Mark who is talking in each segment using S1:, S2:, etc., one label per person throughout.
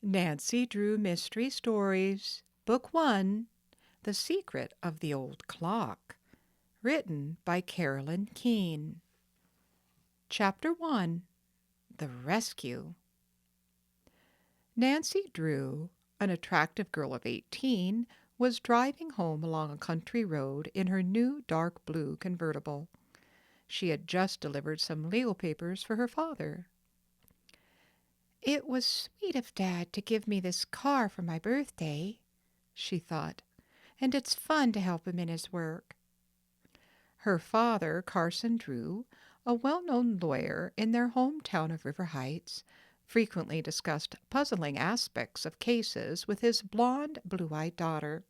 S1: Nancy Drew Mystery Stories, Book 1, The Secret of the Old Clock, written by Carolyn Keene. Chapter 1, The Rescue. Nancy Drew, an attractive girl of 18, was driving home along a country road in her new dark blue convertible. She had just delivered some legal papers for her father. "It was sweet of Dad to give me this car for my birthday," she thought, "and it's fun to help him in his work." Her father, Carson Drew, a well-known lawyer in their hometown of River Heights, frequently discussed puzzling aspects of cases with his blonde, blue-eyed daughter.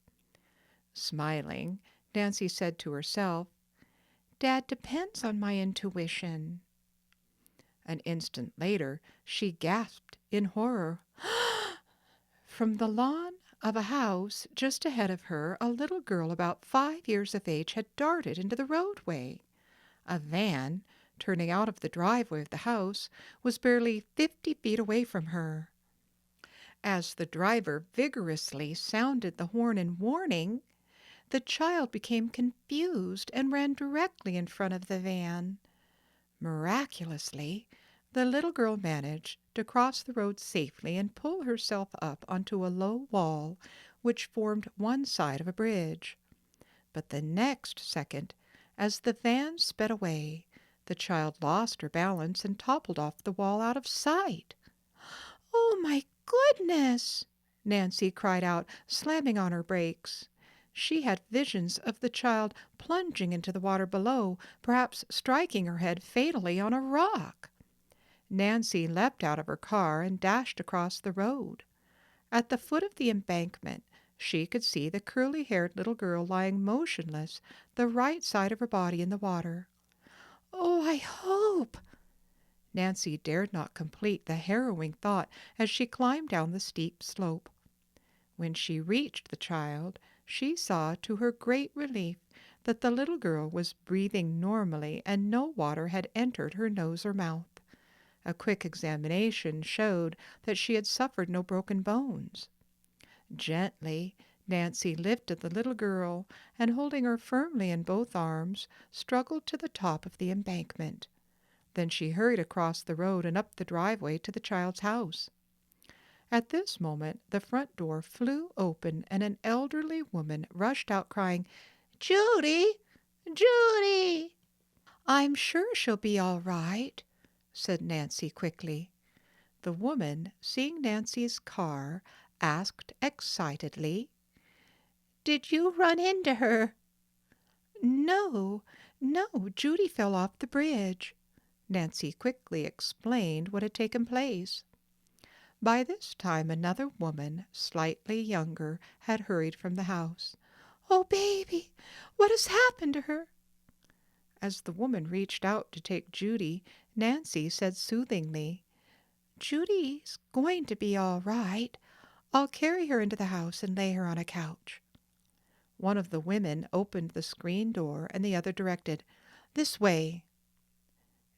S1: Smiling, Nancy said to herself, "Dad depends on my intuition." An instant later, she gasped in horror. From the lawn of a house just ahead of her, a little girl about 5 years of age had darted into the roadway. A van, turning out of the driveway of the house, was barely 50 feet away from her. As the driver vigorously sounded the horn in warning, the child became confused and ran directly in front of the van. Miraculously, the little girl managed to cross the road safely and pull herself up onto a low wall which formed one side of a bridge. But the next second, as the van sped away, the child lost her balance and toppled off the wall out of sight. "Oh, my goodness!" Nancy cried out, slamming on her brakes. She had visions of the child plunging into the water below, perhaps striking her head fatally on a rock. Nancy leapt out of her car and dashed across the road. At the foot of the embankment, she could see the curly-haired little girl lying motionless, the right side of her body in the water. "Oh, I hope—" Nancy dared not complete the harrowing thought as she climbed down the steep slope. When she reached the child, she saw to her great relief that the little girl was breathing normally and no water had entered her nose or mouth. A quick examination showed that she had suffered no broken bones. Gently, Nancy lifted the little girl and, holding her firmly in both arms, struggled to the top of the embankment. Then she hurried across the road and up the driveway to the child's house. At this moment, the front door flew open and an elderly woman rushed out crying, "Judy! Judy!" "I'm sure she'll be all right," said Nancy quickly. The woman, seeing Nancy's car, asked excitedly, "Did you run into her?" "No, no, Judy fell off the bridge." Nancy quickly explained what had taken place. By this time another woman, slightly younger, had hurried from the house. "Oh, baby, what has happened to her?" As the woman reached out to take Judy, Nancy said soothingly, "Judy's going to be all right. I'll carry her into the house and lay her on a couch." One of the women opened the screen door and the other directed, "This way."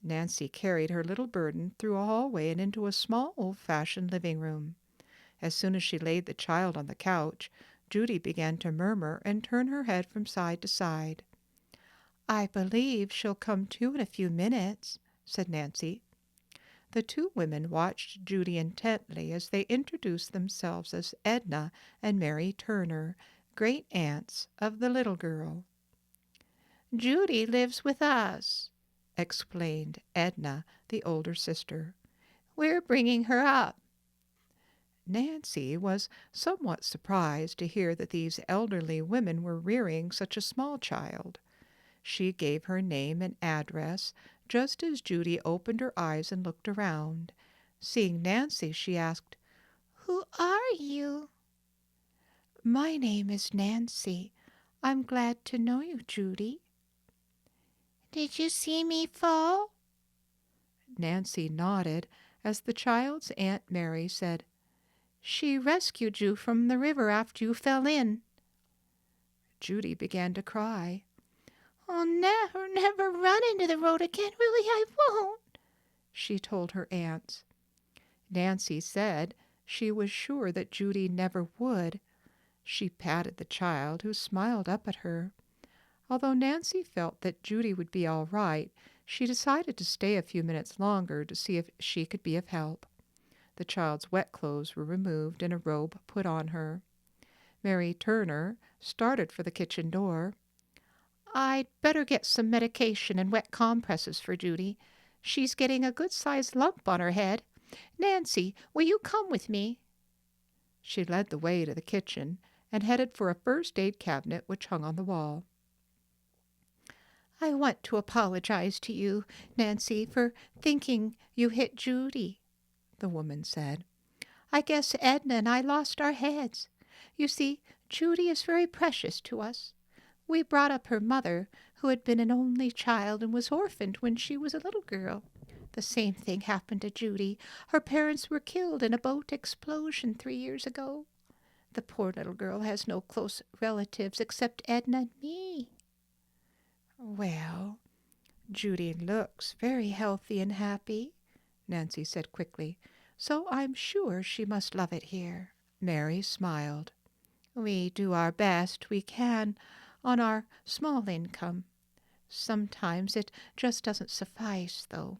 S1: Nancy carried her little burden through a hallway and into a small old-fashioned living room. As soon as she laid the child on the couch, Judy began to murmur and turn her head from side to side. "I believe she'll come to in a few minutes," said Nancy. The two women watched Judy intently as they introduced themselves as Edna and Mary Turner, great-aunts of the little girl. "Judy lives with us," explained Edna, the older sister. "We're bringing her up." Nancy was somewhat surprised to hear that these elderly women were rearing such a small child. She gave her name and address just as Judy opened her eyes and looked around. Seeing Nancy, she asked, "Who are you?" "My name is Nancy. I'm glad to know you, Judy." "Did you see me fall?" Nancy nodded as the child's Aunt Mary said, "She rescued you from the river after you fell in." Judy began to cry. "I'll never, never run into the road again, really I won't," she told her aunts. Nancy said, She was sure that Judy never would. She patted the child, who smiled up at her. Although Nancy felt that Judy would be all right, she decided to stay a few minutes longer to see if she could be of help. The child's wet clothes were removed and a robe put on her. Mary Turner started for the kitchen door. "I'd better get some medication and wet compresses for Judy. She's getting a good-sized lump on her head. Nancy, will you come with me?" She led the way to the kitchen and headed for a first-aid cabinet which hung on the wall. "I want to apologize to you, Nancy, for thinking you hit Judy," the woman said. "I guess Edna and I lost our heads. You see, Judy is very precious to us. We brought up her mother, who had been an only child and was orphaned when she was a little girl. The same thing happened to Judy. Her parents were killed in a boat explosion 3 years ago. The poor little girl has no close relatives except Edna and me." "Well, Judy looks very healthy and happy," Nancy said quickly, "so I'm sure she must love it here." Mary smiled. "We do our best we can on our small income. Sometimes it just doesn't suffice, though.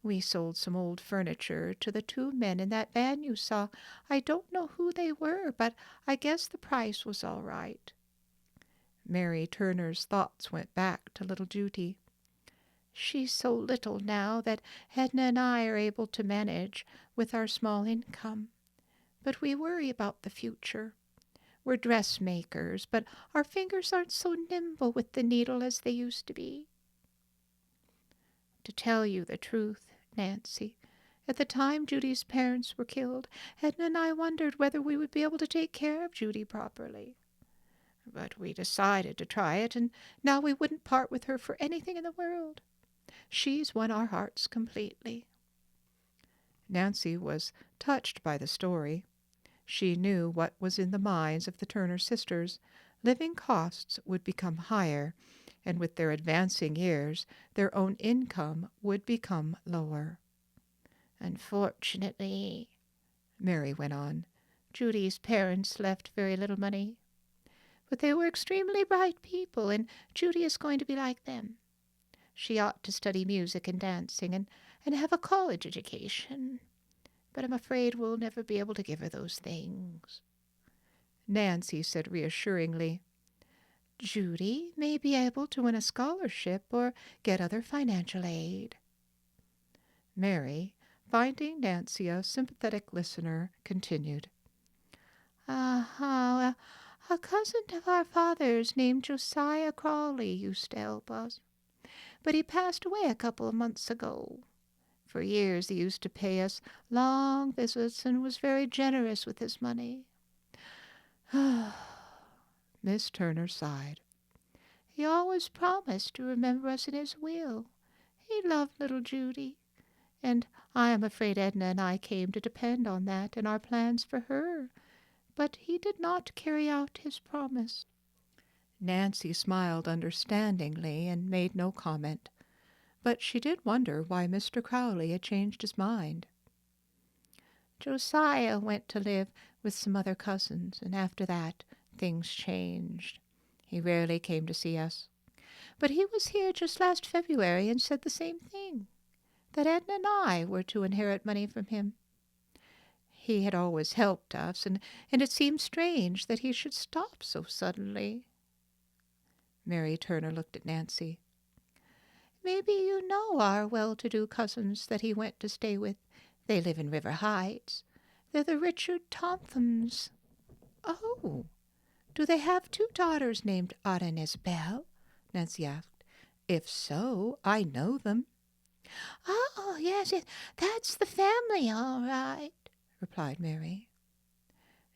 S1: We sold some old furniture to the 2 men in that van you saw. I don't know who they were, but I guess the price was all right." Mary Turner's thoughts went back to little Judy. "She's so little now that Edna and I are able to manage with our small income. But we worry about the future. We're dressmakers, but our fingers aren't so nimble with the needle as they used to be. To tell you the truth, Nancy, at the time Judy's parents were killed, Edna and I wondered whether we would be able to take care of Judy properly. But we decided to try it, and now we wouldn't part with her for anything in the world. She's won our hearts completely." Nancy was touched by the story. She knew what was in the minds of the Turner sisters. Living costs would become higher, and with their advancing years, their own income would become lower. "Unfortunately," Mary went on, "Judy's parents left very little money. But they were extremely bright people, and Judy is going to be like them. She ought to study music and dancing and have a college education. But I'm afraid we'll never be able to give her those things." Nancy said reassuringly, "Judy may be able to win a scholarship or get other financial aid." Mary, finding Nancy a sympathetic listener, continued, "A cousin of our father's named Josiah Crawley used to help us, but he passed away a couple of months ago. For years he used to pay us long visits and was very generous with his money." Miss Turner sighed. "He always promised to remember us in his will. He loved little Judy, and I am afraid Edna and I came to depend on that in our plans for her, but he did not carry out his promise." Nancy smiled understandingly and made no comment, but she did wonder why Mr. Crowley had changed his mind. "Josiah went to live with some other cousins, and after that things changed. He rarely came to see us. But he was here just last February and said the same thing, that Edna and I were to inherit money from him. He had always helped us, and it seemed strange that he should stop so suddenly." Mary Turner looked at Nancy. "Maybe you know our well-to-do cousins that he went to stay with. They live in River Heights. They're the Richard Tophams." "Oh, do they have 2 daughters named Ada and Isabel?" Nancy asked. "If so, I know them." "Oh, yes, that's the family, all right," replied Mary.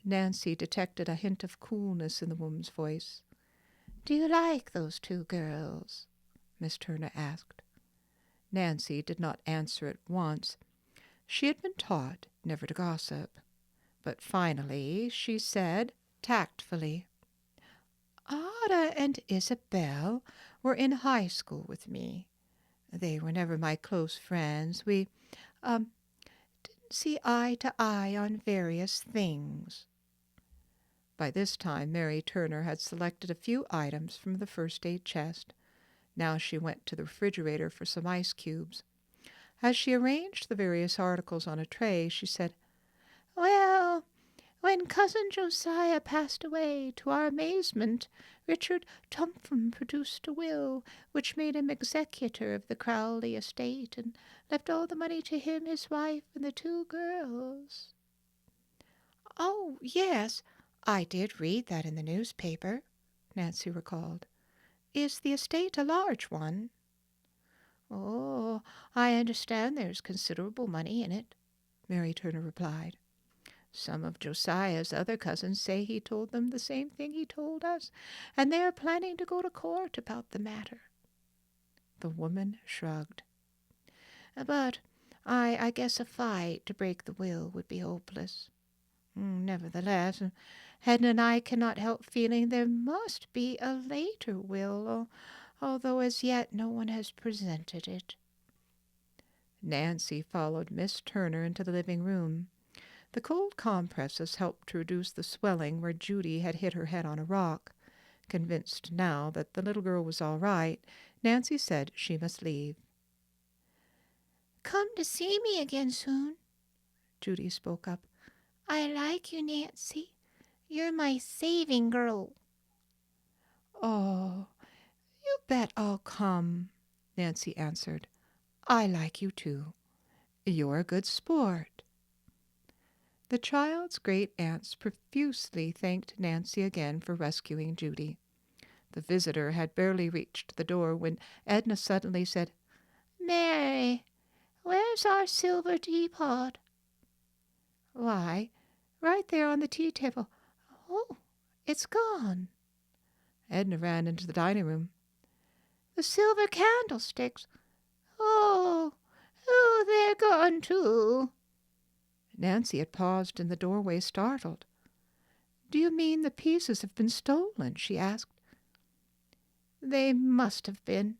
S1: Nancy detected a hint of coolness in the woman's voice. "Do you like those 2 girls?" Miss Turner asked. Nancy did not answer at once. She had been taught never to gossip. But finally she said tactfully, "Ada and Isabel were in high school with me. They were never my close friends. We didn't see eye to eye on various things." By this time Mary Turner had selected a few items from the first aid chest. Now she went to the refrigerator for some ice cubes. As she arranged the various articles on a tray, she said, "Well, when Cousin Josiah passed away, to our amazement, Richard Tumpham produced a will which made him executor of the Crowley estate and left all the money to him, his wife, and the 2 girls." "Oh, yes, I did read that in the newspaper," Nancy recalled. "Is the estate a large one?" "Oh, I understand there's considerable money in it," Mary Turner replied. "Some of Josiah's other cousins say he told them the same thing he told us, and they are planning to go to court about the matter." The woman shrugged. "But I guess a fight to break the will would be hopeless. Nevertheless, Hedda and I cannot help feeling there must be a later will, although as yet no one has presented it." Nancy followed Miss Turner into the living room. The cold compresses helped to reduce the swelling where Judy had hit her head on a rock. Convinced now that the little girl was all right, Nancy said she must leave. "Come to see me again soon," Judy spoke up. "I like you, Nancy. You're my saving girl." "Oh, you bet I'll come," Nancy answered. "I like you too. You're a good sport." The child's great-aunts profusely thanked Nancy again for rescuing Judy. The visitor had barely reached the door when Edna suddenly said, "Mary, where's our silver teapot?" "Why, right there on the tea-table. Oh, it's gone." Edna ran into the dining room. "The silver candlesticks. Oh, they're gone too." Nancy had paused in the doorway, startled. "Do you mean the pieces have been stolen?" she asked. "They must have been,"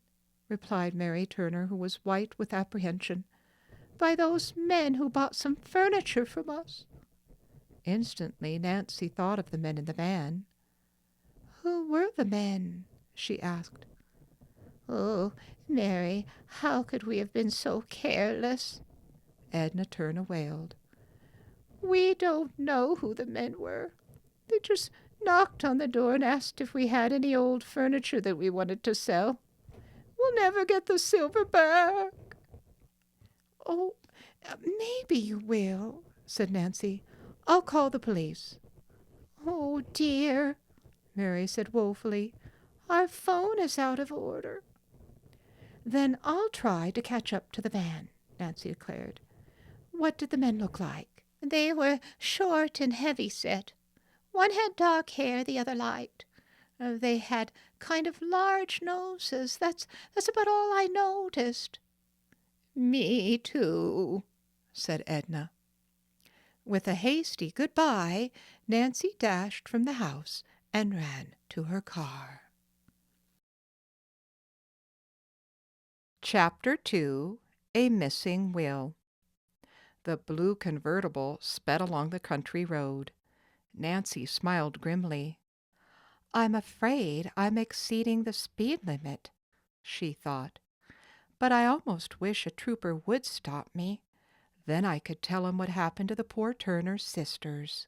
S1: replied Mary Turner, who was white with apprehension, "by those men who bought some furniture from us." Instantly Nancy thought of the men in the van. "Who were the men?" she asked. "Oh, Mary, how could we have been so careless?" Edna Turner wailed. "We don't know who the men were. They just knocked on the door and asked if we had any old furniture that we wanted to sell. We'll never get the silver back." "Oh, maybe you will," said Nancy. "I'll call the police." "Oh, dear," Mary said woefully. "Our phone is out of order." "Then I'll try to catch up to the van," Nancy declared. "What did the men look like?" "They were short and heavy-set. One had dark hair, the other light. They had kind of large noses. That's about all I noticed." "Me too," said Edna. With a hasty good-bye, Nancy dashed from the house and ran to her car. Chapter 2. A Missing Will. The blue convertible sped along the country road. Nancy smiled grimly. "I'm afraid I'm exceeding the speed limit," she thought. "But I almost wish a trooper would stop me. Then I could tell him what happened to the poor Turner sisters."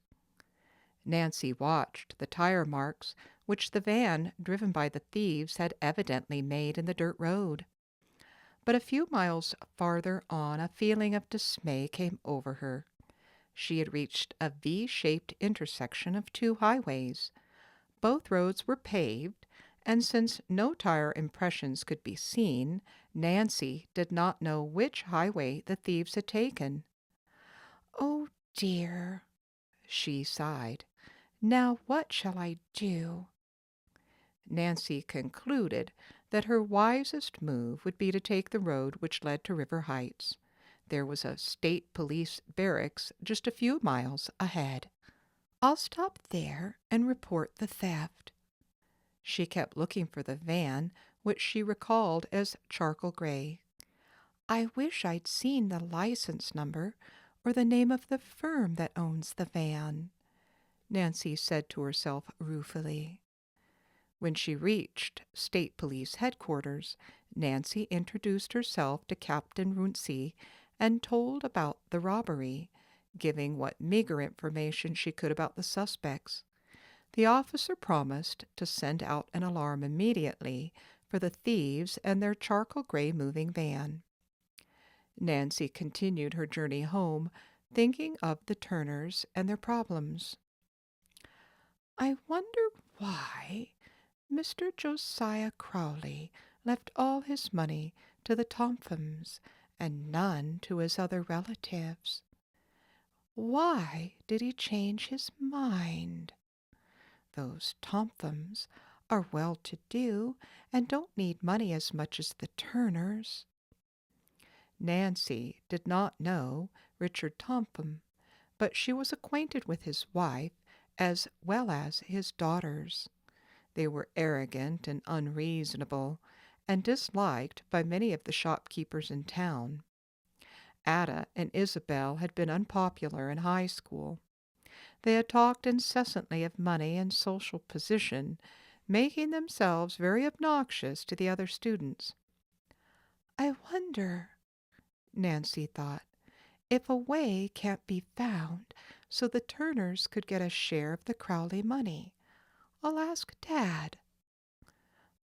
S1: Nancy watched the tire marks which the van driven by the thieves had evidently made in the dirt road. But a few miles farther on a feeling of dismay came over her. She had reached a V-shaped intersection of 2 highways. Both roads were paved, and since no tire impressions could be seen, Nancy did not know which highway the thieves had taken. "Oh, dear," she sighed. "Now what shall I do?" Nancy concluded that her wisest move would be to take the road which led to River Heights. There was a state police barracks just a few miles ahead. "I'll stop there and report the theft." She kept looking for the van, which she recalled as charcoal gray. "I wish I'd seen the license number, or the name of the firm that owns the van," Nancy said to herself ruefully. When she reached State Police headquarters, Nancy introduced herself to Captain Runcie and told about the robbery, giving what meager information she could about the suspects. The officer promised to send out an alarm immediately for the thieves and their charcoal gray moving van. Nancy continued her journey home, thinking of the Turners and their problems. "I wonder why Mr. Josiah Crowley left all his money to the Tomphams and none to his other relatives. Why did he change his mind? Those Tomphams are well-to-do and don't need money as much as the Turners." Nancy did not know Richard Tompham, but she was acquainted with his wife as well as his daughters. They were arrogant and unreasonable, and disliked by many of the shopkeepers in town. Ada and Isabel had been unpopular in high school. They had talked incessantly of money and social position, making themselves very obnoxious to the other students. "I wonder," Nancy thought, "if a way can't be found so the Turners could get a share of the Crowley money. I'll ask Dad."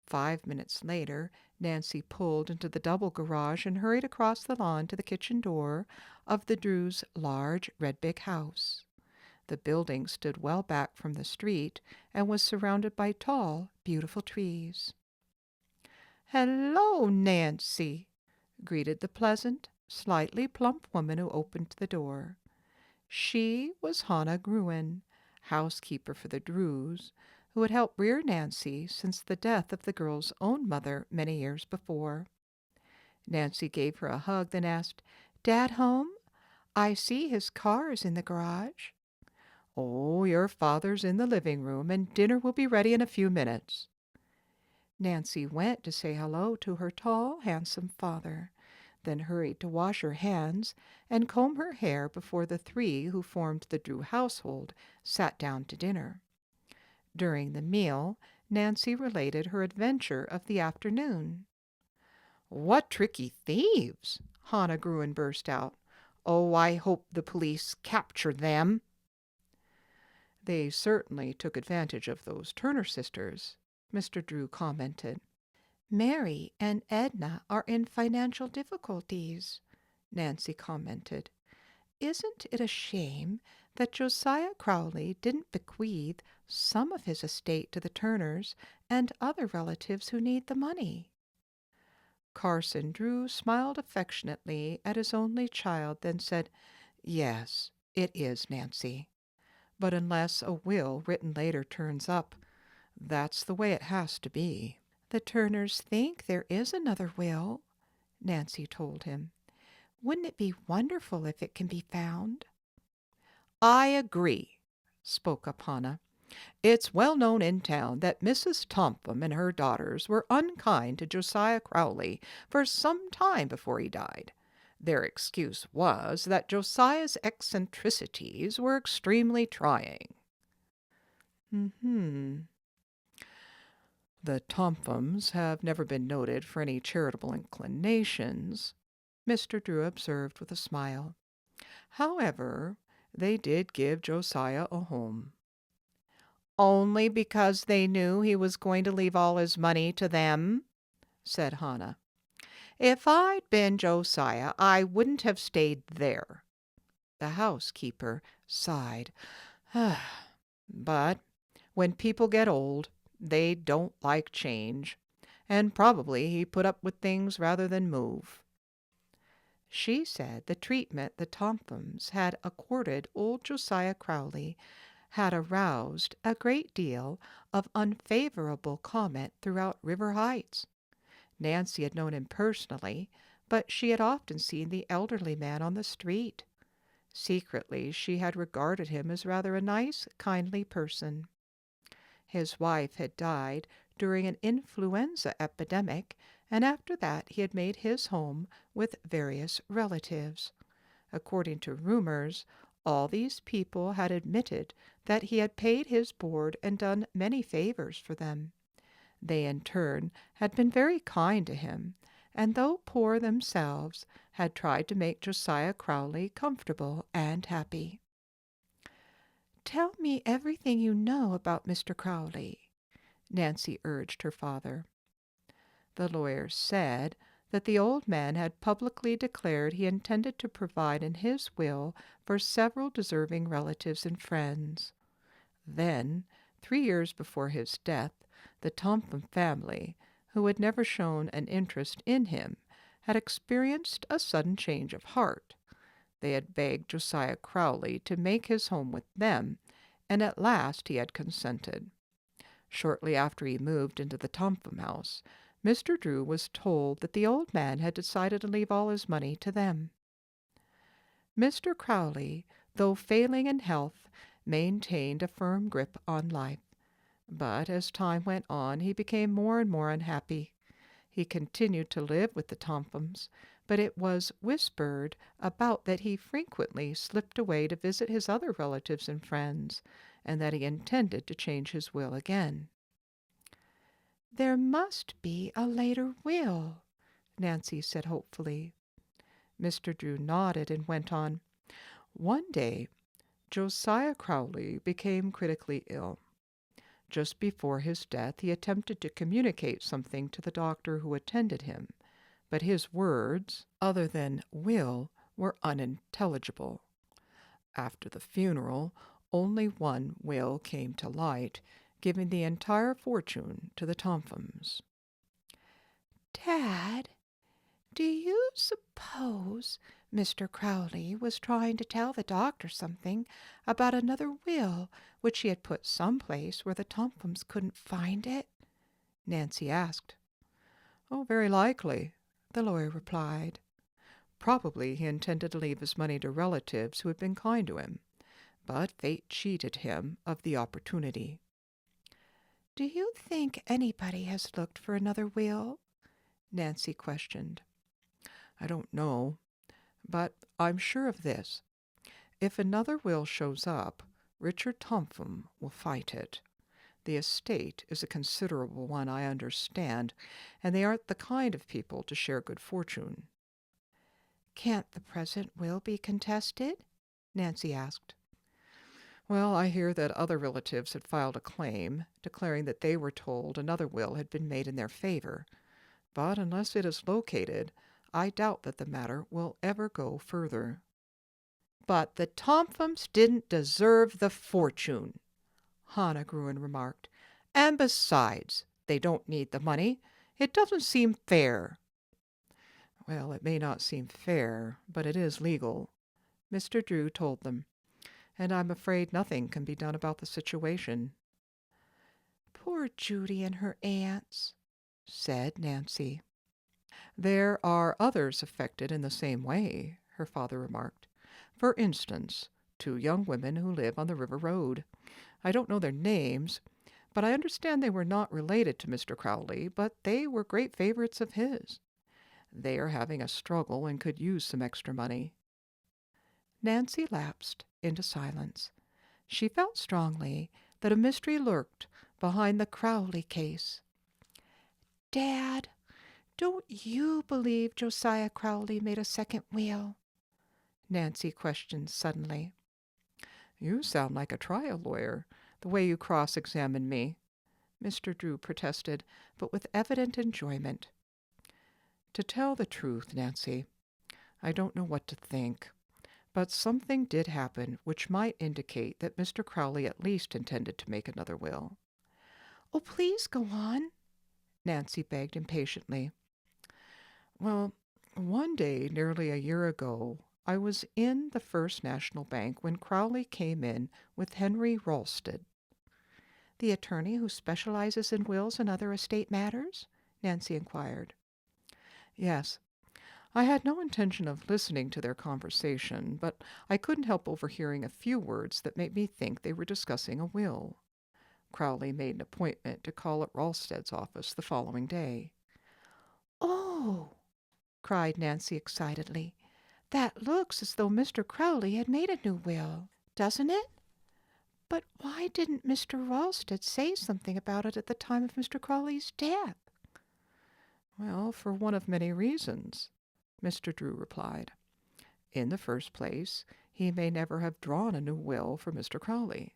S1: 5 minutes later, Nancy pulled into the double garage and hurried across the lawn to the kitchen door of the Drews' large red brick house. The building stood well back from the street and was surrounded by tall, beautiful trees. "Hello, Nancy," greeted the pleasant, slightly plump woman who opened the door. She was Hannah Gruen, housekeeper for the Drews, who had helped rear Nancy since the death of the girl's own mother many years before. Nancy gave her a hug, then asked, "Dad home? I see his car is in the garage." "Oh, your father's in the living room, and dinner will be ready in a few minutes." Nancy went to say hello to her tall, handsome father, then hurried to wash her hands and comb her hair before the three who formed the Drew household sat down to dinner. During the meal, Nancy related her adventure of the afternoon. "What tricky thieves!" Hannah Gruen burst out. "Oh, I hope the police capture them." "They certainly took advantage of those Turner sisters," Mr. Drew commented. "Mary and Edna are in financial difficulties," Nancy commented. "Isn't it a shame that Josiah Crowley didn't bequeath some of his estate to the Turners and other relatives who need the money?" Carson Drew smiled affectionately at his only child, then said, "Yes, it is, Nancy. But unless a will written later turns up, that's the way it has to be." "The Turners think there is another will," Nancy told him. "Wouldn't it be wonderful if it can be found?"
S2: "I agree," spoke up Hannah. "It's well known in town that Mrs. Tompham and her daughters were unkind to Josiah Crowley for some time before he died. Their excuse was that Josiah's eccentricities were extremely trying."
S1: "Mm-hmm.
S2: "The Tomphams have never been noted for any charitable inclinations,"
S1: Mr. Drew observed with a smile.
S2: "However, they did give Josiah a home."
S1: "Only because they knew he was going to leave all his money to them?" said Hannah.
S2: "If I'd been Josiah, I wouldn't have stayed there." The housekeeper sighed. "But when people get old, they don't like change, and probably he put up with things rather than move."
S1: She said the treatment the Tomphams had accorded old Josiah Crowley had aroused a great deal of unfavorable comment throughout River Heights. Nancy had known him personally, but she had often seen the elderly man on the street. Secretly, she had regarded him as rather a nice, kindly person. His wife had died during an influenza epidemic, and after that he had made his home with various relatives.
S2: According to rumors, all these people had admitted that he had paid his board and done many favors for them. They, in turn, had been very kind to him, and though poor themselves, had tried to make Josiah Crowley comfortable and happy. "Tell me everything you know about Mr. Crowley," Nancy urged her father. The lawyer said that the old man had publicly declared he intended to provide in his will for several deserving relatives and friends. Then, 3 years before his death, the Topham family, who had never shown an interest in him, had experienced a sudden change of heart. They had begged Josiah Crowley to make his home with them, and at last he had consented. Shortly after he moved into the Topham house, Mr. Drew was told that the old man had decided to leave all his money to them. Mr. Crowley, though failing in health, maintained a firm grip on life. But as time went on, he became more and more unhappy. He continued to live with the Tophams, but it was whispered about that he frequently slipped away to visit his other relatives and friends, and that he intended to change his will again. "There must be a later will," Nancy said hopefully. Mr. Drew nodded and went on. "One day, Josiah Crowley became critically ill. Just before his death, he attempted to communicate something to the doctor who attended him, but his words, other than will, were unintelligible. After the funeral, only one will came to light, giving the entire fortune to the Tophams." "Dad, do you suppose Mr. Crowley was trying to tell the doctor something about another will which he had put someplace where the Tophams couldn't find it?" Nancy asked. "Oh, very likely," the lawyer replied. "Probably he intended to leave his money to relatives who had been kind to him, but fate cheated him of the opportunity." "Do you think anybody has looked for another will?" Nancy questioned. "I don't know, but I'm sure of this. If another will shows up, Richard Topham will fight it. The estate is a considerable one, I understand, and they aren't the kind of people to share good fortune." "Can't the present will be contested?" Nancy asked. "Well, I hear that other relatives had filed a claim, declaring that they were told another will had been made in their favor. But unless it is located, I doubt that the matter will ever go further." "But the Tophams didn't deserve the fortune," Hannah Gruen remarked. "And besides, they don't need the money. It doesn't seem fair." "Well, it may not seem fair, but it is legal," Mr. Drew told them, "and I'm afraid nothing can be done about the situation." "Poor Judy and her aunts," said Nancy. "There are others affected in the same way," her father remarked. "For instance, 2 young women who live on the river road. I don't know their names, but I understand they were not related to Mr. Crowley, but they were great favorites of his. They are having a struggle and could use some extra money." Nancy lapsed into silence. She felt strongly that a mystery lurked behind the Crowley case. "Dad, don't you believe Josiah Crowley made a second will?" Nancy questioned suddenly. "You sound like a trial lawyer, the way you cross-examine me," Mr. Drew protested, but with evident enjoyment. "To tell the truth, Nancy, I don't know what to think, but something did happen which might indicate that Mr. Crowley at least intended to make another will." "Oh, please go on," Nancy begged impatiently. "Well, one day nearly a year ago, I was in the First National Bank when Crowley came in with Henry Ralsted." "The attorney who specializes in wills and other estate matters?" Nancy inquired. "Yes. I had no intention of listening to their conversation, but I couldn't help overhearing a few words that made me think they were discussing a will. Crowley made an appointment to call at Ralsted's office the following day." "Oh!" cried Nancy excitedly.
S1: That looks as though Mr. Crowley had made a new will, doesn't it? But why didn't Mr. Ralston say something about it at the time of Mr. Crowley's death?
S2: Well, for one of many reasons, Mr. Drew replied. In the first place, he may never have drawn a new will for Mr. Crowley,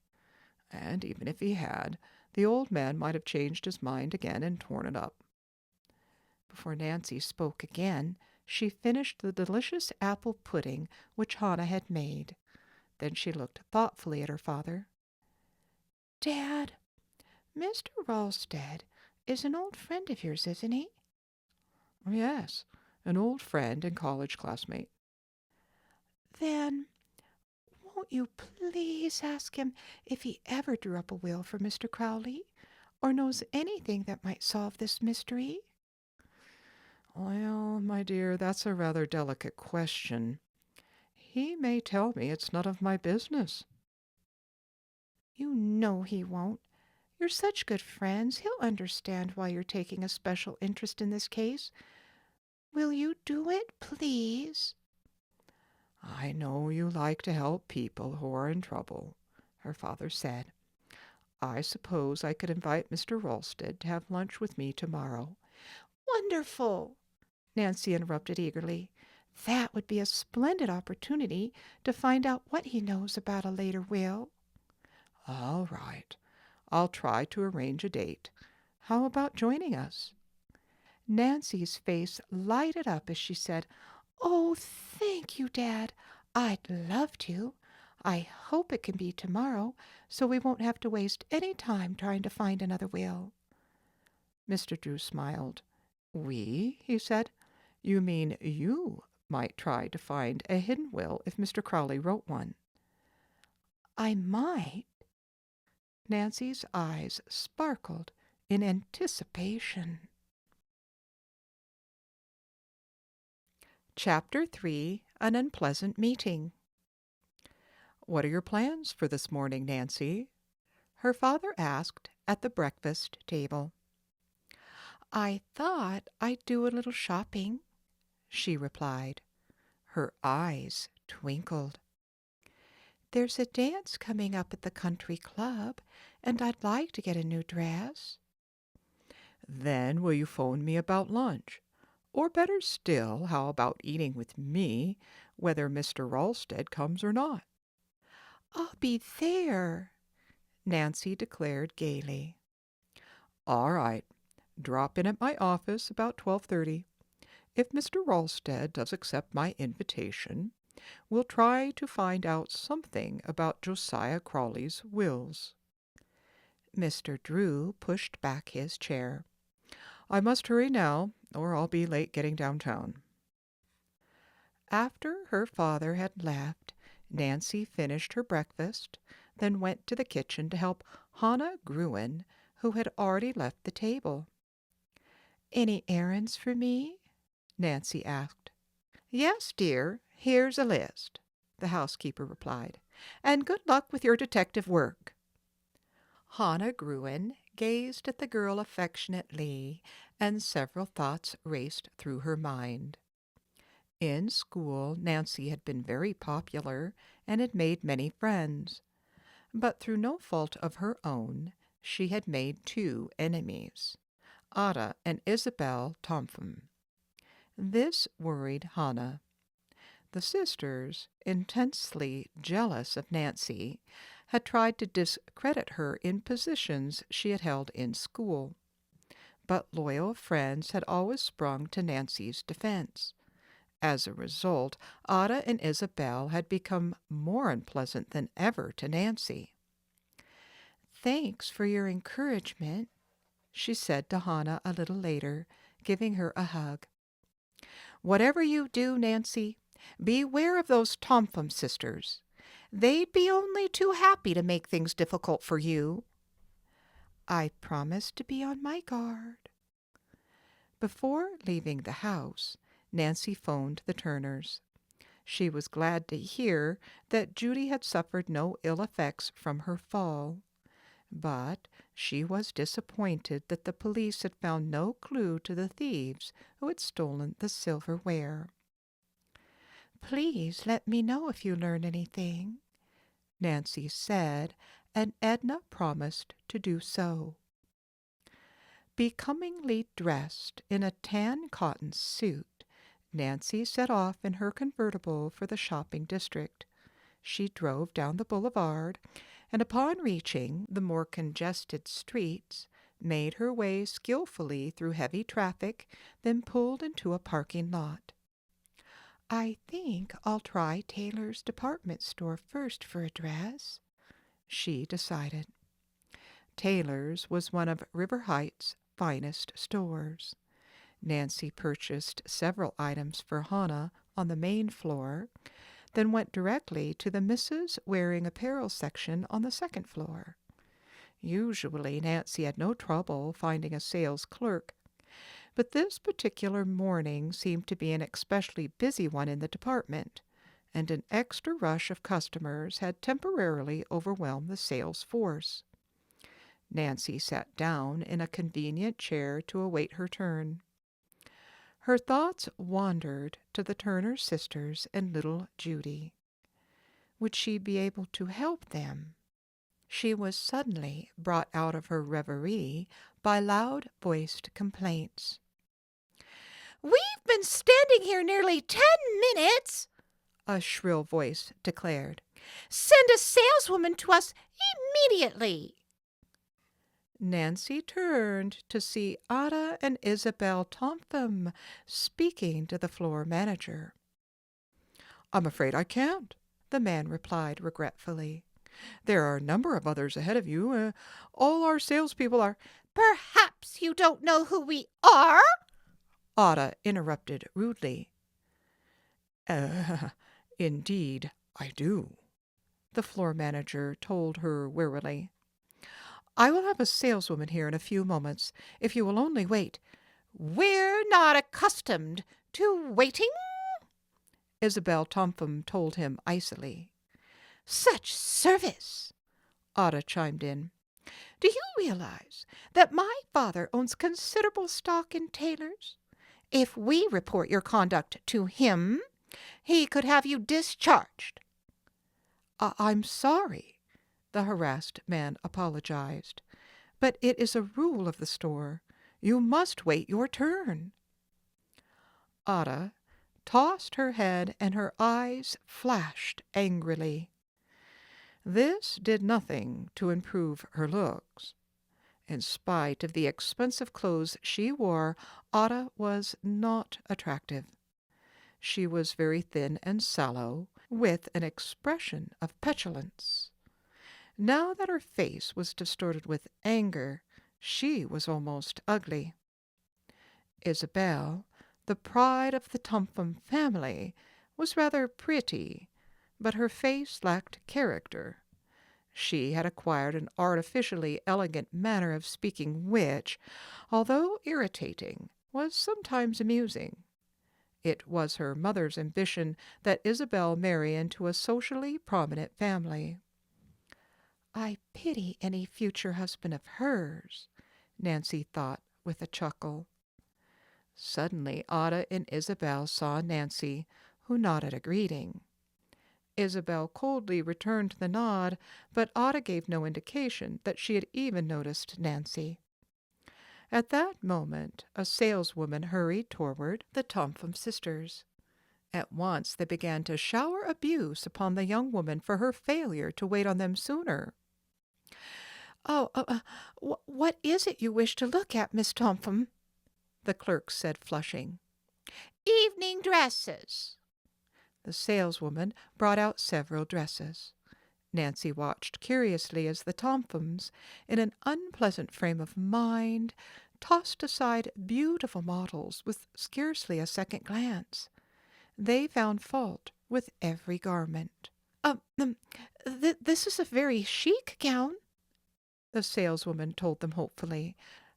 S2: and even if he had, the old man might have changed his mind again and torn it up.
S1: Before Nancy spoke again, she finished the delicious apple pudding which Hannah had made. Then she looked thoughtfully at her father. Dad, Mr. Ralsted is an old friend of yours, isn't he?
S2: Yes, an old friend and college classmate.
S1: Then won't you please ask him if he ever drew up a will for Mr. Crowley, or knows anything that might solve this mystery?
S2: Well, my dear, that's a rather delicate question. He may tell me it's none of my business.
S1: You know he won't. You're such good friends. He'll understand why you're taking a special interest in this case. Will you do it, please?
S2: I know you like to help people who are in trouble, her father said. I suppose I could invite Mr. Ralsted to have lunch with me tomorrow.
S1: Wonderful! Nancy interrupted eagerly. That would be a splendid opportunity to find out what he knows about a later will.
S2: All right. I'll try to arrange a date. How about joining us?
S1: Nancy's face lighted up as she said, "Oh, thank you, Dad. I'd love to. I hope it can be tomorrow, so we won't have to waste any time trying to find another will."
S2: Mr. Drew smiled. We, he said. You mean you might try to find a hidden will if Mr. Crowley wrote one.
S1: I might. Nancy's eyes sparkled in anticipation.
S2: Chapter 3, An Unpleasant Meeting. What are your plans for this morning, Nancy? Her father asked at the breakfast table.
S1: I thought I'd do a little shopping, she replied. Her eyes twinkled. There's a dance coming up at the country club, and I'd like to get a new dress.
S2: Then will you phone me about lunch? Or better still, how about eating with me, whether Mr. Ralsted comes or not?
S1: I'll be there, Nancy declared gaily.
S2: All right. Drop in at my office about 12:30. If Mr. Ralsted does accept my invitation, we'll try to find out something about Josiah Crawley's wills.
S1: Mr. Drew pushed back his chair.
S2: I must hurry now, or I'll be late getting downtown.
S1: After her father had left, Nancy finished her breakfast, then went to the kitchen to help Hannah Gruen, who had already left the table. Any errands for me? Nancy asked. Yes, dear, here's a list, the housekeeper replied, and good luck with your detective work. Hannah Gruen gazed at the girl affectionately, and several thoughts raced through her mind. In school, Nancy had been very popular and had made many friends. But through no fault of her own, she had made two enemies, Ada and Isabel Tompkins. This worried Hannah. The sisters, intensely jealous of Nancy, had tried to discredit her in positions she had held in school. But loyal friends had always sprung to Nancy's defense. As a result, Ada and Isabel had become more unpleasant than ever to Nancy. Thanks for your encouragement, she said to Hannah a little later, giving her a hug. Whatever you do, Nancy, beware of those Tompkins sisters. They'd be only too happy to make things difficult for you. I promise to be on my guard. Before leaving the house, Nancy phoned the Turners. She was glad to hear that Judy had suffered no ill effects from her fall, but she was disappointed that the police had found no clue to the thieves who had stolen the silverware.
S2: Please let me know if you learn anything, Nancy said, and Edna promised to do so. Becomingly dressed in a tan cotton suit, Nancy set off in her convertible for the shopping district. She drove down the boulevard, and upon reaching the more congested streets, made her way skillfully through heavy traffic, then pulled into a parking lot. I think I'll try Taylor's department store first for a dress, she decided. Taylor's was one of River Heights' finest stores. Nancy purchased several items for Hannah on the main floor, then went directly to the Mrs. Wearing Apparel section on the second floor. Usually Nancy had no trouble finding a sales clerk, but this particular morning seemed to be an especially busy one in the department, and an extra rush of customers had temporarily overwhelmed the sales force. Nancy sat down in a convenient chair to await her turn. Her thoughts wandered to the Turner sisters and little Judy. Would she be able to help them? She was suddenly brought out of her reverie by loud-voiced complaints.
S1: "We've been standing here nearly 10 minutes,"
S2: a shrill voice declared.
S1: "Send a saleswoman to us immediately."
S2: Nancy turned to see Ada and Isabel Tomtham speaking to the floor manager. "I'm afraid I can't," the man replied regretfully. "There are a number of others ahead of you. All our salespeople are—"
S1: "Perhaps you don't know who we are?"
S2: Ada interrupted rudely. Indeed, I do," the floor manager told her wearily. "I will have a saleswoman here in a few moments, if you will only wait."
S1: "We're not accustomed to waiting,"
S2: Isabel Tomtham told him icily.
S1: "Such service,"
S2: Ada chimed in.
S1: "Do you realize that my father owns considerable stock in Taylor's? If we report your conduct to him, he could have you discharged."
S2: I'm sorry," the harassed man apologized, "but it is a rule of the store. You must wait your turn." Ada tossed her head and her eyes flashed angrily. This did nothing to improve her looks. In spite of the expensive clothes she wore, Ada was not attractive. She was very thin and sallow, with an expression of petulance. Now that her face was distorted with anger, she was almost ugly. Isabel, the pride of the Tomtham family, was rather pretty, but her face lacked character. She had acquired an artificially elegant manner of speaking which, although irritating, was sometimes amusing. It was her mother's ambition that Isabel marry into a socially prominent family. "I pity any future husband of hers," Nancy thought with a chuckle. Suddenly Ada and Isabel saw Nancy, who nodded a greeting. Isabel coldly returned the nod, but Ada gave no indication that she had even noticed Nancy. At that moment a saleswoman hurried toward the Tomtham sisters. At once they began to shower abuse upon the young woman for her failure to wait on them sooner.
S1: What is it you wish to look at, Miss Tomtham?"
S2: the clerk said, flushing.
S1: "Evening dresses."
S2: The saleswoman brought out several dresses. Nancy watched curiously as the Tomthams, in an unpleasant frame of mind, tossed aside beautiful models with scarcely a second glance. They found fault with every garment.
S1: This is a very chic gown,"
S2: the saleswoman told them hopefully,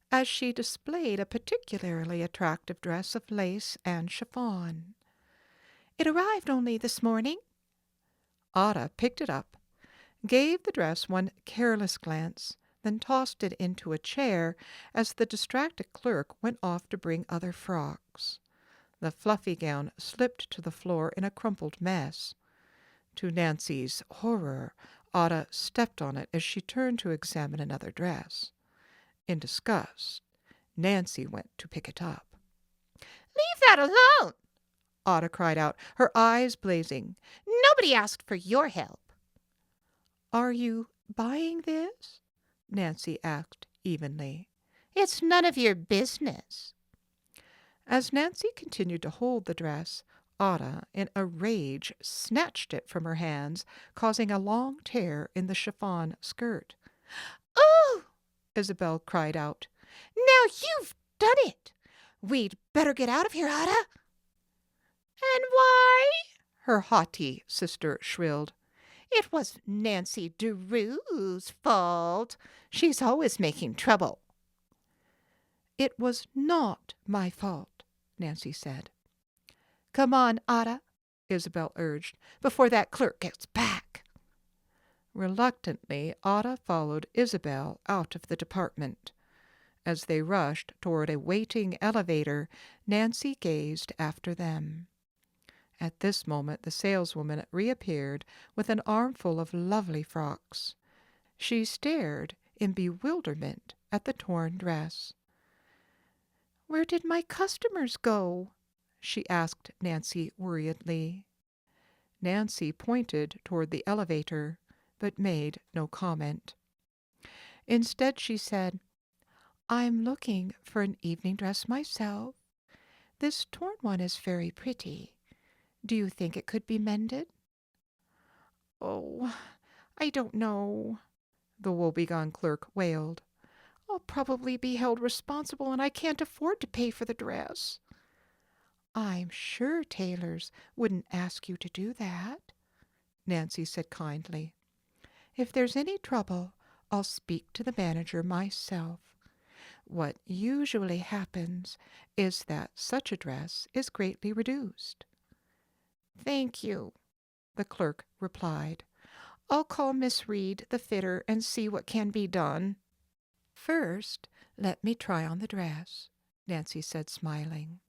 S2: as she displayed a particularly attractive dress of lace and chiffon.
S1: "It arrived only this morning."
S2: Ada picked it up, gave the dress one careless glance, then tossed it into a chair as the distracted clerk went off to bring other frocks. The fluffy gown slipped to the floor in a crumpled mess. To Nancy's horror, Ada stepped on it as she turned to examine another dress. In disgust, Nancy went to pick it up.
S1: Leave that alone,
S2: Ada cried out, her eyes blazing.
S1: Nobody asked for your help.
S2: Are you buying this? Nancy asked evenly.
S1: It's none of your business.
S2: As Nancy continued to hold the dress, Ada, in a rage, snatched it from her hands, causing a long tear in the chiffon skirt.
S1: Oh!
S2: Isabel cried out.
S1: Now you've done it. We'd better get out of here, Ada. And why?
S2: Her haughty sister shrilled.
S1: It was Nancy Drew's fault. She's always making trouble.
S2: It was not my fault, Nancy said. Come on, Ada, Isabel urged, before that clerk gets back. Reluctantly, Ada followed Isabel out of the department. As they rushed toward a waiting elevator, Nancy gazed after them. At this moment the saleswoman reappeared with an armful of lovely frocks. She stared in bewilderment at the torn dress. "Where did my customers go?" she asked Nancy worriedly. Nancy pointed toward the elevator, but made no comment. Instead she said, "I'm looking for an evening dress myself. This torn one is very pretty. Do you think it could be mended?" "Oh, I don't know," the woebegone clerk wailed. "I'll probably be held responsible, and I can't afford to pay for the dress." "I'm sure tailors wouldn't ask you to do that," Nancy said kindly. "If there's any trouble, I'll speak to the manager myself. What usually happens is that such a dress is greatly reduced." "Thank you," the clerk replied. "I'll call Miss Reed, the fitter, and see what can be done." "First, let me try on the dress," Nancy said, smiling.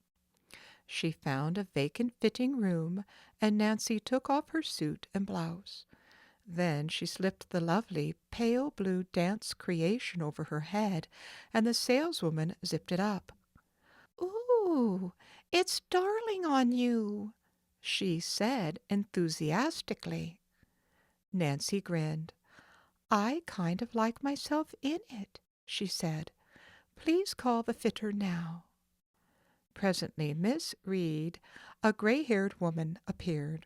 S2: She found a vacant fitting room, and Nancy took off her suit and blouse. Then she slipped the lovely pale blue dance creation over her head, and the saleswoman zipped it up. "Ooh, it's darling on you," she said enthusiastically. Nancy grinned. "I kind of like myself in it," she said. "Please call the fitter now." Presently Miss Reed, a gray-haired woman, appeared.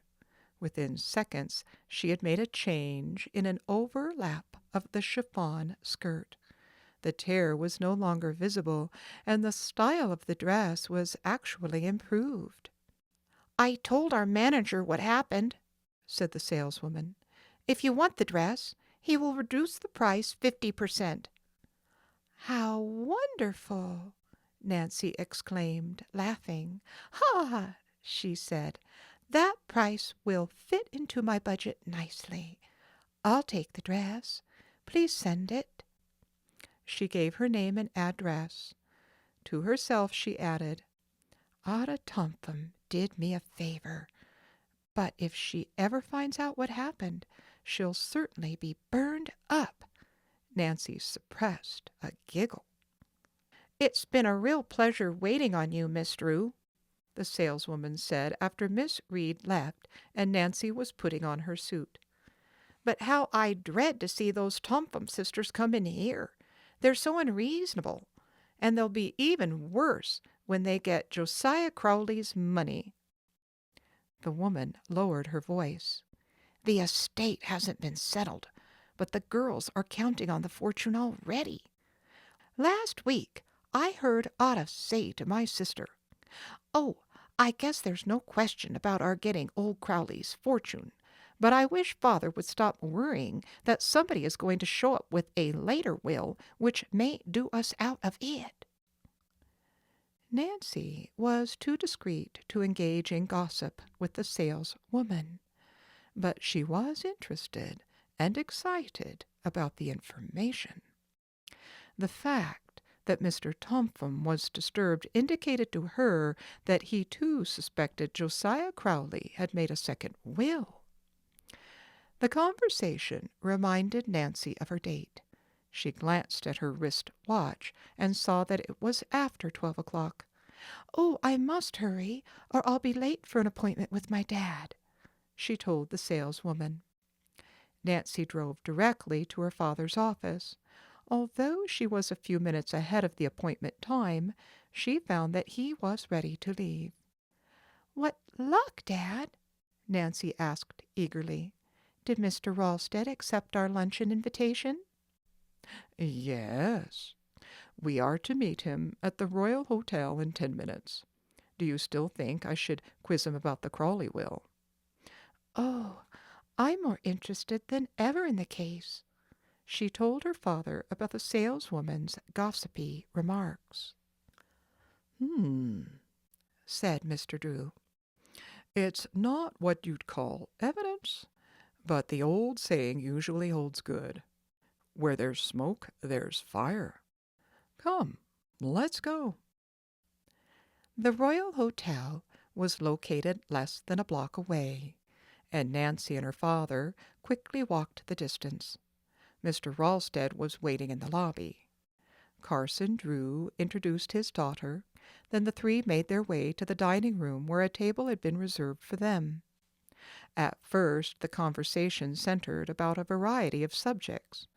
S2: Within seconds she had made a change in an overlap of the chiffon skirt. The tear was no longer visible, and the style of the dress was actually improved. "I told our manager what happened," said the saleswoman. "If you want the dress, he will reduce the price 50%. "How wonderful!" Nancy exclaimed, laughing. "Ha!" she said. "That price will fit into my budget nicely. I'll take the dress. Please send it." She gave her name and address. To herself she added, "Ada Tompum did me a favor, but if she ever finds out what happened, she'll certainly be burned up." Nancy suppressed a giggle. "It's been a real pleasure waiting on you, Miss Drew," the saleswoman said after Miss Reed left and Nancy was putting on her suit. "But how I dread to see those Tompum sisters come in here. They're so unreasonable, and they'll be even worse when they get Josiah Crowley's money." The woman lowered her voice. "The estate hasn't been settled, but the girls are counting on the fortune already. Last week I heard Ada say to my sister, 'Oh, I guess there's no question about our getting old Crowley's fortune, but I wish Father would stop worrying that somebody is going to show up with a later will which may do us out of it.'" Nancy was too discreet to engage in gossip with the saleswoman, but she was interested and excited about the information. The fact That Mr. Tompum was disturbed indicated to her that he too suspected Josiah Crowley had made a second will. The conversation reminded Nancy of her date. She glanced at her wrist watch and saw that it was after 12 o'clock. "Oh, I must hurry, or I'll be late for an appointment with my dad," she told the saleswoman. Nancy drove directly to her father's office. Although she was a few minutes ahead of the appointment time, she found that he was ready to leave. "What luck, Dad?" Nancy asked eagerly. "Did Mr. Ralsted accept our luncheon invitation?" "Yes. We are to meet him at the Royal Hotel in 10 minutes. Do you still think I should quiz him about the Crawley will?" "Oh, I'm more interested than ever in the case." She told her father about the saleswoman's gossipy remarks. Said Mr. Drew. "It's not what you'd call evidence, but the old saying usually holds good. Where there's smoke, there's fire. Come, let's go." The Royal Hotel was located less than a block away, and Nancy and her father quickly walked the distance. Mr. Ralsted was waiting in the lobby. Carson Drew introduced his daughter. Then the three made their way to the dining room where a table had been reserved for them. At first, the conversation centered about a variety of subjects.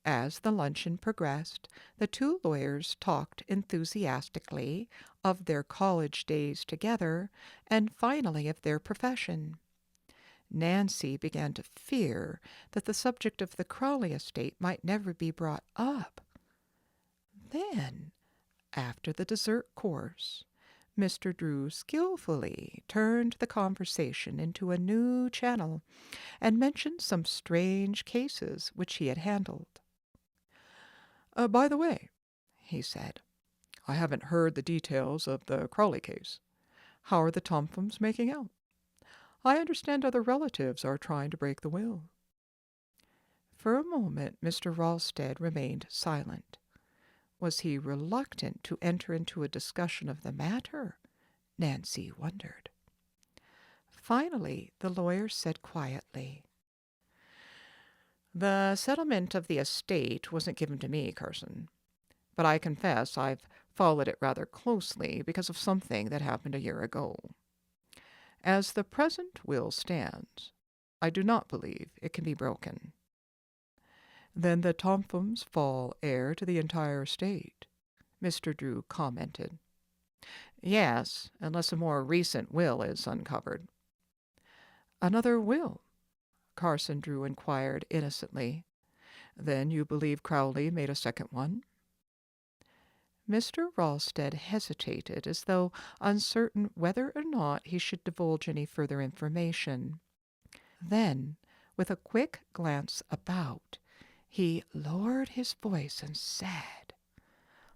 S2: As the luncheon progressed, the two lawyers talked enthusiastically of their college days together and finally of their profession. Nancy began to fear that the subject of the Crawley estate might never be brought up. Then, after the dessert course, Mr. Drew skillfully turned the conversation into a new channel and mentioned some strange cases which he had handled. "By the way," he said, "I haven't heard the details of the Crawley case. How are the Tompums making out? I understand other relatives are trying to break the will." For a moment Mr. Ralsted remained silent. Was he reluctant to enter into a discussion of the matter? Nancy wondered. Finally, the lawyer said quietly, "The settlement of the estate wasn't given to me, Carson, but I confess I've followed it rather closely because of something that happened a year ago. As the present will stands, I do not believe it can be broken." "Then the Tompums fall heir to the entire estate," Mr. Drew commented. "Yes, unless a more recent will is uncovered." "Another will?" Carson Drew inquired innocently. "Then you believe Crowley made a second one?" Mr. Ralsted hesitated, as though uncertain whether or not he should divulge any further information. Then, with a quick glance about, he lowered his voice and said,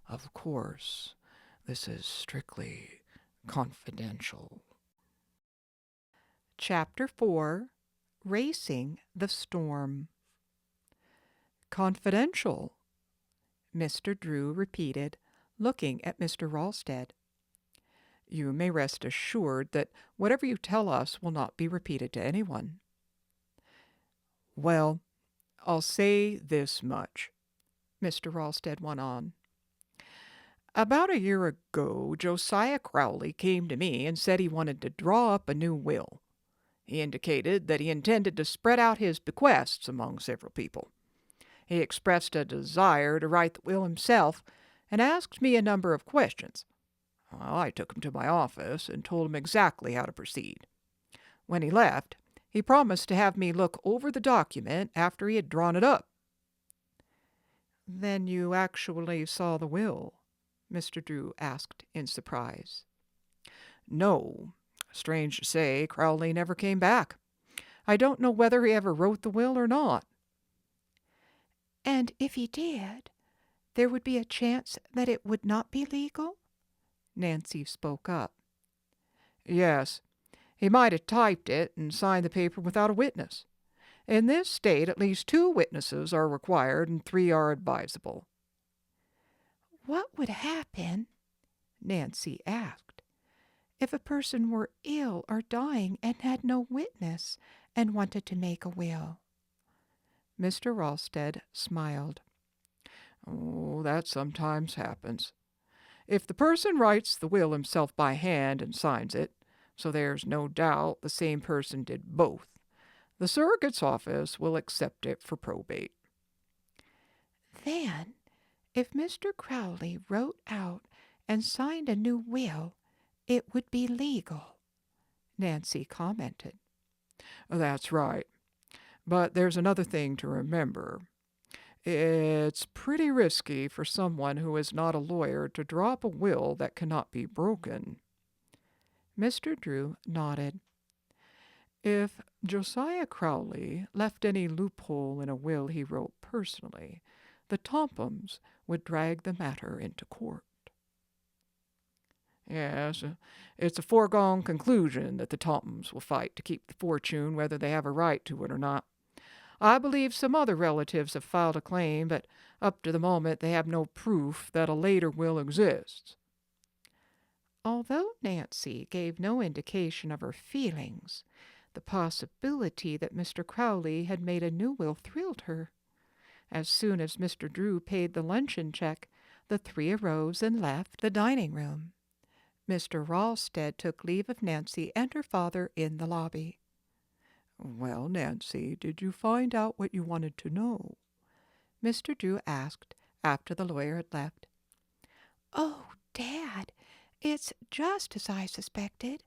S2: "Of course, this is strictly confidential." Chapter 4. Racing the Storm. "Confidential," Mr. Drew repeated, looking at Mr. Ralsted. "You may rest assured that whatever you tell us will not be repeated to anyone." "Well, I'll say this much," Mr. Ralsted went on. "About a year ago, Josiah Crowley came to me and said he wanted to draw up a new will. He indicated that he intended to spread out his bequests among several people. He expressed a desire to write the will himself and asked me a number of questions. Well, I took him to my office and told him exactly how to proceed. When he left, he promised to have me look over the document after he had drawn it up." "Then you actually saw the will?" Mr. Drew asked in surprise. "No. Strange to say, Crowley never came back. I don't know whether he ever wrote the will or not."
S1: "And if he did, there would be a chance that it would not be legal?"
S2: Nancy spoke up. "Yes. He might have typed it and signed the paper without a witness. In this state, at least 2 witnesses are required and 3 are advisable."
S1: What would happen, Nancy asked, if a person were ill or dying and had no witness and wanted to make a will?
S2: Mr. Ralsted smiled. Oh, that sometimes happens. If the person writes the will himself by hand and signs it, so there's no doubt the same person did both, the surrogate's office will accept it for probate.
S1: Then, if Mr. Crowley wrote out and signed a new will, it would be legal, Nancy commented.
S2: That's right. But there's another thing to remember. It's pretty risky for someone who is not a lawyer to draw up a will that cannot be broken.
S1: Mr. Drew nodded.
S2: If Josiah Crowley left any loophole in a will he wrote personally, the Tompums would drag the matter into court. Yes, it's a foregone conclusion that the Tompums will fight to keep the fortune whether they have a right to it or not. I believe some other relatives have filed a claim, but up to the moment they have no proof that a later will exists.
S1: Although Nancy gave no indication of her feelings, the possibility that Mr. Crowley had made a new will thrilled her. As soon as Mr. Drew paid the luncheon check, the three arose and left the dining room. Mr. Ralsted took leave of Nancy and her father in the lobby.
S2: Well, Nancy, did you find out what you wanted to know?
S1: Mr. Drew asked after the lawyer had left. Oh, Dad, it's just as I suspected.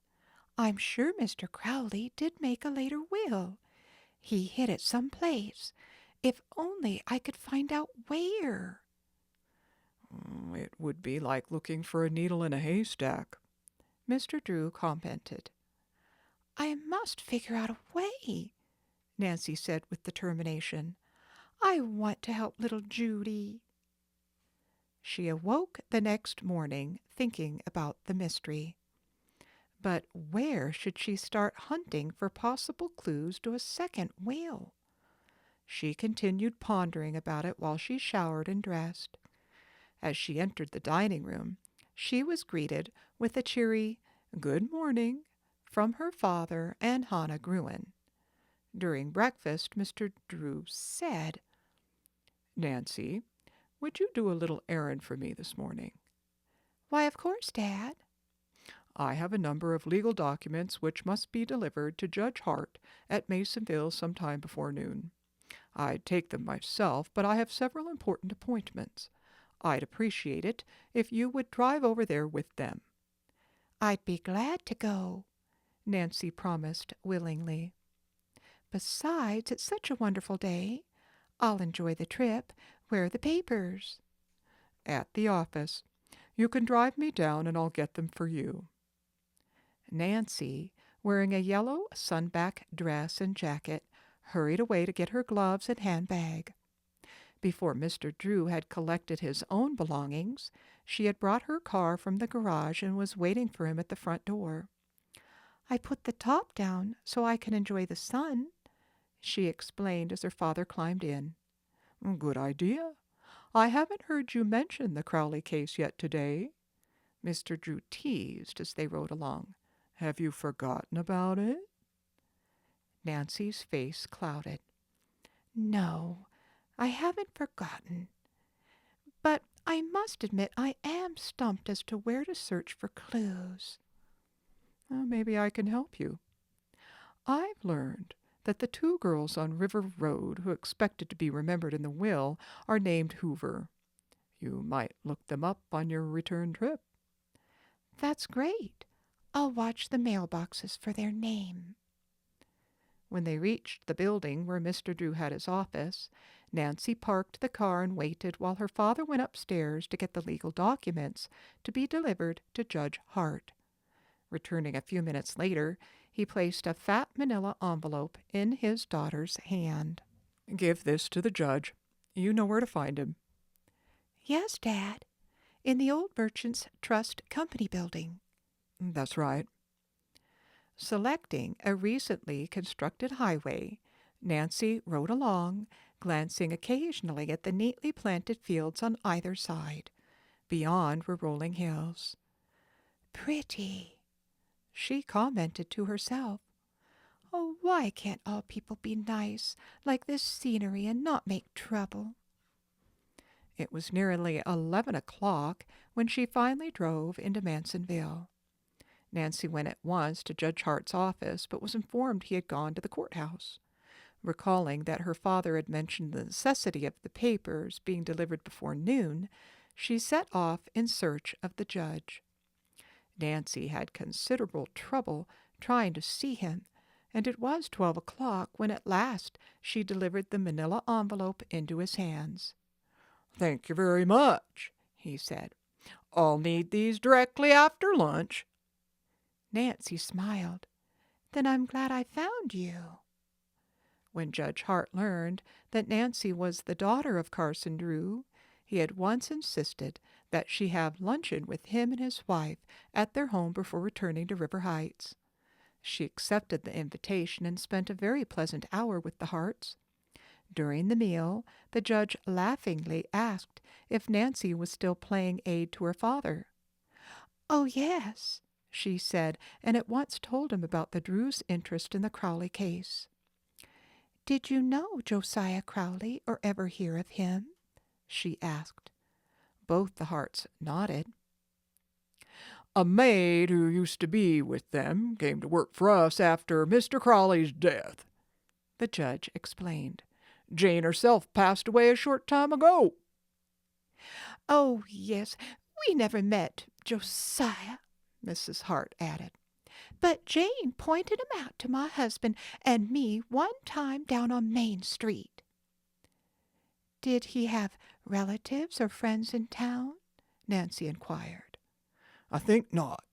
S1: I'm sure Mr. Crowley did make a later will. He hid it someplace. If only I could find out where.
S2: It would be like looking for a needle in a haystack,
S1: Mr. Drew commented. I must figure out a way, Nancy said with determination. I want to help little Judy. She awoke the next morning thinking about the mystery. But where should she start hunting for possible clues to a second will? She continued pondering about it while she showered and dressed. As she entered the dining room, she was greeted with a cheery "Good morning" from her father and Hannah Gruen. During breakfast, Mr. Drew said,
S2: Nancy, would you do a little errand for me this morning?
S1: Why, of course, Dad.
S2: I have a number of legal documents which must be delivered to Judge Hart at Masonville sometime before noon. I'd take them myself, but I have several important appointments. I'd appreciate it if you would drive over there with them.
S1: I'd be glad to go, Nancy promised willingly. Besides, it's such a wonderful day. I'll enjoy the trip. Where are the papers?
S2: At the office. You can drive me down and I'll get them for you.
S1: Nancy, wearing a yellow sunback dress and jacket, hurried away to get her gloves and handbag. Before Mr. Drew had collected his own belongings, she had brought her car from the garage and was waiting for him at the front door. I put the top down so I can enjoy the sun, she explained as her father climbed in.
S2: Good idea. I haven't heard you mention the Crowley case yet today, Mr. Drew teased as they rode along. Have you forgotten about it?
S1: Nancy's face clouded. No, I haven't forgotten. But I must admit I am stumped as to where to search for clues.
S2: Maybe I can help you. I've learned that the two girls on River Road who expected to be remembered in the will are named Hoover. You might look them up on your return trip.
S1: That's great. I'll watch the mailboxes for their name. When they reached the building where Mr. Drew had his office, Nancy parked the car and waited while her father went upstairs to get the legal documents to be delivered to Judge Hart. Returning a few minutes later, he placed a fat manila envelope in his daughter's hand.
S2: Give this to the judge. You know where to find him.
S1: Yes, Dad. In the old Merchants Trust Company building.
S2: That's right.
S1: Selecting a recently constructed highway, Nancy rode along, glancing occasionally at the neatly planted fields on either side.
S2: Beyond were rolling hills.
S1: Pretty,
S2: She commented to herself.
S1: oh, why can't all people be nice like this scenery and not make trouble?
S2: It was nearly 11 o'clock when she finally drove into Mansonville. Nancy went at once to Judge Hart's office, but was informed he had gone to the courthouse. Recalling that her father had mentioned the necessity of the papers being delivered before noon, she set off in search of the judge. Nancy had considerable trouble trying to see him, and it was 12 o'clock when at last she delivered the manila envelope into his hands. "Thank you very much," he said. "I'll need these directly after lunch."
S1: Nancy smiled. Then I'm glad I found you.
S2: When Judge Hart learned that Nancy was the daughter of Carson Drew, he at once insisted that she have luncheon with him and his wife at their home before returning to River Heights. She accepted the invitation and spent a very pleasant hour with the Harts. During the meal, the judge laughingly asked if Nancy was still playing aid to her father.
S1: Oh, yes,
S2: she said, and at once told him about the Drews' interest in the Crowley case.
S1: Did you know Josiah Crowley or ever hear of him? She asked.
S2: Both the Harts nodded. "A maid who used to be with them came to work for us after Mr. Crowley's death," the judge explained. "Jane herself passed away a short time ago."
S1: Oh, yes, we never met Josiah, Mrs. Hart added. But Jane pointed him out to my husband and me one time down on Main Street. Did he have relatives or friends in town? Nancy inquired.
S2: "I think not,"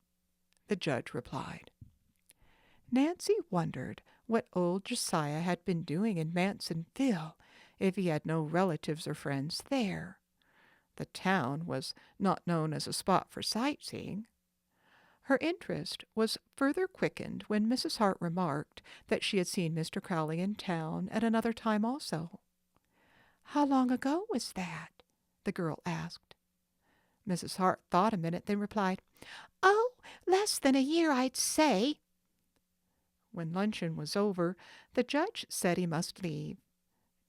S2: the judge replied. Nancy wondered what old Josiah had been doing in Mansonville if he had no relatives or friends there. The town was not known as a spot for sightseeing. Her interest was further quickened when Mrs. Hart remarked that she had seen Mr. Crowley in town at another time also.
S1: How long ago was that? The girl asked.
S2: Mrs. Hart thought a minute, then replied,
S1: Oh, less than a year, I'd say.
S2: When luncheon was over, the judge said he must leave.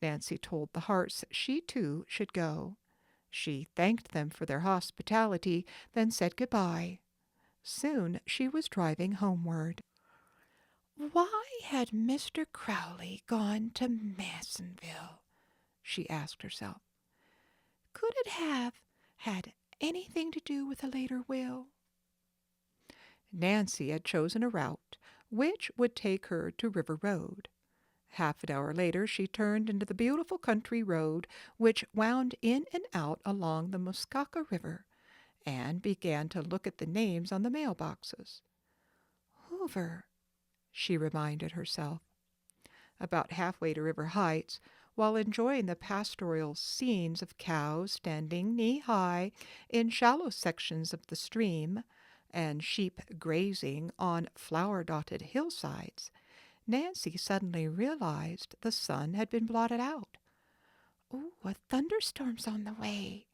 S2: Nancy told the Harts she too should go. She thanked them for their hospitality, then said good-bye. Soon she was driving homeward.
S1: Why had Mr. Crowley gone to Mansonville? She asked herself. Could it have had anything to do with a later will?
S2: Nancy had chosen a route which would take her to River Road. Half an hour later she turned into the beautiful country road which wound in and out along the Muskoka River, and began to look at the names on the mailboxes.
S1: Hoover,
S2: she reminded herself. About halfway to River Heights, while enjoying the pastoral scenes of cows standing knee-high in shallow sections of the stream, and sheep grazing on flower-dotted hillsides, Nancy suddenly realized the sun had been blotted out.
S1: Oh, a thunderstorm's on the way,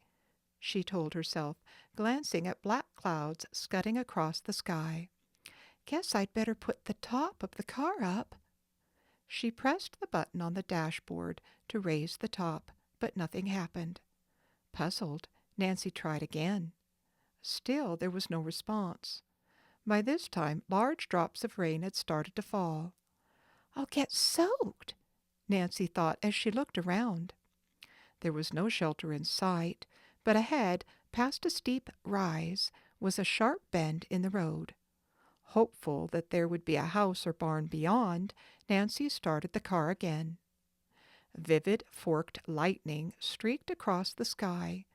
S2: she told herself, glancing at black clouds scudding across the sky.
S1: Guess I'd better put the top of the car up.
S2: She pressed the button on the dashboard to raise the top, but nothing happened. Puzzled, Nancy tried again. Still there was no response. By this time, large drops of rain had started to fall.
S1: I'll get soaked,
S2: Nancy thought as she looked around. There was no shelter in sight, but ahead, past a steep rise, was a sharp bend in the road. Hopeful that there would be a house or barn beyond, Nancy started the car again. Vivid forked lightning streaked across the sky.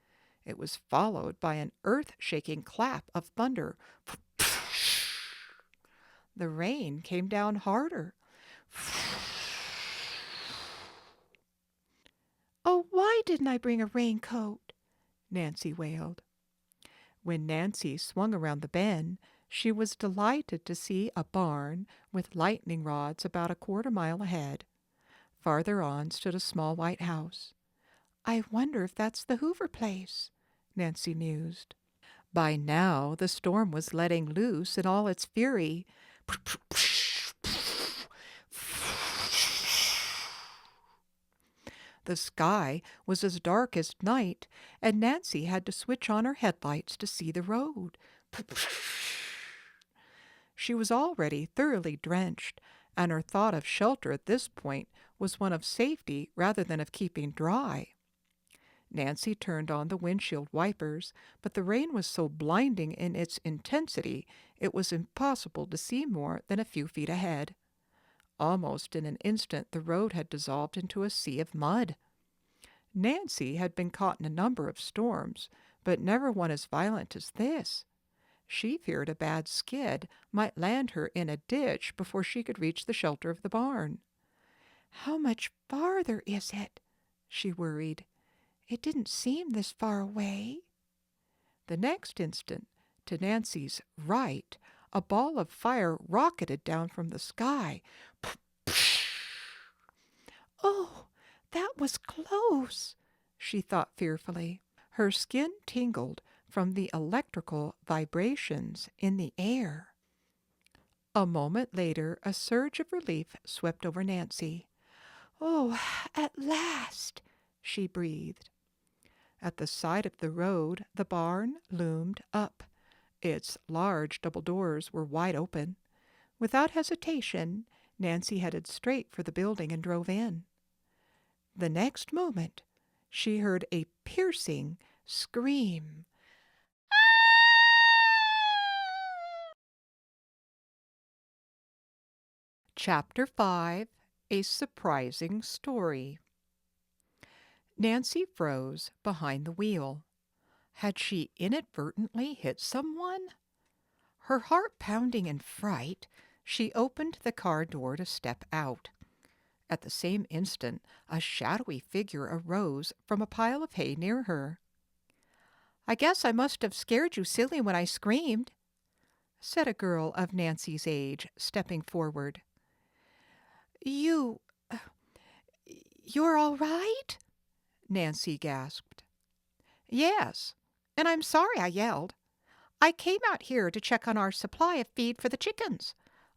S2: It was followed by an earth-shaking clap of thunder. The rain came down harder.
S1: Oh, why didn't I bring a raincoat?
S2: Nancy wailed. When Nancy swung around the bend, she was delighted to see a barn with lightning rods about a quarter-mile ahead. Farther on stood a small white house.
S1: I wonder if that's the Hoover place,
S2: Nancy mused. By now the storm was letting loose in all its fury. The sky was as dark as night, and Nancy had to switch on her headlights to see the road. She was already thoroughly drenched, and her thought of shelter at this point was one of safety rather than of keeping dry. Nancy turned on the windshield wipers, but the rain was so blinding in its intensity it was impossible to see more than a few feet ahead. Almost in an instant the road had dissolved into a sea of mud. Nancy had been caught in a number of storms, but never one as violent as this. She feared a bad skid might land her in a ditch before she could reach the shelter of the barn. "How much farther is it?" she worried. "It didn't seem this far away." The next instant, to Nancy's right, a ball of fire rocketed down from the sky. "Oh, that was close," she thought fearfully. Her skin tingled from the electrical vibrations in the air. A moment later, a surge of relief swept over Nancy. "Oh, at last," she breathed. At the side of the road, the barn loomed up. Its large double doors were wide open. Without hesitation, Nancy headed straight for the building and drove in. The next moment, she heard a piercing scream. Chapter 5: A Surprising Story. Nancy froze behind the wheel. Had she inadvertently hit someone? Her heart pounding in fright, she opened the car door to step out. At the same instant, a shadowy figure arose from a pile of hay near her. "I guess I must have scared you silly when I screamed," said a girl of Nancy's age, stepping forward. "You... you're all right?" Nancy gasped. "Yes, and I'm sorry I yelled. I came out here to check on our supply of feed for the chickens.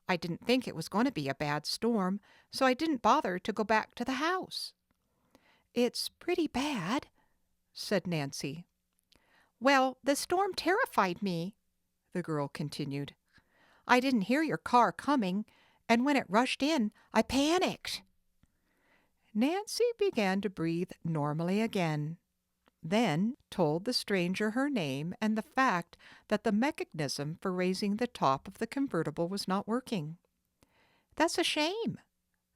S2: I didn't think it was going to be a bad storm, so I didn't bother to go back to the house." "It's pretty bad," said Nancy. "Well, the storm terrified me," the girl continued. "I didn't hear your car coming, and when it rushed in, I panicked." Nancy began to breathe normally again, then told the stranger her name and the fact that the mechanism for raising the top of the convertible was not working. "That's a shame,"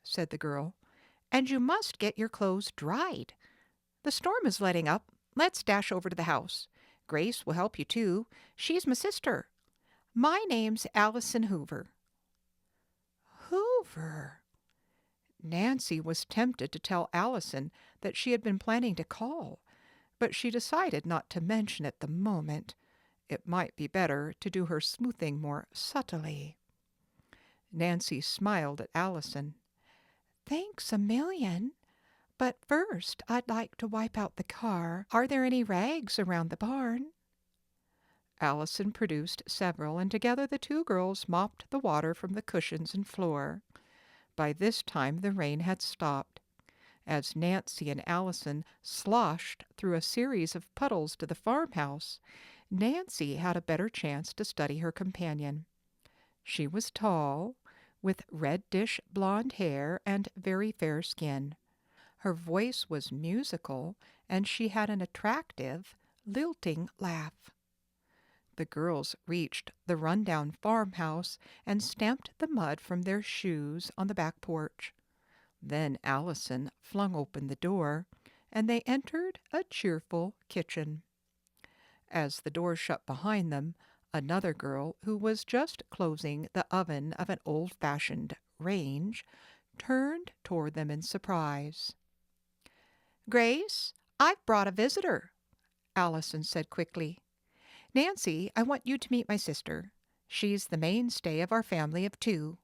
S2: said the girl, "and you must get your clothes dried. The storm is letting up. Let's dash over to the house. Grace will help you too. She's my sister. My name's Allison Hoover." Hoover? Nancy was tempted to tell Allison that she had been planning to call, but she decided not to mention at the moment. It might be better to do her smoothing more subtly. Nancy smiled at Allison. "Thanks a million. But first I'd like to wipe out the car. Are there any rags around the barn?" Allison produced several, and together the two girls mopped the water from the cushions and floor. By this time the rain had stopped. As Nancy and Allison sloshed through a series of puddles to the farmhouse, Nancy had a better chance to study her companion. She was tall, with reddish blonde hair and very fair skin. Her voice was musical, and she had an attractive, lilting laugh. The girls reached the run-down farmhouse and stamped the mud from their shoes on the back porch. Then Allison flung open the door, and they entered a cheerful kitchen. As the door shut behind them, another girl, who was just closing the oven of an old-fashioned range, turned toward them in surprise. "Grace, I've brought a visitor," Allison said quickly. "Nancy, I want you to meet my sister. She's the mainstay of our family of two."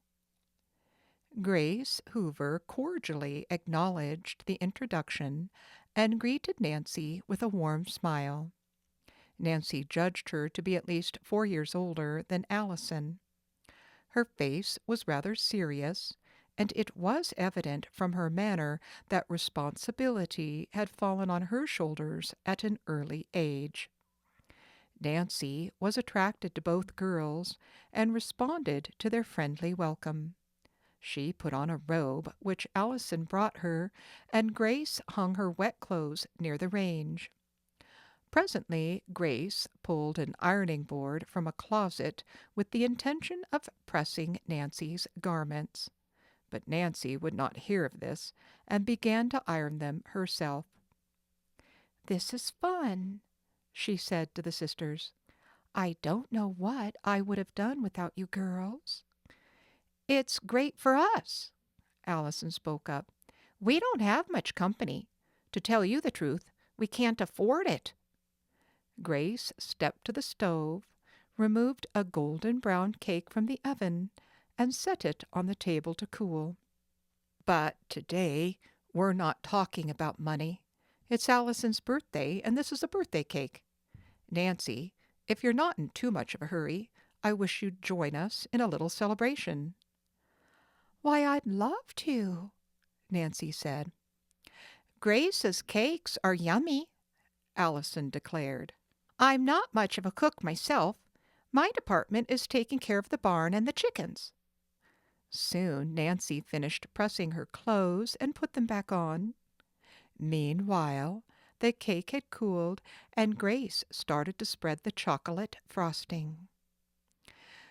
S2: Grace Hoover cordially acknowledged the introduction and greeted Nancy with a warm smile. Nancy judged her to be at least 4 years older than Allison. Her face was rather serious, and it was evident from her manner that responsibility had fallen on her shoulders at an early age. Nancy was attracted to both girls and responded to their friendly welcome. She put on a robe which Allison brought her, and Grace hung her wet clothes near the range. Presently Grace pulled an ironing board from a closet with the intention of pressing Nancy's garments. But Nancy would not hear of this, and began to iron them herself. "This is fun," she said to the sisters. "I don't know what I would have done without you girls." "It's great for us," Allison spoke up. "We don't have much company. To tell you the truth, we can't afford it." Grace stepped to the stove, removed a golden brown cake from the oven, and set it on the table to cool. "But today we're not talking about money. It's Allison's birthday, and this is a birthday cake. Nancy, if you're not in too much of a hurry, I wish you'd join us in a little celebration." "Why, I'd love to," Nancy said. "Grace's cakes are yummy," Allison declared. "I'm not much of a cook myself. My department is taking care of the barn and the chickens." Soon Nancy finished pressing her clothes and put them back on. Meanwhile, the cake had cooled, and Grace started to spread the chocolate frosting.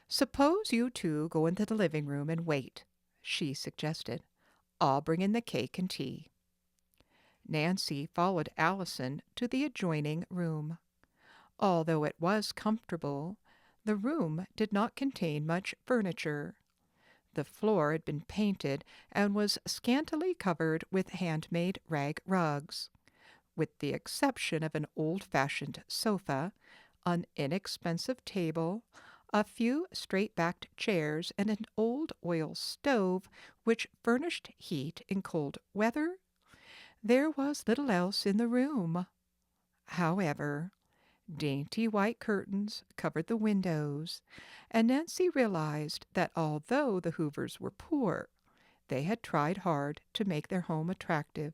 S2: "Suppose you two go into the living room and wait," she suggested. "I'll bring in the cake and tea." Nancy followed Allison to the adjoining room. Although it was comfortable, the room did not contain much furniture. The floor had been painted and was scantily covered with handmade rag rugs. With the exception of an old-fashioned sofa, an inexpensive table, a few straight-backed chairs, and an old oil stove which furnished heat in cold weather, there was little else in the room. However, dainty white curtains covered the windows, and Nancy realized that although the Hoovers were poor, they had tried hard to make their home attractive.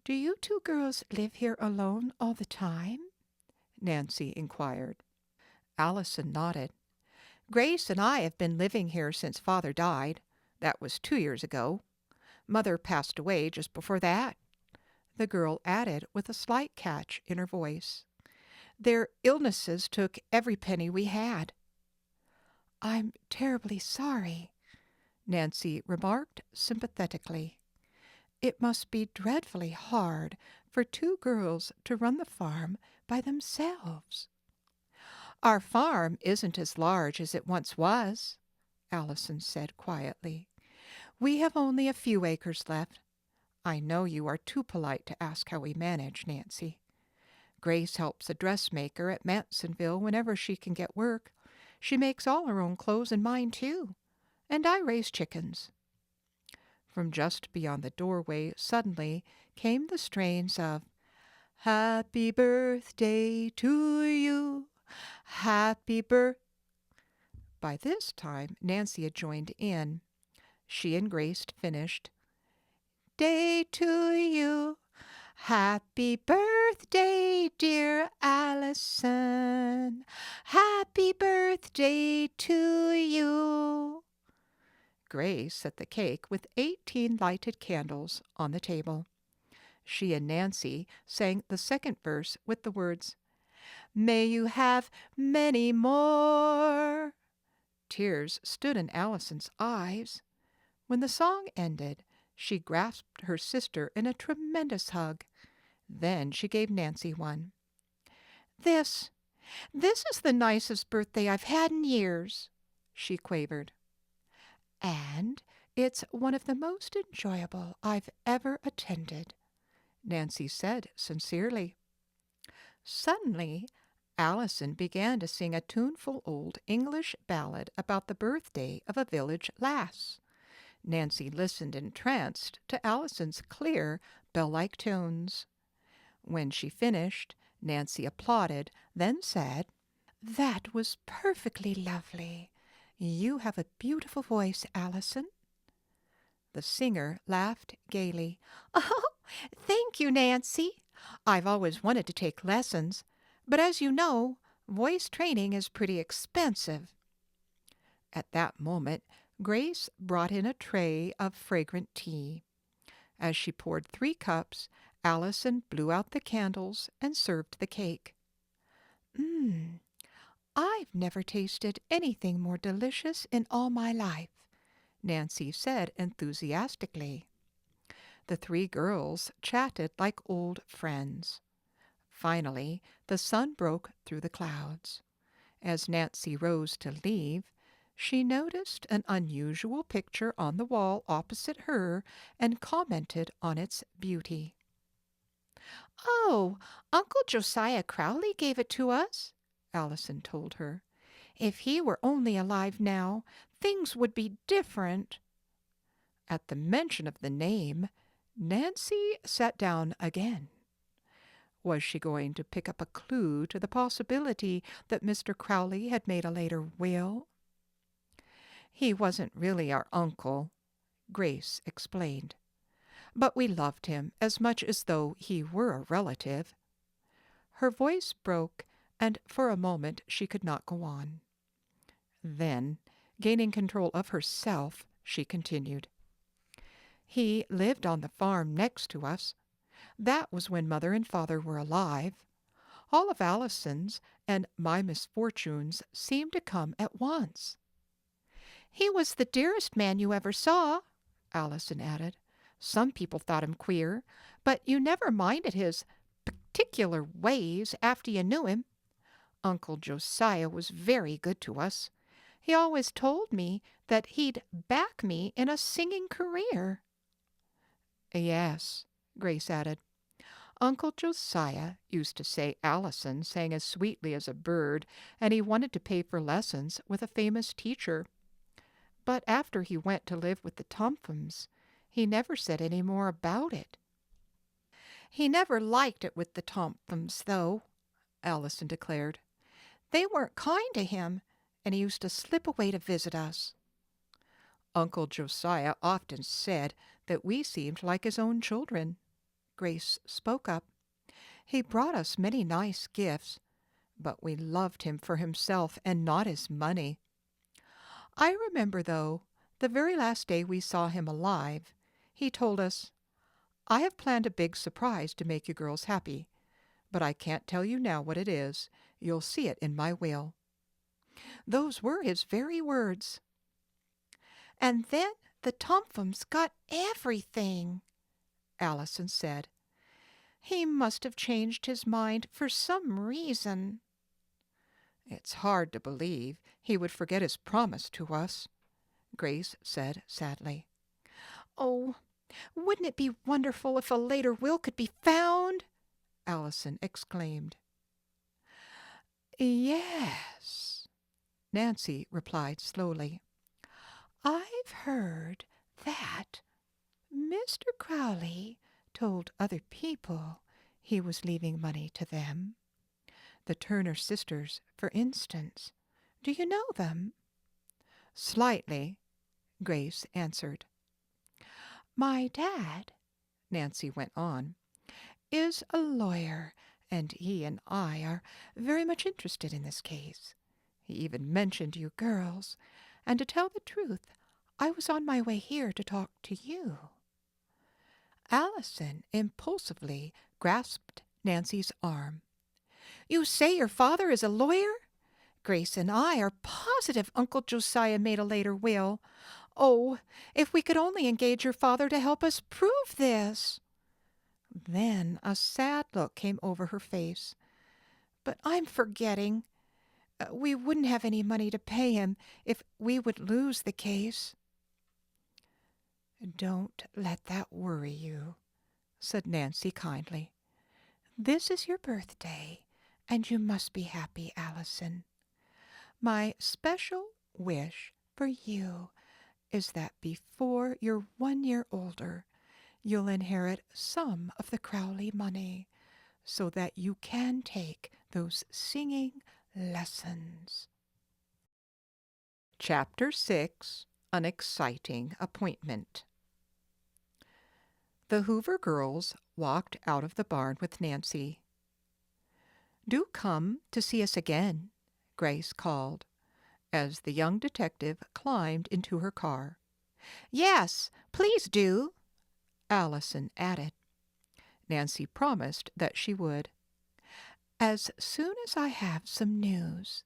S2: "Do you two girls live here alone all the time?" Nancy inquired. Allison nodded. "Grace and I have been living here since Father died. That was 2 years ago. Mother passed away just before that," the girl added with a slight catch in her voice. "Their illnesses took every penny we had." "I'm terribly sorry," Nancy remarked sympathetically. "It must be dreadfully hard for two girls to run the farm by themselves." "Our farm isn't as large as it once was," Allison said quietly. "We have only a few acres left. I know you are too polite to ask how we manage, Nancy. Grace helps a dressmaker at Mansonville whenever she can get work. She makes all her own clothes and mine, too. And I raise chickens." From just beyond the doorway suddenly came the strains of "Happy Birthday to You, Happy Birth—" By this time Nancy had joined in. She and Grace finished, "Day to you, happy birthday, dear Allison. Happy birthday to you." Grace set the cake with 18 lighted candles on the table. She and Nancy sang the second verse with the words, "May you have many more." Tears stood in Allison's eyes. When the song ended, she grasped her sister in a tremendous hug. Then she gave Nancy one. This is the nicest birthday I've had in years," she quavered. "And it's one of the most enjoyable I've ever attended," Nancy said sincerely. Suddenly, Allison began to sing a tuneful old English ballad about the birthday of a village lass. Nancy listened entranced to Allison's clear, bell-like tones. When she finished, Nancy applauded, then said,
S1: "That was perfectly lovely. You have a beautiful voice, Allison."
S2: The singer laughed gaily.
S1: "Oh, thank you, Nancy. I've always wanted to take lessons, but as you know, voice training is pretty expensive."
S2: At that moment, Grace brought in a tray of fragrant tea. As she poured 3 cups, Allison blew out the candles and served the cake.
S1: Mmm, I've never tasted anything more delicious in all my life,"
S2: Nancy said enthusiastically. The 3 girls chatted like old friends. Finally, the sun broke through the clouds. As Nancy rose to leave, she noticed an unusual picture on the wall opposite her and commented on its beauty.
S1: "Oh, Uncle Josiah Crowley gave it to us," Allison told her. "If he were only alive now, things would be different."
S2: At the mention of the name, Nancy sat down again. Was she going to pick up a clue to the possibility that Mr. Crowley had made a later will? "He wasn't really our uncle," Grace explained, "but we loved him as much as though he were a relative." Her voice broke, and for a moment she could not go on. Then, gaining control of herself, she continued. "He lived on the farm next to us. That was when Mother and Father were alive. All of Allison's and my misfortunes seemed to come at once."
S1: "He was the dearest man you ever saw," Allison added. "Some people thought him queer, but you never minded his particular ways after you knew him. Uncle Josiah was very good to us. He always told me that he'd back me in a singing career."
S2: "Yes," Grace added. "Uncle Josiah used to say Allison sang as sweetly as a bird, and he wanted to pay for lessons with a famous teacher. But after he went to live with the Tomphams, he never said any more about it."
S1: "He never liked it with the Tomphams, though," Allison declared. "They weren't kind to him, and he used to slip away to visit us."
S2: "Uncle Josiah often said that we seemed like his own children," Grace spoke up. "He brought us many nice gifts, but we loved him for himself and not his money. I remember, though, the very last day we saw him alive, he told us, 'I have planned a big surprise to make you girls happy, but I can't tell you now what it is. You'll see it in my will.' Those were his very words."
S1: "And then the Tomphams got everything," Allison said. "He must have changed his mind for some reason."
S2: "It's hard to believe he would forget his promise to us," Grace said sadly.
S1: "Oh, wouldn't it be wonderful if a later will could be found?" Allison exclaimed.
S2: "Yes," Nancy replied slowly.
S1: "I've heard that Mr. Crowley told other people he was leaving money to them. The Turner sisters, for instance. Do you know them?"
S2: "Slightly," Grace answered.
S1: "My dad," Nancy went on, "is a lawyer, and he and I are very much interested in this case. He even mentioned you girls, and to tell the truth, I was on my way here to talk to you." Allison impulsively grasped Nancy's arm. "You say your father is a lawyer? Grace and I are positive Uncle Josiah made a later will. Oh, if we could only engage your father to help us prove this." Then a sad look came over her face. "But I'm forgetting. We wouldn't have any money to pay him if we would lose the case." "Don't let that worry you," said Nancy kindly. "This is your birthday, and you must be happy, Allison. My special wish for you is that before you're 1 year older, you'll inherit some of the Crowley money, so that you can take those singing lessons.
S2: Chapter 6, An Exciting Appointment. The Hoover girls walked out of the barn with Nancy. "Do come to see us again," Grace called, as the young detective climbed into her car.
S1: "Yes, please do,"
S2: Allison added. Nancy promised that she would.
S1: "As soon as I have some news,"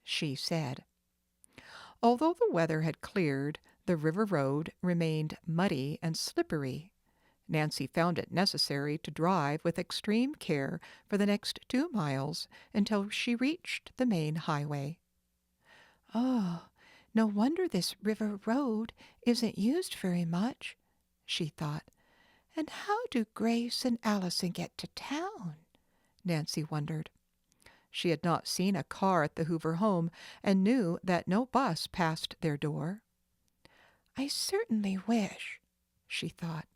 S1: she said.
S2: Although the weather had cleared, the river road remained muddy and slippery. Nancy found it necessary to drive with extreme care for the next 2 miles until she reached the main highway.
S1: "Oh, no wonder this river road isn't used very much," she thought. "And how do Grace and Allison get to town?" Nancy wondered.
S2: She had not seen a car at the Hoover home and knew that no bus passed their door.
S1: "I certainly wish," she thought,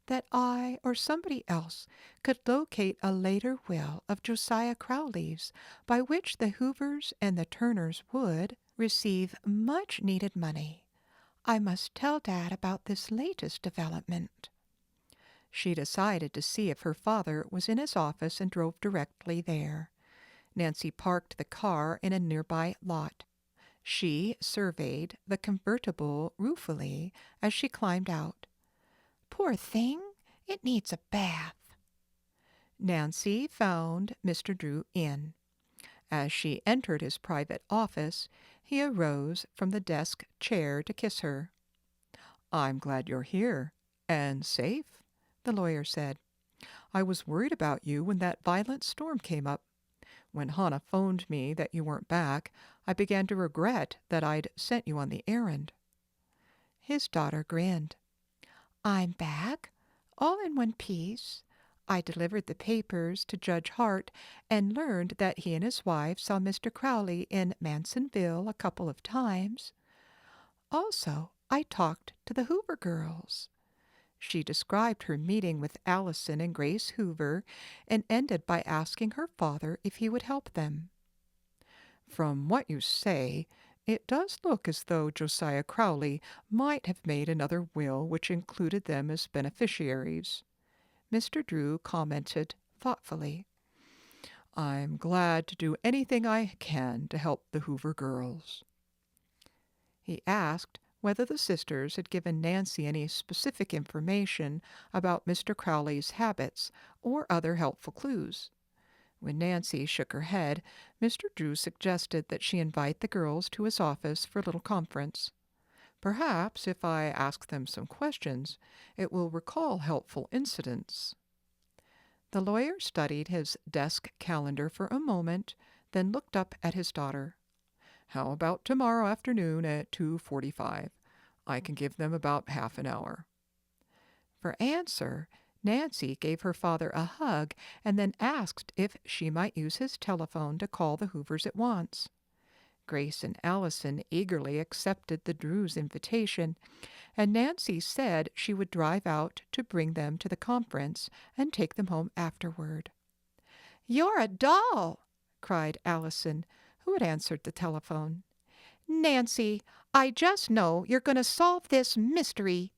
S1: "that I or somebody else could locate a later will of Josiah Crowley's by which the Hoovers and the Turners would receive much needed money. I must tell Dad about this latest development."
S2: She decided to see if her father was in his office and drove directly there. Nancy parked the car in a nearby lot. She surveyed the convertible ruefully as she climbed out.
S1: "Poor thing, it needs a bath."
S2: Nancy found Mr. Drew in. As she entered his private office, he arose from the desk chair to kiss her. "I'm glad you're here, and safe," the lawyer said. "I was worried about you when that violent storm came up. When Hannah phoned me that you weren't back, I began to regret that I'd sent you on the errand."
S1: His daughter grinned. "I'm back, all in one piece. I delivered the papers to Judge Hart and learned that he and his wife saw Mr. Crowley in Mansonville a couple of times. Also, I talked to the Hoover girls." She described her meeting with Allison and Grace Hoover and ended by asking her father if he would help them.
S2: "From what you say, it does look as though Josiah Crowley might have made another will which included them as beneficiaries," Mr. Drew commented thoughtfully. "I'm glad to do anything I can to help the Hoover girls." He asked whether the sisters had given Nancy any specific information about Mr. Crowley's habits or other helpful clues. When Nancy shook her head, Mr. Drew suggested that she invite the girls to his office for a little conference. "Perhaps if I ask them some questions, it will recall helpful incidents." The lawyer studied his desk calendar for a moment, then looked up at his daughter. "How about tomorrow afternoon at 2:45? I can give them about half an hour." For answer, Nancy gave her father a hug and then asked if she might use his telephone to call the Hoovers at once. Grace and Allison eagerly accepted the Drews' invitation, and Nancy said she would drive out to bring them to the conference and take them home afterward.
S1: "You're a doll!"
S2: cried Allison, who had answered the telephone.
S1: "Nancy, I just know you're going to solve this mystery."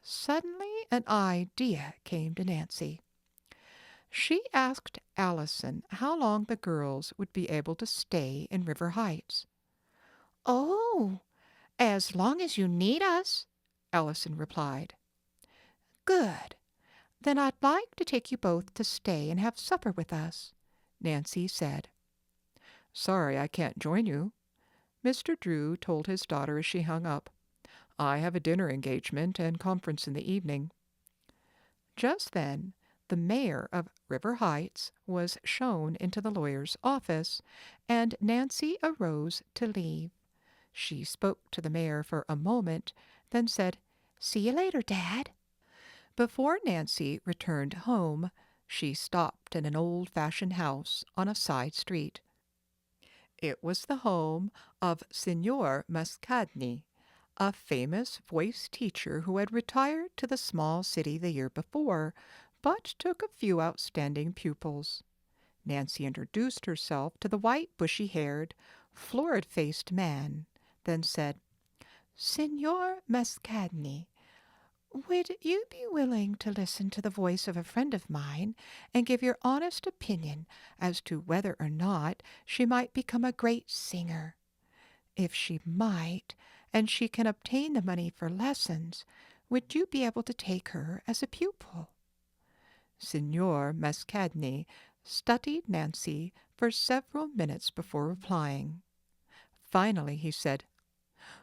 S2: Suddenly an idea came to Nancy. She asked Allison how long the girls would be able to stay in River Heights.
S1: "Oh, as long as you need us,"
S2: Allison replied.
S1: "Good. Then I'd like to take you both to stay and have supper with us," Nancy said.
S2: "Sorry I can't join you," Mr. Drew told his daughter as she hung up. "I have a dinner engagement and conference in the evening." Just then, the mayor of River Heights was shown into the lawyer's office, and Nancy arose to leave. She spoke to the mayor for a moment, then said,
S1: "See you later, Dad."
S2: Before Nancy returned home, she stopped at an old-fashioned house on a side street. It was the home of Signor Mascagni, a famous voice teacher who had retired to the small city the year before, but took a few outstanding pupils. Nancy introduced herself to the white, bushy-haired, florid-faced man, then said, "Signor Mascagni, would you be willing to listen to the voice of a friend of mine and give your honest opinion as to whether or not she might become a great singer? If she might, and she can obtain the money for lessons, would you be able to take her as a pupil?" Signor Mascagni studied Nancy for several minutes before replying. Finally he said,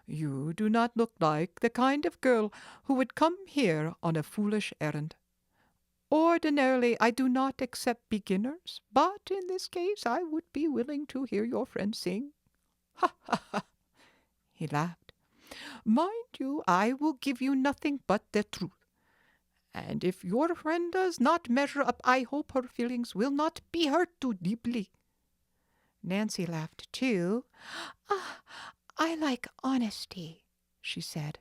S2: "You do not look like the kind of girl who would come here on a foolish errand. Ordinarily I do not accept beginners, but in this case I would be willing to hear your friend sing. Ha, ha, ha!" He laughed. "Mind you, I will give you nothing but the truth. And if your friend does not measure up, I hope her feelings will not be hurt too deeply." Nancy laughed too. "Ah, I like honesty," she said.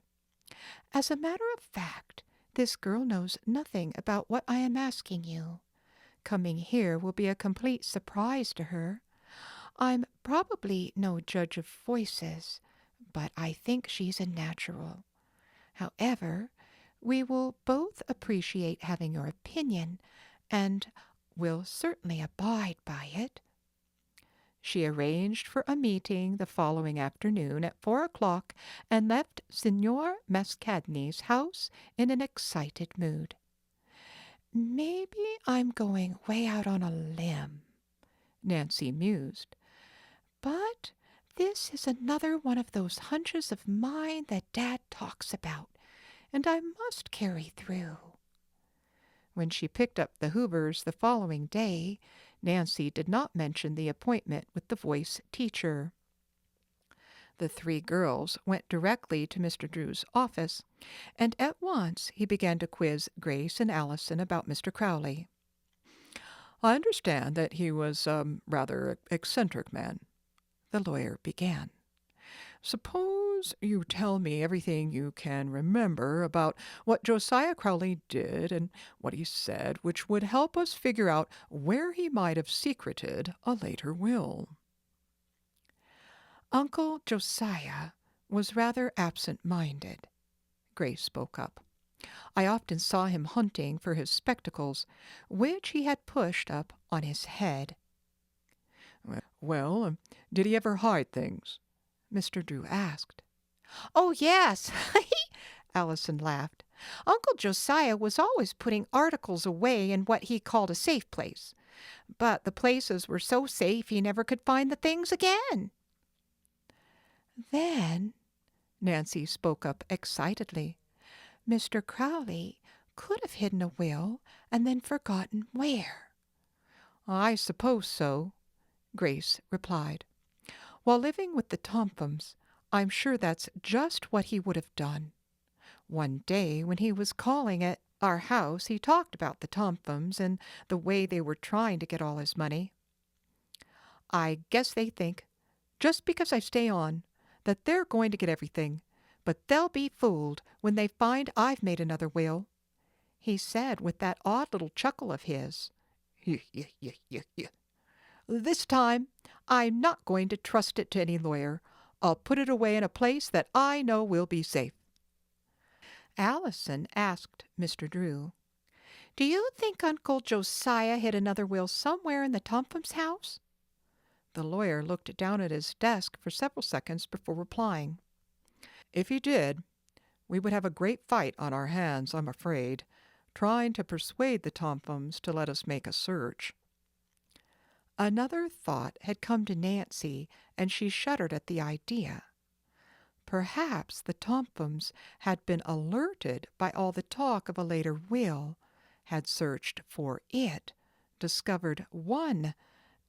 S2: "As a matter of fact, this girl knows nothing about what I am asking you. Coming here will be a complete surprise to her. I'm probably no judge of voices, but I think she's a natural. However, we will both appreciate having your opinion, and will certainly abide by it." She arranged for a meeting the following afternoon at 4 o'clock and left Signor Mascagni's house in an excited mood. "Maybe I'm going way out on a limb," Nancy mused, "but this is another one of those hunches of mine that Dad talks about, and I must carry through." When she picked up the Hoovers the following day, Nancy did not mention the appointment with the voice teacher. The 3 girls went directly to Mr. Drew's office, and at once he began to quiz Grace and Allison about Mr. Crowley. "I understand that he was a rather eccentric man," the lawyer began. "Suppose you tell me everything you can remember about what Josiah Crowley did and what he said, which would help us figure out where he might have secreted a later will." "Uncle Josiah was rather absent-minded," Grace spoke up. "I often saw him hunting for his spectacles, which he had pushed up on his head." "Well, did he ever hide things?" Mr. Drew asked. "Oh, yes," Allison laughed. "Uncle Josiah was always putting articles away in what he called a safe place. But the places were so safe he never could find the things again." "Then," Nancy spoke up excitedly, "Mr. Crowley could have hidden a will and then forgotten where." "I suppose so," Grace replied. "While living with the Tompkins, I'm sure that's just what he would have done. One day when he was calling at our house, he talked about the Tompkins and the way they were trying to get all his money. I guess they think, just because I stay on, that they're going to get everything, but they'll be fooled when they find I've made another will," he said with that odd little chuckle of his. "This time I'm not going to trust it to any lawyer. I'll put it away in a place that I know will be safe." Allison asked Mr. Drew, "Do you think Uncle Josiah hid another will somewhere in the Tompkins house?" The lawyer looked down at his desk for several seconds before replying. "If he did, we would have a great fight on our hands, I'm afraid, trying to persuade the Tompkins to let us make a search." Another thought had come to Nancy, and she shuddered at the idea. Perhaps the Tompkins had been alerted by all the talk of a later will, had searched for it, discovered one,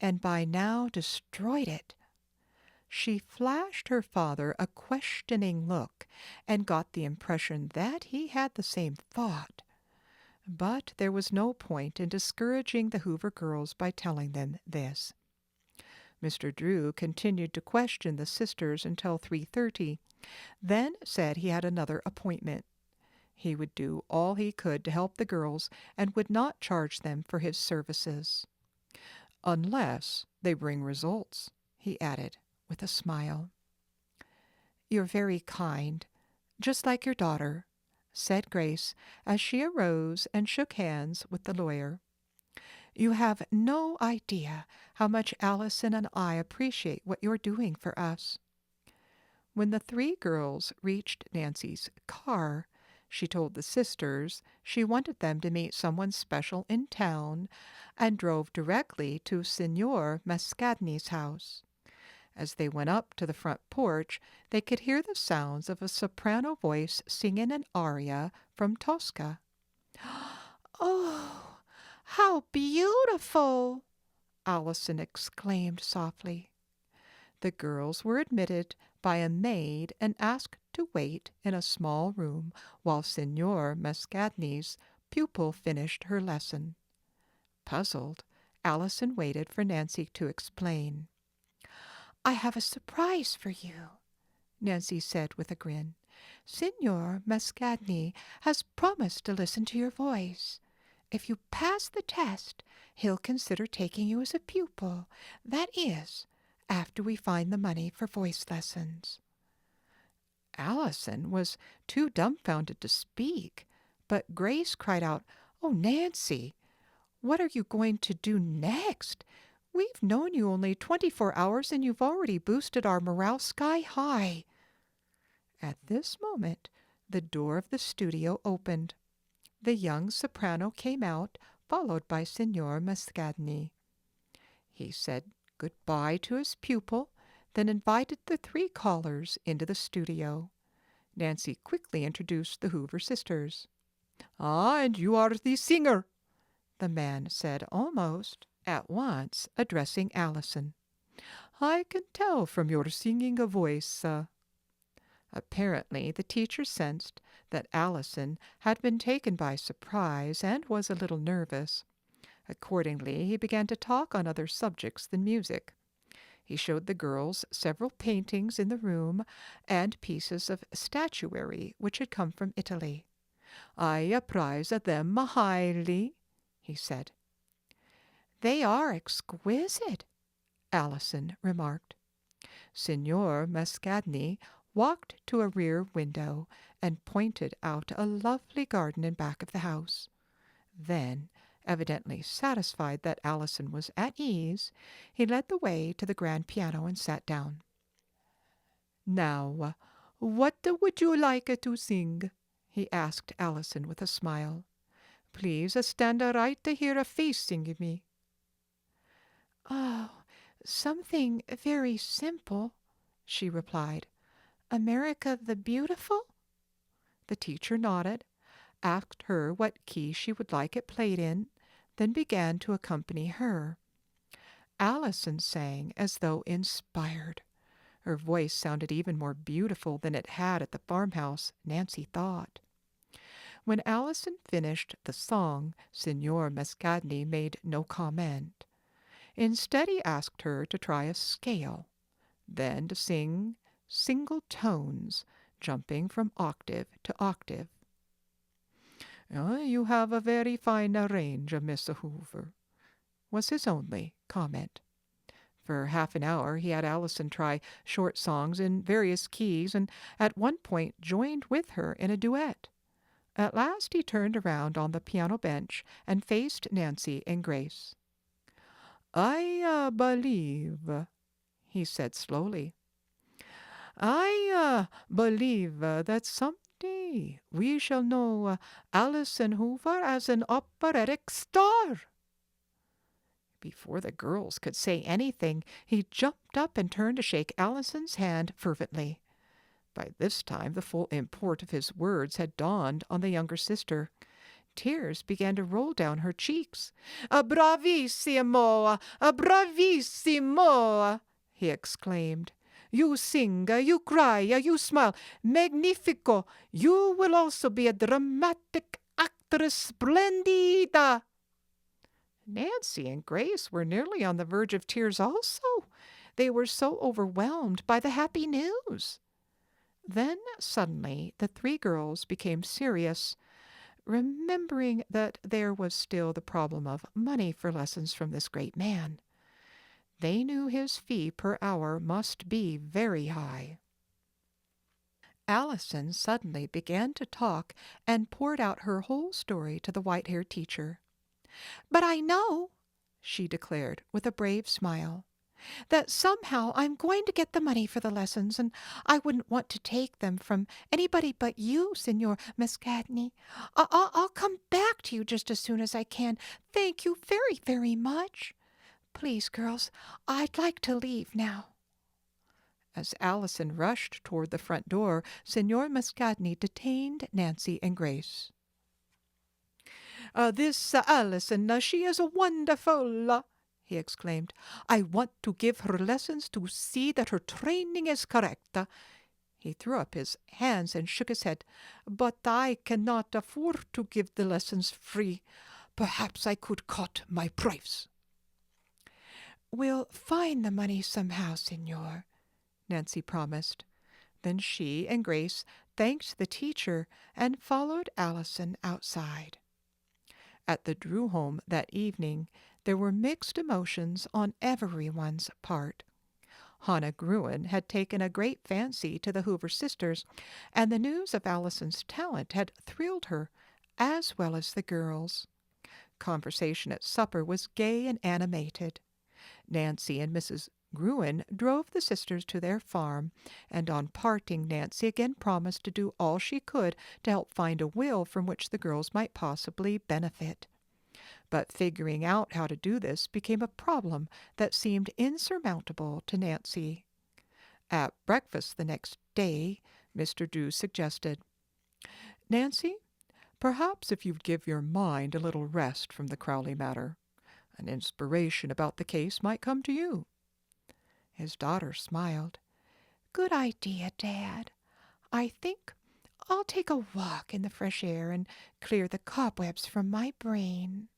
S2: and by now destroyed it. She flashed her father a questioning look and got the impression that he had the same thought. But there was no point in discouraging the Hoover girls by telling them this. Mr. Drew continued to question the sisters until 3:30, then said he had another appointment. He would do all he could to help the girls and would not charge them for his services. Unless they bring results, he added with a smile. You're very kind, just like your daughter, said Grace as she arose and shook hands with the lawyer. You have no idea how much Allison and I appreciate what you're doing for us. When the three girls reached Nancy's car, she told the sisters she wanted them to meet someone special in town and drove directly to Signor Mascagni's house. As they went up to the front porch, they could hear the sounds of a soprano voice singing an aria from Tosca. "Oh, how beautiful!" Allison exclaimed softly. The girls were admitted by a maid and asked to wait in a small room while Signor Mascagni's pupil finished her lesson. Puzzled, Allison waited for Nancy to explain. "I have a surprise for you," Nancy said with a grin. "Signor Mascagni has promised to listen to your voice. If you pass the test, he'll consider taking you as a pupil. That is, after we find the money for voice lessons." Allison was too dumbfounded to speak, but Grace cried out, "Oh, Nancy, what are you going to do next? We've known you only 24 hours and you've already boosted our morale sky high." At this moment, the door of the studio opened. The young soprano came out, followed by Signor Mascagni. He said good-bye to his pupil, then invited the three callers into the studio. Nancy quickly introduced the Hoover sisters. "Ah, and you are the singer," the man said almost at once, addressing Allison. "I can tell from your singing voice." Apparently, the teacher sensed that Allison had been taken by surprise and was a little nervous. Accordingly, he began to talk on other subjects than music. He showed the girls several paintings in the room and pieces of statuary which had come from Italy. "I prize them highly," he said. "They are exquisite," Allison remarked. Signor Mascagni walked to a rear window and pointed out a lovely garden in back of the house. Then, evidently satisfied that Allison was at ease, he led the way to the grand piano and sat down. "Now, what would you like to sing?" he asked Allison with a smile. "Please stand right here facing me." "Oh, something very simple," she replied. "America the Beautiful?" The teacher nodded, asked her what key she would like it played in, then began to accompany her. Allison sang as though inspired. Her voice sounded even more beautiful than it had at the farmhouse, Nancy thought. When Allison finished the song, Signor Mascagni made no comment. Instead, he asked her to try a scale, then to sing single tones, jumping from octave to octave. "You have a very fine range, Miss Hoover," was his only comment. For half an hour he had Allison try short songs in various keys, and at one point joined with her in a duet. At last he turned around on the piano bench and faced Nancy and Grace. "I believe," he said slowly, "I believe that someday we shall know Allison Hoover as an operatic star." Before the girls could say anything, he jumped up and turned to shake Allison's hand fervently. By this time the full import of his words had dawned on the younger sister. Tears began to roll down her cheeks. "Bravissimo! Bravissimo!" he exclaimed. "You sing, you cry, you smile. Magnifico! You will also be a dramatic actress splendida." Nancy and Grace were nearly on the verge of tears also. They were so overwhelmed by the happy news. Then suddenly the three girls became serious, remembering that there was still the problem of money for lessons from this great man. They knew his fee per hour must be very high. Allison suddenly began to talk and poured out her whole story to the white-haired teacher. "But I know," she declared with a brave smile, "that somehow I'm going to get the money for the lessons, and I wouldn't want to take them from anybody but you, Signor Mascagni. I'll come back to you just as soon as I can. Thank you very, very much. Please, girls, I'd like to leave now." As Allison rushed toward the front door, Signor Mascagni detained Nancy and Grace. This Allison, she is wonderful," he exclaimed. "I want to give her lessons to see that her training is correct." He threw up his hands and shook his head. "But I cannot afford to give the lessons free. Perhaps I could cut my price." "We'll find the money somehow, Signor," Nancy promised. Then she and Grace thanked the teacher and followed Allison outside. At the Drew home that evening, there were mixed emotions on everyone's part. Hannah Gruen had taken a great fancy to the Hoover sisters, and the news of Allison's talent had thrilled her, as well as the girls. Conversation at supper was gay and animated. Nancy and Mrs. Gruen drove the sisters to their farm, and on parting Nancy again promised to do all she could to help find a will from which the girls might possibly benefit. But figuring out how to do this became a problem that seemed insurmountable to Nancy. At breakfast the next day, Mr. Drew suggested, "Nancy, perhaps if you'd give your mind a little rest from the Crowley matter, an inspiration about the case might come to you." His daughter smiled. "Good idea, Dad. I think I'll take a walk in the fresh air and clear the cobwebs from my brain."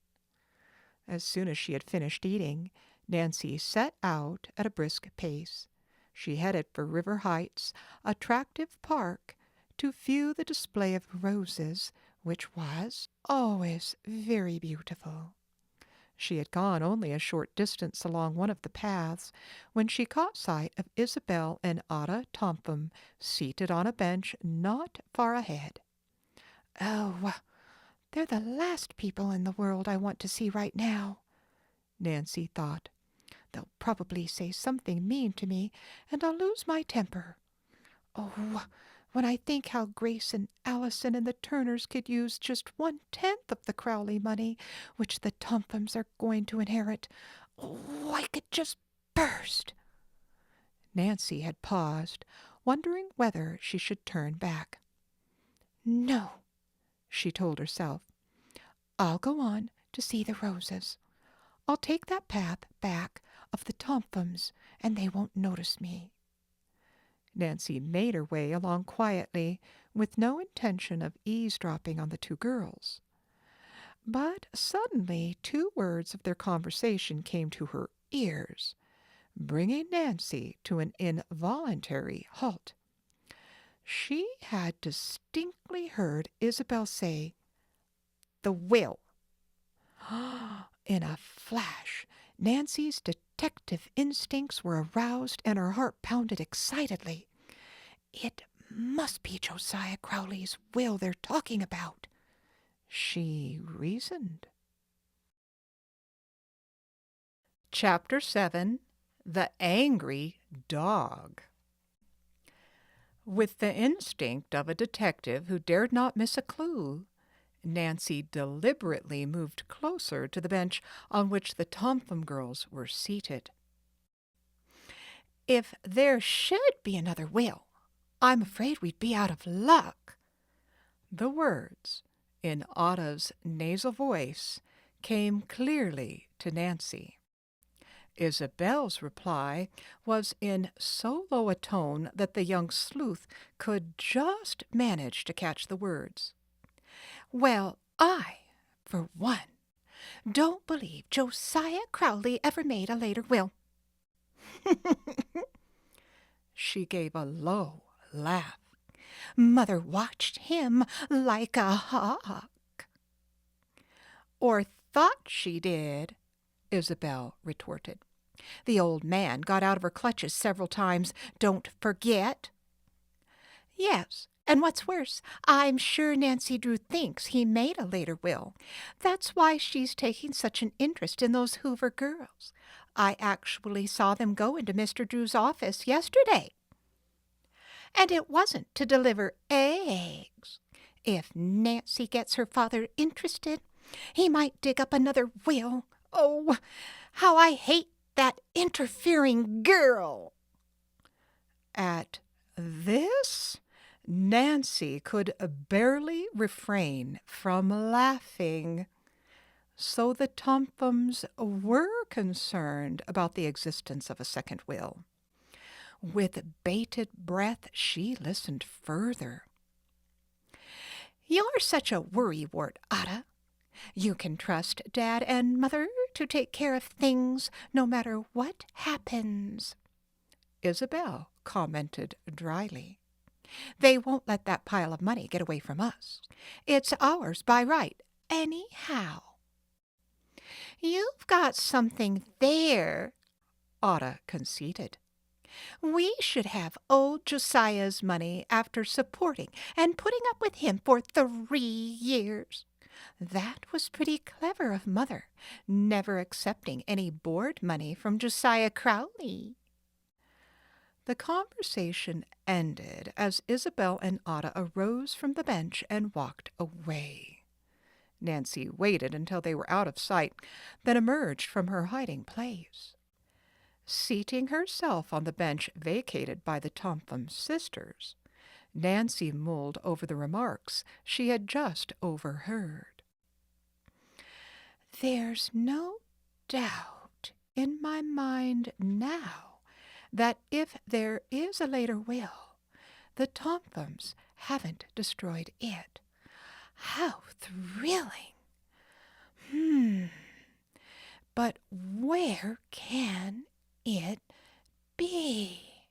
S2: As soon as she had finished eating, Nancy set out at a brisk pace. She headed for River Heights, attractive park, to view the display of roses, which was always very beautiful. She had gone only a short distance along one of the paths when she caught sight of Isabel and Ada Tompum seated on a bench not far ahead. "Oh, they're the last people in the world I want to see right now," Nancy thought. "They'll probably say something mean to me, and I'll lose my temper. Oh, when I think how Grace and Allison and the Turners could use just 1/10 of the Crowley money, which the Tompums are going to inherit, oh, I could just burst." Nancy had paused, wondering whether she should turn back. "No," she told herself. "I'll go on to see the roses. I'll take that path back of the Tompums, and they won't notice me." Nancy made her way along quietly, with no intention of eavesdropping on the two girls. But suddenly 2 words of their conversation came to her ears, bringing Nancy to an involuntary halt. She had distinctly heard Isabel say, "The will." In a flash, Nancy's detective instincts were aroused and her heart pounded excitedly. "It must be Josiah Crowley's will they're talking about," she reasoned. Chapter 7. The Angry Dog. With the instinct of a detective who dared not miss a clue, Nancy deliberately moved closer to the bench on which the Tompum girls were seated. "If there should be another will, I'm afraid we'd be out of luck." The words, in Ada's nasal voice, came clearly to Nancy. Isabel's reply was in so low a tone that the young sleuth could just manage to catch the words. "Well, I, for one, don't believe Josiah Crowley ever made a later will." She gave a low laugh.
S1: Mother watched him like a hawk."
S2: "Or thought she did," Isabel retorted. "The old man got out of her clutches several times, don't forget."
S1: "Yes, and what's worse, I'm sure Nancy Drew thinks he made a later will. That's why she's taking such an interest in those Hoover girls. I actually saw them go into Mr. Drew's office yesterday. And it wasn't to deliver eggs. If Nancy gets her father interested, he might dig up another will. Oh, how I hate that interfering girl!"
S2: At this, Nancy could barely refrain from laughing. So the Tompkins were concerned about the existence of a second will. With bated breath, she listened further.
S1: "You're such a worrywart, Ada. You can trust Dad and Mother to take care of things no matter what happens,"
S2: Isabel commented dryly.
S1: "They won't let that pile of money get away from us. It's ours by right, anyhow." "You've got something there,"
S2: Ada conceded.
S1: "We should have old Josiah's money after supporting and putting up with him for 3 years. That was pretty clever of Mother, never accepting any board money from Josiah Crowley."
S2: The conversation ended as Isabel and Ada arose from the bench and walked away. Nancy waited until they were out of sight, then emerged from her hiding place. Seating herself on the bench vacated by the Tompkins sisters, Nancy mulled over the remarks she had just overheard.
S1: "There's no doubt in my mind now that if there is a later will, the Tompkins haven't destroyed it. How thrilling! But where can it be?"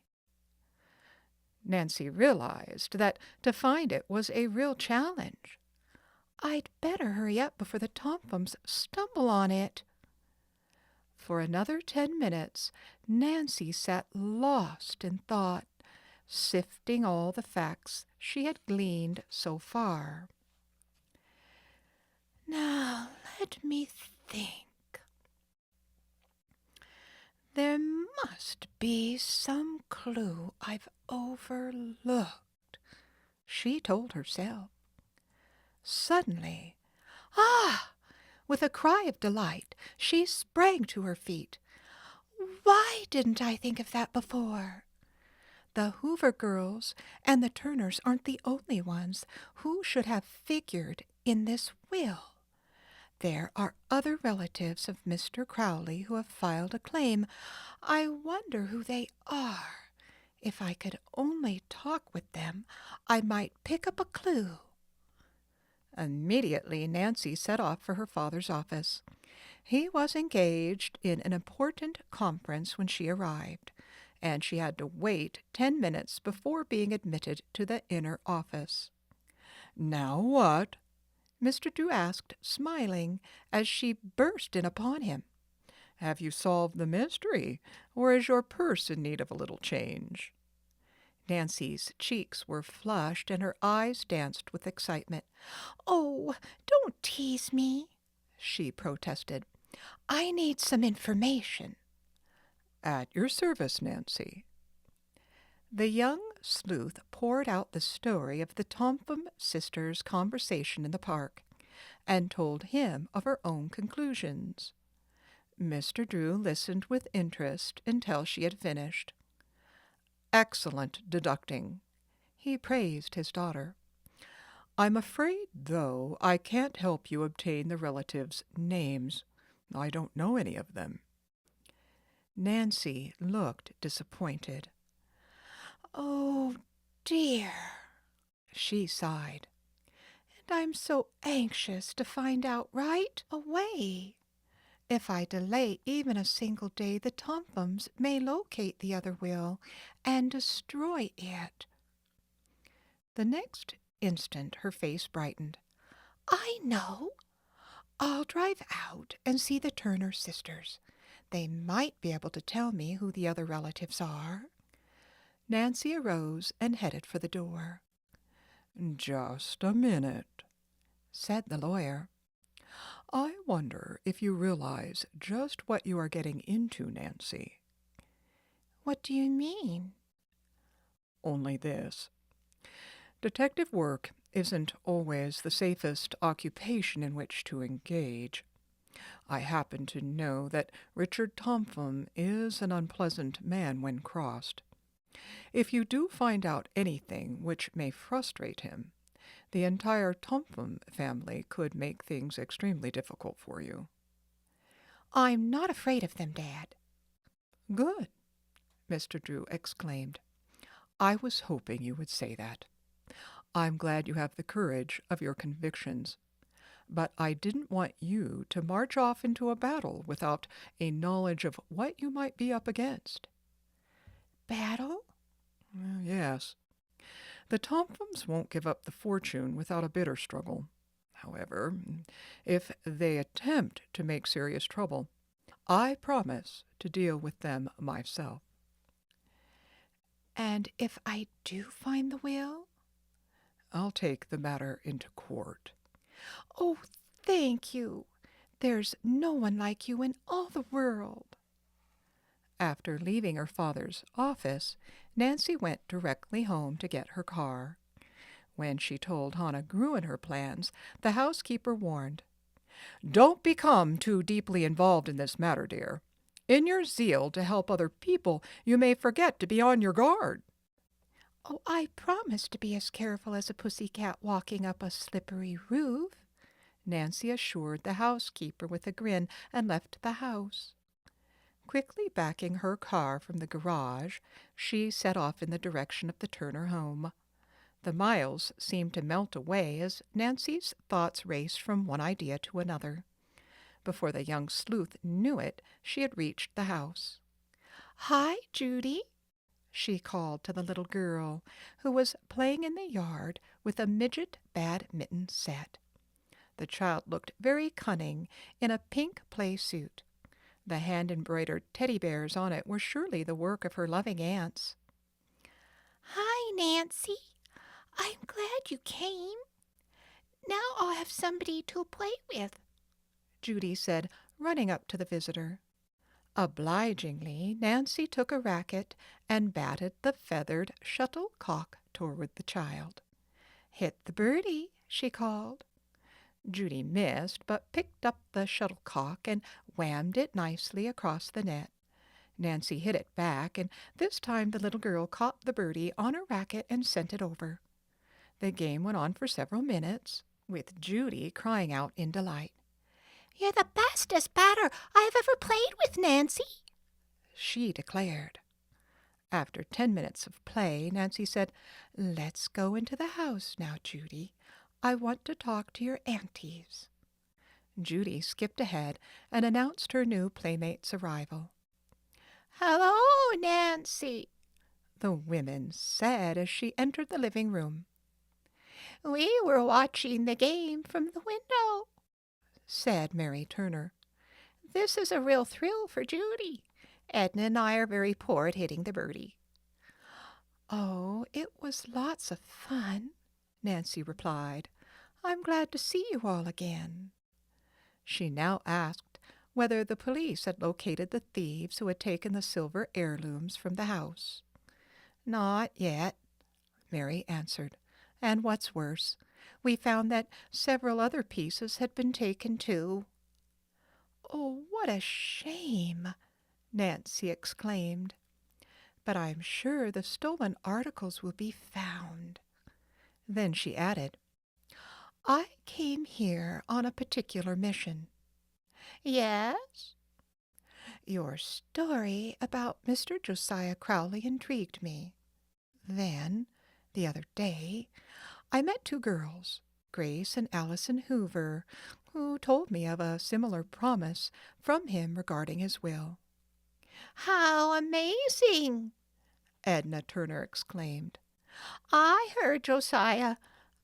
S2: Nancy realized that to find it was a real challenge.
S1: "I'd better hurry up before the Tompkins stumble on it."
S2: For another 10 minutes, Nancy sat lost in thought, sifting all the facts she had gleaned so far.
S1: "Now let me think. There must be some clue I've overlooked," she told herself. Suddenly, "Ah!" With a cry of delight, she sprang to her feet. "Why didn't I think of that before? The Hoover girls and the Turners aren't the only ones who should have figured in this will. There are other relatives of Mr. Crowley who have filed a claim. I wonder who they are. If I could only talk with them, I might pick up a clue."
S2: Immediately, Nancy set off for her father's office. He was engaged in an important conference when she arrived, and she had to wait 10 minutes before being admitted to the inner office. "Now what?" Mr. Drew asked, smiling, as she burst in upon him. "Have you solved the mystery, or is your purse in need of a little change?" Nancy's cheeks were flushed and her eyes danced with excitement.
S1: "Oh, don't tease me," she protested. "I need some information."
S2: "At your service, Nancy." The young sleuth poured out the story of the Tompkins sisters' conversation in the park, and told him of her own conclusions. Mr. Drew listened with interest until she had finished. "Excellent deducting," he praised his daughter. "I'm afraid, though, I can't help you obtain the relatives' names. I don't know any of them." Nancy looked disappointed.
S1: "Oh, dear," she sighed. "And I'm so anxious to find out right away. If I delay even a single day, the Tompkins may locate the other will and destroy it." The next instant her face brightened. I know. I'll drive out and see the Turner sisters. They might be able to tell me who the other relatives are. Nancy arose and headed for the door.
S2: Just a minute,
S1: Said the lawyer.
S2: I wonder if you realize just what you are getting into, Nancy.
S1: What do you mean?
S2: Only this. Detective work isn't always the safest occupation in which to engage. I happen to know that Richard Topham is an unpleasant man when crossed. If you do find out anything which may frustrate him, the entire Topham family could make things extremely difficult for you.
S1: I'm not afraid of them, Dad.
S2: Good, Mr. Drew exclaimed. I was hoping you would say that. I'm glad you have the courage of your convictions, but I didn't want you to march off into a battle without a knowledge of what you might be up against.
S1: Battle?
S2: Well, yes. The Tophams won't give up the fortune without a bitter struggle. However, if they attempt to make serious trouble, I promise to deal with them myself.
S1: And if I do find the will?
S2: I'll take the matter into court.
S1: Oh, thank you. There's no one like you in all the world.
S2: After leaving her father's office, Nancy went directly home to get her car. When she told Hannah Gruen her plans, the housekeeper warned, "Don't become too deeply involved in this matter, dear. In your zeal to help other people, you may forget to be on your guard."
S1: Oh, I promise to be as careful as a pussycat walking up a slippery roof,
S2: Nancy assured the housekeeper with a grin and left the house. Quickly backing her car from the garage, she set off in the direction of the Turner home. The miles seemed to melt away as Nancy's thoughts raced from one idea to another. Before the young sleuth knew it, she had reached the house.
S1: Hi, Judy,
S2: she called to the little girl, who was playing in the yard with a midget badminton set. The child looked very cunning in a pink play suit. The hand-embroidered teddy bears on it were surely the work of her loving aunts.
S1: Hi, Nancy. I'm glad you came. Now I'll have somebody to play with,
S2: Judy said, running up to the visitor. Obligingly, Nancy took a racket and batted the feathered shuttlecock toward the child. "Hit the birdie," she called. Judy missed, but picked up the shuttlecock and whammed it nicely across the net. Nancy hit it back, and this time the little girl caught the birdie on her racket and sent it over. The game went on for several minutes, with Judy crying out in delight.
S1: You're the bestest batter I have ever played with, Nancy,
S2: she declared. After 10 minutes of play, Nancy said, "Let's go into the house now, Judy. I want to talk to your aunties." Judy skipped ahead and announced her new playmate's arrival.
S1: Hello, Nancy,
S2: the women said as she entered the living room.
S1: We were watching the game from the window,
S2: said Mary Turner.
S1: This is a real thrill for Judy. Edna and I are very poor at hitting the birdie.
S2: Oh, it was lots of fun, Nancy replied. I'm glad to see you all again. She now asked whether the police had located the thieves who had taken the silver heirlooms from the house. Not yet, Mary answered. And what's worse, we found that several other pieces had been taken too. Oh, what a shame, Nancy exclaimed. But I'm sure the stolen articles will be found. Then she added, I came here on a particular mission.
S1: Yes?
S2: Your story about Mr. Josiah Crowley intrigued me. Then, the other day, I met two girls, Grace and Allison Hoover, who told me of a similar promise from him regarding his will.
S1: How amazing!
S2: Edna Turner exclaimed.
S1: I heard Josiah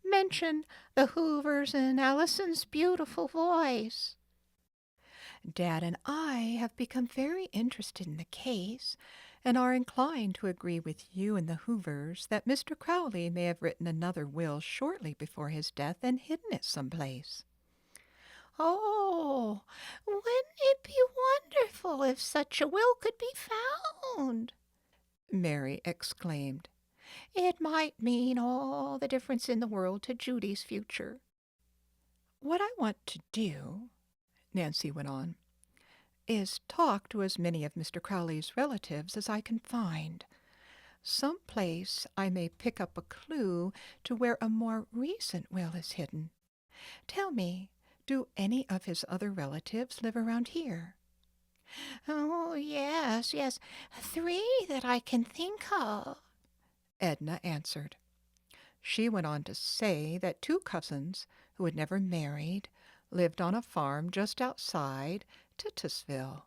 S1: mention the Hoovers and Allison's beautiful voice. Dad and I have become very interested in the case and are inclined to agree with you and the Hoovers that Mr. Crowley may have written another will shortly before his death and hidden it someplace. Oh, wouldn't it be wonderful if such a will could be found? Mary exclaimed. It might mean all the difference in the world to Judy's future. What I want to do, Nancy went on, is talk to as many of Mr. Crowley's relatives as I can find. Some place I may pick up a clue to where a more recent will is hidden. Tell me, do any of his other relatives live around here? Oh, yes, yes, 3 that I can think of, Edna answered. She went on to say that 2 cousins, who had never married, lived on a farm just outside Titusville.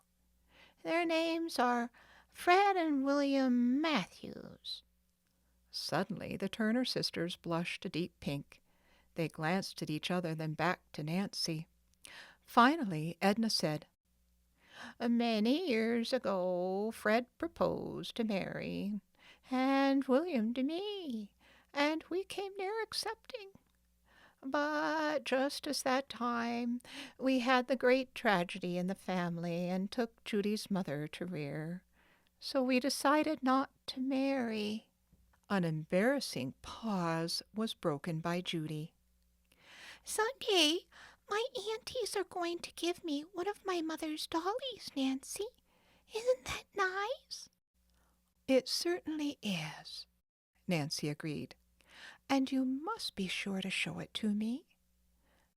S1: Their names are Fred and William Matthews. Suddenly the Turner sisters blushed a deep pink. They glanced at each other, then back to Nancy. Finally Edna said, Many years ago Fred proposed to Mary, and William to me, and we came near accepting. But just as that time we had the great tragedy in the family and took Judy's mother to rear, so we decided not to marry. An embarrassing pause was broken by Judy. Someday my aunties are going to give me one of my mother's dollies, Nancy. Isn't that nice? It certainly is, Nancy agreed. And you must be sure to show it to me.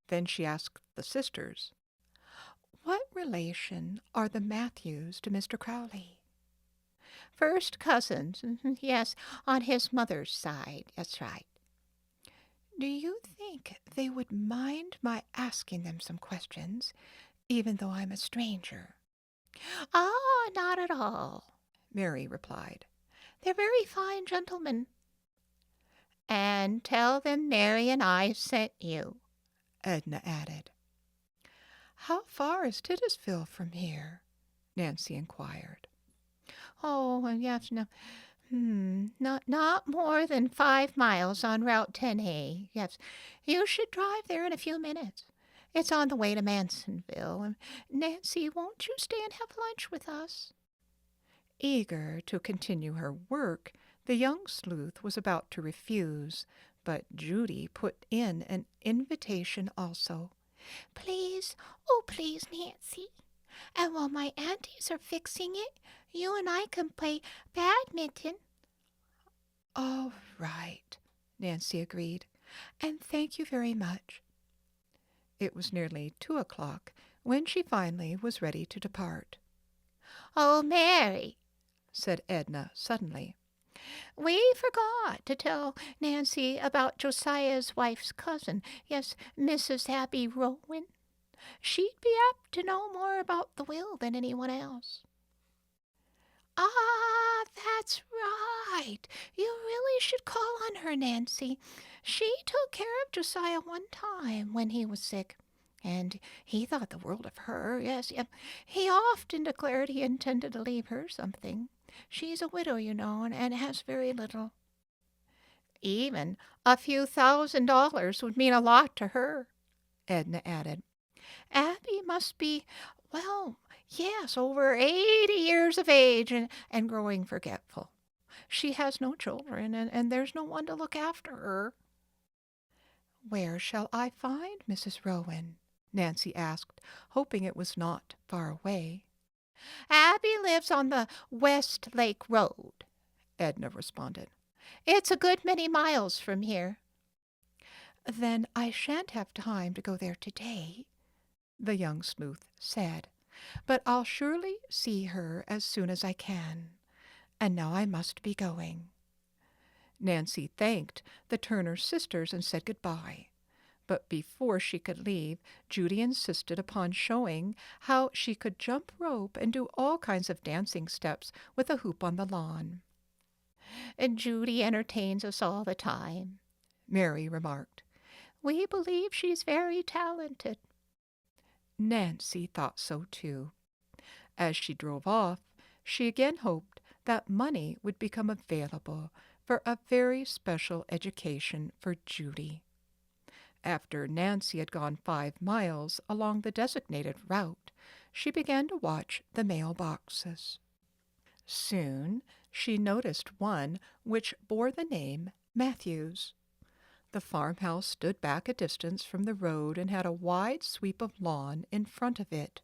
S1: Then she asked the sisters, What relation are the Matthews to Mr. Crowley? First cousins, yes, on his mother's side, that's right. Do you think they would mind my asking them some questions, even though I'm a stranger? Ah, not at all, Mary replied. They're very fine gentlemen. And tell them Mary and I sent you, Edna added. How far is Titusville from here? Nancy inquired. Oh, yes, no. Not more than 5 miles on Route 10A. Yes, you should drive there in a few minutes. It's on the way to Mansonville. Nancy, won't you stay and have lunch with us? Eager to continue her work, the young sleuth was about to refuse, but Judy put in an invitation also. Please, oh please, Nancy. And while my aunties are fixing it, you and I can play badminton. All right, Nancy agreed, and thank you very much. It was nearly 2 o'clock when she finally was ready to depart. Oh, Mary, said Edna suddenly, we forgot to tell Nancy about Josiah's wife's cousin, yes, Mrs. Abby Rowan. She'd be apt to know more about the will than anyone else. Ah, that's right. You really should call on her, Nancy. She took care of Josiah one time when he was sick, and he thought the world of her. Yes, he often declared he intended to leave her something. She's a widow, you know, and has very little. Even a few $1,000s would mean a lot to her, Edna added. Abby must be, well, yes, over 80 years of age and growing forgetful. She has no children, and there's no one to look after her. Where shall I find Mrs. Rowan? Nancy asked, hoping it was not far away. Abby lives on the West Lake Road, Edna responded. It's a good many miles from here. Then I shan't have time to go there today, the young sleuth said, but I'll surely see her as soon as I can. And now I must be going. Nancy thanked the Turner sisters and said good-bye. But before she could leave, Judy insisted upon showing how she could jump rope and do all kinds of dancing steps with a hoop on the lawn. And Judy entertains us all the time," Mary remarked. "We believe she's very talented."
S2: Nancy thought so too. As she drove off, she again hoped that money would become available for a very special education for Judy. After Nancy had gone 5 miles along the designated route, she began to watch the mail boxes. Soon she noticed one which bore the name Matthews. The farmhouse stood back a distance from the road and had a wide sweep of lawn in front of it.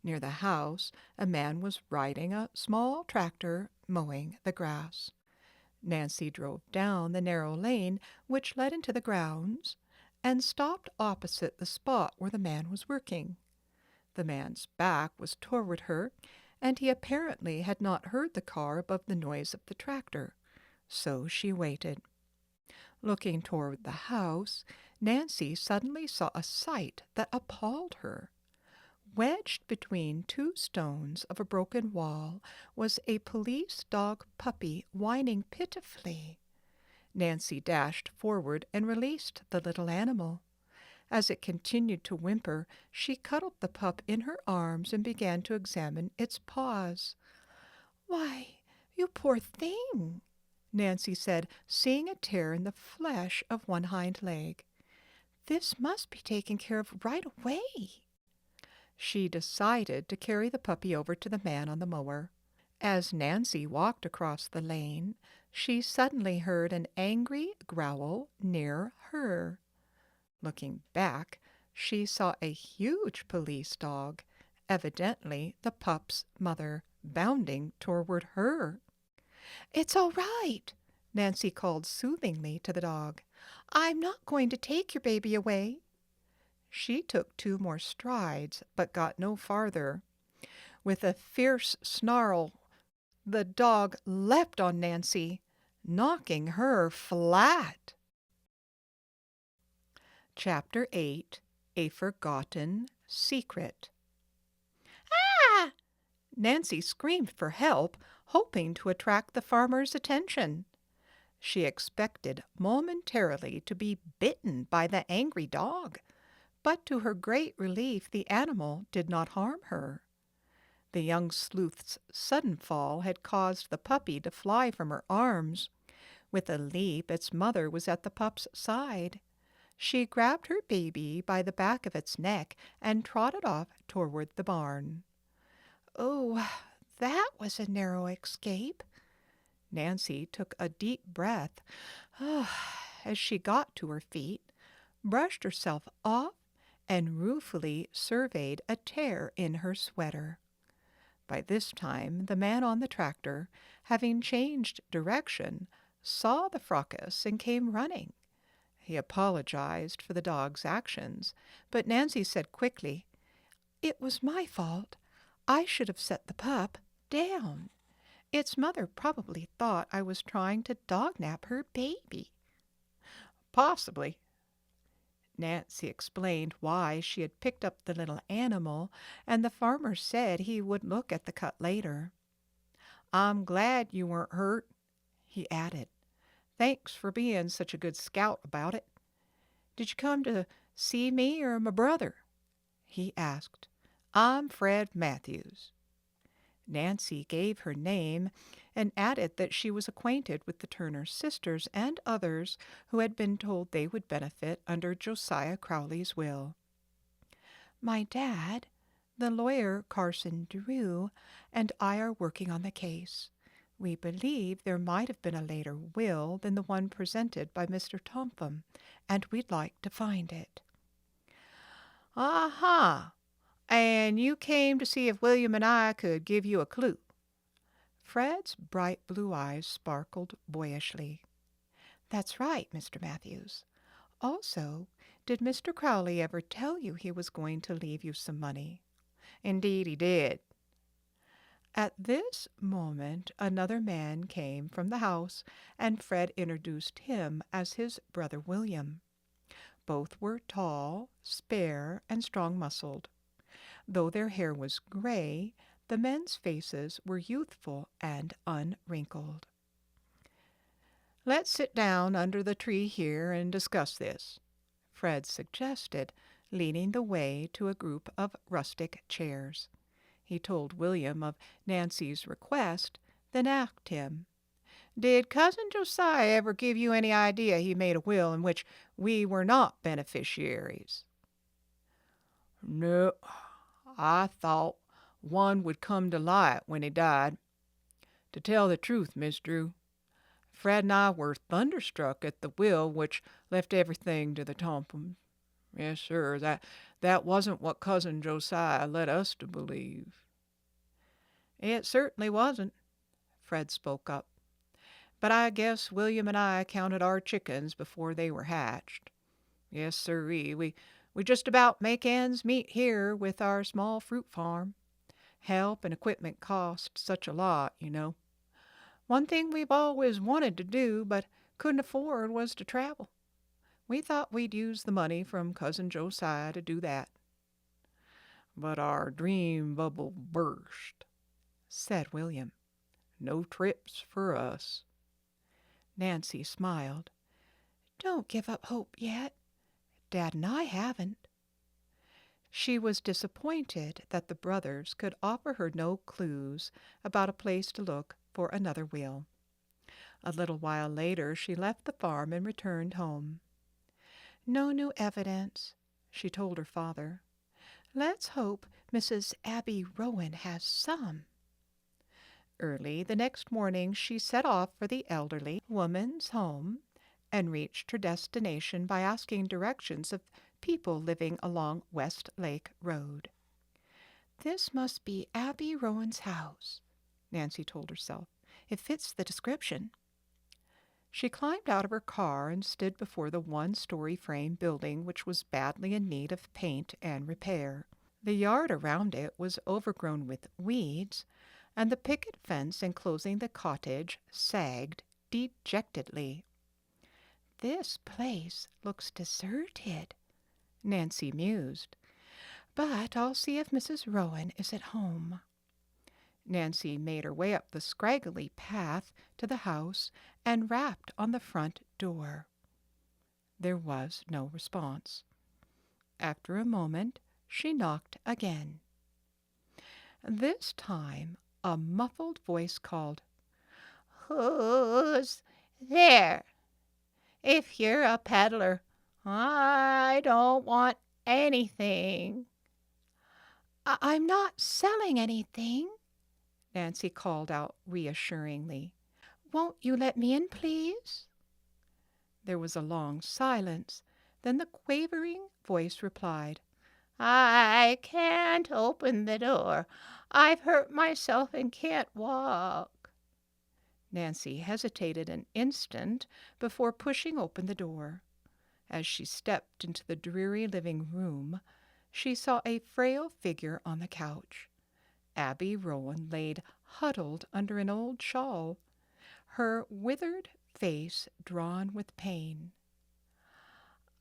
S2: Near the house, a man was riding a small tractor mowing the grass. Nancy drove down the narrow lane which led into the grounds and stopped opposite the spot where the man was working. The man's back was toward her, and he apparently had not heard the car above the noise of the tractor, so she waited. Looking toward the house, Nancy suddenly saw a sight that appalled her. Wedged between 2 stones of a broken wall was a police dog puppy whining pitifully. Nancy dashed forward and released the little animal. As it continued to whimper, she cuddled the pup in her arms and began to examine its paws. "Why, you poor thing," Nancy said, seeing a tear in the flesh of one hind leg. "This must be taken care of right away." She decided to carry the puppy over to the man on the mower. As Nancy walked across the lane, she suddenly heard an angry growl near her. Looking back, she saw a huge police dog, evidently the pup's mother, bounding toward her. "It's all right," Nancy called soothingly to the dog. "I'm not going to take your baby away." She took 2 more strides, but got no farther. With a fierce snarl, the dog leapt on Nancy, knocking her flat. Chapter 8. A Forgotten Secret. "Ah!" Nancy screamed for help, hoping to attract the farmer's attention. She expected momentarily to be bitten by the angry dog, but to her great relief the animal did not harm her. The young sleuth's sudden fall had caused the puppy to fly from her arms. With a leap, its mother was at the pup's side. She grabbed her baby by the back of its neck and trotted off toward the barn. "Oh, that was a narrow escape." Nancy took a deep breath as she got to her feet, brushed herself off, and ruefully surveyed a tear in her sweater. By this time the man on the tractor, having changed direction, saw the fracas and came running. He apologized for the dog's actions, but Nancy said quickly, "It was my fault. I should have set the pup down. Its mother probably thought I was trying to dog-nap her baby." "Possibly." Nancy explained why she had picked up the little animal, and the farmer said he would look at the cut later. "I'm glad you weren't hurt," he added. "Thanks for being such a good scout about it. Did you come to see me or my brother?" he asked. "I'm Fred Matthews." Nancy gave her name and added that she was acquainted with the Turner sisters and others who had been told they would benefit under Josiah Crowley's will. "My dad, the lawyer Carson Drew, and I are working on the case. We believe there might have been a later will than the one presented by Mr. Topham, and we'd like to find it." "Aha! And you came to see if William and I could give you a clue." Fred's bright blue eyes sparkled boyishly. "That's right, Mr. Matthews. Also, did Mr. Crowley ever tell you he was going to leave you some money?"
S1: "Indeed he did."
S2: At this moment another man came from the house, and Fred introduced him as his brother William. Both were tall, spare, and strong-muscled. Though their hair was gray, the men's faces were youthful and unwrinkled. Let's sit down under the tree here and discuss this, Fred suggested, leading the way to a group of rustic chairs. He told William of Nancy's request, then asked him, "Did Cousin Josiah ever give you any idea he made a will in which we were not beneficiaries?" "No, I thought one would come to light when he died. To tell the truth, Miss Drew, Fred and I were thunderstruck at the will which left everything to the Tompkins. Yes, sir, that wasn't what Cousin Josiah led us to believe." "It certainly wasn't," Fred spoke up. "But I guess William and I counted our chickens before they were hatched. Yes, sirree, we just about make ends meet here with our small fruit farm. Help and equipment cost such a lot, you know. One thing we've always wanted to do but couldn't afford was to travel. We thought we'd use the money from Cousin Josiah to do that." "But our dream bubble burst," said William. "No trips for us."
S1: Nancy smiled. "Don't give up hope yet. Dad and I haven't." She was disappointed that the brothers could offer her no clues about a place to look for another will. A little while later she left the farm and returned home. "No new evidence," she told her father. "Let's hope Mrs. Abby Rowan has some." Early the next morning she set off for the elderly woman's home and reached her destination by asking directions of people living along West Lake Road. "This must be Abby Rowan's house," Nancy told herself. "It fits the description." She climbed out of her car and stood before the one-story frame building which was badly in need of paint and repair. The yard around it was overgrown with weeds, and the picket fence enclosing the cottage sagged dejectedly. "This place looks deserted," Nancy mused. "But I'll see if Mrs. Rowan is at home." Nancy made her way up the scraggly path to the house and rapped on the front door. There was no response. After a moment she knocked again. This time a muffled voice called, "Who's there? If you're a peddler, I don't want anything." "I'm not selling anything," Nancy called out reassuringly. "Won't you let me in, please?" There was a long silence. Then the quavering voice replied, "I can't open the door. I've hurt myself and can't walk." Nancy hesitated an instant before pushing open the door. As she stepped into the dreary living room, she saw a frail figure on the couch. Abby Rowan laid huddled under an old shawl, her withered face drawn with pain.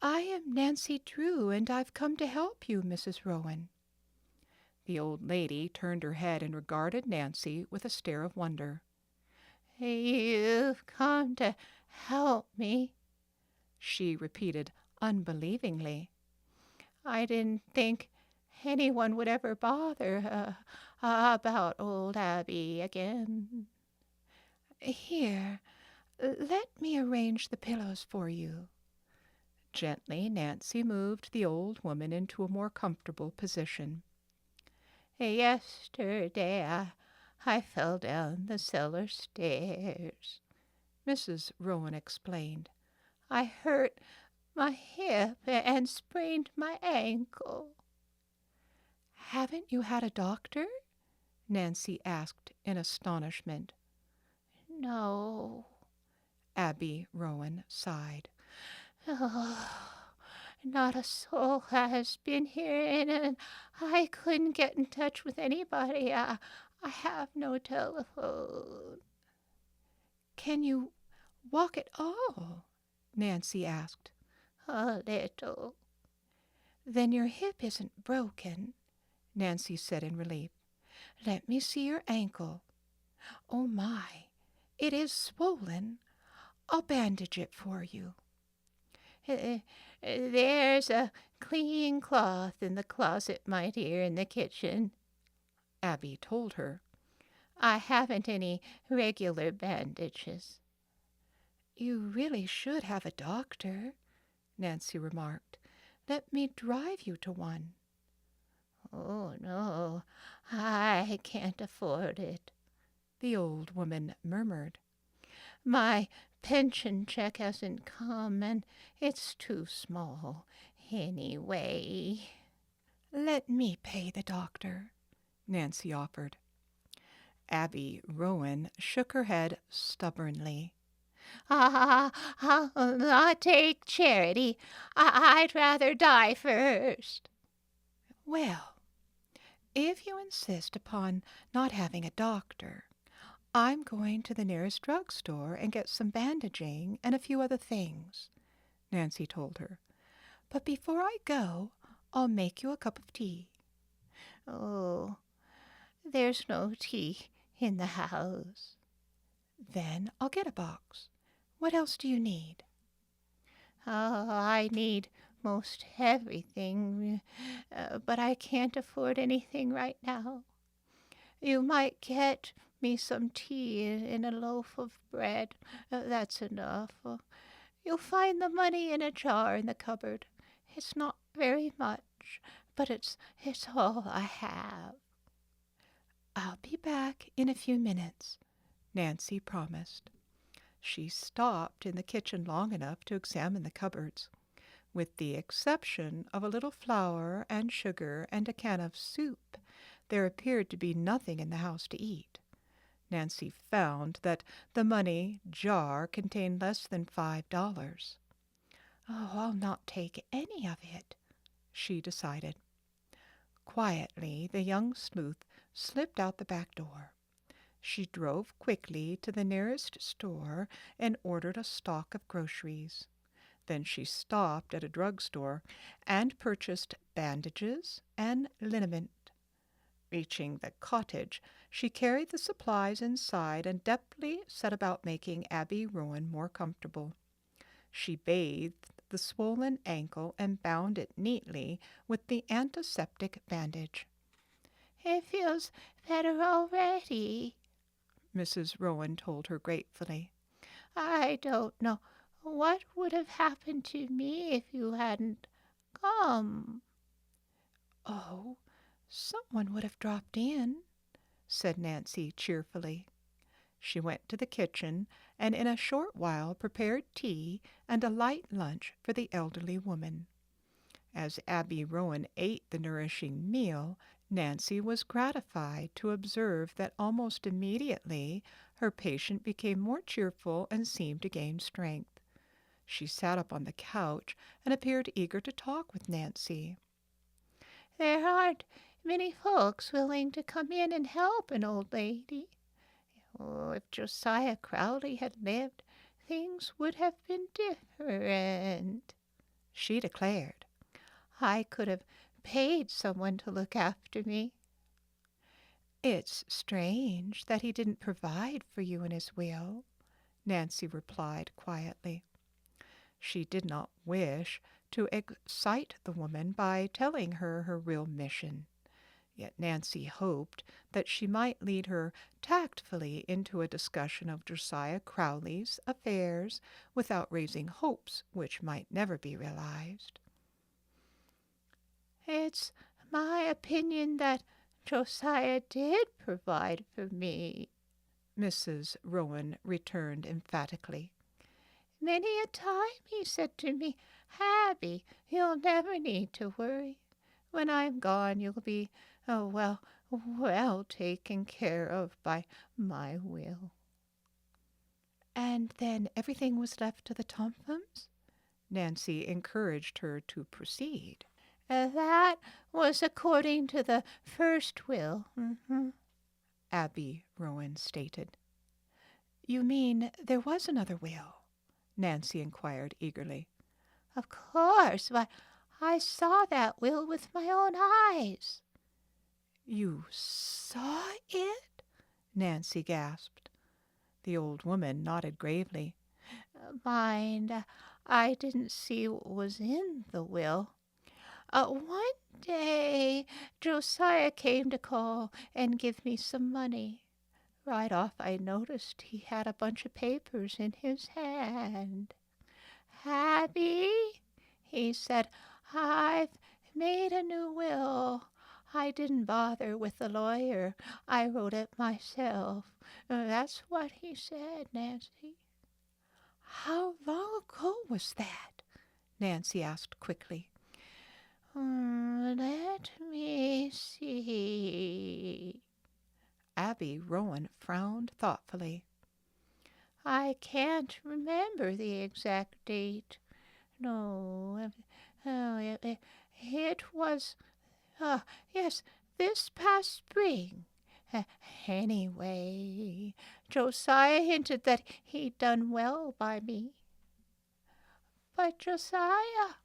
S1: "I am Nancy Drew, and I've come to help you, Mrs. Rowan." The old lady turned her head and regarded Nancy with a stare of wonder. "You've come to help me," she repeated unbelievingly. "I didn't think anyone would ever bother about old Abby again. Here, let me arrange the pillows for you." Gently, Nancy moved the old woman into a more comfortable position. "Yesterday I fell down the cellar stairs," Mrs. Rowan explained. "I hurt my hip and sprained my ankle." "Haven't you had a doctor?" Nancy asked in astonishment. "No," Abby Rowan sighed. "Oh, not a soul has been here, and I couldn't get in touch with anybody. I have no telephone." "Can you walk at all?" Nancy asked. "A little." "Then your hip isn't broken," Nancy said in relief. "Let me see your ankle. Oh, my, it is swollen. I'll bandage it for you.
S3: There's a clean cloth in the closet, my dear, in the kitchen,"
S1: Abby told her.
S3: "I haven't any regular bandages."
S1: You really should have a doctor, Nancy remarked. Let me drive you to one.
S3: "Oh, no, I can't afford it,"
S1: The old woman murmured.
S3: "My pension check hasn't come, and it's too small anyway."
S1: Let me pay the doctor, Nancy offered. Abby Rowan shook her head stubbornly.
S3: I'll not take charity. I'd rather die first."
S1: Well, if you insist upon not having a doctor, I'm going to the nearest drugstore and get some bandaging and a few other things, Nancy told her. But before I go, I'll make you a cup of tea.
S3: "Oh, there's no tea in the house."
S1: Then I'll get a box. What else do you need?
S3: "Oh, I need most everything, but I can't afford anything right now. You might get me some tea and a loaf of bread. That's enough. You'll find the money in a jar in the cupboard. It's not very much, but it's all I have."
S1: I'll be back in a few minutes, Nancy promised. She stopped in the kitchen long enough to examine the cupboards. With the exception of a little flour and sugar and a can of soup, there appeared to be nothing in the house to eat. Nancy found that the money jar contained less than $5. Oh, I'll not take any of it, she decided. Quietly, the young sleuth slipped out the back door. She drove quickly to the nearest store and ordered a stock of groceries. Then she stopped at a drugstore and purchased bandages and liniment. Reaching the cottage, she carried the supplies inside and deftly set about making Abby Rowan more comfortable. She bathed the swollen ankle and bound it neatly with the antiseptic bandage.
S3: "It feels better already,"
S1: Mrs. Rowan told her gratefully.
S3: "I don't know what would have happened to me if you hadn't come."
S1: Oh, someone would have dropped in, said Nancy cheerfully. She went to the kitchen and in a short while prepared tea and a light lunch for the elderly woman. As Abby Rowan ate the nourishing meal, Nancy was gratified to observe that almost immediately her patient became more cheerful and seemed to gain strength. She sat up on the couch and appeared eager to talk with Nancy.
S3: "There aren't many folks willing to come in and help an old lady. Oh, if Josiah Crowley had lived, things would have been different,"
S1: She declared.
S3: "I could have paid someone to look after me."
S1: It's strange that he didn't provide for you in his will, Nancy replied quietly. She did not wish to excite the woman by telling her her real mission. Yet Nancy hoped that she might lead her tactfully into a discussion of Josiah Crowley's affairs without raising hopes which might never be realized.
S3: "It's my opinion that Josiah did provide for me,"
S1: Mrs. Rowan returned emphatically.
S3: "Many a time he said to me, 'Abby, you'll never need to worry. When I'm gone you'll be, well taken care of by my will.'"
S1: And then everything was left to the Tompkins? Nancy encouraged her to proceed.
S3: "That was according to the first will."
S1: Abby Rowan stated. You mean there was another will? Nancy inquired eagerly.
S3: "Of course. Why, I saw that will with my own eyes."
S1: You saw it? Nancy gasped. The old woman nodded gravely.
S3: Mind, I didn't see what was in the will. One day, Josiah came to call and give me some money. Right off, I noticed he had a bunch of papers in his hand. Abby, he said, I've made a new will. I didn't bother with the lawyer. I wrote it myself. That's what he said, Nancy.
S1: How long ago was that? Nancy asked quickly.
S3: Let me see.
S1: Abby Rowan frowned thoughtfully.
S3: I can't remember the exact date. No, it was, yes, this past spring. Anyway, Josiah hinted that he'd done well by me. But Josiah,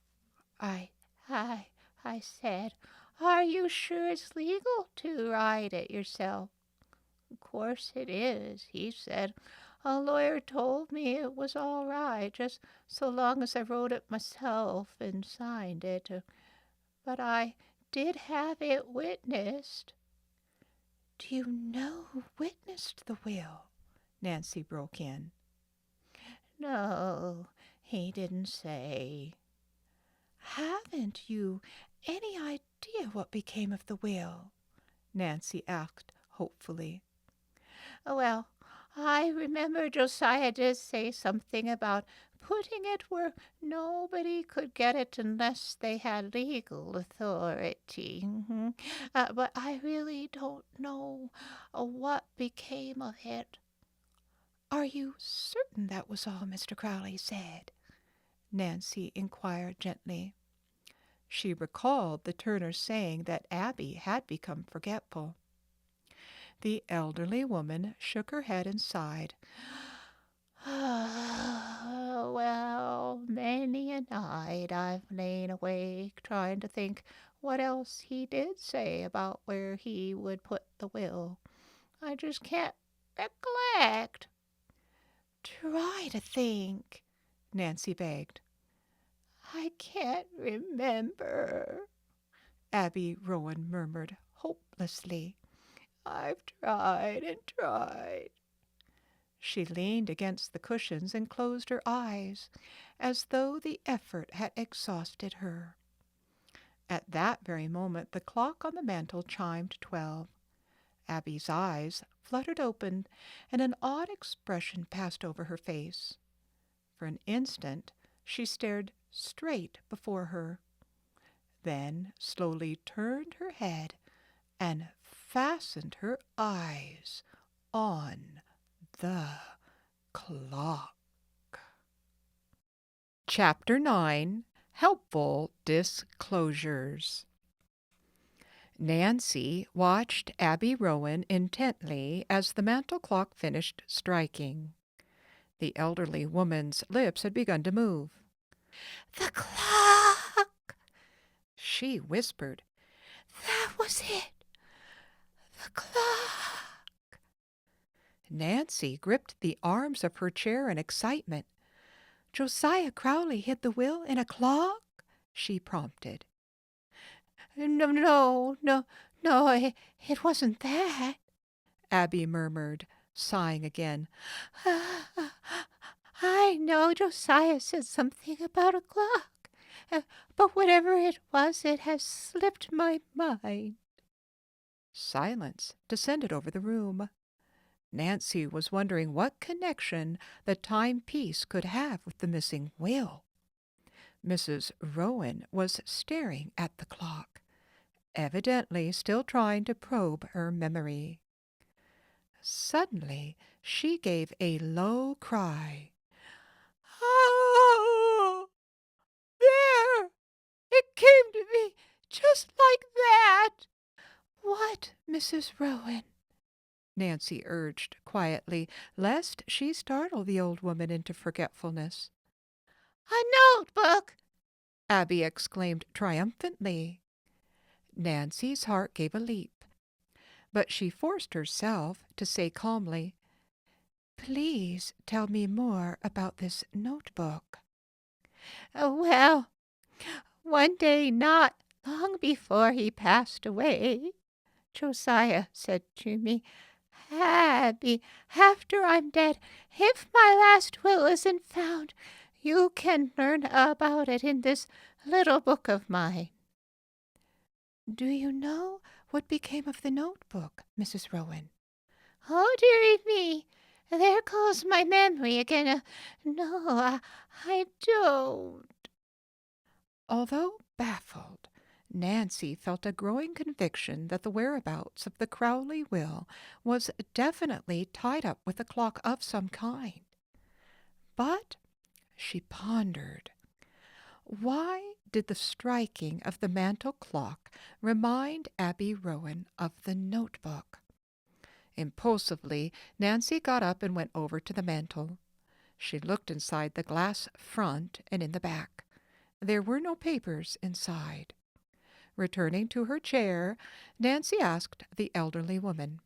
S3: I, I, I said, are you sure it's legal to write it yourself? Of course it is, he said. A lawyer told me it was all right, just so long as I wrote it myself and signed it. But I did have it witnessed.
S1: Do you know who witnessed the will? Nancy broke in.
S3: No, he didn't say.
S1: Haven't you any idea what became of the will? Nancy asked hopefully.
S3: Well, I remember Josiah did say something about putting it where nobody could get it unless they had legal authority. But I really don't know what became of it.
S1: Are you certain that was all Mr. Crowley said? Nancy inquired gently. She recalled the Turners saying that Abby had become forgetful. The elderly woman shook her head and sighed.
S3: Well, many a night I've lain awake trying to think what else he did say about where he would put the will. I just can't recollect.
S1: Try to think, Nancy begged.
S3: I can't remember,
S1: Abby Rowan murmured hopelessly.
S3: I've tried and tried.
S1: She leaned against the cushions and closed her eyes, as though the effort had exhausted her. At that very moment the clock on the mantel chimed 12. Abby's eyes fluttered open, and an odd expression passed over her face. For an instant she stared straight before her, then slowly turned her head and fastened her eyes on the clock. Chapter 9. Helpful Disclosures. Nancy watched Abby Rowan intently as the mantel clock finished striking. The elderly woman's lips had begun to move.
S3: The clock,
S1: she whispered.
S3: That was it. The clock.
S1: Nancy gripped the arms of her chair in excitement. Josiah Crowley hid the will in a clock? She prompted.
S3: No, it wasn't that,
S1: Abby murmured, sighing again.
S3: I know Josiah said something about a clock, but whatever it was, it has slipped my mind.
S1: Silence descended over the room. Nancy was wondering what connection the timepiece could have with the missing will. Mrs. Rowan was staring at the clock, evidently still trying to probe her memory. Suddenly she gave a low cry.
S3: Oh, there! It came to me just like that.
S1: What, Mrs. Rowan? Nancy urged quietly, lest she startle the old woman into forgetfulness.
S3: A notebook!
S1: Abby exclaimed triumphantly. Nancy's heart gave a leap, but she forced herself to say calmly, Please tell me more about this notebook.
S3: Well, one day not long before he passed away, Josiah said to me, Abby, after I'm dead, if my last will isn't found, you can learn about it in this little book of mine.
S1: Do you know what became of the notebook, Mrs. Rowan?
S3: Oh, dearie me, there goes my memory again. No, I don't.
S1: Although baffled, Nancy felt a growing conviction that the whereabouts of the Crowley will was definitely tied up with a clock of some kind. But she pondered. Why did the striking of the mantel clock remind Abby Rowan of the notebook? Impulsively, Nancy got up and went over to the mantel. She looked inside the glass front and in the back. There were no papers inside. Returning to her chair, Nancy asked the elderly woman,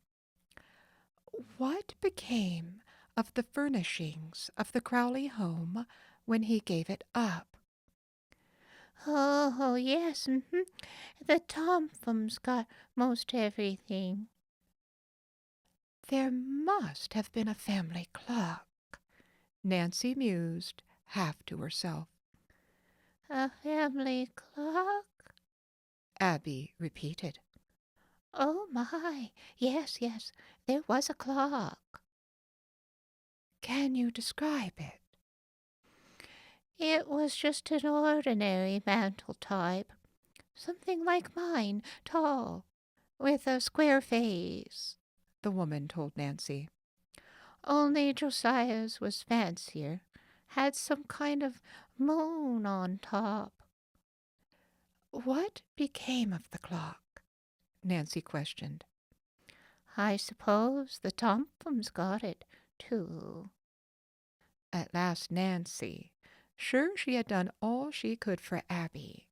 S1: "What became of the furnishings of the Crowley home when he gave it up?"
S3: Oh, yes, the Tomphams got most everything.
S1: There must have been a family clock, Nancy mused, half to herself.
S3: A family clock?
S1: Abby repeated.
S3: Oh, my. Yes, yes, there was a clock.
S1: Can you describe it?
S3: It was just an ordinary mantel type, something like mine, tall, with a square face.
S1: The woman told Nancy.
S3: Only Josiah's was fancier, had some kind of moon on top.
S1: What became of the clock? Nancy questioned.
S3: I suppose the Tomphams got it, too.
S1: At last Nancy, sure she had done all she could for Abby,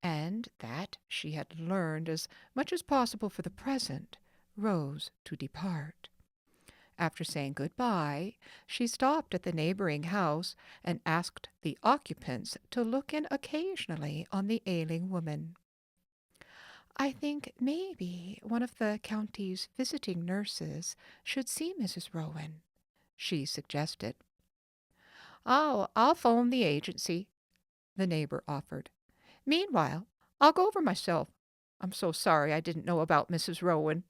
S1: and that she had learned as much as possible for the present, rose to depart. After saying good-bye, she stopped at the neighboring house and asked the occupants to look in occasionally on the ailing woman. "I think maybe one of the county's visiting nurses should see Mrs. Rowan," she suggested. "Oh, I'll phone the agency," the neighbor offered. "Meanwhile, I'll go over myself. I'm so sorry I didn't know about Mrs. Rowan."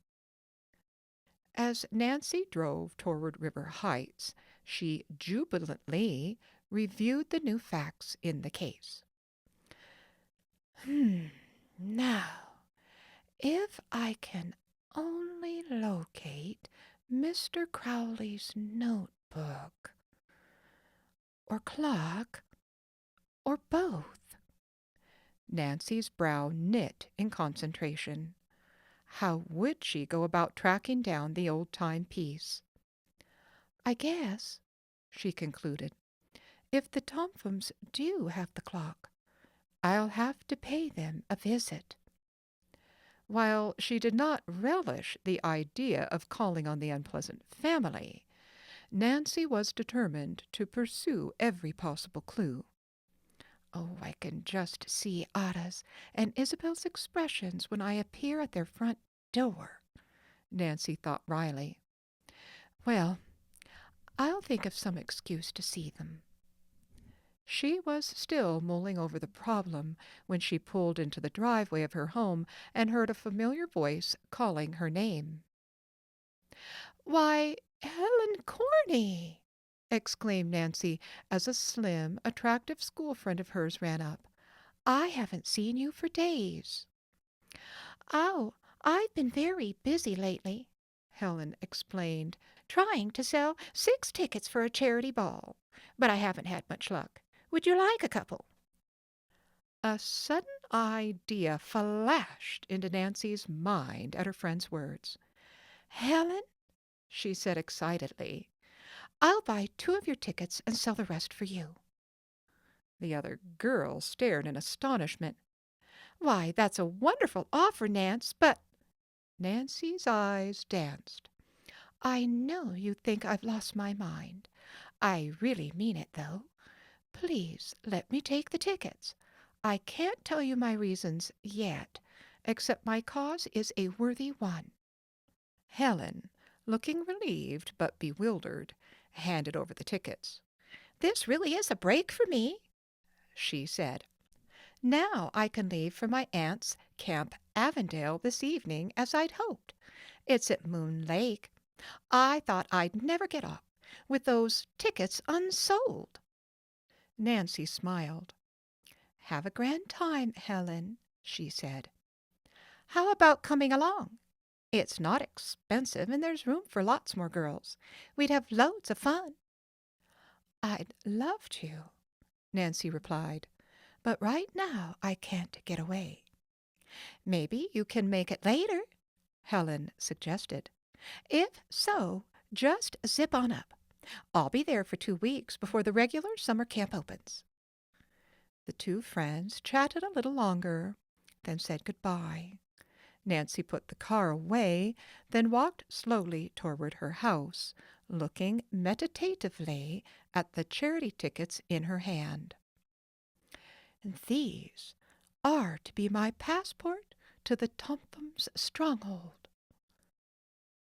S1: As Nancy drove toward River Heights, she jubilantly reviewed the new facts in the case. Now, if I can only locate Mr. Crowley's notebook, or clock, or both. Nancy's brow knit in concentration. How would she go about tracking down the old timepiece? "I guess," she concluded, "if the Tomphams do have the clock, I'll have to pay them a visit." While she did not relish the idea of calling on the unpleasant family, Nancy was determined to pursue every possible clue. Oh, I can just see Ada's and Isabel's expressions when I appear at their front door, Nancy thought wryly. Well, I'll think of some excuse to see them. She was still mulling over the problem when she pulled into the driveway of her home and heard a familiar voice calling her name. "Why, Helen Corney!" exclaimed Nancy as a slim, attractive school friend of hers ran up. "I haven't seen you for days."
S3: Oh, I've been very busy lately, Helen explained, trying to sell 6 tickets for a charity ball. But I haven't had much luck. Would you like a couple?
S1: A sudden idea flashed into Nancy's mind at her friend's words.
S3: "Helen," she said excitedly, "I'll buy 2 of your tickets and sell the rest for you."
S1: The other girl stared in astonishment.
S3: "Why, that's a wonderful offer, Nance, but—"
S1: Nancy's eyes danced. I know you think I've lost my mind. I really mean it, though. Please let me take the tickets. I can't tell you my reasons yet, except my cause is a worthy one."
S2: Helen, looking relieved but bewildered, handed over the tickets.
S1: "This really is a break for me," she said. "Now I can leave for my aunt's Camp Avondale this evening, as I'd hoped. It's at Moon Lake. I thought I'd never get off with those tickets unsold."
S2: Nancy smiled.
S1: "Have a grand time, Helen," she said. "How about coming along? It's not expensive, and there's room for lots more girls. We'd have loads of fun." "I'd love to," Nancy replied, "but right now I can't get away." "Maybe you can make it later," Helen suggested. "If so, just zip on up. I'll be there for 2 weeks before the regular summer camp opens." The two friends chatted a little longer, then said goodbye. Nancy put the car away, then walked slowly toward her house, looking meditatively at the charity tickets in her hand. "These are to be my passport to the Tompkins stronghold."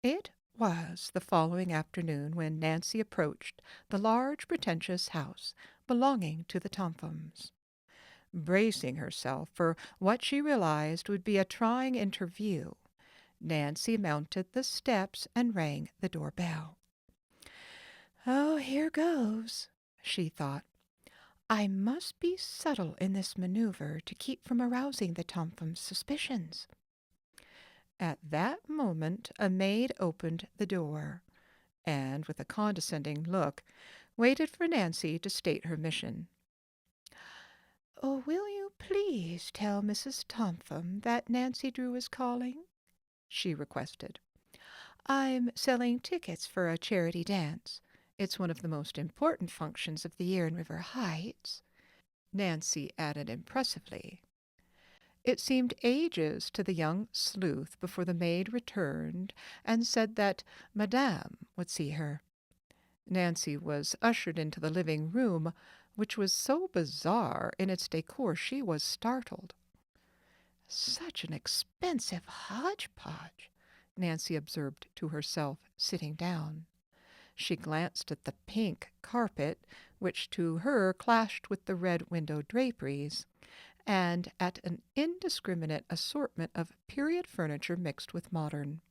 S1: It was the following afternoon when Nancy approached the large, pretentious house belonging to the Tompkins. Bracing herself for what she realized would be a trying interview, Nancy mounted the steps and rang the doorbell. "Oh, here goes," she thought. "I must be subtle in this maneuver to keep from arousing the Tompkins' suspicions." At that moment a maid opened the door, and, with a condescending look, waited for Nancy to state her mission. "Oh, will you please tell Mrs. Tompkins that Nancy Drew is calling?" she requested. "I'm selling tickets for a charity dance. It's one of the most important functions of the year in River Heights," Nancy added impressively. It seemed ages to the young sleuth before the maid returned and said that Madame would see her. Nancy was ushered into the living room, which was so bizarre in its decor she was startled. "Such an expensive hodgepodge," Nancy observed to herself, sitting down. She glanced at the pink carpet, which to her clashed with the red window draperies, and at an indiscriminate assortment of period furniture mixed with modern.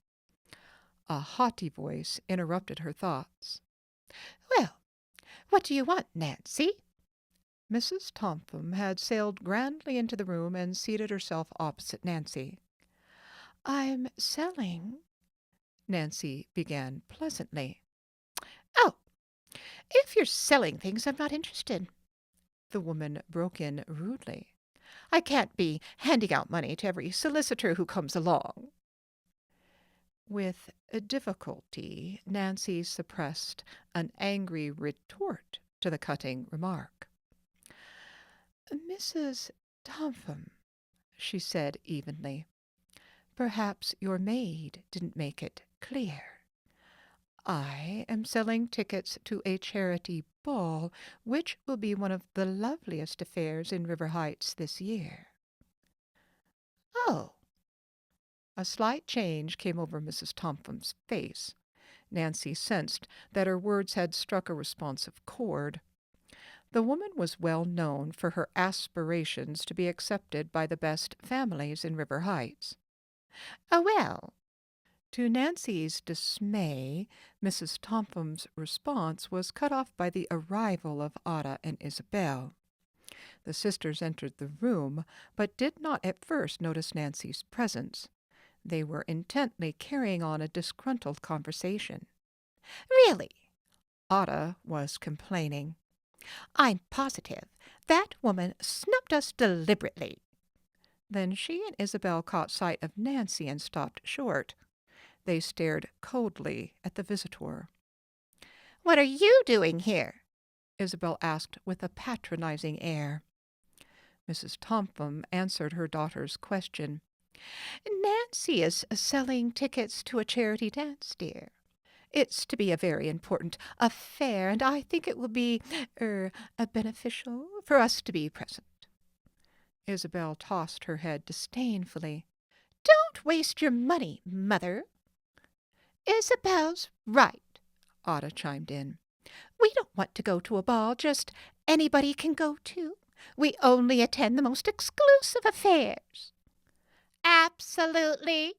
S1: A haughty voice interrupted her thoughts. "Well, what do you want, Nancy?" Mrs. Tompkins had sailed grandly into the room and seated herself opposite Nancy. "I'm selling," Nancy began pleasantly. "Oh, if you're selling things, I'm not interested," the woman broke in rudely. "I can't be handing out money to every solicitor who comes along." With difficulty, Nancy suppressed an angry retort to the cutting remark. "Mrs. Tompkins," she said evenly, "perhaps your maid didn't make it clear. I am selling tickets to a charity ball, which will be one of the loveliest affairs in River Heights this year." "Oh." A slight change came over Mrs. Tompkins' face. Nancy sensed that her words had struck a responsive chord. The woman was well known for her aspirations to be accepted by the best families in River Heights. "Oh, well." To Nancy's dismay, Mrs. Tompkins' response was cut off by the arrival of Ada and Isabel. The sisters entered the room, but did not at first notice Nancy's presence. They were intently carrying on a disgruntled conversation. "Really," Ada was complaining, "I'm positive that woman snubbed us deliberately." Then she and Isabel caught sight of Nancy and stopped short. They stared coldly at the visitor. "What are you doing here?" Isabel asked with a patronizing air. Mrs. Tompkins answered her daughter's question. "Nancy is selling tickets to a charity dance, dear." It's to be a very important affair, and I think it will be, beneficial for us to be present."
S2: Isabel tossed her head disdainfully.
S3: "Don't waste your money, Mother." "Isabel's right,"
S2: Ada chimed in.
S3: "We don't want to go to a ball just anybody can go to. We only attend the most exclusive affairs." "Absolutely,"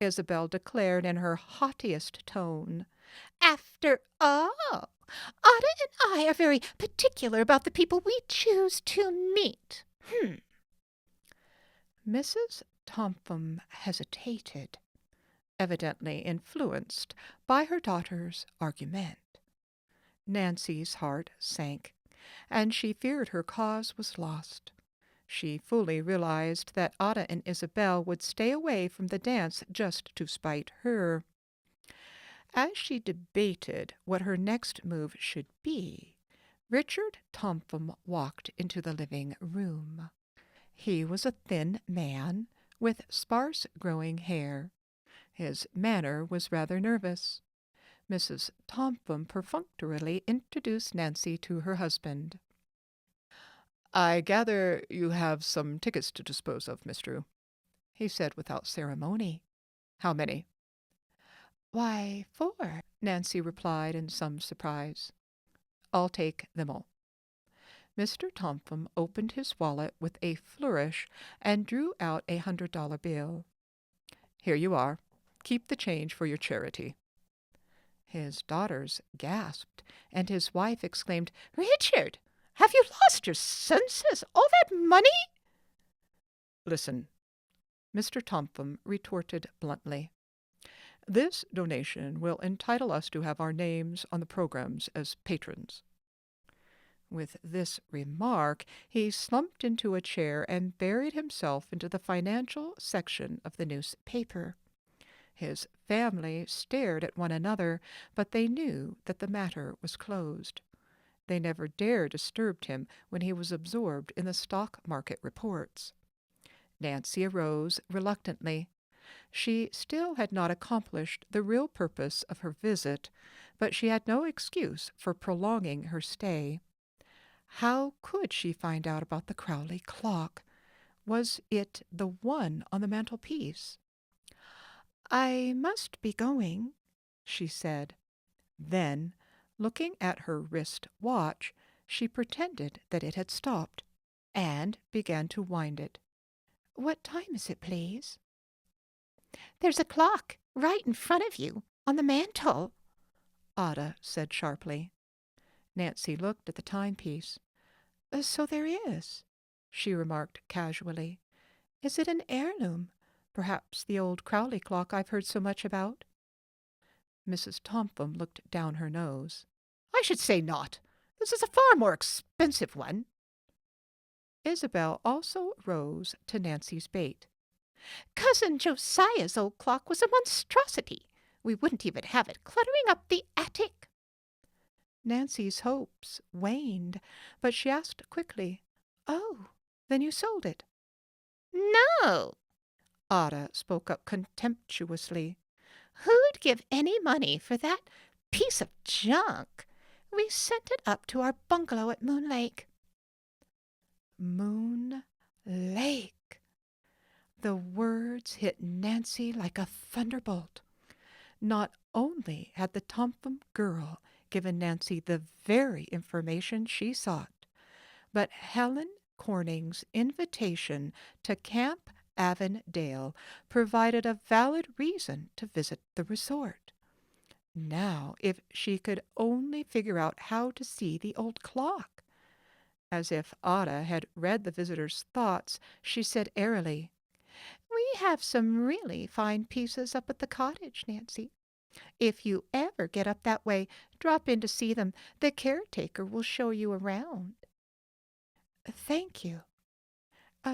S2: Isabel declared in her haughtiest tone.
S3: "After all, Ada and I are very particular about the people we choose to meet."
S2: Mrs. Tompum hesitated, evidently influenced by her daughter's argument. Nancy's heart sank, and she feared her cause was lost. She fully realized that Ada and Isabel would stay away from the dance just to spite her. As she debated what her next move should be, Richard Tompum walked into the living room. He was a thin man with sparse growing hair. His manner was rather nervous. Mrs. Tompum perfunctorily introduced Nancy to her husband. "I gather you have some tickets to dispose of, Miss Drew," he said without ceremony. "How many?"
S1: "Why, 4,"
S2: Nancy replied in some surprise. "I'll take them all." Mr. Tompum opened his wallet with a flourish and drew out a $100 bill. "Here you are. Keep the change for your charity." His daughters gasped, and his wife exclaimed,
S3: "Richard, have you lost your senses? All that money?"
S2: "Listen," Mr. Tompum retorted bluntly. "This donation will entitle us to have our names on the programs as patrons." With this remark, he slumped into a chair and buried himself into the financial section of the newspaper. His family stared at one another, but they knew that the matter was closed. They never dared disturb him when he was absorbed in the stock market reports. Nancy arose reluctantly. She still had not accomplished the real purpose of her visit, but she had no excuse for prolonging her stay. How could she find out about the Crowley clock? Was it the one on the mantelpiece?
S1: "I must be going,"
S2: she said. Then, looking at her wrist watch, she pretended that it had stopped, and began to wind it.
S1: "What time is it, please?"
S3: "There's a clock right in front of you on the mantel,"
S2: Ada said sharply. Nancy looked at the timepiece.
S1: "So there is,"
S2: she remarked casually.
S1: "Is it an heirloom? Perhaps the old Crowley clock I've heard so much about?"
S2: Mrs. Tompum looked down her nose.
S3: "I should say not. This is a far more expensive one."
S2: Isabel also rose to Nancy's bait.
S3: "Cousin Josiah's old clock was a monstrosity. We wouldn't even have it cluttering up the attic."
S2: Nancy's hopes waned, but she asked quickly, "Oh, then you sold it?"
S3: "No."
S2: Ada spoke up contemptuously.
S3: "Who'd give any money for that piece of junk? We sent it up to our bungalow at Moon Lake."
S2: Moon Lake. The words hit Nancy like a thunderbolt. Not only had the Tompum girl given Nancy the very information she sought, but Helen Corning's invitation to Camp Avondale provided a valid reason to visit the resort. Now, if she could only figure out how to see the old clock. As if Ada had read the visitor's thoughts, she said airily,
S3: "We have some really fine pieces up at the cottage, Nancy. If you ever get up that way, drop in to see them. The caretaker will show you around."
S1: "Thank you.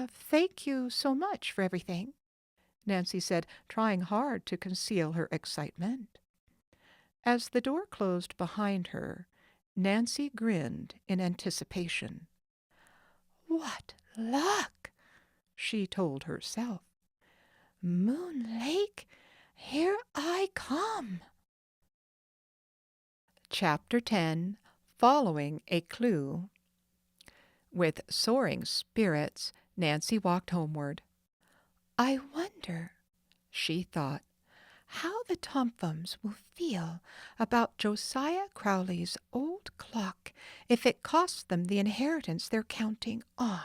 S1: Thank you so much for everything,"
S2: Nancy said, trying hard to conceal her excitement. As the door closed behind her, Nancy grinned in anticipation.
S1: "What luck!"
S2: she told herself.
S1: "Moon Lake, here I come."
S2: Chapter 10, Following a Clue. With soaring spirits, Nancy walked homeward. I wonder, she thought, how the Tomphams will feel about Josiah Crowley's old clock if it costs them the inheritance they're counting on.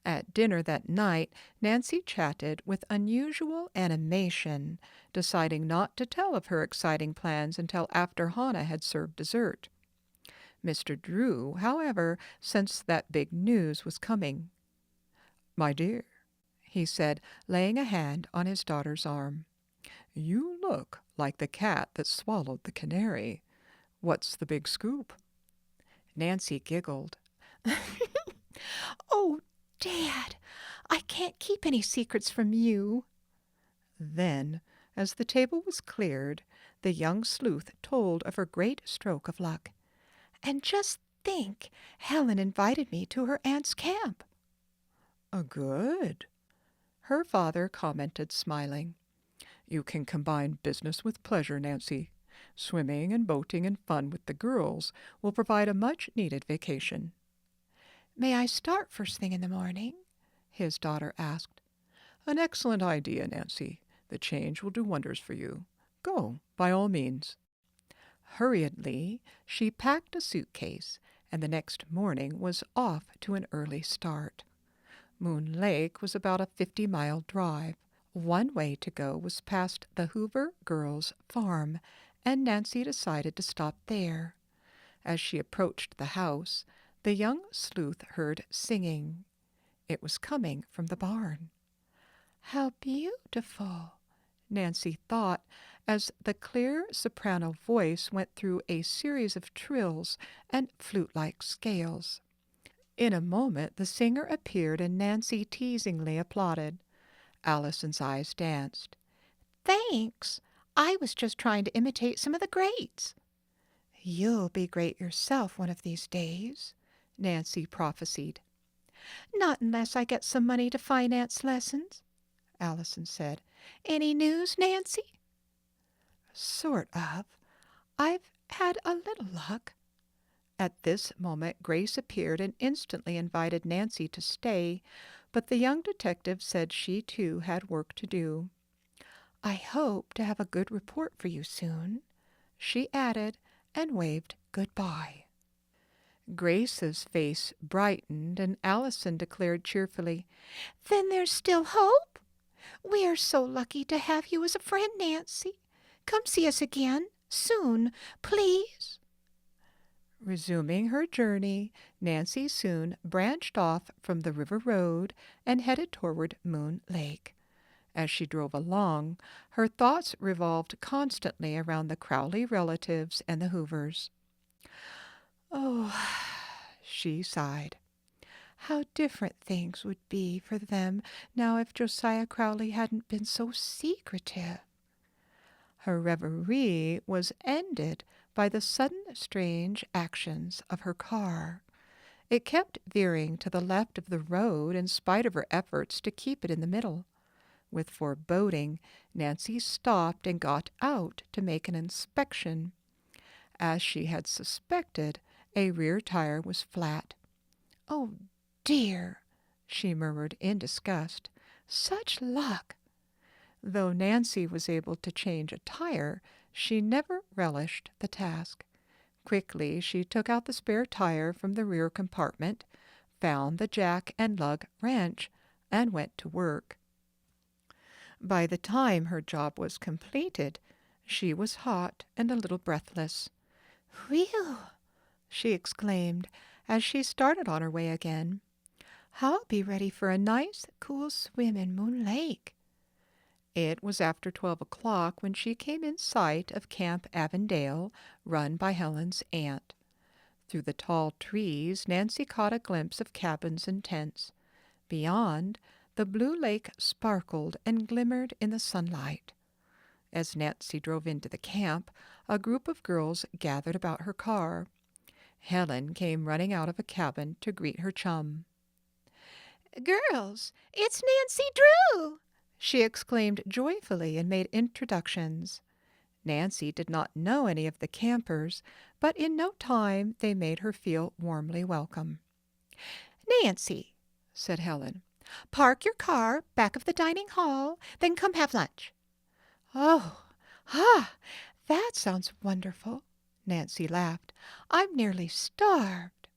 S2: At dinner that night, Nancy chatted with unusual animation, deciding not to tell of her exciting plans until after Hannah had served dessert. Mr. Drew, however, sensed that big news was coming. "My dear," he said, laying a hand on his daughter's arm, "you look like the cat that swallowed the canary. What's the big scoop?" Nancy giggled.
S3: Oh, Dad, I can't keep any secrets from you.
S2: Then, as the table was cleared, the young sleuth told of her great stroke of luck.
S3: And just think, Helen invited me to her aunt's camp.
S2: Good, her father commented, smiling. You can combine business with pleasure, Nancy. Swimming and boating and fun with the girls will provide a much-needed vacation.
S3: May I start first thing in the morning?
S2: His daughter asked. An excellent idea, Nancy. The change will do wonders for you. Go, by all means. Hurriedly, she packed a suitcase, and the next morning was off to an early start. Moon Lake was about a 50-mile drive. One way to go was past the Hoover girls' farm, and Nancy decided to stop there. As she approached the house, the young sleuth heard singing. It was coming from the barn. How beautiful, Nancy thought, as the clear soprano voice went through a series of trills and flute-like scales. In a moment the singer appeared, and Nancy teasingly applauded. Allison's eyes danced.
S3: Thanks. I was just trying to imitate some of the greats.
S1: You'll be great yourself one of these days, Nancy prophesied.
S3: Not unless I get some money to finance lessons, Allison said. Any news, Nancy?
S1: Sort of. I've had a little luck.
S2: At this moment Grace appeared and instantly invited Nancy to stay, but the young detective said she too had work to do.
S1: I hope to have a good report for you soon, she added, and waved good-bye.
S2: Grace's face brightened, and Allison declared cheerfully,
S3: Then there's still hope? We are so lucky to have you as a friend, Nancy. Come see us again, soon, please.
S2: Resuming her journey, Nancy soon branched off from the river road and headed toward Moon Lake. As she drove along, her thoughts revolved constantly around the Crowley relatives and the Hoovers.
S1: Oh, she sighed. How different things would be for them now if Josiah Crowley hadn't been so secretive. Her reverie was ended by the sudden strange actions of her car. It kept veering to the left of the road in spite of her efforts to keep it in the middle. With foreboding, Nancy stopped and got out to make an inspection. As she had suspected, a rear tire was flat. "Oh, dear," she murmured in disgust. "Such luck!" Though Nancy was able to change a tire, she never relished the task. Quickly she took out the spare tire from the rear compartment, found the jack and lug wrench, and went to work. By the time her job was completed, she was hot and a little breathless.
S3: Whew!
S1: She exclaimed as she started on her way again. I'll be ready for a nice, cool swim in Moon Lake.
S2: It was after 12 o'clock when she came in sight of Camp Avondale, run by Helen's aunt. Through the tall trees, Nancy caught a glimpse of cabins and tents. Beyond, the blue lake sparkled and glimmered in the sunlight. As Nancy drove into the camp, a group of girls gathered about her car. Helen came running out of a cabin to greet her chum.
S3: Girls, it's Nancy Drew!
S1: She exclaimed joyfully and made introductions.
S2: Nancy did not know any of the campers, but in no time they made her feel warmly welcome.
S3: Nancy, said Helen, park your car back of the dining hall, then come have lunch.
S1: Oh, that sounds wonderful, Nancy laughed. I'm nearly starved.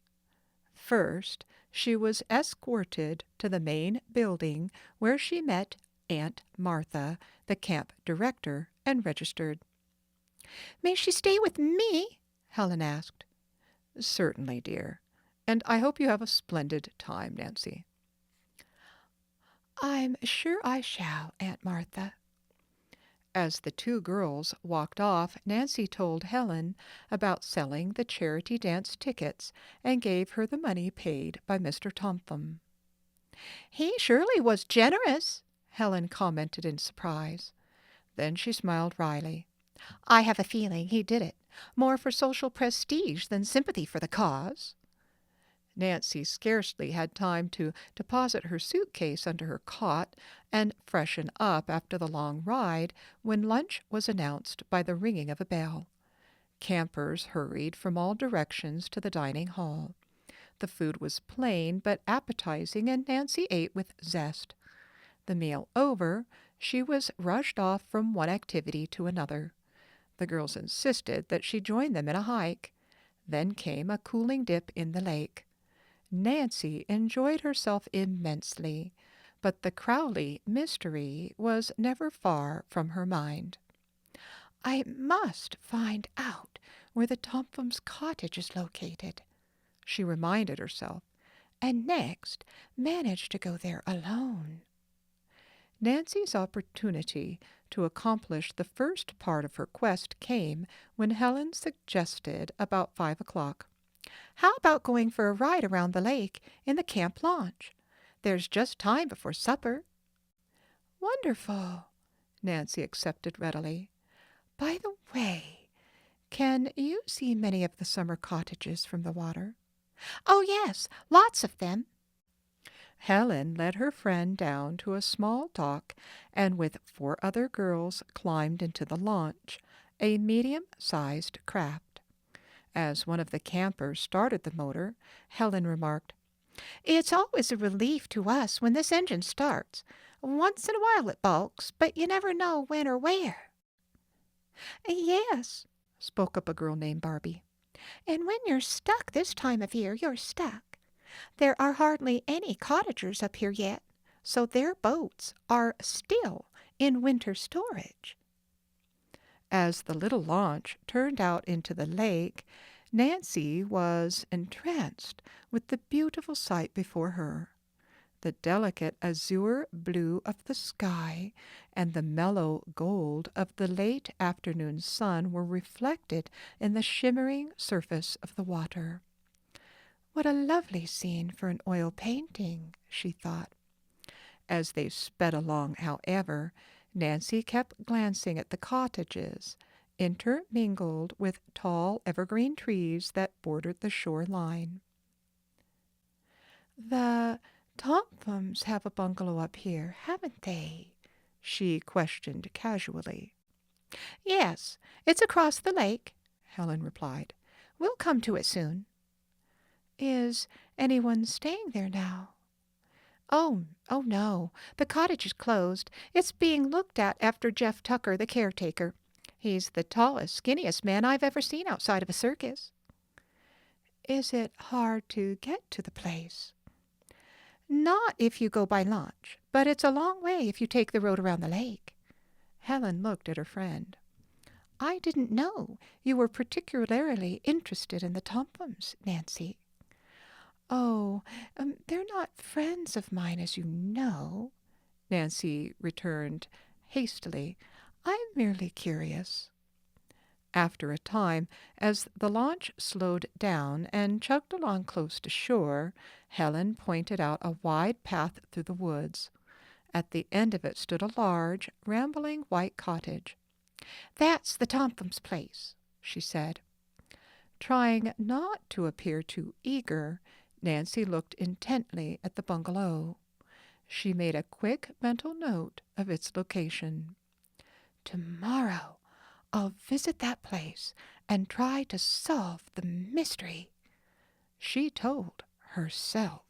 S2: First, she was escorted to the main building where she met Aunt Martha, the camp director, and registered.
S3: May she stay with me? Helen asked.
S2: Certainly, dear. And I hope you have a splendid time, Nancy.
S1: I'm sure I shall, Aunt Martha.
S2: As the two girls walked off, Nancy told Helen about selling the charity dance tickets and gave her the money paid by Mr. Topham.
S3: He surely was generous,
S2: Helen commented in surprise. Then she smiled wryly.
S3: I have a feeling he did it more for social prestige than sympathy for the cause.
S2: Nancy scarcely had time to deposit her suitcase under her cot and freshen up after the long ride when lunch was announced by the ringing of a bell. Campers hurried from all directions to the dining hall. The food was plain but appetizing, and Nancy ate with zest. The meal over, she was rushed off from one activity to another. The girls insisted that she join them in a hike. Then came a cooling dip in the lake. Nancy enjoyed herself immensely, but the Crowley mystery was never far from her mind.
S1: I must find out where the Tomphams' cottage is located, she reminded herself, and next manage to go there alone.
S2: Nancy's opportunity to accomplish the first part of her quest came when Helen suggested about 5 o'clock.
S3: How about going for a ride around the lake in the camp launch? There's just time before supper.
S1: Wonderful,
S2: Nancy accepted readily.
S1: By the way, can you see many of the summer cottages from the water?
S3: Oh, yes, lots of them.
S2: Helen led her friend down to a small dock and with 4 other girls climbed into the launch, a medium-sized craft. As one of the campers started the motor, Helen remarked,
S3: It's always a relief to us when this engine starts. Once in a while it balks, but you never know when or where.
S1: Yes, spoke up a girl named Barbie.
S3: And when you're stuck this time of year, you're stuck. There are hardly any cottagers up here yet, so their boats are still in winter storage.
S2: As the little launch turned out into the lake, Nancy was entranced with the beautiful sight before her. The delicate azure blue of the sky and the mellow gold of the late afternoon sun were reflected in the shimmering surface of the water.
S1: What a lovely scene for an oil painting, she thought.
S2: As they sped along, however, Nancy kept glancing at the cottages, intermingled with tall evergreen trees that bordered the shore line.
S1: The Tomphams have a bungalow up here, haven't they? She questioned casually.
S3: Yes, it's across the lake, Helen replied. We'll come to it soon.
S1: Is anyone staying there now?
S3: Oh, no. The cottage is closed. It's being looked at after Jeff Tucker, the caretaker. He's the tallest, skinniest man I've ever seen outside of a circus.
S1: Is it hard to get to the place?
S3: Not if you go by launch, but it's a long way if you take the road around the lake.
S1: Helen looked at her friend.
S3: I didn't know you were particularly interested in the Tomphams, Nancy.
S1: Oh, they're not friends of mine, as you know, Nancy returned hastily. I'm merely curious.
S2: After a time, as the launch slowed down and chugged along close to shore, Helen pointed out a wide path through the woods. At the end of it stood a large, rambling white cottage.
S3: That's the Tomphams' place, she said.
S2: Trying not to appear too eager, Nancy looked intently at the bungalow. She made a quick mental note of its location.
S1: Tomorrow I'll visit that place and try to solve the mystery," she told herself.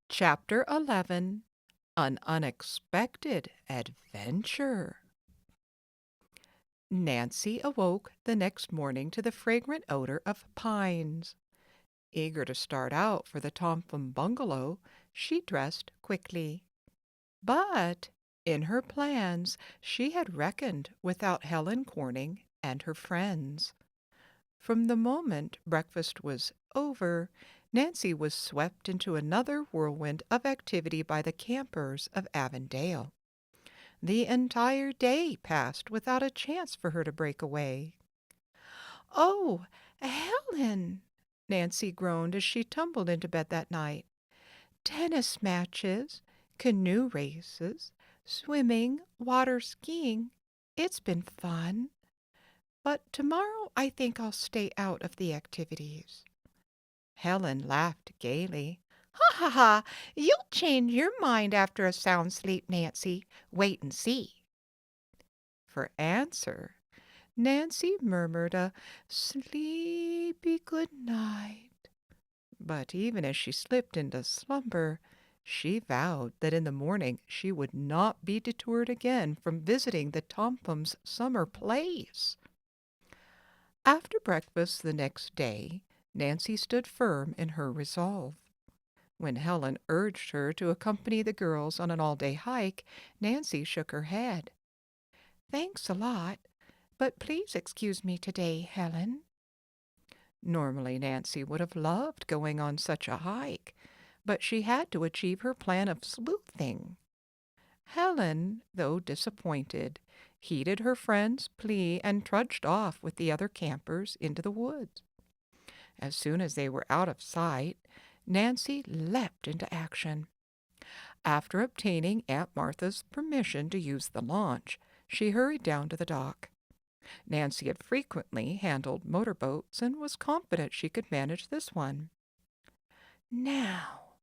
S1: Chapter 11. An Unexpected Adventure. Nancy awoke the next morning to the fragrant odor of pines. Eager to start out for the Tompum bungalow, she dressed quickly. But in her plans, she had reckoned without Helen Corning and her friends. From the moment breakfast was over, Nancy was swept into another whirlwind of activity by the campers of Avondale. The entire day passed without a chance for her to break away. "Oh, Helen!" Nancy groaned as she tumbled into bed that night. "Tennis matches, canoe races, swimming, water skiing. It's been fun. But tomorrow I think I'll stay out of the activities." Helen laughed gaily. "Ha ha ha! You'll change your mind after a sound sleep, Nancy. Wait and see." For answer, Nancy murmured a sleepy good night. But even as she slipped into slumber, she vowed that in the morning she would not be deterred again from visiting the Tompums' summer place. After breakfast the next day, Nancy stood firm in her resolve. When Helen urged her to accompany the girls on an all-day hike, Nancy shook her head. "Thanks a lot, but please excuse me today, Helen." Normally, Nancy would have loved going on such a hike, but she had to achieve her plan of sleuthing. Helen, though disappointed, heeded her friend's plea and trudged off with the other campers into the woods. As soon as they were out of sight, Nancy leapt into action. After obtaining Aunt Martha's permission to use the launch, she hurried down to the dock. Nancy had frequently handled motorboats and was confident she could manage this one. "Now,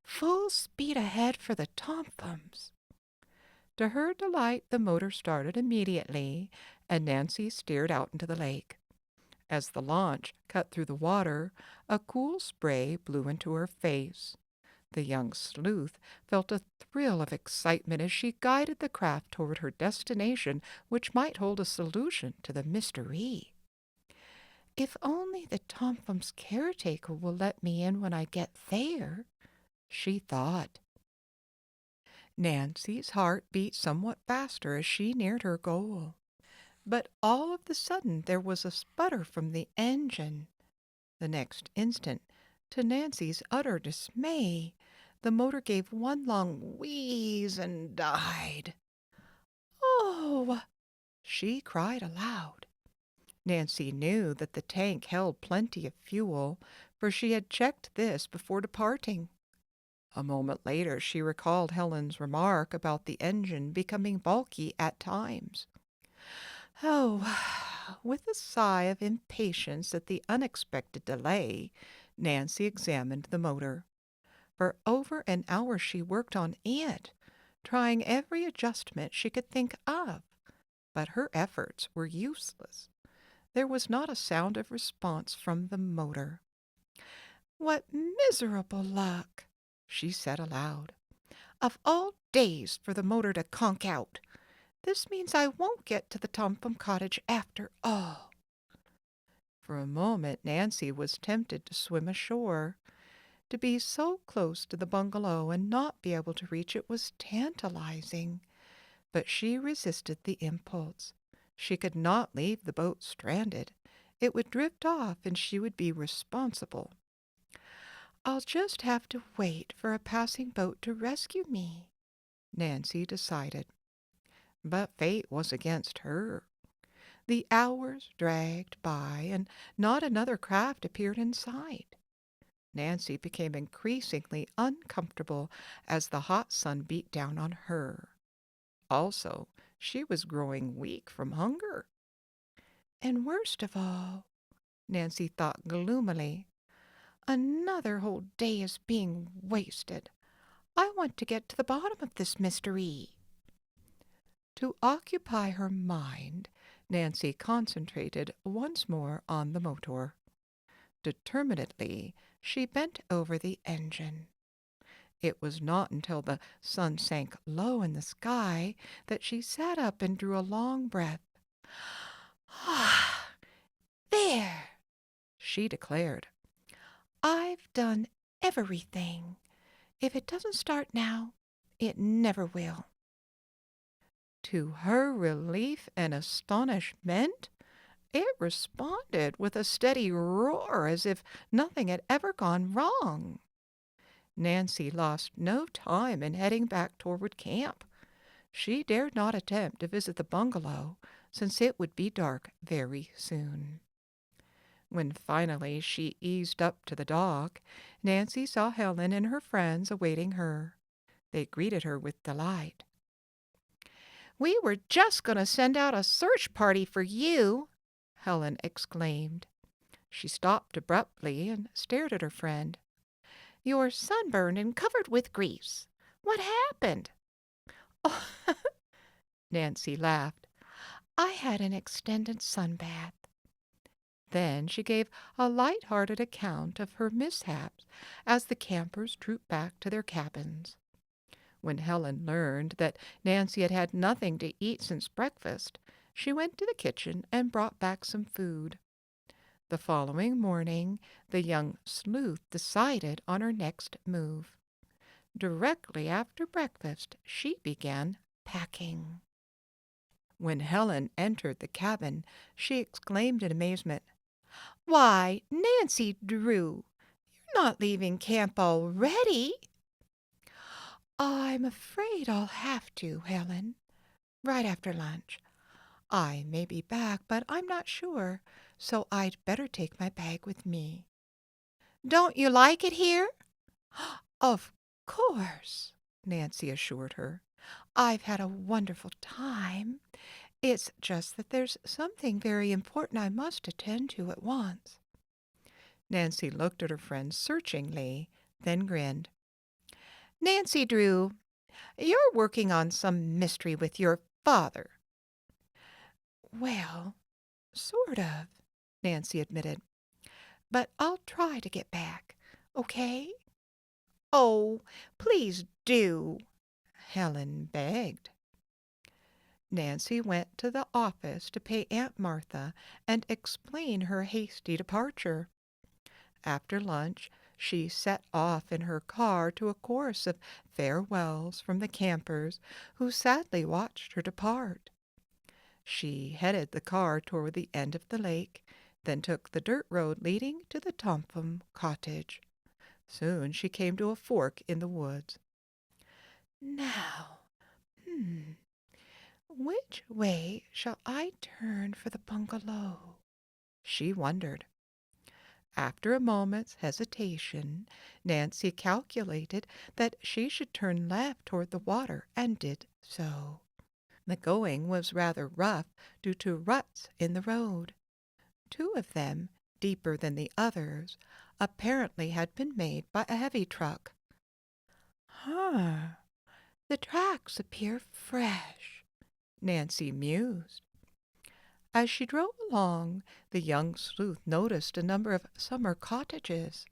S1: full speed ahead for the Tompums." To her delight, the motor started immediately, and Nancy steered out into the lake. As the launch cut through the water, a cool spray blew into her face. The young sleuth felt a thrill of excitement as she guided the craft toward her destination, which might hold a solution to the mystery. "If only the Tompum's caretaker will let me in when I get there," she thought. Nancy's heart beat somewhat faster as she neared her goal. But all of the sudden there was a sputter from the engine. The next instant, to Nancy's utter dismay, the motor gave one long wheeze and died. "Oh!" she cried aloud. Nancy knew that the tank held plenty of fuel, for she had checked this before departing. A moment later she recalled Helen's remark about the engine becoming bulky at times. Oh, with a sigh of impatience at the unexpected delay, Nancy examined the motor. For over an hour she worked on it, trying every adjustment she could think of. But her efforts were useless. There was not a sound of response from the motor. "What miserable luck!" she said aloud. "Of all days for the motor to conk out! This means I won't get to the Tompum cottage after all." For a moment Nancy was tempted to swim ashore. To be so close to the bungalow and not be able to reach it was tantalizing. But she resisted the impulse. She could not leave the boat stranded. It would drift off and she would be responsible. "I'll just have to wait for a passing boat to rescue me," Nancy decided. But fate was against her. The hours dragged by, and not another craft appeared in sight. Nancy became increasingly uncomfortable as the hot sun beat down on her. Also, she was growing weak from hunger. And worst of all, Nancy thought gloomily, another whole day is being wasted. I want to get to the bottom of this mystery.
S2: To occupy her mind, Nancy concentrated once more on the motor. Determinedly, she bent over the engine. It was not until the sun sank low in the sky that she sat up and drew a long breath.
S3: Ah, there,
S2: She declared.
S3: I've done everything. If it doesn't start now, it never will.
S2: To her relief and astonishment, it responded with a steady roar as if nothing had ever gone wrong. Nancy lost no time in heading back toward camp. She dared not attempt to visit the bungalow, since it would be dark very soon. When finally she eased up to the dock, Nancy saw Helen and her friends awaiting her. They greeted her with delight.
S3: We were just going to send out a search party for you, Helen exclaimed.
S2: She stopped abruptly and stared at her friend.
S3: You're sunburned and covered with grease. What happened?
S2: Oh, Nancy laughed.
S3: I had an extended sunbath.
S2: Then she gave a light-hearted account of her mishaps as the campers trooped back to their cabins. When Helen learned that Nancy had had nothing to eat since breakfast, she went to the kitchen and brought back some food. The following morning, the young sleuth decided on her next move. Directly after breakfast, she began packing. When Helen entered the cabin, she exclaimed in amazement,
S3: Why, Nancy Drew, you're not leaving camp already?
S1: I'm afraid I'll have to, Helen. Right after lunch. I may be back, but I'm not sure, so I'd better take my bag with me.
S3: Don't you like it here?
S1: Of course, Nancy assured her. I've had a wonderful time. It's just that there's something very important I must attend to at once.
S2: Nancy looked at her friend searchingly, then grinned.
S3: Nancy Drew, you're working on some mystery with your father.
S1: Well, sort of, Nancy admitted. But I'll try to get back, okay?
S3: Oh, please do,
S1: Helen begged. Nancy went to the office to pay Aunt Martha and explain her hasty departure. After lunch, she set off in her car to a chorus of farewells from the campers who sadly watched her depart. She headed the car toward the end of the lake, then took the dirt road leading to the Topham cottage. Soon she came to a fork in the woods. Now, which way shall I turn for the bungalow? She wondered. After a moment's hesitation, Nancy calculated that she should turn left toward the water, and did so. The going was rather rough due to ruts in the road. Two of them, deeper than the others, apparently had been made by a heavy truck. The tracks appear fresh, Nancy mused. As she drove along, the young sleuth noticed a number of summer cottages.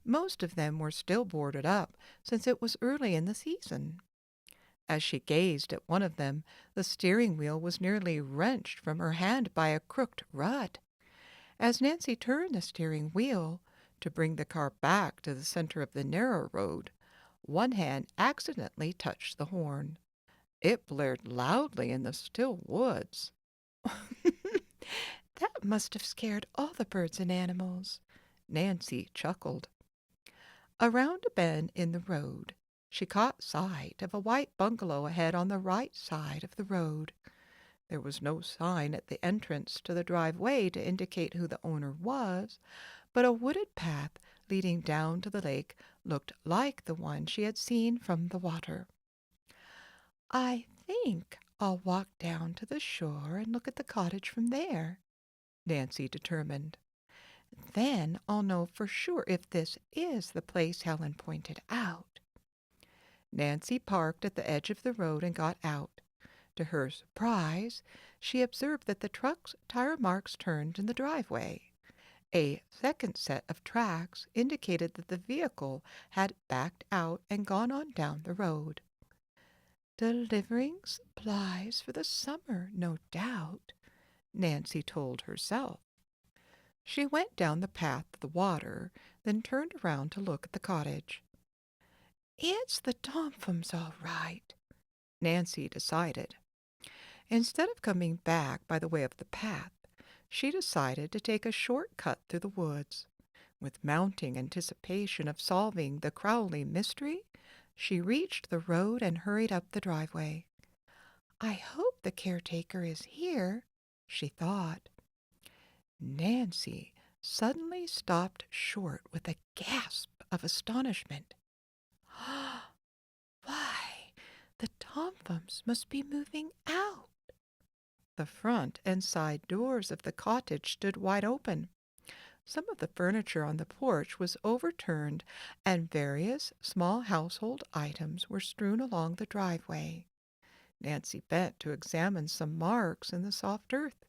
S1: Most of them were still boarded up, since it was early in the season. As she gazed at one of them, the steering wheel was nearly wrenched from her hand by a crooked rut. As Nancy turned the steering wheel to bring the car back to the center of the narrow road, one hand accidentally touched the horn. It blared loudly in the still woods. That must have scared all the birds and animals, Nancy chuckled. Around a bend in the road, she caught sight of a white bungalow ahead on the right side of the road. There was no sign at the entrance to the driveway to indicate who the owner was, but a wooded path leading down to the lake looked like the one she had seen from the water. I think I'll walk down to the shore and look at the cottage from there, Nancy determined. Then I'll know for sure if this is the place Helen pointed out. Nancy parked at the edge of the road and got out.
S2: To her surprise, she observed that the truck's tire marks turned in the driveway. A second set of tracks indicated that the vehicle had backed out and gone on down the road. Delivering supplies for the summer, no doubt, Nancy told herself. She went down the path to the water, then turned around to look at the cottage. It's the Tomphams, all right, Nancy decided. Instead of coming back by the way of the path, she decided to take a short cut through the woods. With mounting anticipation of solving the Crowley mystery, she reached the road and hurried up the driveway. I hope the caretaker is here, she thought. Nancy suddenly stopped short with a gasp of astonishment. Why, the Tomphams must be moving out. The front and side doors of the cottage stood wide open. Some of the furniture on the porch was overturned, and various small household items were strewn along the driveway. Nancy bent to examine some marks in the soft earth.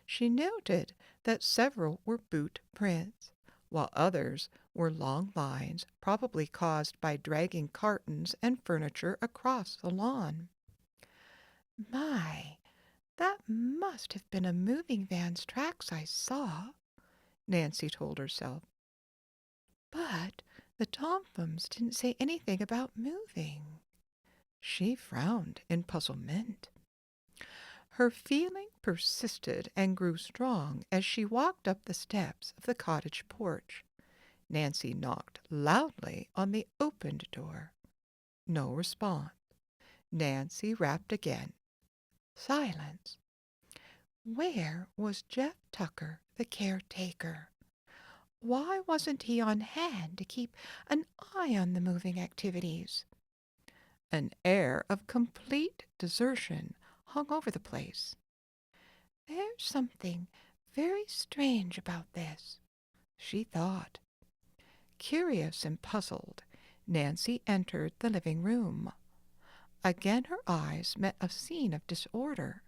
S2: She noted that several were boot prints, while others were long lines, probably caused by dragging cartons and furniture across the lawn. My, that must have been a moving van's tracks I saw, Nancy told herself. But the Tomphams didn't say anything about moving. She frowned in puzzlement. Her feeling persisted and grew strong as she walked up the steps of the cottage porch. Nancy knocked loudly on the opened door. No response. Nancy rapped again. Silence. Where was Jeff Tucker, the caretaker? Why wasn't he on hand to keep an eye on the moving activities? An air of complete desertion hung over the place. There's something very strange about this, she thought. Curious and puzzled, Nancy entered the living room. Again her eyes met a scene of disorder.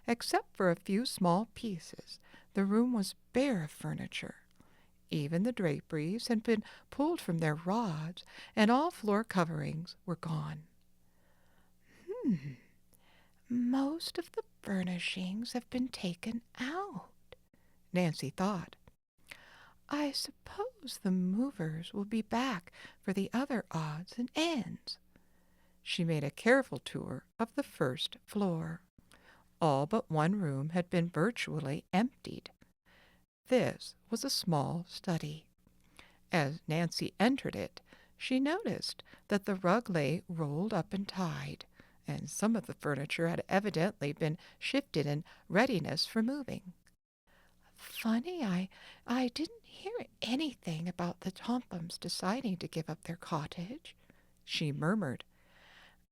S2: Except for a few small pieces, the room was bare of furniture. Even the draperies had been pulled from their rods, and all floor coverings were gone. Most of the furnishings have been taken out, Nancy thought. I suppose the movers will be back for the other odds and ends. She made a careful tour of the first floor. All but one room had been virtually emptied. This was a small study. As Nancy entered it, she noticed that the rug lay rolled up and tied, and some of the furniture had evidently been shifted in readiness for moving. Funny, I didn't hear anything about the Tomphams deciding to give up their cottage, she murmured.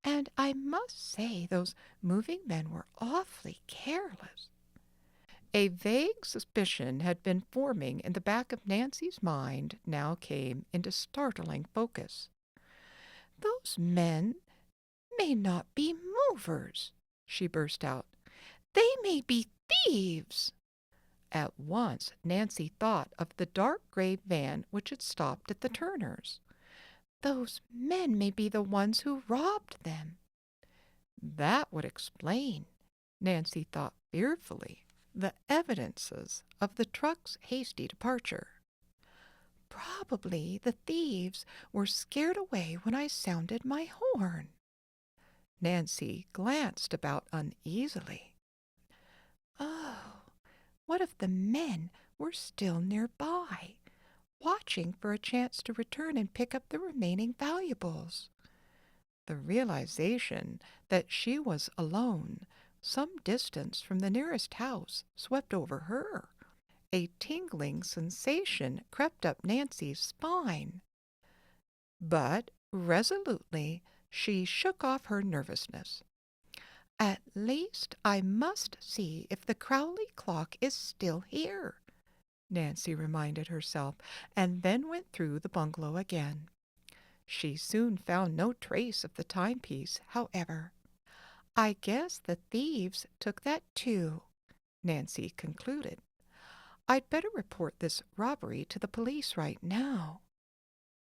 S2: And I must say those moving men were awfully careless. A vague suspicion had been forming in the back of Nancy's mind now came into startling focus. Those men may not be movers, she burst out. They may be thieves. At once Nancy thought of the dark gray van which had stopped at the Turners. Those men may be the ones who robbed them. That would explain, Nancy thought fearfully, the evidences of the truck's hasty departure. Probably the thieves were scared away when I sounded my horn. Nancy glanced about uneasily. Oh, what if the men were still nearby, watching for a chance to return and pick up the remaining valuables? The realization that she was alone, some distance from the nearest house, swept over her. A tingling sensation crept up Nancy's spine. But resolutely she shook off her nervousness. At least I must see if the Crowley clock is still here, Nancy reminded herself, and then went through the bungalow again. She soon found no trace of the timepiece, however.
S1: I guess the thieves took that too, Nancy concluded. I'd better report this robbery to the police right now.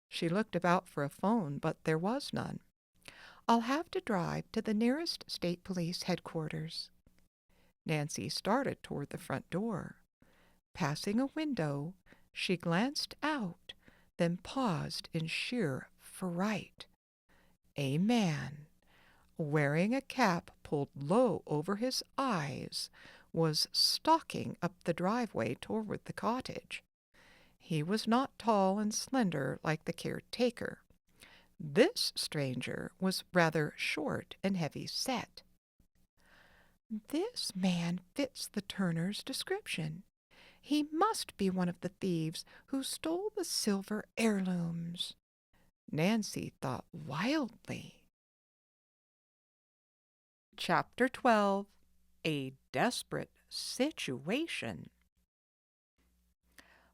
S1: She looked about for a phone, but there was none. I'll have to drive to the nearest state police headquarters. Nancy started toward the front door. Passing a window, she glanced out, then paused in sheer fright. A man, wearing a cap pulled low over his eyes, was stalking up the driveway toward the cottage. He was not tall and slender like the caretaker. This stranger was rather short and heavy-set. This man fits the Turner's description. He must be one of the thieves who stole the silver heirlooms. Nancy thought wildly.
S2: Chapter 12. A Desperate Situation.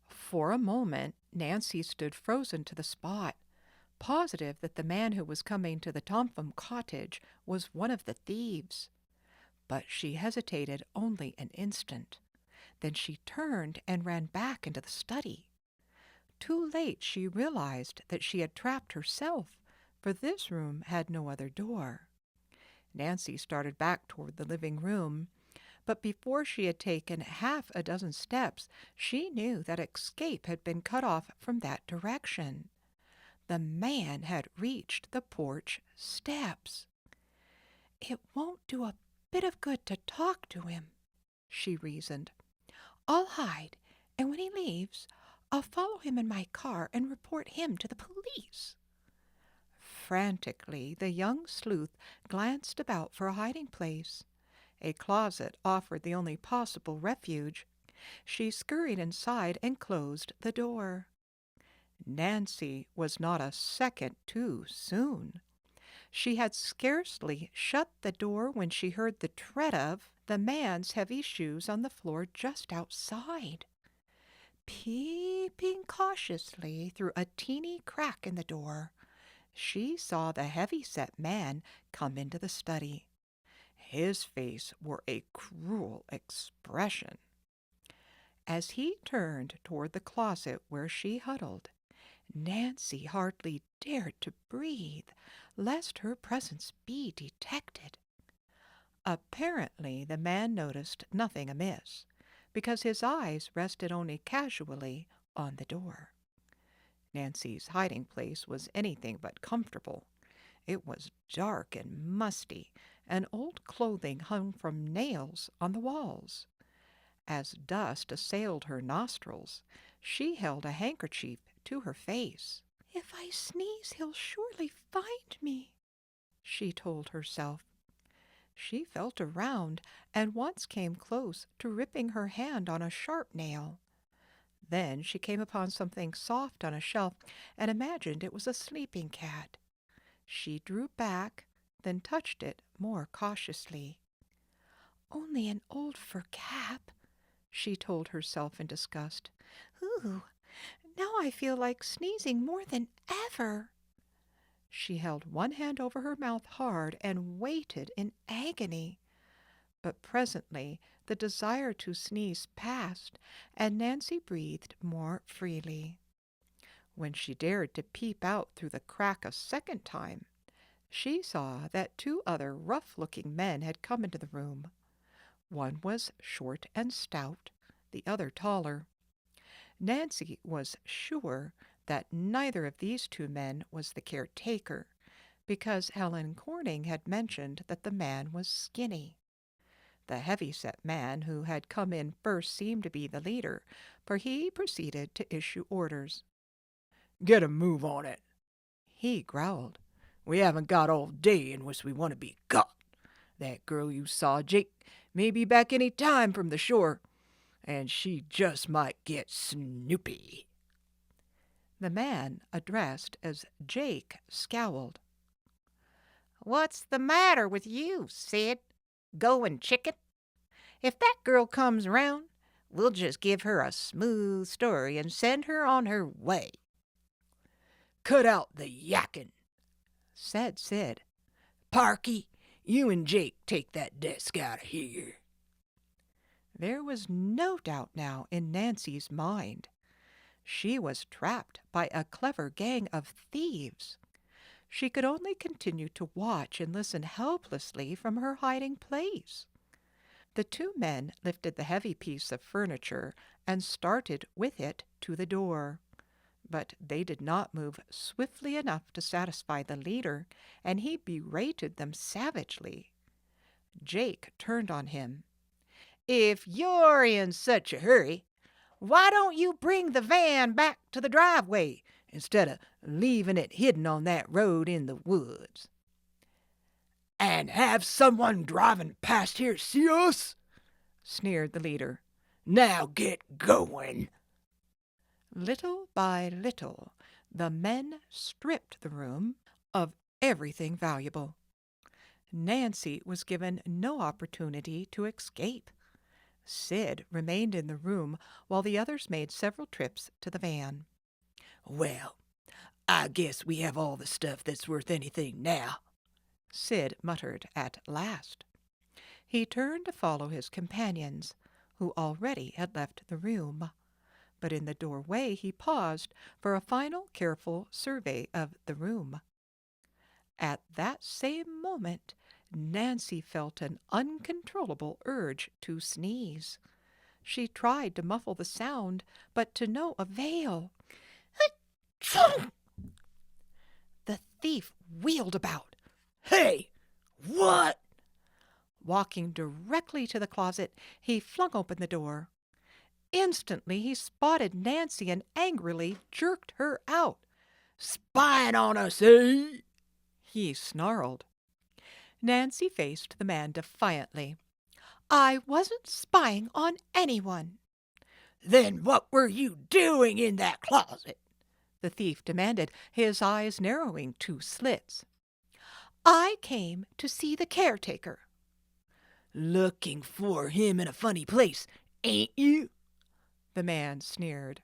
S2: For a moment, Nancy stood frozen to the spot, positive that the man who was coming to the Topham cottage was one of the thieves. But she hesitated only an instant. Then she turned and ran back into the study. Too late she realized that she had trapped herself, for this room had no other door. Nancy started back toward the living room, but before she had taken half a dozen steps, she knew that escape had been cut off from that direction. The man had reached the porch steps. It won't do a bit of good to talk to him, she reasoned. I'll hide, and when he leaves, I'll follow him in my car and report him to the police. Frantically, the young sleuth glanced about for a hiding place. A closet offered the only possible refuge. She scurried inside and closed the door. Nancy was not a second too soon. She had scarcely shut the door when she heard the tread of the man's heavy shoes on the floor just outside. Peeping cautiously through a teeny crack in the door, she saw the heavy-set man come into the study. His face wore a cruel expression. As he turned toward the closet where she huddled, Nancy hardly dared to breathe, lest her presence be detected. Apparently the man noticed nothing amiss, because his eyes rested only casually on the door. Nancy's hiding place was anything but comfortable. It was dark and musty, and old clothing hung from nails on the walls. As dust assailed her nostrils, she held a handkerchief to her face. If I sneeze, he'll surely find me, she told herself. She felt around and once came close to ripping her hand on a sharp nail. Then she came upon something soft on a shelf and imagined it was a sleeping cat. She drew back, then touched it more cautiously. Only an old fur cap, she told herself in disgust. Ooh, now I feel like sneezing more than ever. She held one hand over her mouth hard and waited in agony. But presently the desire to sneeze passed, and Nancy breathed more freely. When she dared to peep out through the crack a second time, she saw that two other rough-looking men had come into the room. One was short and stout, the other taller. Nancy was sure that neither of these two men was the caretaker, because Helen Corning had mentioned that the man was skinny. The heavy-set man who had come in first seemed to be the leader, for he proceeded to issue orders.
S4: "Get a move on it,"
S2: he growled.
S4: "We haven't got all day unless we want to be caught. That girl you saw, Jake, may be back any time from the shore, and she just might get snoopy."
S2: The man addressed as Jake scowled.
S3: What's the matter with you, Sid? Going chicken? If that girl comes around, we'll just give her a smooth story and send her on her way.
S4: "Cut out the yakking,"
S2: said Sid.
S4: "Parky, You and Jake take that desk out of here."
S2: There was no doubt now in Nancy's mind. She was trapped by a clever gang of thieves. She could only continue to watch and listen helplessly from her hiding place. The two men lifted the heavy piece of furniture and started with it to the door. But they did not move swiftly enough to satisfy the leader, and he berated them savagely. Jake turned on him.
S4: "If you're in such a hurry, why don't you bring the van back to the driveway instead of leaving it hidden on that road in the woods?" "And have someone driving past here see us?" sneered the leader. "Now get going."
S2: Little by little, the men stripped the room of everything valuable. Nancy was given no opportunity to escape. Sid remained in the room while the others made several trips to the van.
S4: "Well, I guess we have all the stuff that's worth anything now,"
S2: Sid muttered at last. He turned to follow his companions, who already had left the room. But in the doorway he paused for a final careful survey of the room. At that same moment, Nancy felt an uncontrollable urge to sneeze. She tried to muffle the sound, but to no avail. The thief wheeled about.
S4: "Hey, what?"
S2: Walking directly to the closet, he flung open the door. Instantly he spotted Nancy and angrily jerked her out.
S4: "Spying on us, eh?"
S2: He snarled. Nancy faced the man defiantly. "I wasn't spying on anyone."
S4: "Then what were you doing in that closet?"
S2: the thief demanded, his eyes narrowing to slits. "I came to see the caretaker."
S4: "Looking for him in a funny place, ain't you?"
S2: the man sneered.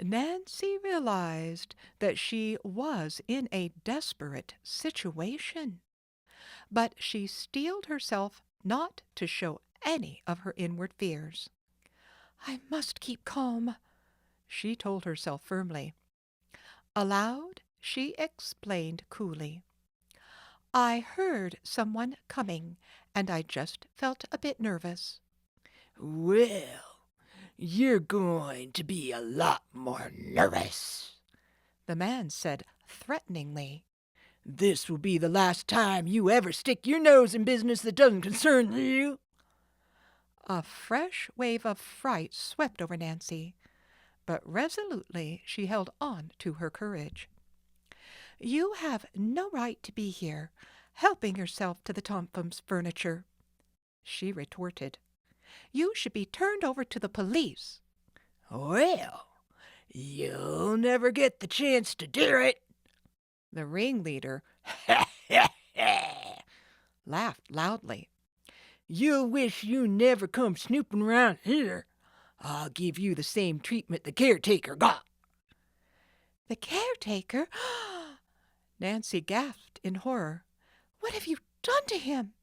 S2: Nancy realized that she was in a desperate situation, but she steeled herself not to show any of her inward fears. "I must keep calm," she told herself firmly. Aloud, she explained coolly. "I heard someone coming, and I just felt a bit nervous."
S4: "Well, you're going to be a lot more nervous,"
S2: the man said threateningly.
S4: "This will be the last time you ever stick your nose in business that doesn't concern you."
S2: A fresh wave of fright swept over Nancy, but resolutely she held on to her courage. "You have no right to be here, helping yourself to the Tompkins furniture," she retorted. "You should be turned over to the police."
S4: "Well, you'll never get the chance to do it,"
S2: the ringleader laughed loudly.
S4: "You'll wish you never come snooping around here. I'll give you the same treatment the caretaker got."
S2: "The caretaker?" Nancy gasped in horror. "What have you done to him?"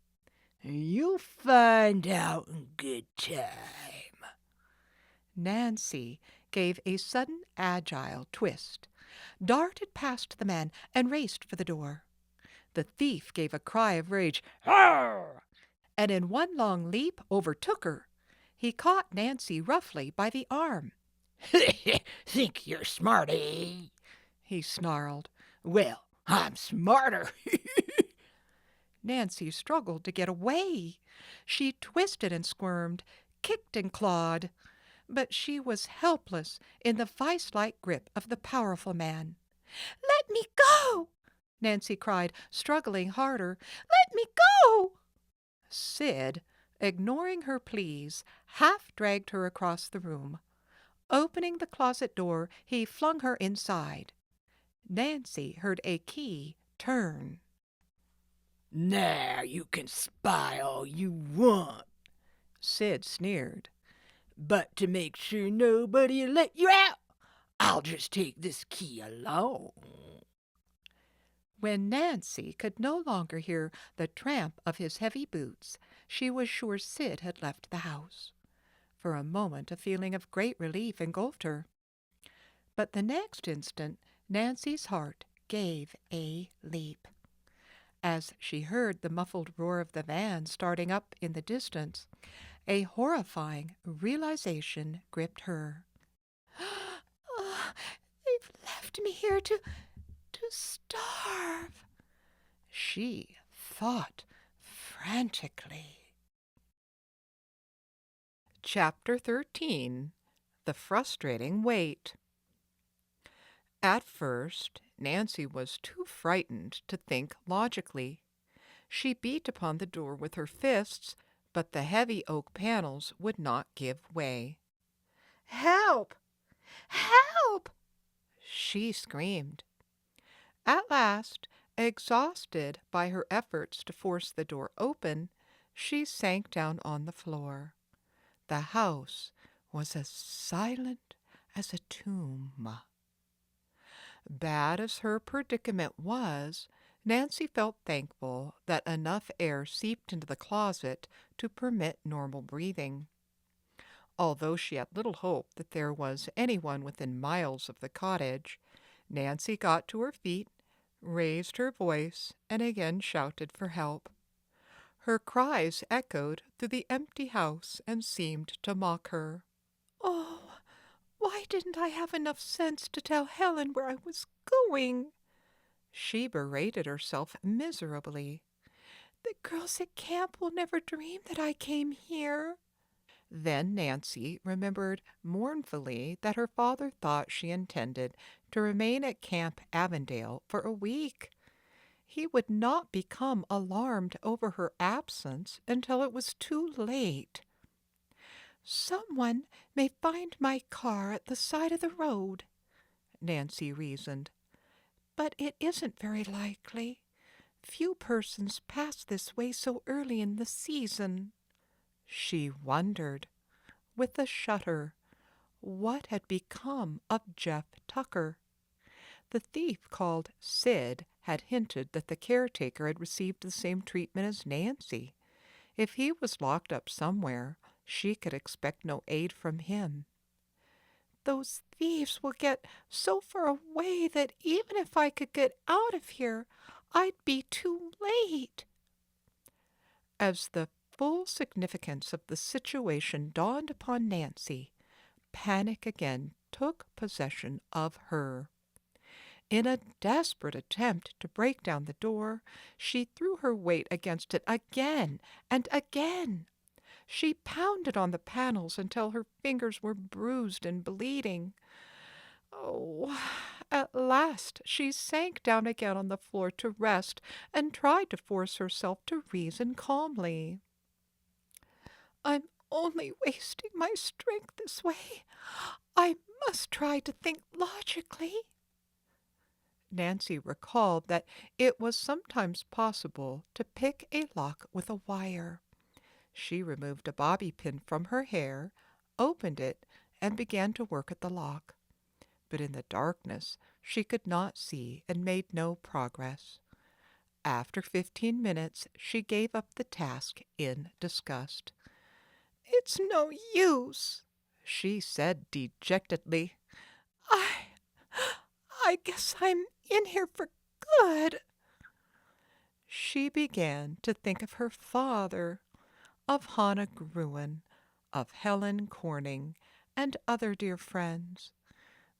S4: "You'll find out in good time."
S2: Nancy gave a sudden agile twist, darted past the man, and raced for the door. The thief gave a cry of rage,
S4: "Arr!"
S2: and in one long leap overtook her. He caught Nancy roughly by the arm.
S4: "Think you're smart, eh?"
S2: he snarled.
S4: "Well, I'm smarter."
S2: Nancy struggled to get away. She twisted and squirmed, kicked and clawed, but she was helpless in the vice-like grip of the powerful man. "Let me go!" Nancy cried, struggling harder. "Let me go!" Sid, ignoring her pleas, half dragged her across the room. Opening the closet door, he flung her inside. Nancy heard a key turn.
S4: "Now you can spy all you want,"
S2: Sid sneered.
S4: "but to make sure nobody'll let you out, I'll just take this key along."
S2: When Nancy could no longer hear the tramp of his heavy boots, she was sure Sid had left the house. For a moment a feeling of great relief engulfed her. But the next instant Nancy's heart gave a leap. As she heard the muffled roar of the van starting up in the distance, a horrifying realization gripped her.
S3: Oh, they've left me here to starve.
S2: She thought frantically. Chapter 13. The Frustrating Wait. At first, Nancy was too frightened to think logically. She beat upon the door with her fists, but the heavy oak panels would not give way.
S3: Help! Help!
S2: She screamed. At last, exhausted by her efforts to force the door open, she sank down on the floor. The house was as silent as a tomb. Bad as her predicament was, Nancy felt thankful that enough air seeped into the closet to permit normal breathing. Although she had little hope that there was anyone within miles of the cottage, Nancy got to her feet, raised her voice, and again shouted for help. Her cries echoed through the empty house and seemed to mock her. "Oh, why didn't I have enough sense to tell Helen where I was going?" She berated herself miserably. "The girls at camp will never dream that I came here." Then Nancy remembered mournfully that her father thought she intended to remain at Camp Avondale for a week. He would not become alarmed over her absence until it was too late. "Someone may find my car at the side of the road," Nancy reasoned. "But it isn't very likely. Few persons pass this way so early in the season." She wondered, with a shudder, what had become of Jeff Tucker. The thief called Sid had hinted that the caretaker had received the same treatment as Nancy. If he was locked up somewhere, she could expect no aid from him. "Those thieves will get so far away that even if I could get out of here, I'd be too late." As the full significance of the situation dawned upon Nancy, panic again took possession of her. In a desperate attempt to break down the door, she threw her weight against it again and again. She pounded on the panels until her fingers were bruised and bleeding. Oh, at last she sank down again on the floor to rest and tried to force herself to reason calmly. "I'm only wasting my strength this way. I must try to think logically." Nancy recalled that it was sometimes possible to pick a lock with a wire. She removed a bobby pin from her hair, opened it, and began to work at the lock. But in the darkness she could not see and made no progress. After 15 minutes she gave up the task in disgust. "It's no use," she said dejectedly. I guess I'm in here for good." She began to think of her father, of Hannah Gruen, of Helen Corning, and other dear friends.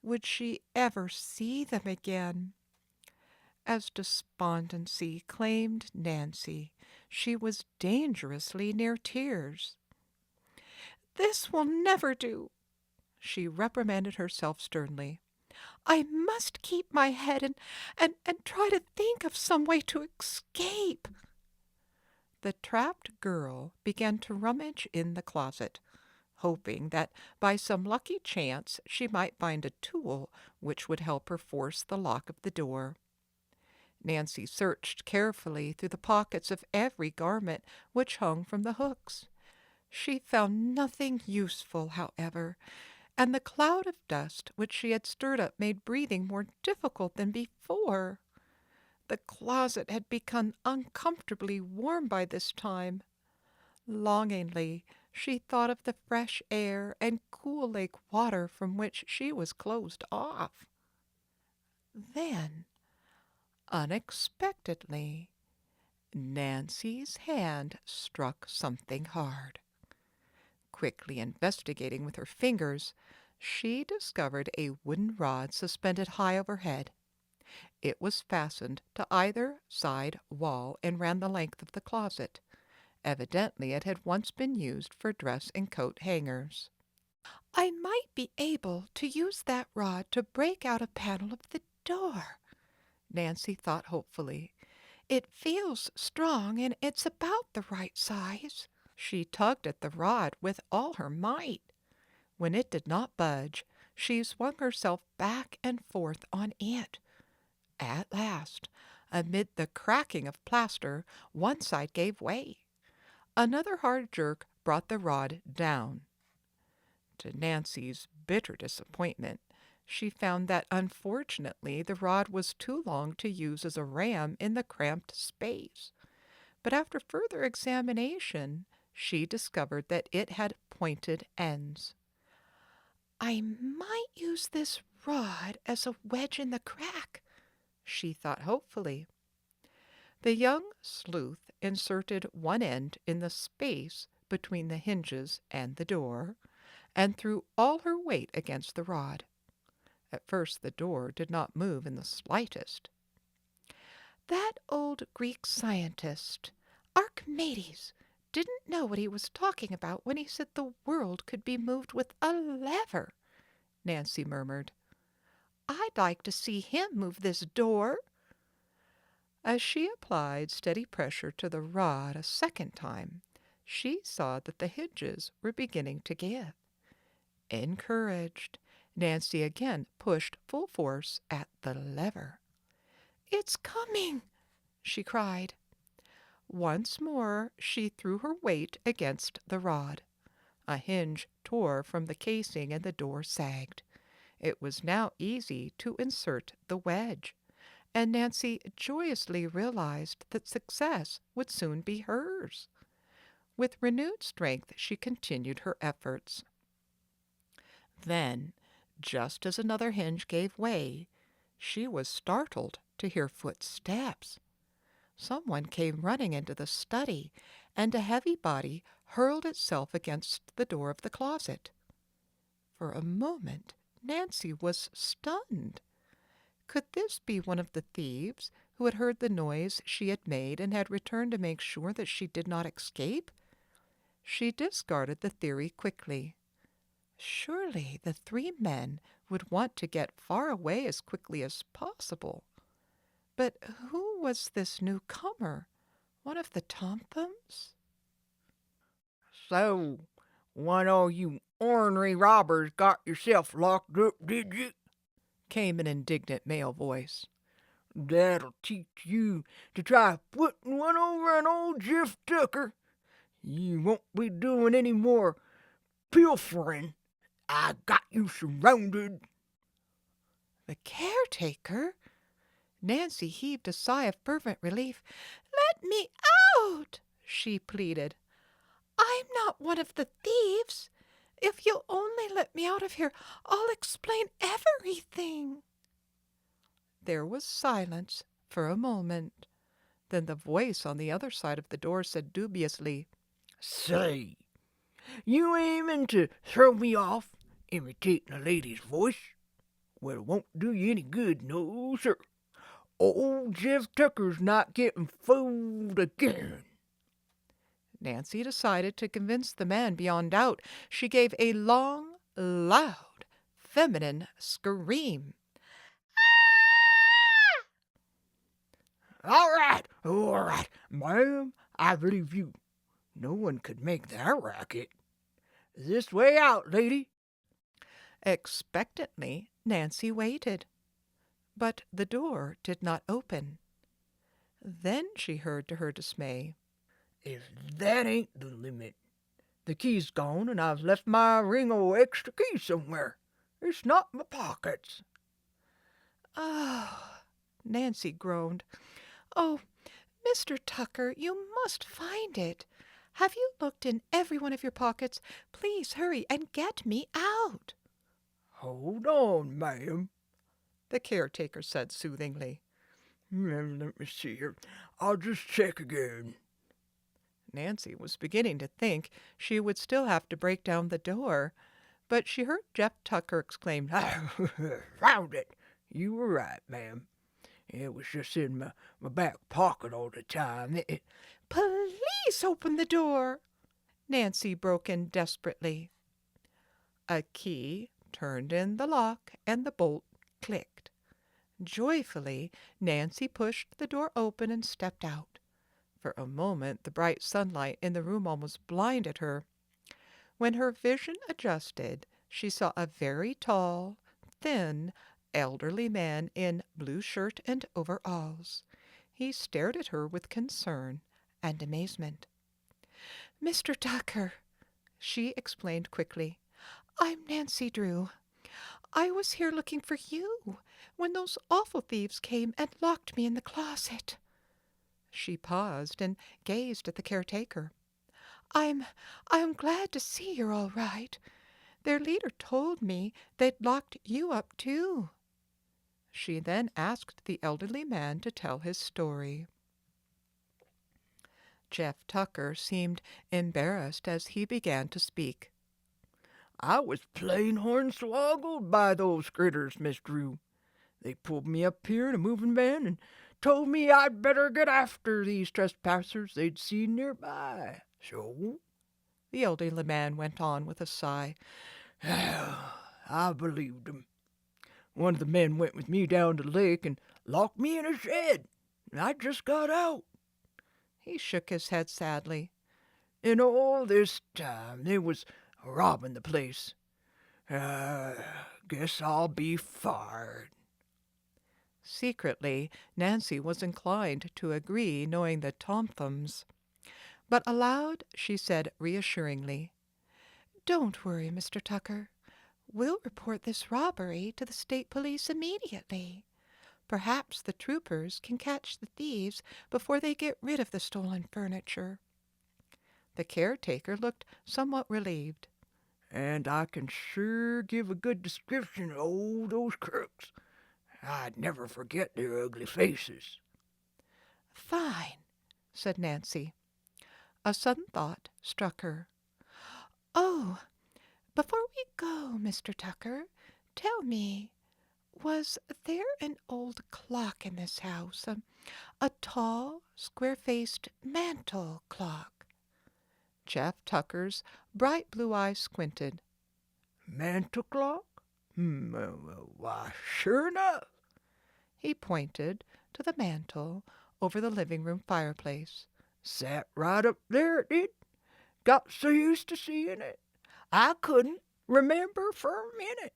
S2: Would she ever see them again? As despondency claimed Nancy, she was dangerously near tears. "This will never do," she reprimanded herself sternly. "I must keep my head and try to think of some way to escape." The trapped girl began to rummage in the closet, hoping that by some lucky chance she might find a tool which would help her force the lock of the door. Nancy searched carefully through the pockets of every garment which hung from the hooks. She found nothing useful, however, and the cloud of dust which she had stirred up made breathing more difficult than before. The closet had become uncomfortably warm by this time. Longingly, she thought of the fresh air and cool lake water from which she was closed off. Then, unexpectedly, Nancy's hand struck something hard. Quickly investigating with her fingers, she discovered a wooden rod suspended high overhead. It was fastened to either side wall and ran the length of the closet. Evidently it had once been used for dress and coat hangers. I might be able to use that rod to break out a panel of the door, Nancy thought hopefully. It feels strong and it's about the right size. She tugged at the rod with all her might. When it did not budge, she swung herself back and forth on it. At last, amid the cracking of plaster, one side gave way. Another hard jerk brought the rod down. To Nancy's bitter disappointment, she found that unfortunately the rod was too long to use as a ram in the cramped space. But after further examination, she discovered that it had pointed ends. I might use this rod as a wedge in the crack, she thought hopefully. The young sleuth inserted one end in the space between the hinges and the door, and threw all her weight against the rod. At first the door did not move in the slightest. That old Greek scientist, Archimedes, didn't know what he was talking about when he said the world could be moved with a lever, Nancy murmured. I'd like to see him move this door. As she applied steady pressure to the rod a second time, she saw that the hinges were beginning to give. Encouraged, Nancy again pushed full force at the lever. It's coming, she cried. Once more she threw her weight against the rod. A hinge tore from the casing and the door sagged. It was now easy to insert the wedge, and Nancy joyously realized that success would soon be hers. With renewed strength she continued her efforts. Then, just as another hinge gave way, she was startled to hear footsteps. Someone came running into the study, and a heavy body hurled itself against the door of the closet. For a moment Nancy was stunned. Could this be one of the thieves who had heard the noise she had made and had returned to make sure that she did not escape? She discarded the theory quickly. Surely the three men would want to get far away as quickly as possible. But who was this newcomer? One of the Tompkins?
S4: So, one of you ornery robbers got yourself locked up, did you?
S2: Came an indignant male voice.
S4: That'll teach you to try putting one over on old Jeff Tucker. You won't be doing any more pilfering. I got you surrounded.
S2: The caretaker? Nancy heaved a sigh of fervent relief. Let me out, she pleaded. I'm not one of the thieves. If you'll only let me out of here, I'll explain everything. There was silence for a moment. Then the voice on the other side of the door said dubiously,
S4: Say, you aiming to throw me off, imitating a lady's voice? Well, it won't do you any good, no, sir. Old Jeff Tucker's not getting fooled again.
S2: Nancy decided to convince the man beyond doubt. She gave a long, loud, feminine scream.
S4: All right, ma'am, I believe you. No one could make that racket. This way out, lady.
S2: Expectantly, Nancy waited. But the door did not open. Then she heard to her dismay,
S4: If that ain't the limit. The key's gone, and I've left my ring o' extra keys somewhere. It's not in my pockets.
S2: Oh, Nancy groaned.
S1: Oh, Mr. Tucker, you must find it. Have you looked in every one of your pockets? Please hurry and get me out.
S4: Hold on, ma'am,
S2: The caretaker said soothingly.
S4: Let me see here. I'll just check again.
S2: Nancy was beginning to think she would still have to break down the door, but she heard Jeff Tucker exclaim,
S4: Found it. You were right, ma'am. It was just in my back pocket all the time.
S1: Please open the door.
S2: Nancy broke in desperately. A key turned in the lock and the bolt clicked. Joyfully, Nancy pushed the door open and stepped out. For a moment, the bright sunlight in the room almost blinded her. When her vision adjusted, she saw a very tall, thin, elderly man in blue shirt and overalls. He stared at her with concern and amazement.
S1: Mr. Tucker,
S2: She explained quickly.
S1: I'm Nancy Drew. I was here looking for you when those awful thieves came and locked me in the closet.
S2: She paused and gazed at the caretaker.
S1: I'm glad to see you're all right. Their leader told me they'd locked you up too.
S2: She then asked the elderly man to tell his story. Jeff Tucker seemed embarrassed as he began to speak.
S4: I was plain hornswoggled by those critters, Miss Drew. They pulled me up here in a moving van and told me I'd better get after these trespassers they'd seen nearby. So,
S2: The elderly man went on with a sigh.
S4: I believed 'em. One of the men went with me down to the lake and locked me in a shed. I just got out.
S2: He shook his head sadly.
S4: And all this time they was robbing the place. Guess I'll be fired.
S2: Secretly, Nancy was inclined to agree, knowing the Tomthams. But aloud she said reassuringly,
S1: Don't worry, Mr. Tucker. We'll report this robbery to the state police immediately. Perhaps the troopers can catch the thieves before they get rid of the stolen furniture.
S2: The caretaker looked somewhat relieved.
S4: And I can sure give a good description of all those crooks. I'd never forget their ugly faces.
S1: Fine,
S2: said Nancy. A sudden thought struck her.
S1: Oh, before we go, Mr. Tucker, tell me, was there an old clock in this house? A tall, square-faced mantel clock?
S2: Jeff Tucker's bright blue eyes squinted.
S4: Mantel clock? Why, sure enough.
S2: He pointed to the mantel over the living room fireplace.
S4: Sat right up there, it did. Got so used to seeing it, I couldn't remember for a minute.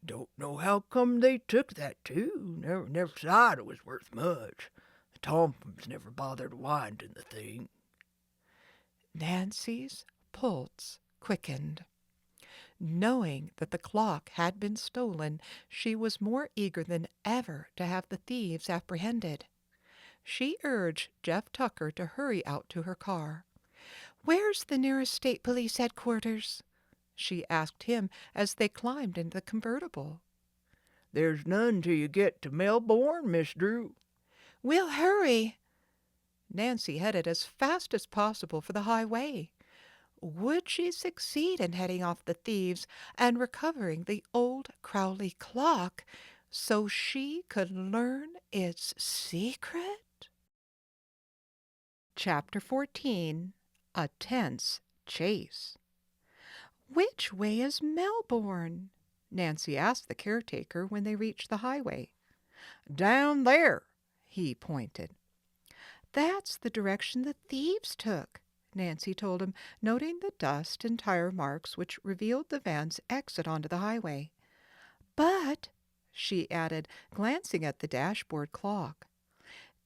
S4: Don't know how come they took that, too. Never thought it was worth much. The Tomphams never bothered winding the thing.
S2: Nancy's pulse quickened. Knowing that the clock had been stolen, she was more eager than ever to have the thieves apprehended. She urged Jeff Tucker to hurry out to her car.
S1: Where's the nearest state police headquarters?
S2: She asked him as they climbed into the convertible.
S4: There's none till you get to Melbourne, Miss Drew.
S1: We'll hurry.
S2: Nancy headed as fast as possible for the highway. Would she succeed in heading off the thieves and recovering the old Crowley clock so she could learn its secret? Chapter 14. A Tense Chase.
S1: Which way is Melbourne?
S2: Nancy asked the caretaker when they reached the highway.
S4: Down there,
S2: He pointed.
S1: That's the direction the thieves took,
S2: Nancy told him, noting the dust and tire marks which revealed the van's exit onto the highway.
S1: But,
S2: She added, glancing at the dashboard clock,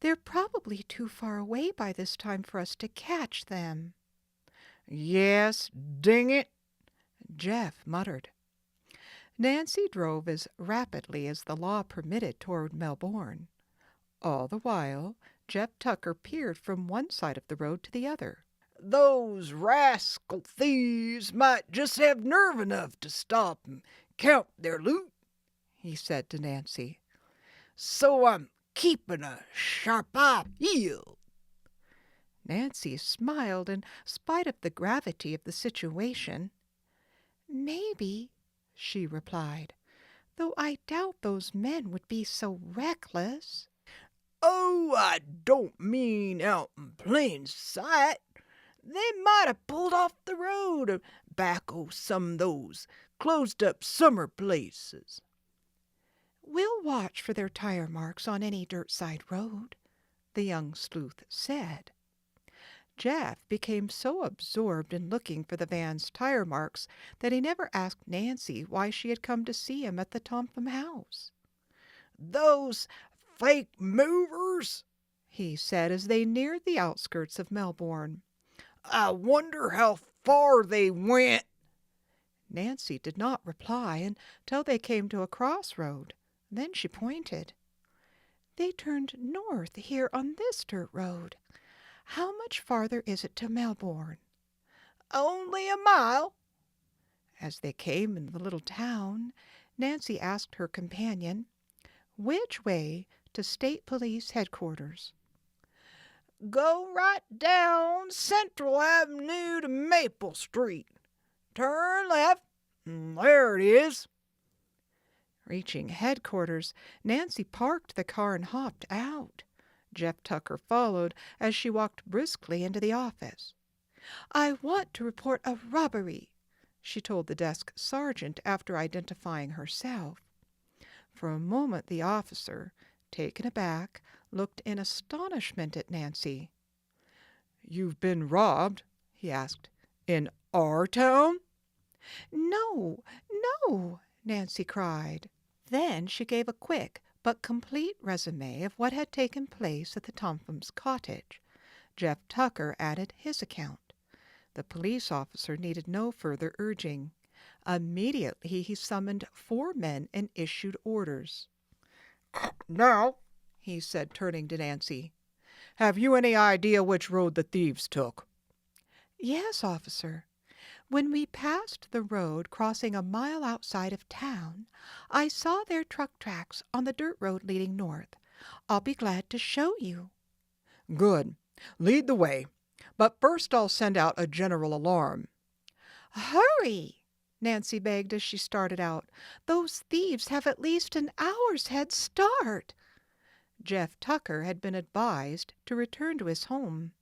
S1: they're probably too far away by this time for us to catch them.
S4: Yes, ding it,
S2: Jeff muttered. Nancy drove as rapidly as the law permitted toward Melbourne. All the while, Jeff Tucker peered from one side of the road to the other.
S4: "Those rascal thieves might just have nerve enough to stop and count their loot," he said to Nancy. "So I'm keeping a sharp eye peeled."
S2: Nancy smiled in spite of the gravity of the situation.
S1: Maybe, she replied, though I doubt those men would be so reckless.
S4: "Oh, I don't mean out in plain sight. They might have pulled off the road or back o' some of those closed-up summer places."
S1: We'll watch for their tire marks on any dirt-side road, the young sleuth said.
S2: Jeff became so absorbed in looking for the van's tire marks that he never asked Nancy why she had come to see him at the Topham house.
S4: "Those fake movers,"
S2: he said as they neared the outskirts of Melbourne.
S4: "I wonder how far they went."
S2: Nancy did not reply until they came to a crossroad. Then she pointed.
S1: They turned north here on this dirt road. How much farther is it to Melbourne?
S4: "Only a mile."
S2: As they came in the little town, Nancy asked her companion, which way to State Police headquarters?
S4: "Go right down Central Avenue to Maple Street. Turn left, and there it is."
S2: Reaching headquarters, Nancy parked the car and hopped out. Jeff Tucker followed as she walked briskly into the office.
S1: I want to report a robbery,
S2: she told the desk sergeant after identifying herself. For a moment the officer, taken aback, looked in astonishment at Nancy. "You've been robbed?" he asked. "In our town?"
S1: No, no, Nancy cried. Then she gave a quick but complete resume of what had taken place at the Tophams' cottage.
S2: Jeff Tucker added his account. The police officer needed no further urging. Immediately he summoned 4 men and issued orders.
S4: "Now,"
S2: he said, turning to Nancy, "have you any idea which road the thieves took?"
S1: Yes, officer. When we passed the road crossing a mile outside of town, I saw their truck tracks on the dirt road leading north. I'll be glad to show you."
S2: "Good. Lead the way. But first I'll send out a general alarm."
S1: "Hurry!" Nancy begged as she started out. "Those thieves have at least an hour's head start."
S2: Jeff Tucker had been advised to return to his home.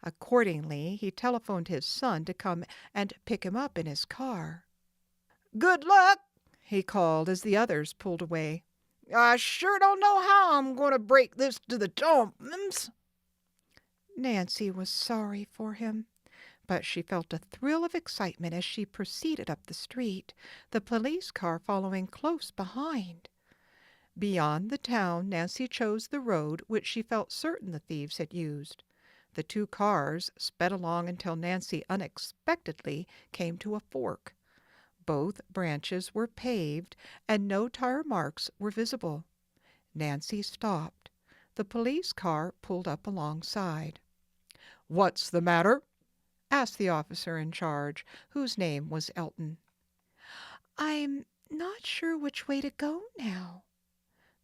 S2: Accordingly, he telephoned his son to come and pick him up in his car.
S4: "Good luck,"
S2: he called as the others pulled away.
S4: "I sure don't know how I'm going to break this to the Tophams."
S1: Nancy was sorry for him,
S2: but she felt a thrill of excitement as she proceeded up the street, the police car following close behind. Beyond the town, Nancy chose the road which she felt certain the thieves had used. The 2 cars sped along until Nancy unexpectedly came to a fork. Both branches were paved, and no tire marks were visible. Nancy stopped. The police car pulled up alongside. "What's the matter?" asked the officer in charge, whose name was Elton.
S1: "I'm not sure which way to go now."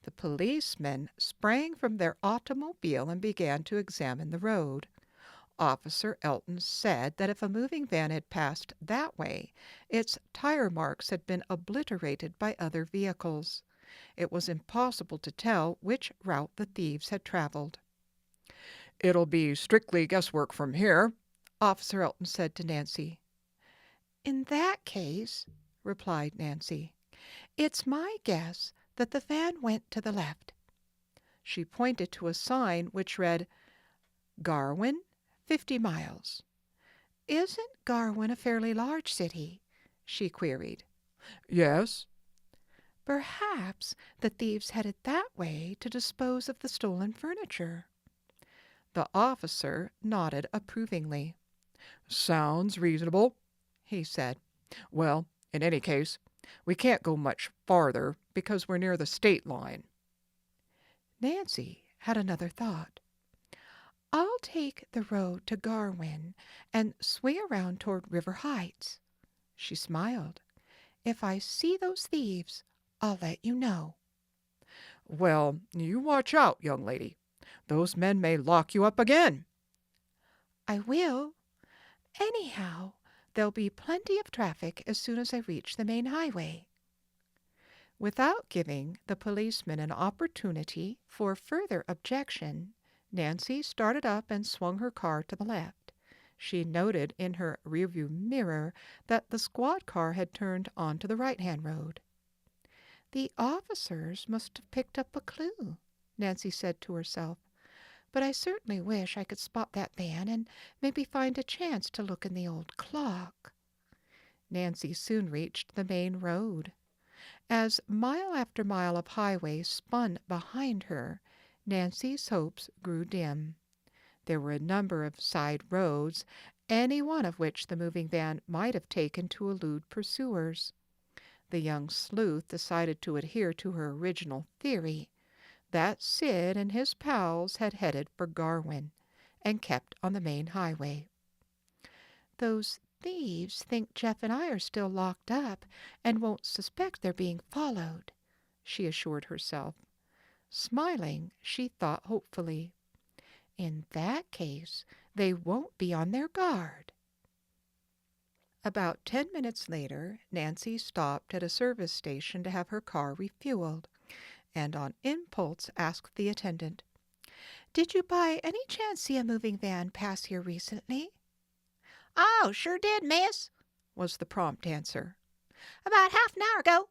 S2: The policemen sprang from their automobile and began to examine the road. Officer Elton said that if a moving van had passed that way, its tire marks had been obliterated by other vehicles. It was impossible to tell which route the thieves had traveled. "It'll be strictly guesswork from here," Officer Elton said to Nancy.
S1: "In that case," replied Nancy, "it's my guess that the van went to the left."
S2: She pointed to a sign which read, "Garwin, 50 miles."
S1: "Isn't Garwin a fairly large city?" she queried.
S2: "Yes."
S1: "Perhaps the thieves headed that way to dispose of the stolen furniture."
S2: The officer nodded approvingly. "Sounds reasonable," he said. "Well, in any case, we can't go much farther because we're near the state line."
S1: Nancy had another thought. I'll take the road to Garwin and swing around toward River Heights. She smiled. If I see those thieves, I'll let you know.
S2: Well, you watch out, young lady. Those men may lock you up again.
S1: I will. Anyhow, there'll be plenty of traffic as soon as I reach the main highway. Without giving the policeman an opportunity for further objection, Nancy started up and swung her car to the left. She noted in her rearview mirror that the squad car had turned onto the right-hand road. The officers must have picked up a clue, Nancy said to herself. But I certainly wish I could spot that van and maybe find a chance to look in the old clock. Nancy soon reached the main road. As mile after mile of highway spun behind her, Nancy's hopes grew dim. There were a number of side roads, any one of which the moving van might have taken to elude pursuers. The young sleuth decided to adhere to her original theory that Sid and his pals had headed for Garwin and kept on the main highway. Those thieves think Jeff and I are still locked up and won't suspect they're being followed, she assured herself. Smiling, she thought hopefully, in that case, they won't be on their guard. About 10 minutes later, Nancy stopped at a service station to have her car refueled, and on impulse asked the attendant, "Did you by any chance see a moving van pass here recently?"
S3: "Oh, sure did, miss,"
S1: was the prompt answer.
S3: "About half an hour ago.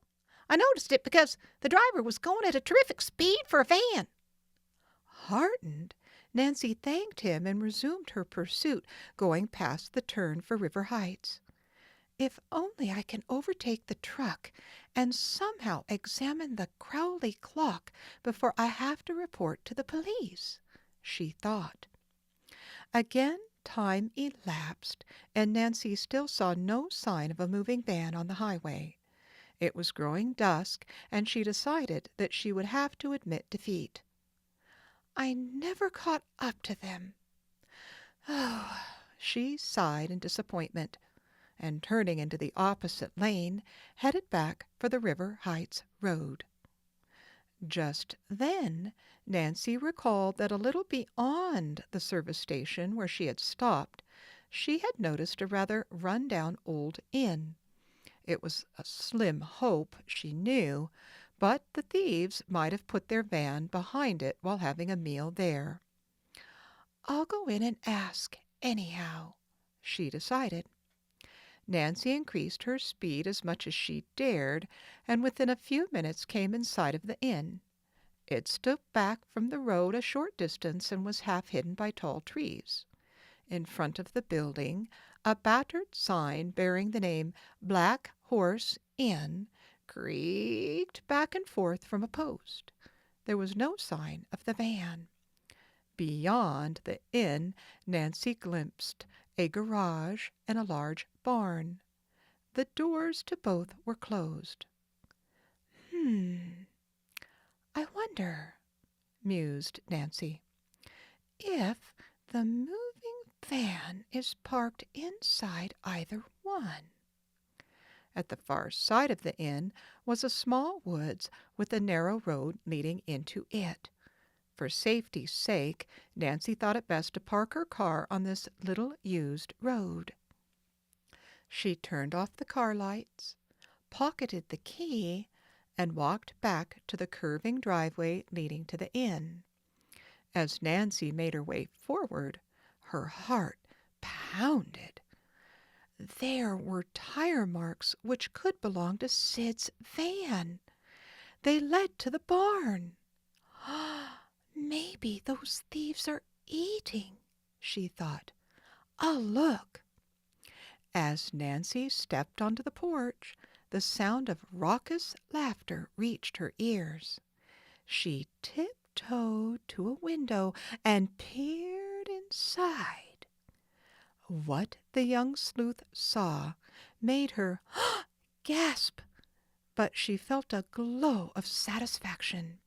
S3: I noticed it because the driver was going at a terrific speed for a van."
S1: Heartened, Nancy thanked him and resumed her pursuit, going past the turn for River Heights. If only I can overtake the truck and somehow examine the Crowley clock before I have to report to the police, she thought. Again time elapsed, and Nancy still saw no sign of a moving van on the highway. It was growing dusk, and she decided that she would have to admit defeat. I never caught up to them. Oh, she sighed in disappointment, and turning into the opposite lane, headed back for the River Heights road. Just then, Nancy recalled that a little beyond the service station where she had stopped, she had noticed a rather run-down old inn. It was a slim hope, she knew, but the thieves might have put their van behind it while having a meal there. I'll go in and ask, anyhow, she decided. Nancy increased her speed as much as she dared, and within a few minutes came in sight of the inn. It stood back from the road a short distance and was half hidden by tall trees. In front of the building, a battered sign bearing the name Black Horse Inn creaked back and forth from a post. There was no sign of the van. Beyond the inn, Nancy glimpsed a garage and a large barn. The doors to both were closed. I wonder, mused Nancy, if the moving van is parked inside either one. At the far side of the inn was a small woods with a narrow road leading into it. For safety's sake, Nancy thought it best to park her car on this little used road. She turned off the car lights, pocketed the key, and walked back to the curving driveway leading to the inn. As Nancy made her way forward, her heart pounded. There were tire marks which could belong to Sid's van. They led to the barn. Maybe those thieves are eating, she thought. I'll look. As Nancy stepped onto the porch, the sound of raucous laughter reached her ears. She tiptoed to a window and peered inside. What the young sleuth saw made her gasp, but she felt a glow of satisfaction.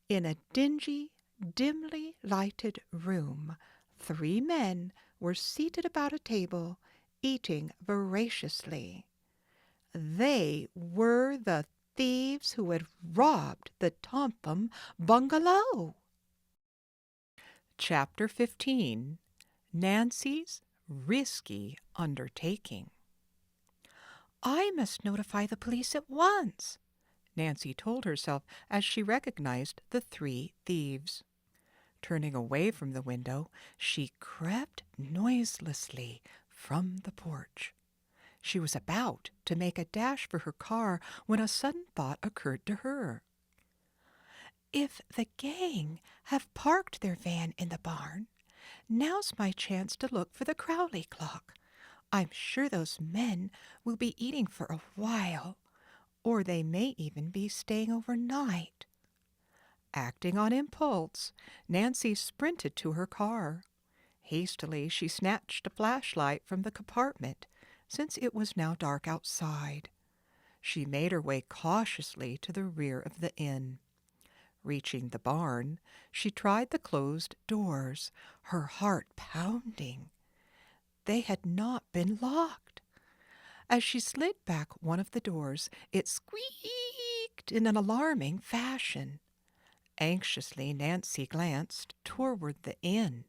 S1: In a dingy, dimly lighted room, 3 men were seated about a table, eating voraciously. They were the thieves who had robbed the Tompum bungalow. Chapter 15. Nancy's Risky Undertaking. "I must notify the police at once," Nancy told herself as she recognized the 3 thieves. Turning away from the window, she crept noiselessly from the porch. She was about to make a dash for her car when a sudden thought occurred to her. If the gang have parked their van in the barn, now's my chance to look for the Crowley clock. I'm sure those men will be eating for a while, or they may even be staying overnight. Acting on impulse, Nancy sprinted to her car. Hastily, she snatched a flashlight from the compartment, since it was now dark outside. She made her way cautiously to the rear of the inn. Reaching the barn, she tried the closed doors, her heart pounding. They had not been locked. As she slid back one of the doors, it squeaked in an alarming fashion. Anxiously, Nancy glanced toward the inn,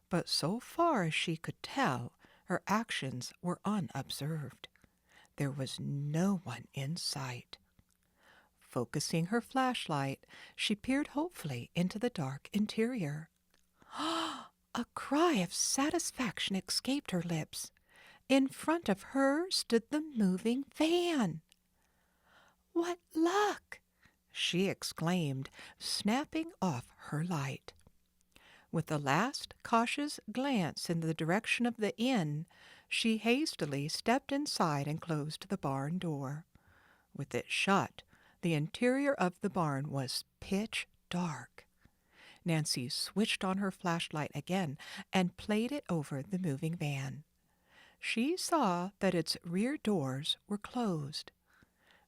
S1: but so far as she could tell, her actions were unobserved. There was no one in sight. Focusing her flashlight, she peered hopefully into the dark interior. A cry of satisfaction escaped her lips. In front of her stood the moving van. "What luck!" she exclaimed, snapping off her light. With a last cautious glance in the direction of the inn, she hastily stepped inside and closed the barn door. With it shut, the interior of the barn was pitch dark. Nancy switched on her flashlight again and played it over the moving van. She saw that its rear doors were closed.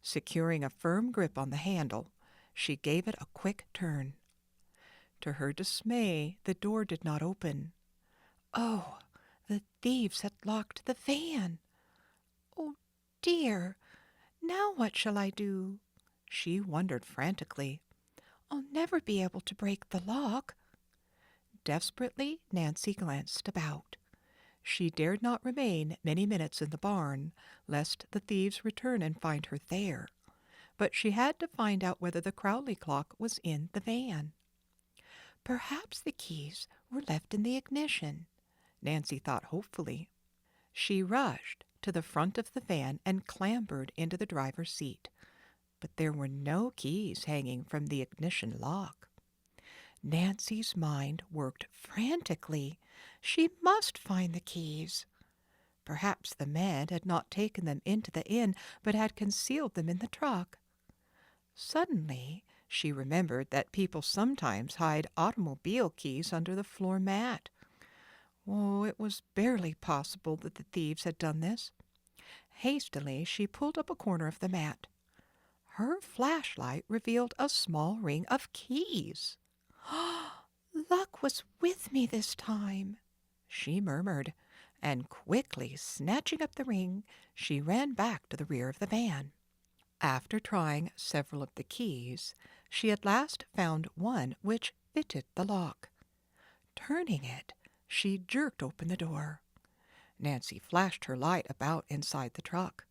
S1: Securing a firm grip on the handle, she gave it a quick turn. To her dismay, the door did not open. Oh, the thieves had locked the van. "Oh, dear, now what shall I do?" she wondered frantically. "I'll never be able to break the lock." Desperately, Nancy glanced about. She dared not remain many minutes in the barn, lest the thieves return and find her there. But she had to find out whether the Crowley clock was in the van. Perhaps the keys were left in the ignition, Nancy thought hopefully. She rushed to the front of the van and clambered into the driver's seat. But there were no keys hanging from the ignition lock. Nancy's mind worked frantically. She must find the keys. Perhaps the men had not taken them into the inn, but had concealed them in the truck. Suddenly, she remembered that people sometimes hide automobile keys under the floor mat. Oh, it was barely possible that the thieves had done this. Hastily, she pulled up a corner of the mat. Her flashlight revealed a small ring of keys. "Luck was with me this time," she murmured, and quickly snatching up the ring, she ran back to the rear of the van. After trying several of the keys, she at last found one which fitted the lock. Turning it, she jerked open the door. Nancy flashed her light about inside the truck.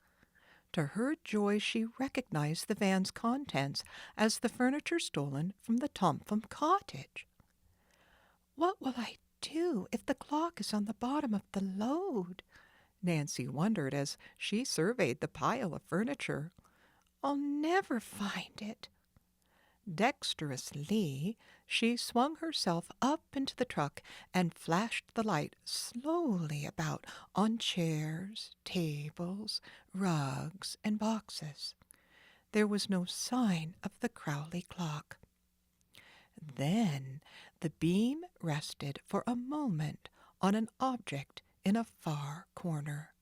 S1: To her joy, she recognized the van's contents as the furniture stolen from the Tompum cottage. "What will I do if the clock is on the bottom of the load?" Nancy wondered as she surveyed the pile of furniture. "I'll never find it." Dexterously, she swung herself up into the truck and flashed the light slowly about on chairs, tables, rugs, and boxes. There was no sign of the Crowley clock. Then the beam rested for a moment on an object in a far corner.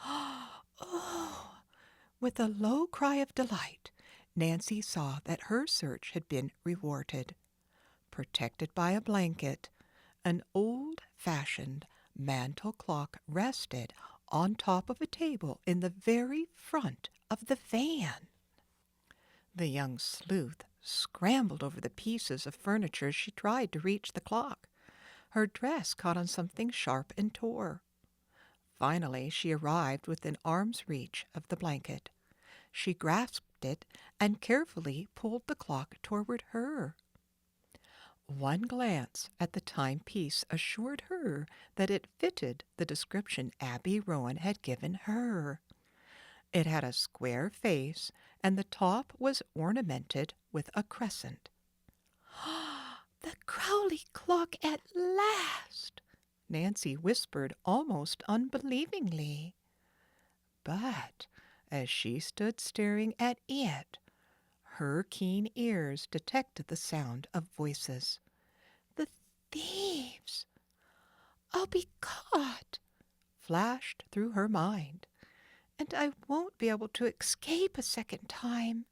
S1: "Oh!" With a low cry of delight, Nancy saw that her search had been rewarded.
S2: Protected by a blanket, an old-fashioned mantel clock rested on top of a table in the very front of the van. The young sleuth scrambled over the pieces of furniture as she tried to reach the clock. Her dress caught on something sharp and tore. Finally, she arrived within arm's reach of the blanket. She grasped it and carefully pulled the clock toward her. One glance at the timepiece assured her that it fitted the description Abby Rowan had given her. It had a square face, and the top was ornamented with a crescent.
S1: The Crowley clock at last,
S2: Nancy whispered almost unbelievingly. But as she stood staring at it, her keen ears detected the sound of voices.
S1: The thieves! I'll be caught,
S2: flashed through her mind.
S1: and I won't be able to escape a second time.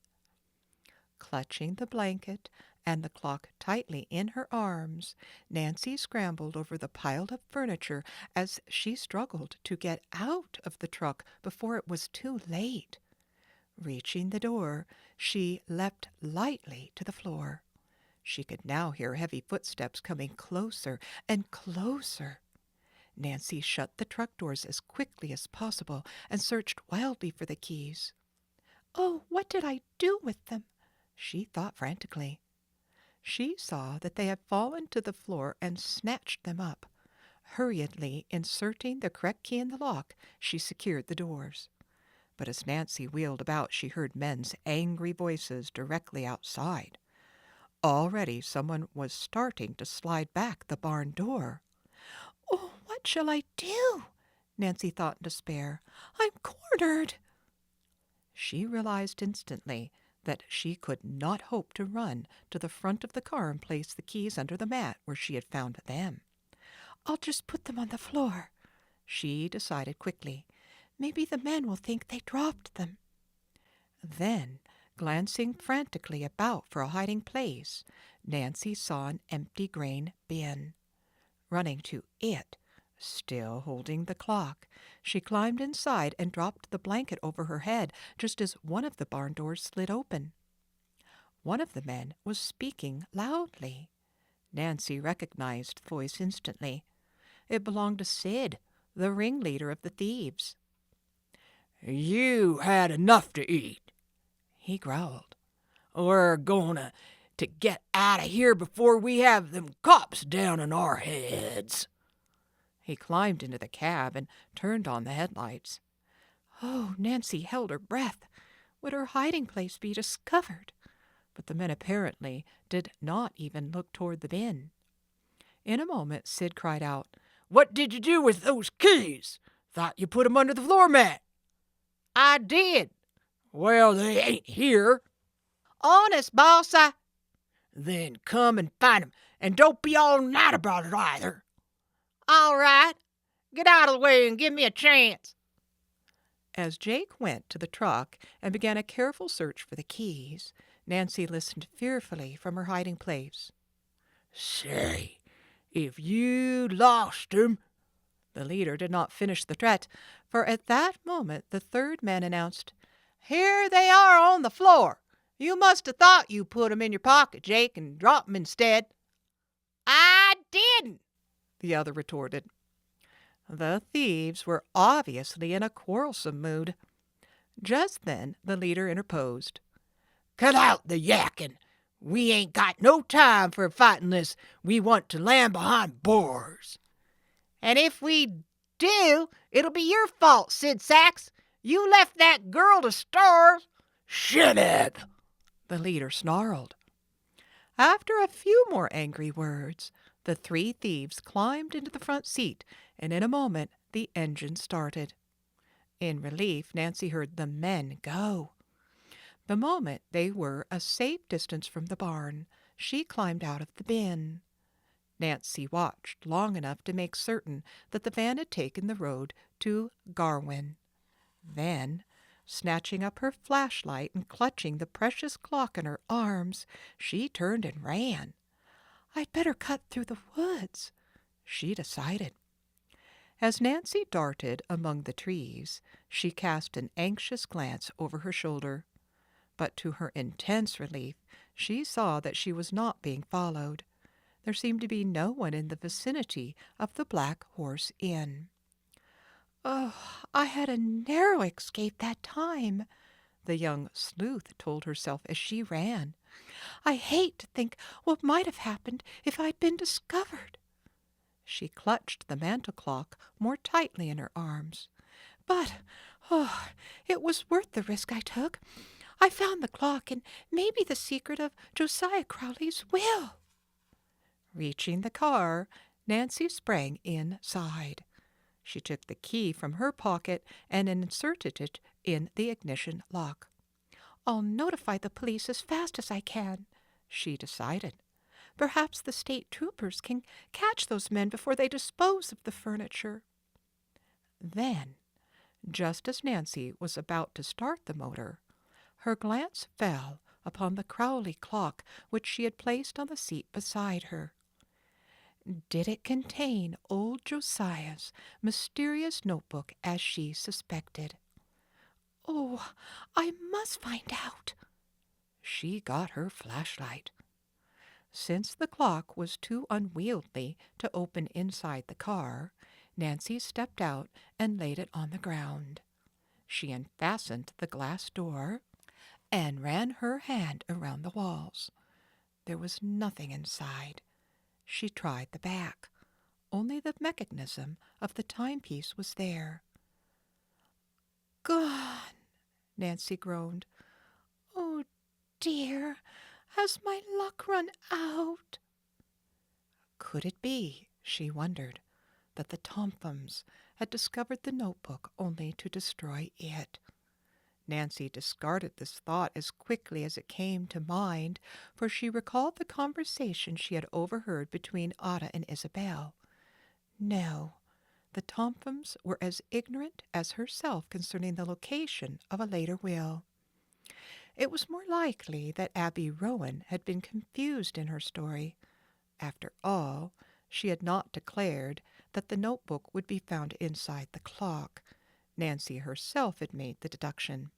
S2: Clutching the blanket and the clock tightly in her arms, Nancy scrambled over the piled-up furniture as she struggled to get out of the truck before it was too late. Reaching the door, she leapt lightly to the floor. She could now hear heavy footsteps coming closer and closer. Nancy shut the truck doors as quickly as possible and searched wildly for the keys.
S1: Oh, what did I do with them?
S2: She thought frantically. She saw that they had fallen to the floor and snatched them up. Hurriedly inserting the correct key in the lock, she secured the doors. But as Nancy wheeled about, she heard men's angry voices directly outside. Already someone was starting to slide back the barn door.
S1: Oh, what shall I do? Nancy thought in despair. I'm cornered.
S2: She realized instantly that she could not hope to run to the front of the car and place the keys under the mat where she had found them.
S1: I'll just put them on the floor,
S2: she decided quickly.
S1: Maybe the men will think they dropped them.
S2: Then, glancing frantically about for a hiding place, Nancy saw an empty grain bin. Running to it, still holding the clock, she climbed inside and dropped the blanket over her head just as one of the barn doors slid open. One of the men was speaking loudly. Nancy recognized the voice instantly. It belonged to Sid, the ringleader of the thieves.
S4: "You had enough to eat,"
S2: he growled.
S4: "We're to get out of here before we have them cops down on our heads."
S2: He climbed into the cab and turned on the headlights.
S1: Oh, Nancy held her breath. Would her hiding place be discovered?
S2: But the men apparently did not even look toward the bin. In a moment, Sid cried out,
S4: "What did you do with those keys? Thought you put 'em under the floor mat."
S3: I did.
S4: "Well, they ain't here."
S3: Honest, boss,
S4: "Then come and find 'em, and don't be all night about it either."
S3: All right. Get out of the way and give me a chance.
S2: As Jake went to the truck and began a careful search for the keys, Nancy listened fearfully from her hiding place.
S4: "Say, if you lost 'em..."
S2: The leader did not finish the threat, for at that moment the third man announced,
S3: Here they are on the floor. You must have thought you put 'em in your pocket, Jake, and dropped 'em instead. I didn't,
S2: the other retorted. The thieves were obviously in a quarrelsome mood. Just then the leader interposed.
S4: "Cut out the yakking. We ain't got no time for fighting unless we want to land behind bars."
S3: And if we do, it'll be your fault, Sid Sachs. You left that girl to starve.
S4: "Shut up,"
S2: the leader snarled. After a few more angry words, the three thieves climbed into the front seat, and in a moment the engine started. In relief, Nancy heard the men go. The moment they were a safe distance from the barn, she climbed out of the bin. Nancy watched long enough to make certain that the van had taken the road to Garwin. Then, snatching up her flashlight and clutching the precious clock in her arms, she turned and ran. I'd better cut through the woods, she decided. As Nancy darted among the trees, she cast an anxious glance over her shoulder. But to her intense relief, she saw that she was not being followed. There seemed to be no one in the vicinity of the Black Horse Inn. "Oh, I had a narrow escape that time," the young sleuth told herself as she ran. "I hate to think what might have happened if I'd been discovered." She clutched the mantel clock more tightly in her arms. "But, oh, it was worth the risk I took. I found the clock and maybe the secret of Josiah Crowley's will." Reaching the car, Nancy sprang inside. She took the key from her pocket and inserted it in the ignition lock. "I'll notify the police as fast as I can," she decided. "Perhaps the state troopers can catch those men before they dispose of the furniture." Then, just as Nancy was about to start the motor, her glance fell upon the Crowley clock which she had placed on the seat beside her. Did it contain old Josiah's mysterious notebook as she suspected? "Oh, I must find out." She got her flashlight. Since the clock was too unwieldy to open inside the car, Nancy stepped out and laid it on the ground. She unfastened the glass door and ran her hand around the walls. There was nothing inside. She tried the back. Only the mechanism of the timepiece was there. "Gone," Nancy groaned. "Oh, dear, has my luck run out?" Could it be, she wondered, that the Tompkins had discovered the notebook only to destroy it? Nancy discarded this thought as quickly as it came to mind, for she recalled the conversation she had overheard between Ada and Isabel. No, the Tompkins were as ignorant as herself concerning the location of a later will. It was more likely that Abby Rowan had been confused in her story. After all, she had not declared that the notebook would be found inside the clock. Nancy herself had made the deduction.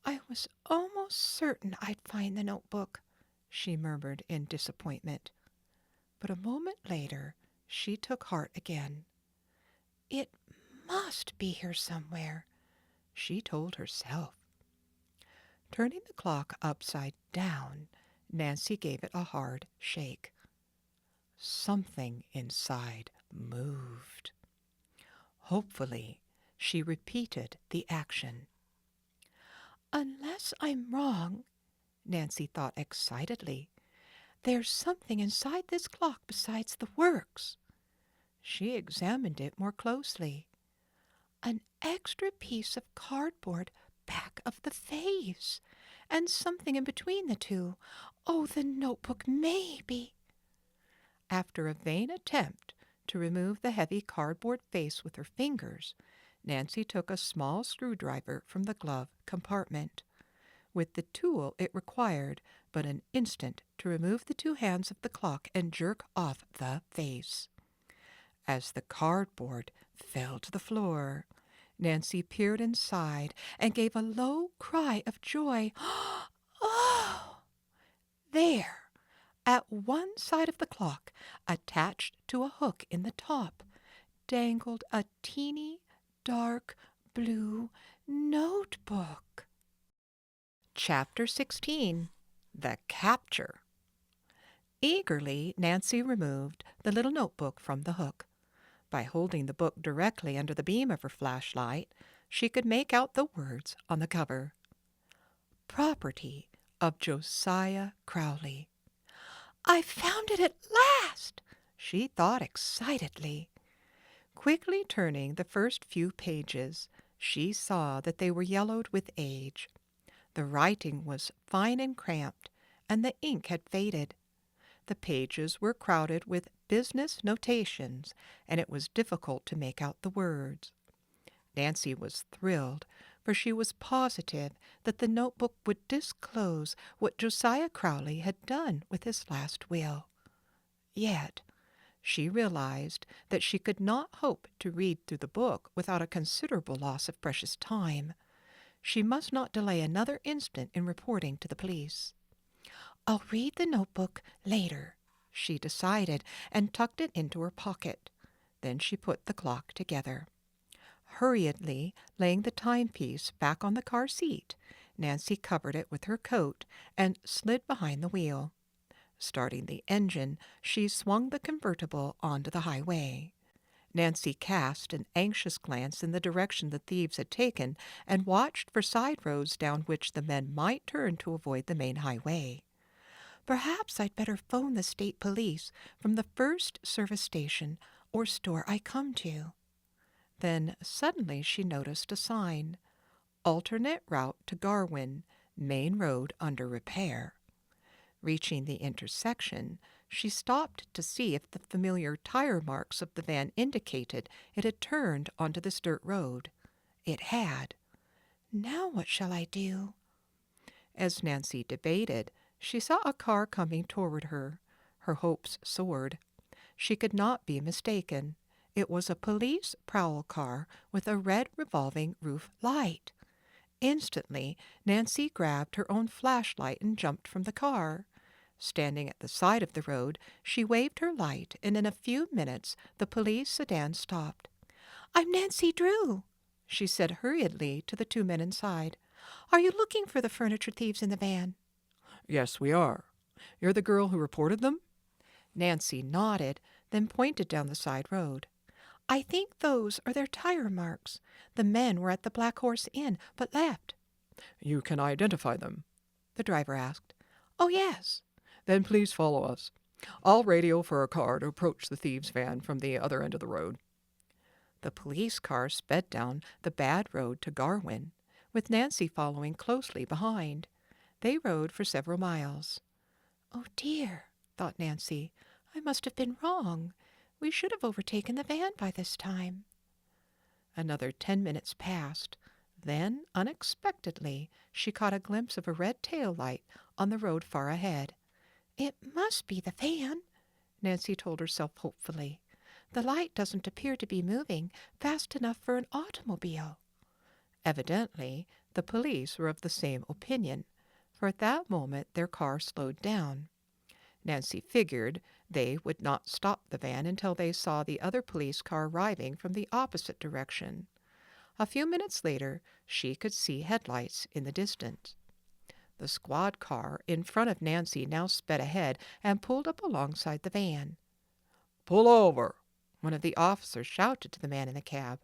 S2: "I was almost certain I'd find the notebook," she murmured in disappointment. But a moment later she took heart again. "It must be here somewhere," she told herself. Turning the clock upside down, Nancy gave it a hard shake. Something inside moved. Hopefully, she repeated the action. "Unless I'm wrong," Nancy thought excitedly, "there's something inside this clock besides the works." She examined it more closely. An extra piece of cardboard back of the face, and something in between the two. Oh, the notebook, maybe. After a vain attempt to remove the heavy cardboard face with her fingers, Nancy took a small screwdriver from the glove compartment. With the tool it required but an instant to remove the two hands of the clock and jerk off the face. As the cardboard fell to the floor, Nancy peered inside and gave a low cry of joy. Oh! There, at one side of the clock, attached to a hook in the top, dangled a teeny, dark blue notebook. Chapter 16. The Capture. Eagerly, Nancy removed the little notebook from the hook. By holding the book directly under the beam of her flashlight, she could make out the words on the cover. Property of Josiah Crowley. "I found it at last!" she thought excitedly. Quickly turning the first few pages, she saw that they were yellowed with age. The writing was fine and cramped, and the ink had faded. The pages were crowded with business notations, and it was difficult to make out the words. Nancy was thrilled, for she was positive that the notebook would disclose what Josiah Crowley had done with his last will. Yet she realized that she could not hope to read through the book without a considerable loss of precious time. She must not delay another instant in reporting to the police. "I'll read the notebook later," she decided, and tucked it into her pocket. Then she put the clock together. Hurriedly laying the timepiece back on the car seat, Nancy covered it with her coat and slid behind the wheel. Starting the engine, she swung the convertible onto the highway. Nancy cast an anxious glance in the direction the thieves had taken and watched for side roads down which the men might turn to avoid the main highway. "Perhaps I'd better phone the state police from the first service station or store I come to." Then suddenly she noticed a sign, "Alternate route to Garwin, main road under repair." Reaching the intersection, she stopped to see if the familiar tire marks of the van indicated it had turned onto this dirt road. It had. "Now what shall I do?" As Nancy debated, she saw a car coming toward her. Her hopes soared. She could not be mistaken. It was a police prowl car with a red revolving roof light. Instantly, Nancy grabbed her own flashlight and jumped from the car. Standing at the side of the road, she waved her light, and in a few minutes the police sedan stopped. "I'm Nancy Drew," she said hurriedly to the two men inside. "Are you looking for the furniture thieves in the van?" "Yes, we are. You're the girl who reported them?" Nancy nodded, then pointed down the side road.
S1: "I think those are their tire marks. The men were at the Black Horse Inn, but left."
S2: "You can identify them?" the driver asked.
S1: "Oh, yes."
S2: "Then please follow us. I'll radio for a car to approach the thieves' van from the other end of the road." The police car sped down the bad road to Garwin, with Nancy following closely behind. They rode for several miles.
S1: "Oh, dear," thought Nancy. "I must have been wrong. We should have overtaken the van by this time."
S2: Another 10 minutes passed. Then, unexpectedly, she caught a glimpse of a red tail light on the road far ahead.
S1: "It must be the van," Nancy told herself hopefully. "The light doesn't appear to be moving fast enough for an automobile."
S2: Evidently, the police were of the same opinion, for at that moment their car slowed down. Nancy figured they would not stop the van until they saw the other police car arriving from the opposite direction. A few minutes later, she could see headlights in the distance. The squad car in front of Nancy now sped ahead and pulled up alongside the van. "Pull over!" one of the officers shouted to the man in the cab.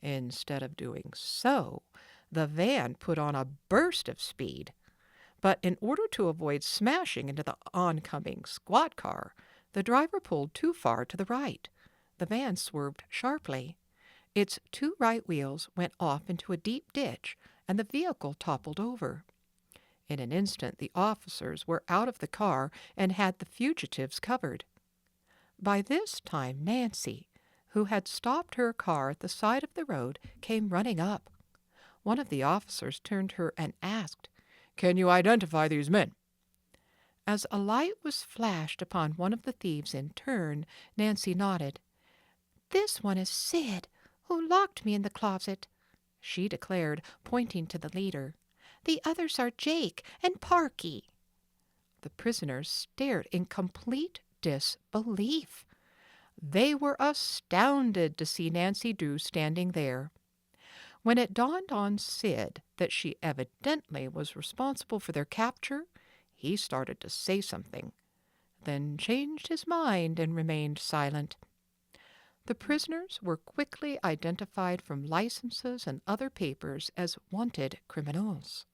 S2: Instead of doing so, the van put on a burst of speed. But in order to avoid smashing into the oncoming squad car, the driver pulled too far to the right. The van swerved sharply. Its two right wheels went off into a deep ditch, and the vehicle toppled over. In an instant, the officers were out of the car and had the fugitives covered. By this time, Nancy, who had stopped her car at the side of the road, came running up. One of the officers turned to her and asked, "Can you identify these men?" As a light was flashed upon one of the thieves in turn, Nancy nodded.
S1: "This one is Sid, who locked me in the closet,"
S2: she declared, pointing to the leader.
S1: "The others are Jake and Parky."
S2: The prisoners stared in complete disbelief. They were astounded to see Nancy Drew standing there. When it dawned on Sid that she evidently was responsible for their capture, he started to say something, then changed his mind and remained silent. The prisoners were quickly identified from licenses and other papers as wanted criminals.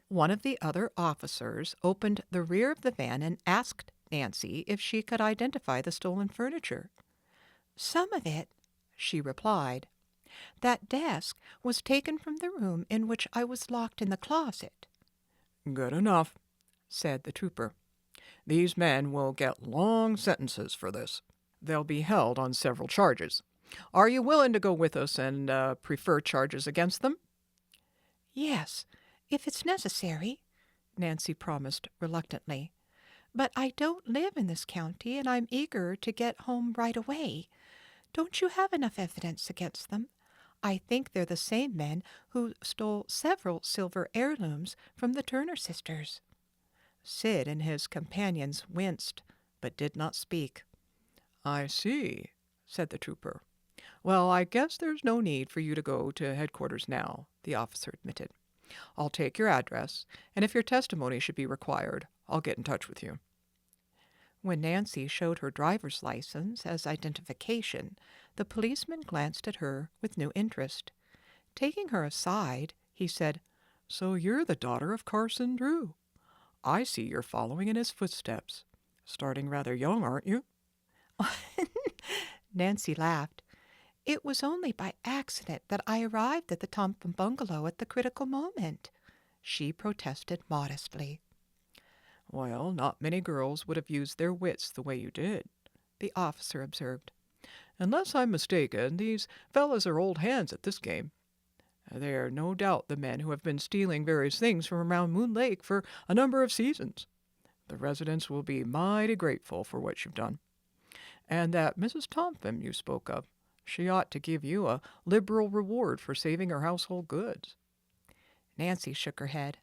S2: One of the other officers opened the rear of the van and asked Nancy if she could identify the stolen furniture.
S1: "Some of it,"
S2: she replied.
S1: "That desk was taken from the room in which I was locked in the closet."
S2: "Good enough," said the trooper. "These men will get long sentences for this. They'll be held on several charges. Are you willing to go with us and prefer charges against them?"
S1: "Yes, if it's necessary," Nancy promised reluctantly. But I don't live in this county, and I'm eager to get home right away. Don't you have enough evidence against them? I think they're the same men who stole several silver heirlooms from the Turner sisters." Sid and his companions winced, but did not speak.
S2: "I see," said the trooper. "Well, I guess there's no need for you to go to headquarters now," the officer admitted. "I'll take your address, and if your testimony should be required, I'll get in touch with you."
S1: When Nancy showed her driver's license as identification, the policeman glanced at her with new interest. Taking her aside, he said,
S2: "So you're the daughter of Carson Drew. I see you're following in his footsteps. Starting rather young, aren't you?"
S1: Nancy laughed. "It was only by accident that I arrived at the Tompkins bungalow at the critical moment," she protested modestly.
S2: "Well, not many girls would have used their wits the way you did," the officer observed. "Unless I'm mistaken, these fellows are old hands at this game. They're no doubt the men who have been stealing various things from around Moon Lake for a number of seasons. The residents will be mighty grateful for what you've done. And that Mrs. Tompkins you spoke of, she ought to give you a liberal reward for saving her household goods."
S1: Nancy shook her head.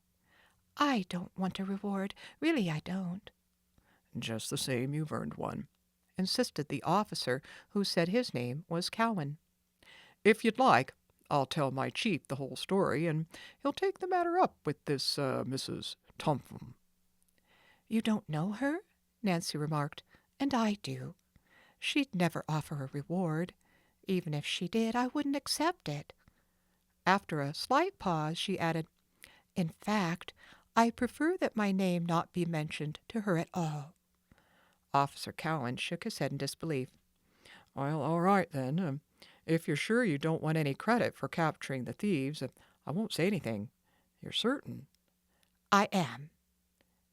S1: "I don't want a reward. Really, I don't."
S2: "Just the same, you've earned one," insisted the officer, who said his name was Cowan. "If you'd like, I'll tell my chief the whole story, and he'll take the matter up with this Mrs. Tompkins."
S1: "You don't know her?" Nancy remarked. "And I do. She'd never offer a reward. Even if she did, I wouldn't accept it." After a slight pause, she added, "In fact, I prefer that my name not be mentioned to her at all."
S2: Officer Cowan shook his head in disbelief. "Well, all right, then. If you're sure you don't want any credit for capturing the thieves, I won't say anything. You're certain?"
S1: "I am,"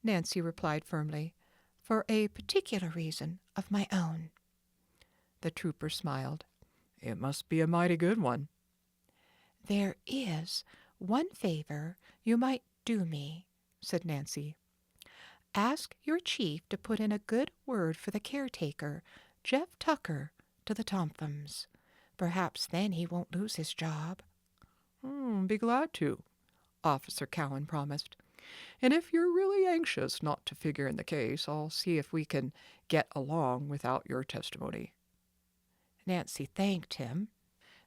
S1: Nancy replied firmly, "for a particular reason of my own." The trooper smiled.
S2: "It must be a mighty good one."
S1: "There is one favor you might do me," said Nancy. "Ask your chief to put in a good word for the caretaker, Jeff Tucker, to the Tompkins. Perhaps then he won't lose his job."
S2: "Be glad to," Officer Cowan promised. "And if you're really anxious not to figure in the case, I'll see if we can get along without your testimony."
S1: Nancy thanked him,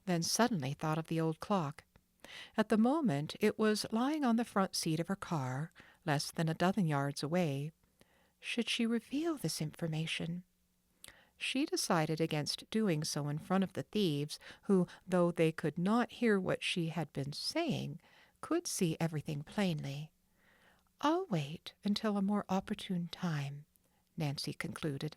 S1: then suddenly thought of the old clock. At the moment it was lying on the front seat of her car, less than a dozen yards away. Should she reveal this information? She decided against doing so in front of the thieves, who, though they could not hear what she had been saying, could see everything plainly. "I'll wait until a more opportune time," Nancy concluded.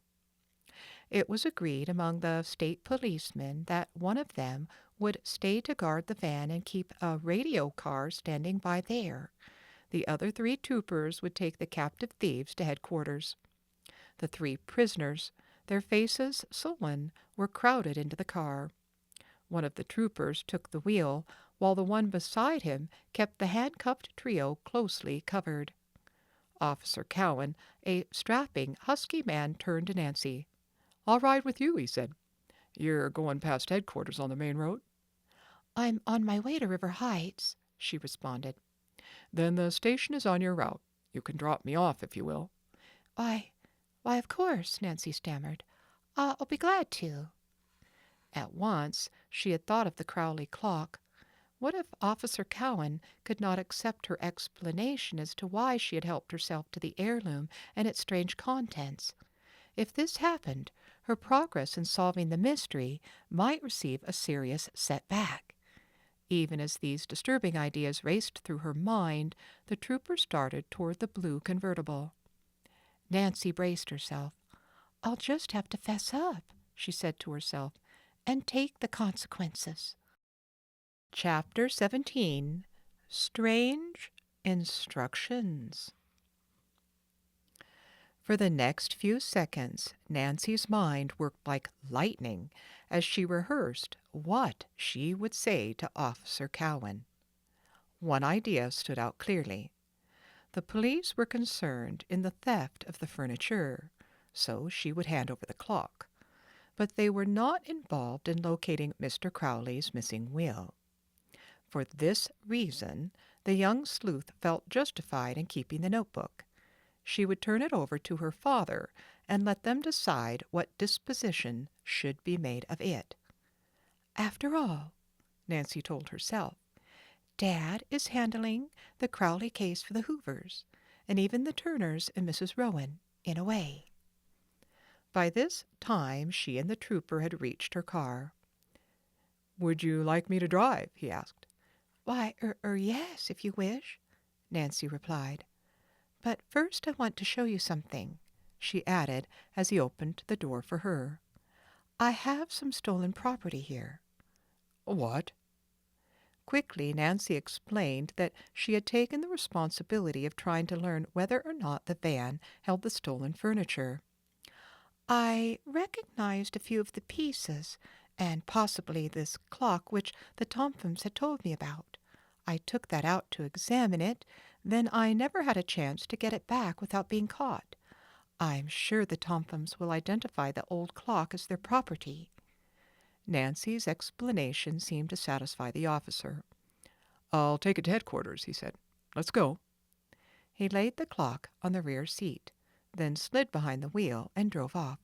S1: It was agreed among the state policemen that one of them would stay to guard the van and keep a radio car standing by there. The other 3 troopers would take the captive thieves to headquarters. The 3 prisoners, their faces sullen, were crowded into the car. One of the troopers took the wheel, while the one beside him kept the handcuffed trio closely covered. Officer Cowan, a strapping, husky man, turned to Nancy. "I'll ride with you," he said. "You're going past headquarters on the main road?" "I'm on my way to River Heights," she responded.
S2: "Then the station is on your route. You can drop me off if you will."
S1: Why, of course," Nancy stammered. "I'll be glad to." At once she had thought of the Crowley clock. What if Officer Cowan could not accept her explanation as to why she had helped herself to the heirloom and its strange contents? If this happened, her progress in solving the mystery might receive a serious setback. Even as these disturbing ideas raced through her mind, the trooper started toward the blue convertible. Nancy braced herself. "I'll just have to fess up," she said to herself, "and take the consequences." Chapter 17. Strange Instructions. For the next few seconds, Nancy's mind worked like lightning as she rehearsed what she would say to Officer Cowan. One idea stood out clearly.
S2: The police were concerned in the theft of the furniture, so she would hand over the clock, but they were not involved in locating Mr. Crowley's missing will. For this reason, the young sleuth felt justified in keeping the notebook. She would turn it over to her father and let them decide what disposition should be made of it. After all, Nancy told herself, Dad is handling the Crowley case for the Hoovers, and even the Turners and Mrs. Rowan, in a way. By this time she and the trooper had reached her car. "Would you like me to drive?" he asked.
S1: Why, yes, if you wish, Nancy replied. But first I want to show you something, she added as he opened the door for her. I have some stolen property here.
S2: "What?" Quickly, Nancy explained that she had taken the responsibility of trying to learn whether or not the van held the stolen furniture.
S1: I recognized a few of the pieces, and possibly this clock which the Tomphams had told me about. I took that out to examine it, then I never had a chance to get it back without being caught. I'm sure the Tomphams will identify the old clock as their property.
S2: Nancy's explanation seemed to satisfy the officer. "I'll take it to headquarters," he said. "Let's go." He laid the clock on the rear seat, then slid behind the wheel and drove off.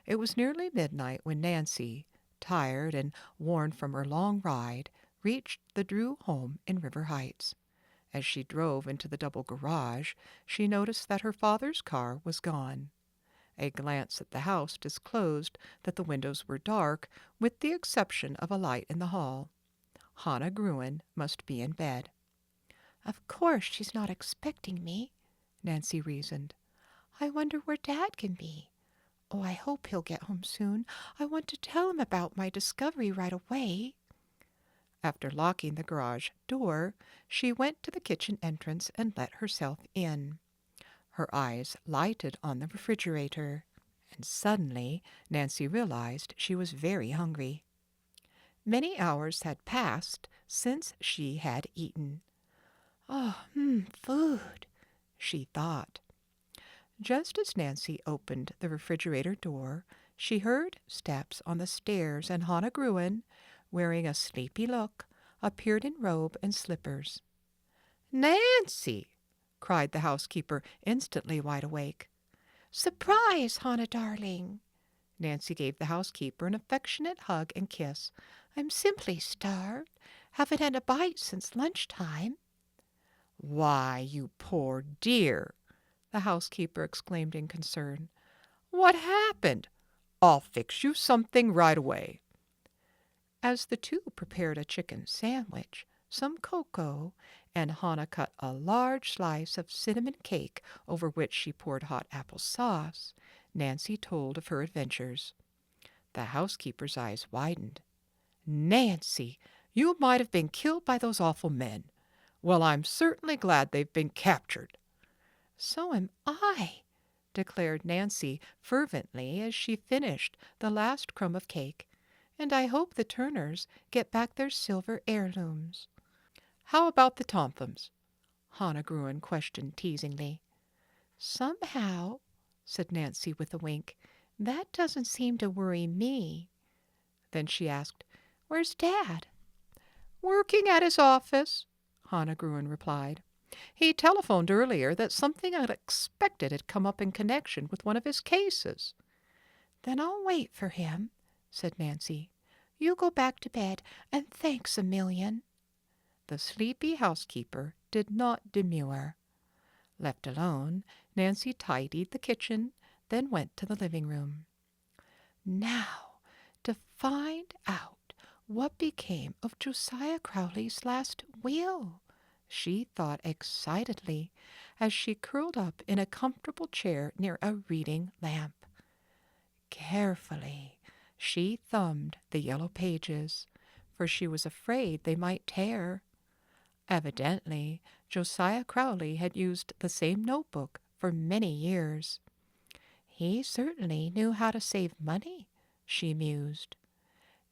S2: It was nearly midnight when Nancy, tired and worn from her long ride, reached the Drew home in River Heights. As she drove into the double garage, she noticed that her father's car was gone. A glance at the house disclosed that the windows were dark, with the exception of a light in the hall. Hannah Gruen must be in bed.
S1: Of course she's not expecting me, Nancy reasoned. I wonder where Dad can be. Oh, I hope he'll get home soon. I want to tell him about my discovery right away.
S2: After locking the garage door, she went to the kitchen entrance and let herself in. Her eyes lighted on the refrigerator, and suddenly Nancy realized she was very hungry. Many hours had passed since she had eaten.
S1: Oh, food,
S2: she thought. Just as Nancy opened the refrigerator door, she heard steps on the stairs, and Hannah Gruen, wearing a sleepy look, appeared in robe and slippers. "Nancy!" cried the housekeeper, instantly wide awake.
S1: Surprise, Hannah darling!
S2: Nancy gave the housekeeper an affectionate hug and kiss.
S1: I'm simply starved. Haven't had a bite since lunchtime.
S2: "Why, you poor dear!" the housekeeper exclaimed in concern. "What happened? I'll fix you something right away." As the two prepared a chicken sandwich, some cocoa, and Hannah cut a large slice of cinnamon cake over which she poured hot apple sauce, Nancy told of her adventures. The housekeeper's eyes widened. "Nancy, you might have been killed by those awful men. Well, I'm certainly glad they've been captured."
S1: So am I, declared Nancy fervently as she finished the last crumb of cake. And I hope the Turners get back their silver heirlooms.
S2: "How about the Tomphams?" Hannah Gruen questioned teasingly.
S1: Somehow, said Nancy with a wink, that doesn't seem to worry me.
S2: Then she asked,
S1: "Where's Dad?"
S2: "Working at his office," Hannah Gruen replied. "He telephoned earlier that something unexpected had come up in connection with one of his cases."
S1: "Then I'll wait for him," said Nancy. "You go back to bed, and thanks a million."
S2: The sleepy housekeeper did not demur. Left alone, Nancy tidied the kitchen, then went to the living room.
S1: Now, to find out what became of Josiah Crowley's last will,
S2: she thought excitedly as she curled up in a comfortable chair near a reading lamp. Carefully, she thumbed the yellow pages, for she was afraid they might tear. Evidently, Josiah Crowley had used the same notebook for many years. He certainly knew how to save money, she mused.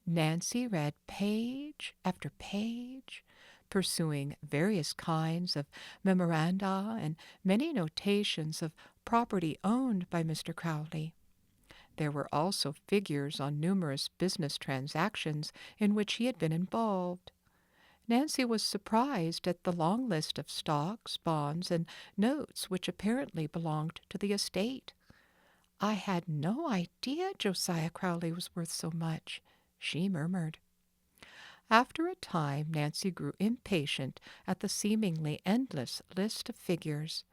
S2: Nancy read page after page, pursuing various kinds of memoranda and many notations of property owned by Mr. Crowley. There were also figures on numerous business transactions in which he had been involved. Nancy was surprised at the long list of stocks, bonds, and notes which apparently belonged to the estate. "I had no idea Josiah Crowley was worth so much," she murmured. After a time, Nancy grew impatient at the seemingly endless list of figures.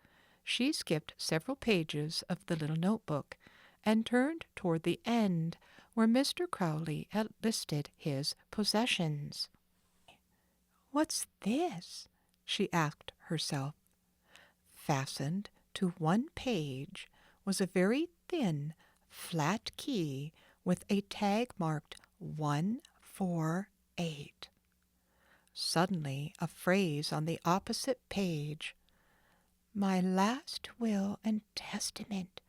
S2: She skipped several pages of the little notebook and turned toward the end, where Mr. Crowley had listed his possessions. "What's this?" she asked herself. Fastened to one page was a very thin, flat key with a tag marked 148. Suddenly, a phrase on the opposite page, "My last will and testament,"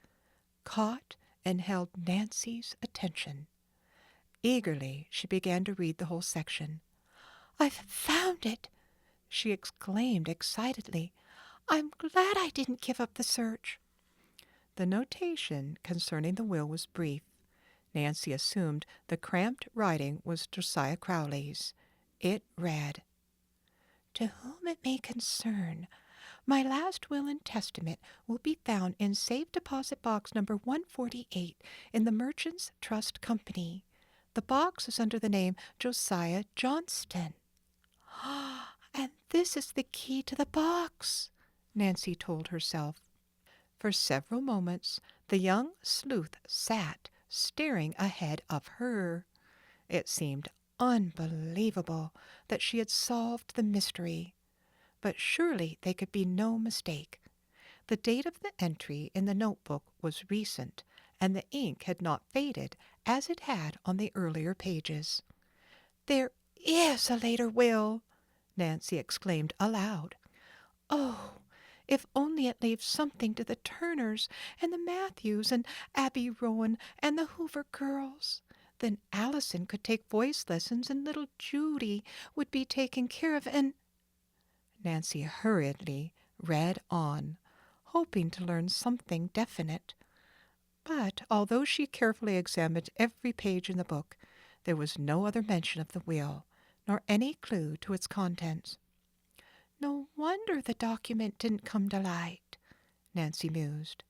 S2: caught and held Nancy's attention. Eagerly, she began to read the whole section. "I've found it!" she exclaimed excitedly. "I'm glad I didn't give up the search." The notation concerning the will was brief. Nancy assumed the cramped writing was Josiah Crowley's. It read, "To whom it may concern, my last will and testament will be found in safe deposit box number 148 in the Merchants Trust Company. The box is under the name Josiah Johnston." "And this is the key to the box," Nancy told herself. For several moments the young sleuth sat staring ahead of her. It seemed unbelievable that she had solved the mystery. But surely there could be no mistake. The date of the entry in the notebook was recent, and the ink had not faded as it had on the earlier pages. "There is a later will!" Nancy exclaimed aloud. "Oh, if only it leaves something to the Turners and the Matthews and Abby Rowan and the Hoover girls. Then Allison could take voice lessons and little Judy would be taken care of and—" Nancy hurriedly read on, hoping to learn something definite. But although she carefully examined every page in the book, there was no other mention of the will, nor any clue to its contents. "No wonder the document didn't come to light," Nancy mused.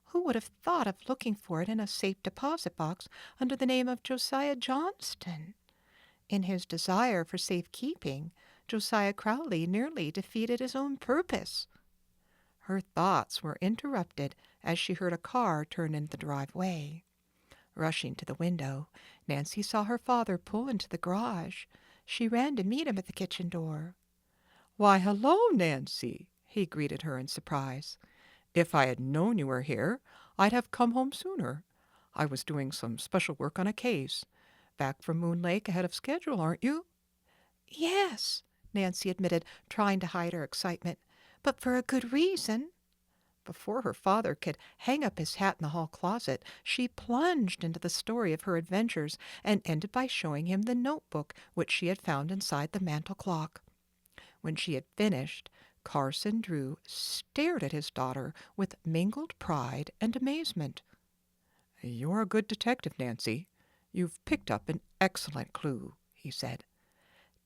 S2: "Who would have thought of looking for it in a safe deposit box under the name of Josiah Johnston? In his desire for safekeeping, Josiah Crowley nearly defeated his own purpose." Her thoughts were interrupted as she heard a car turn into the driveway. Rushing to the window, Nancy saw her father pull into the garage. She ran to meet him at the kitchen door.
S1: "Why, hello, Nancy," he greeted her in surprise. "If I had known you were here, I'd have come home sooner. I was doing some special work on a case. Back from Moon Lake ahead of schedule, aren't you?"
S2: "Yes," Nancy admitted, trying to hide her excitement, "but for a good reason." Before her father could hang up his hat in the hall closet, she plunged into the story of her adventures and ended by showing him the notebook which she had found inside the mantel clock. When she had finished, Carson Drew stared at his daughter with mingled pride and amazement.
S1: "You're a good detective, Nancy. You've picked up an excellent clue," he said.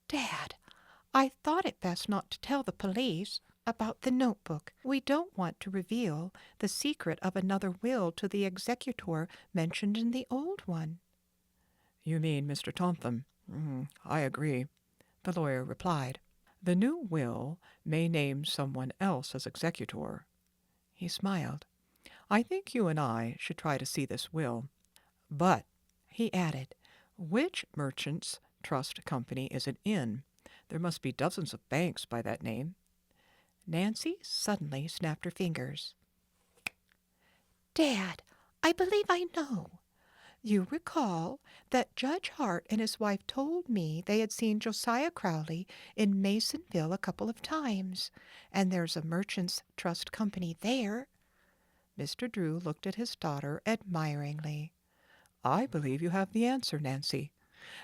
S2: "Dad, I thought it best not to tell the police about the notebook. We don't want to reveal the secret of another will to the executor mentioned in the old one."
S1: "You mean Mr. Tompkins? I agree," the lawyer replied. "The new will may name someone else as executor." He smiled. "I think you and I should try to see this will. But," he added, "which Merchants Trust Company is it in? There must be dozens of banks by that name."
S2: Nancy suddenly snapped her fingers. "Dad, I believe I know. You recall that Judge Hart and his wife told me they had seen Josiah Crowley in Masonville a couple of times, and there's a Merchants Trust Company there."
S1: Mr. Drew looked at his daughter admiringly. "I believe you have the answer, Nancy,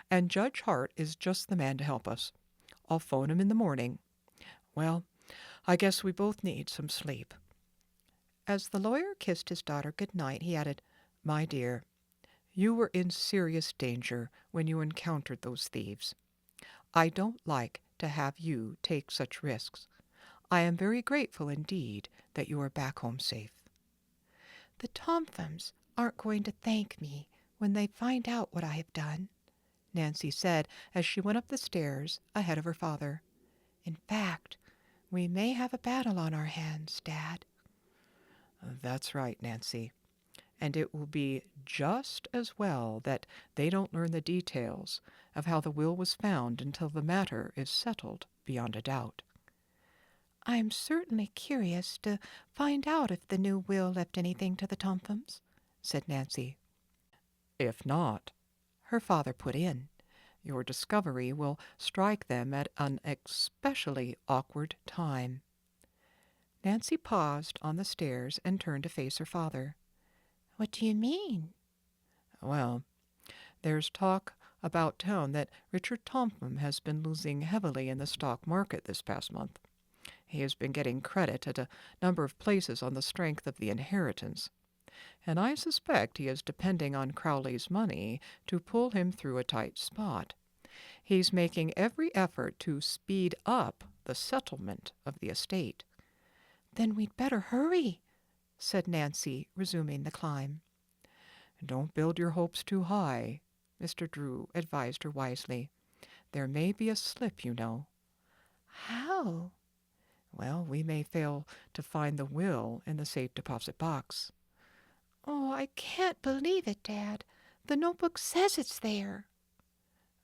S1: and Judge Hart is just the man to help us.
S2: I'll phone him in the morning. Well, I guess we both need some sleep." As the lawyer kissed his daughter good night, he added, "My dear, you were in serious danger when you encountered those thieves. I don't like to have you take such risks. I am very grateful indeed that you are back home safe."
S1: "The Tomphams aren't going to thank me when they find out what I have done," Nancy said as she went up the stairs ahead of her father. "In fact, we may have a battle on our hands, Dad."
S2: "That's right, Nancy. And it will be just as well that they don't learn the details of how the will was found until the matter is settled beyond a doubt."
S1: "I'm certainly curious to find out if the new will left anything to the Tomphams," said Nancy.
S2: "If not," her father put in, "your discovery will strike them at an especially awkward time." Nancy paused on the stairs and turned to face her father.
S1: "What do you mean?"
S2: "Well, there's talk about town that Richard Tompham has been losing heavily in the stock market this past month. He has been getting credit at a number of places on the strength of the inheritance, and I suspect he is depending on Crowley's money to pull him through a tight spot. He's making every effort to speed up the settlement of the estate."
S1: "Then we'd better hurry," said Nancy, resuming the climb.
S2: "Don't build your hopes too high," Mr. Drew advised her wisely. "There may be a slip, you know."
S1: "How?"
S2: "Well, we may fail to find the will in the safe deposit box."
S1: "Oh, I can't believe it, Dad. The notebook says it's there."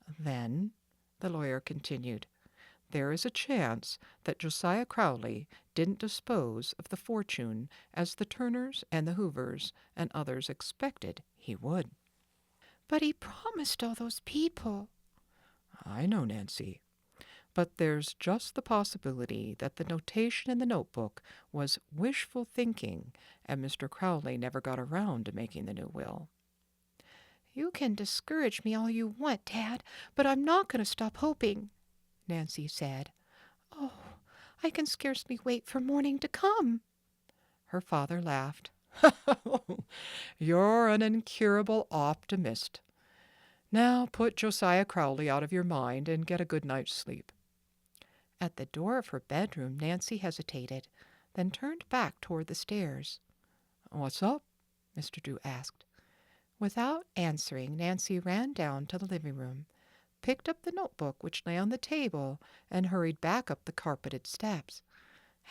S2: "Then," the lawyer continued, "there is a chance that Josiah Crowley didn't dispose of the fortune as the Turners and the Hoovers and others expected he would."
S1: "But he promised all those people."
S2: "I know, Nancy. But there's just the possibility that the notation in the notebook was wishful thinking and Mr. Crowley never got around to making the new will."
S1: "You can discourage me all you want, Dad, but I'm not going to stop hoping," Nancy said. "Oh, I can scarcely wait for morning to come."
S2: Her father laughed. "You're an incurable optimist. Now put Josiah Crowley out of your mind and get a good night's sleep."
S1: At the door of her bedroom, Nancy hesitated, then turned back toward the stairs.
S2: "What's up?"
S1: Mr. Drew asked. Without answering, Nancy ran down to the living room, picked up the notebook which lay on the table, and hurried back up the carpeted steps.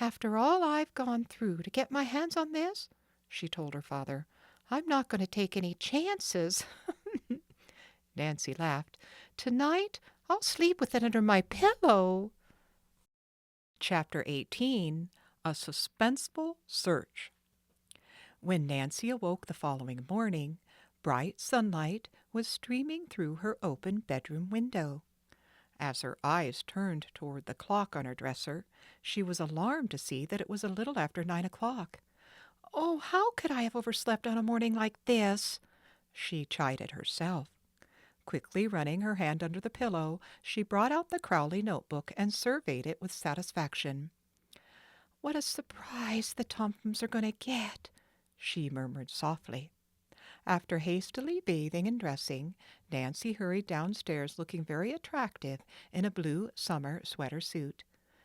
S1: "After all I've gone through to get my hands on this," she told her father, "I'm not going to take any chances." Nancy laughed. "Tonight I'll sleep with it under my pillow."
S2: Chapter 18, A Suspenseful Search.
S1: When Nancy awoke the following morning, bright sunlight was streaming through her open bedroom window. As her eyes turned toward the clock on her dresser, she was alarmed to see that it was a little after 9 o'clock. "Oh, how could I have overslept on a morning like this?" she chided herself. Quickly running her hand under the pillow, she brought out the Crowley notebook and surveyed it with satisfaction. "What a surprise the Tomphams are going to get," she murmured softly. After hastily bathing and dressing, Nancy hurried downstairs looking very attractive in a blue summer sweater suit.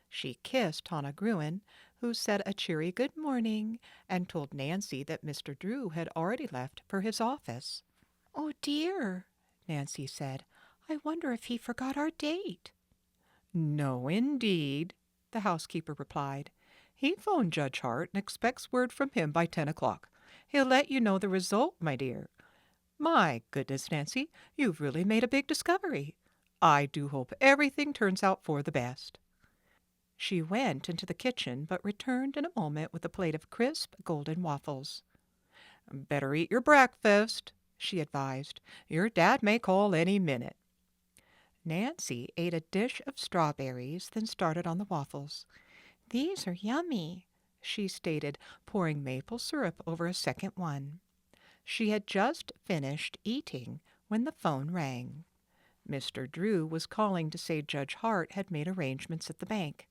S1: She kissed Hannah Gruen, who said a cheery good morning, and told Nancy that Mr. Drew had already left for his office. "Oh, dear," Nancy said, "I wonder if he forgot our date."
S2: "No, indeed," the housekeeper replied. "He phoned Judge Hart and expects word from him by 10 o'clock. He'll let you know the result, my dear. My goodness, Nancy, you've really made a big discovery. I do hope everything turns out for the best." She went into the kitchen, but returned in a moment with a plate of crisp golden waffles. "Better eat your breakfast," she advised. "Your dad may call any minute."
S1: Nancy ate a dish of strawberries, then started on the waffles. "These are yummy," she stated, pouring maple syrup over a second one. She had just finished eating when the phone rang.
S2: Mr. Drew was calling to say Judge Hart had made arrangements at the bank.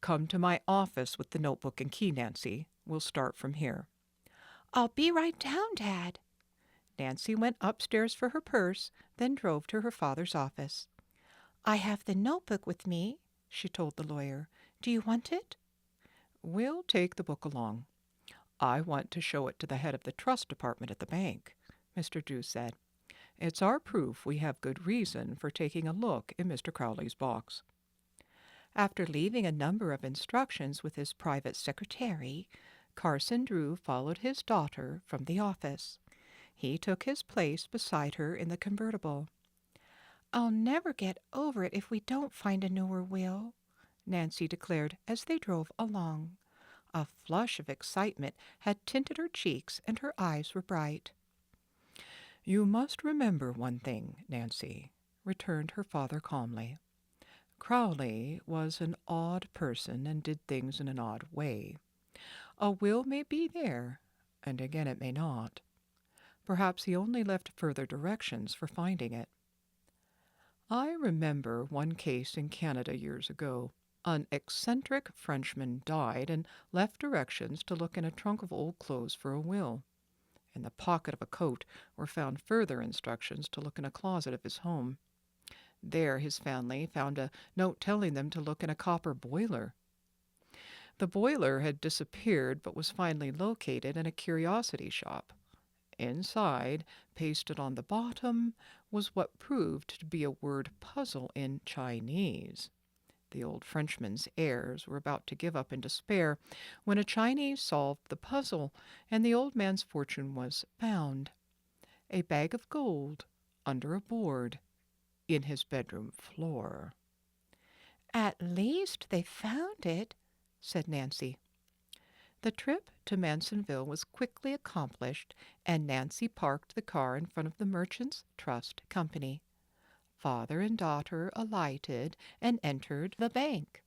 S2: "Come to my office with the notebook and key, Nancy. We'll start from here."
S3: "I'll be right down, Dad."
S2: Nancy went upstairs for her purse, then drove to her father's office.
S3: "I have the notebook with me," she told the lawyer. "Do you want it?"
S2: "We'll take the book along. I want to show it to the head of the trust department at the bank," Mr. Drew said. "It's our proof we have good reason for taking a look in Mr. Crowley's box." After leaving a number of instructions with his private secretary, Carson Drew followed his daughter from the office. He took his place beside her in the convertible.
S3: "I'll never get over it if we don't find a newer will," Nancy declared as they drove along. A flush of excitement had tinted her cheeks and her eyes were bright.
S2: "You must remember one thing, Nancy," returned her father calmly. "Crowley was an odd person and did things in an odd way. A will may be there, and again it may not. Perhaps he only left further directions for finding it. I remember one case in Canada years ago. An eccentric Frenchman died and left directions to look in a trunk of old clothes for a will. In the pocket of a coat were found further instructions to look in a closet of his home. There his family found a note telling them to look in a copper boiler. The boiler had disappeared but was finally located in a curiosity shop. Inside, pasted on the bottom, was what proved to be a word puzzle in Chinese. The old Frenchman's heirs were about to give up in despair when a Chinese solved the puzzle, and the old man's fortune was found. A bag of gold under a board in his bedroom floor.
S3: "At least they found it," said Nancy.
S2: The trip to Mansonville was quickly accomplished, and Nancy parked the car in front of the Merchants' Trust Company. Father and daughter alighted and entered the bank.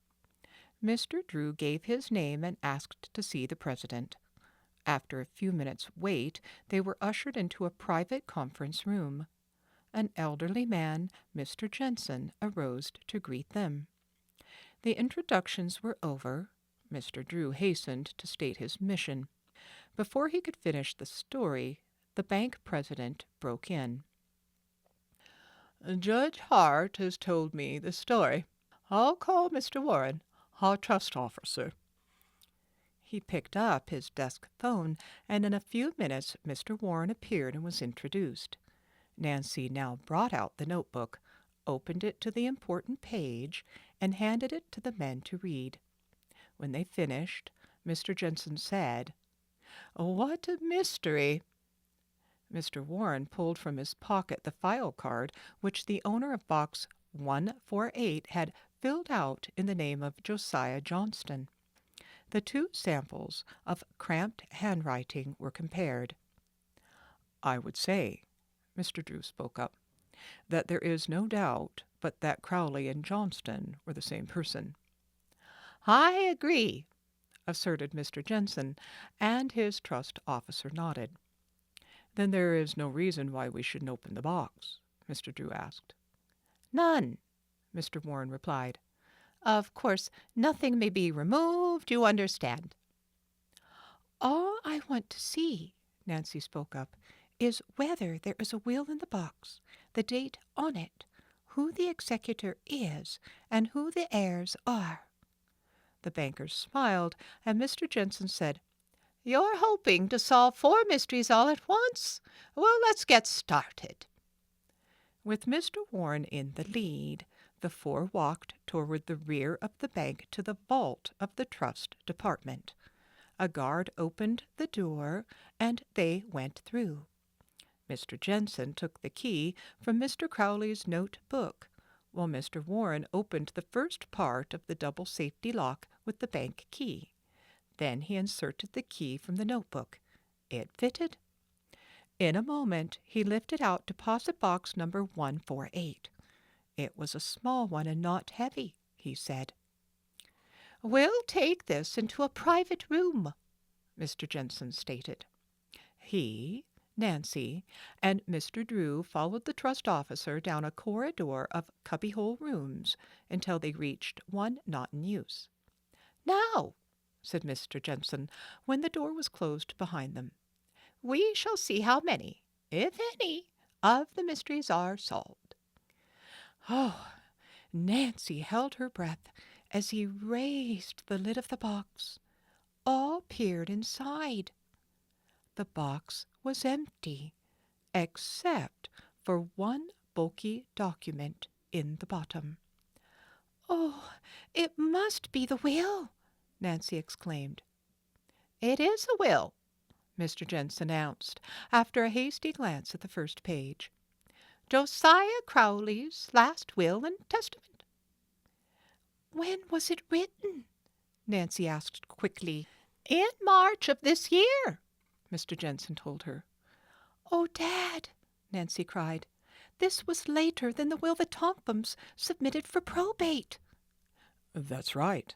S2: Mr. Drew gave his name and asked to see the president. After a few minutes' wait, they were ushered into a private conference room. An elderly man, Mr. Jensen, arose to greet them. The introductions were over. Mr. Drew hastened to state his mission. Before he could finish the story, the bank president broke in. "Judge Hart has told me the story. I'll call Mr. Warren, our trust officer." He picked up his desk phone, and in a few minutes Mr. Warren appeared and was introduced. Nancy now brought out the notebook, opened it to the important page, and handed it to the men to read. When they finished, Mr. Jensen said, "What a mystery!" Mr. Warren pulled from his pocket the file card which the owner of box 148 had filled out in the name of Josiah Johnston. The two samples of cramped handwriting were compared. "I would say," Mr. Drew spoke up, "that there is no doubt but that Crowley and Johnston were the same person." "I agree," asserted Mr. Jensen, and his trust officer nodded. "Then there is no reason why we shouldn't open the box?" Mr. Drew asked.
S3: "None," Mr. Warren replied. "Of course, nothing may be removed, you understand." "All I want to see," Nancy spoke up, "is whether there is a will in the box, the date on it, who the executor is, and who the heirs are." The bankers smiled, and Mr. Jensen said, "You're hoping to solve 4 mysteries all at once? Well, let's get started." With Mr. Warren in the lead, the 4 walked toward the rear of the bank to the vault of the trust department. A guard opened the door, and they went through. Mr. Jensen took the key from Mr. Crowley's notebook, while Mr. Warren opened the first part of the double safety lock with the bank key. Then he inserted the key from the notebook. It fitted. In a moment he lifted out deposit box number 148. It was a small one and not heavy, he said. "We'll take this into a private room," Mr. Jensen stated. He,
S2: Nancy and Mr. Drew followed the trust officer down a corridor of cubbyhole rooms until they reached one not in use. "Now," said Mr. Jensen, when the door was closed behind them, "we shall see how many, if any, of the mysteries are solved." Oh, Nancy held her breath as he raised the lid of the box. All peered inside. The box was empty, except for one bulky document in the bottom. "Oh, it must be the will!" Nancy exclaimed. "It is a will," Mr. Jensen announced, after a hasty glance at the first page. "Josiah Crowley's last will and testament." "When was it written?" Nancy asked quickly. "In March of this year," Mr. Jensen told her. "Oh, Dad," Nancy cried, "this was later than the will the Tompkins submitted for probate."
S1: "That's right."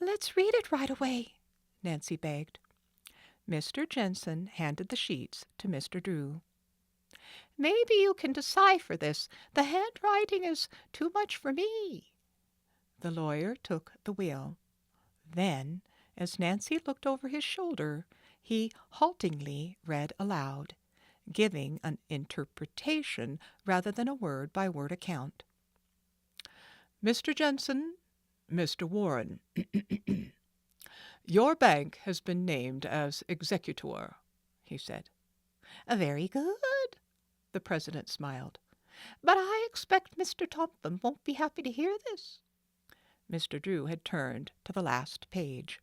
S2: "Let's read it right away," Nancy begged. Mr. Jensen handed the sheets to Mr. Drew. "Maybe you can decipher this. The handwriting is too much for me." The lawyer took the will. Then, as Nancy looked over his shoulder, he haltingly read aloud, giving an interpretation rather than a word-by-word account. "Mr. Jensen, Mr. Warren, your bank has been named as executor," he said. "Very good," the president smiled. "But I expect Mr. Tompkins won't be happy to hear this." Mr. Drew had turned to the last page.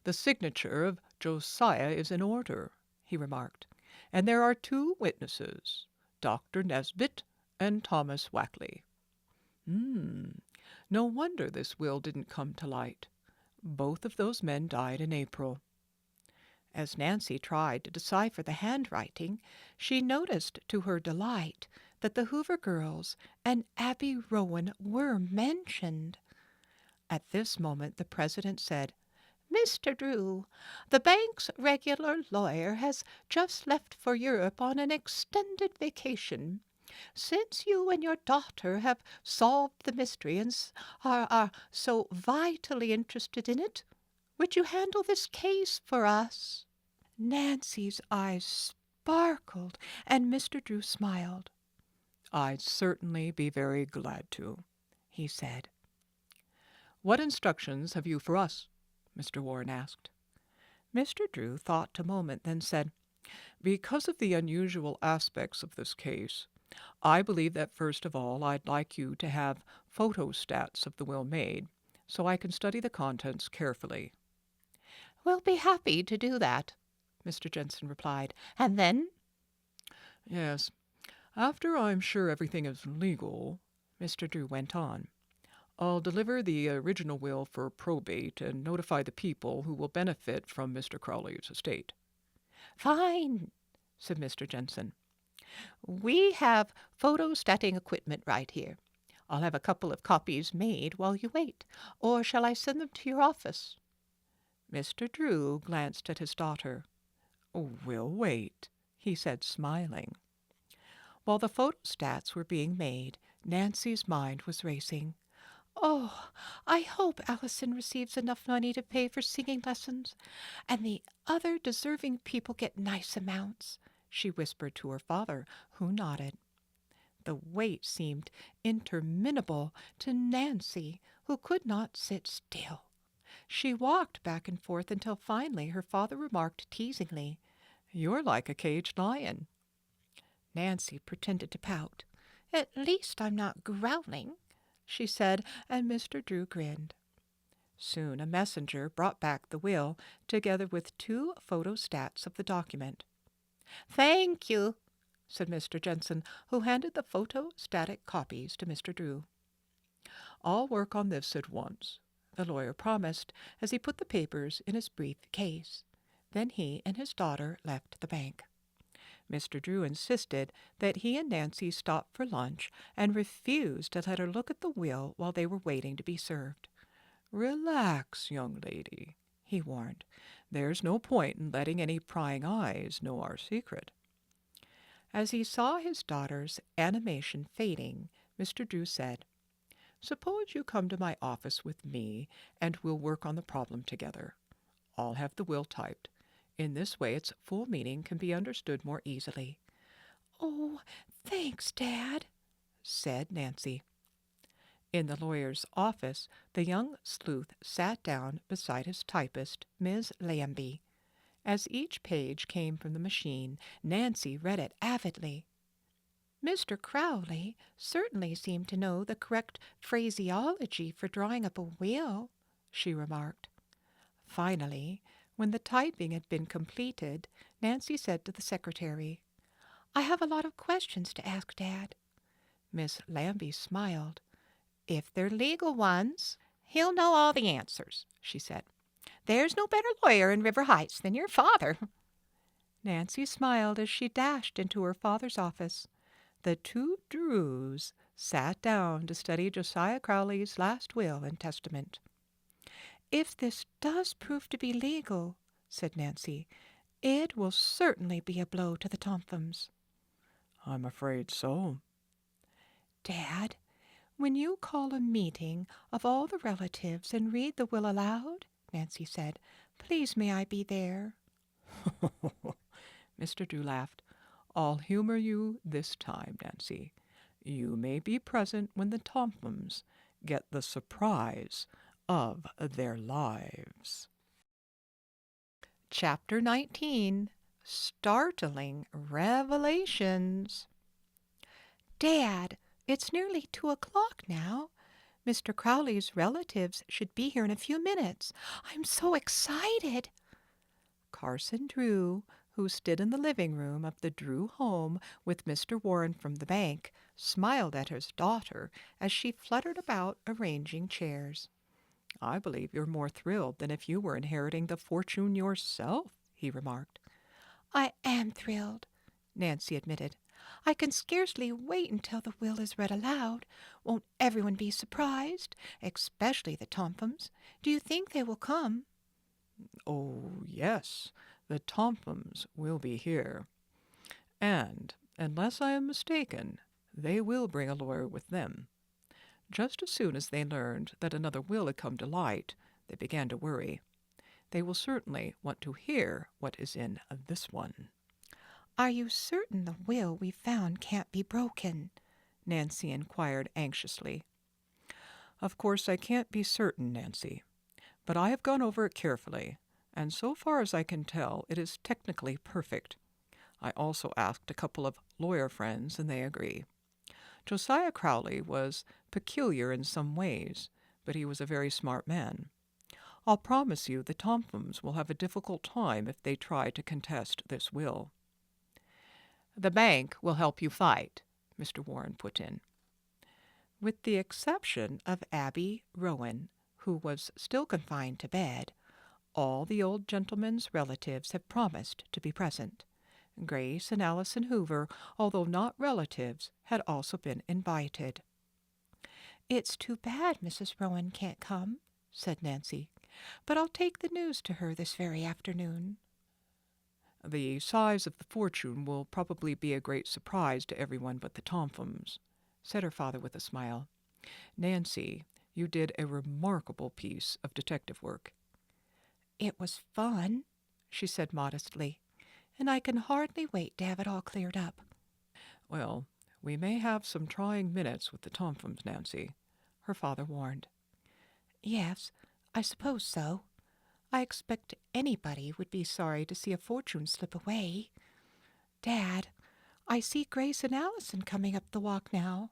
S2: "The signature of Josiah is in order," he remarked, "and there are 2 witnesses, Dr. Nesbit and Thomas Wackley. No wonder this will didn't come to light. Both of those men died in April." As Nancy tried to decipher the handwriting, she noticed to her delight that the Hoover girls and Abby Rowan were mentioned. At this moment the president said, "Mr. Drew, the bank's regular lawyer has just left for Europe on an extended vacation. Since you and your daughter have solved the mystery and are so vitally interested in it, would you handle this case for us?" Nancy's eyes sparkled, and Mr. Drew smiled. "I'd certainly be very glad to," he said. "What instructions have you for us?" Mr. Warren asked. Mr. Drew thought a moment, then said, "Because of the unusual aspects of this case, I believe that first of all I'd like you to have photostats of the will made, so I can study the contents carefully." "We'll be happy to do that," Mr. Jensen replied. "And then?" "Yes, after I'm sure everything is legal," Mr. Drew went on, "I'll deliver the original will for probate and notify the people who will benefit from Mr. Crowley's estate." "Fine," said Mr. Jensen. "We have photostatting equipment right here. I'll have a couple of copies made while you wait, or shall I send them to your office?" Mr. Drew glanced at his daughter. "We'll wait," he said, smiling. While the photostats were being made, Nancy's mind was racing. "Oh, I hope Allison receives enough money to pay for singing lessons, and the other deserving people get nice amounts," she whispered to her father, who nodded. The wait seemed interminable to Nancy, who could not sit still. She walked back and forth until finally her father remarked teasingly, "You're like a caged lion." Nancy pretended to pout. "At least I'm not growling," she said, and Mr. Drew grinned. Soon a messenger brought back the will, together with 2 photostats of the document. "Thank you," said Mr. Jensen, who handed the photostatic copies to Mr. Drew. "I'll work on this at once," the lawyer promised as he put the papers in his brief case. Then he and his daughter left the bank. Mr. Drew insisted that he and Nancy stop for lunch and refused to let her look at the will while they were waiting to be served. "Relax, young lady," he warned. "There's no point in letting any prying eyes know our secret." As he saw his daughter's animation fading, Mr. Drew said, "Suppose you come to my office with me, and we'll work on the problem together. I'll have the will typed. In this way its full meaning can be understood more easily."
S1: "Oh, thanks, Dad," said Nancy.
S2: In the lawyer's office, the young sleuth sat down beside his typist, Miss Lambie. As each page came from the machine, Nancy read it avidly.
S1: "Mr. Crowley certainly seemed to know the correct phraseology for drawing up a will," she remarked. Finally, when the typing had been completed, Nancy said to the secretary, "I have a lot of questions to ask Dad." Miss Lambie smiled. "If they're legal ones, he'll know all the answers," she said. "There's no better lawyer in River Heights than your father." Nancy smiled as she dashed into her father's office. The two Drews sat down to study Josiah Crowley's last will and testament. "If this does prove to be legal," said Nancy, "it will certainly be a blow to the Tomphams."
S2: "I'm afraid so."
S1: "Dad, when you call a meeting of all the relatives and read the will aloud," Nancy said, "please may I be there?"
S2: Mr. Drew laughed. "I'll humor you this time, Nancy. You may be present when the Tomphams get the surprise of their lives."
S1: Chapter 19. Startling Revelations. "Dad, it's nearly 2 o'clock now. Mr. Crowley's relatives should be here in a few minutes. I'm so excited." Carson Drew, who stood in the living room of the Drew home with Mr. Warren from the bank, smiled at his daughter as she fluttered about arranging chairs.
S2: "I believe you're more thrilled than if you were inheriting the fortune yourself," he remarked.
S1: "I am thrilled," Nancy admitted. "I can scarcely wait until the will is read aloud. Won't everyone be surprised, especially the Tomphams? Do you think they will come?"
S2: "Oh, yes, the Tomphams will be here. And, unless I am mistaken, they will bring a lawyer with them. Just as soon as they learned that another will had come to light, they began to worry. They will certainly want to hear what is in this one."
S1: "Are you certain the will we found can't be broken?" Nancy inquired anxiously.
S2: "Of course I can't be certain, Nancy, but I have gone over it carefully, and so far as I can tell, it is technically perfect. I also asked a couple of lawyer friends, and they agree. Josiah Crowley was peculiar in some ways, but he was a very smart man. I'll promise you the Tomphams will have a difficult time if they try to contest this will."
S1: "The bank will help you fight," Mr. Warren put in. With the exception of Abby Rowan, who was still confined to bed, all the old gentleman's relatives have promised to be present. Grace and Allison Hoover, although not relatives, had also been invited. "It's too bad Mrs. Rowan can't come," said Nancy, "but I'll take the news to her this very afternoon."
S2: "The size of the fortune will probably be a great surprise to everyone but the Tomphams," said her father with a smile. "Nancy, you did a remarkable piece of detective work."
S1: "It was fun," she said modestly, "and I can hardly wait to have it all cleared up."
S2: "Well, we may have some trying minutes with the Tomphams, Nancy," her father warned.
S1: "Yes, I suppose so. I expect anybody would be sorry to see a fortune slip away. Dad, I see Grace and Allison coming up the walk now,"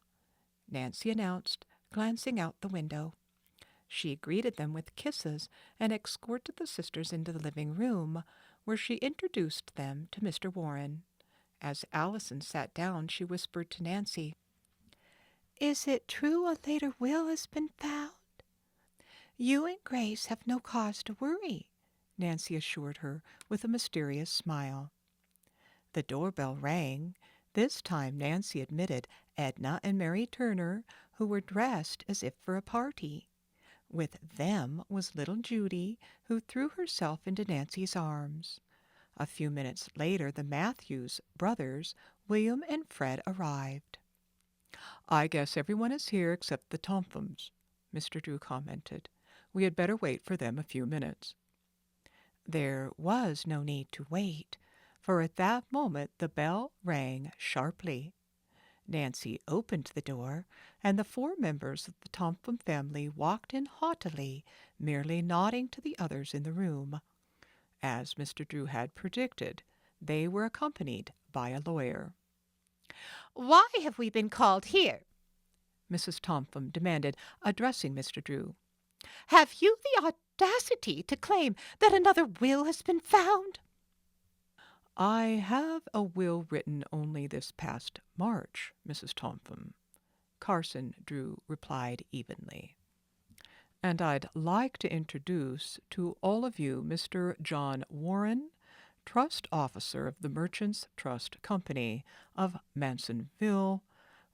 S1: Nancy announced, glancing out the window. She greeted them with kisses and escorted the sisters into the living room, where she introduced them to Mr. Warren. As Allison sat down, she whispered to Nancy, "Is it true a later will has been found?" "You and Grace have no cause to worry," Nancy assured her with a mysterious smile. The doorbell rang. This time Nancy admitted Edna and Mary Turner, who were dressed as if for a party.
S2: With them was little Judy, who threw herself into Nancy's arms. A few minutes later the Matthews brothers, William and Fred, arrived. "I guess everyone is here except the Tompkins," Mr. Drew commented. "We had better wait for them a few minutes." There was no need to wait, for at that moment the bell rang sharply. Nancy opened the door, and the 4 members of the Tompkins family walked in haughtily, merely nodding to the others in the room. As Mr. Drew had predicted, they were accompanied by a lawyer.
S3: "Why have we been called here?"
S2: Mrs. Tompkins demanded, addressing Mr. Drew.
S3: "Have you the audacity to claim that another will has been found?"
S2: "I have a will written only this past March, Mrs. Tompkins," Carson Drew replied evenly. "And I'd like to introduce to all of you Mr. John Warren, Trust Officer of the Merchants Trust Company of Mansonville,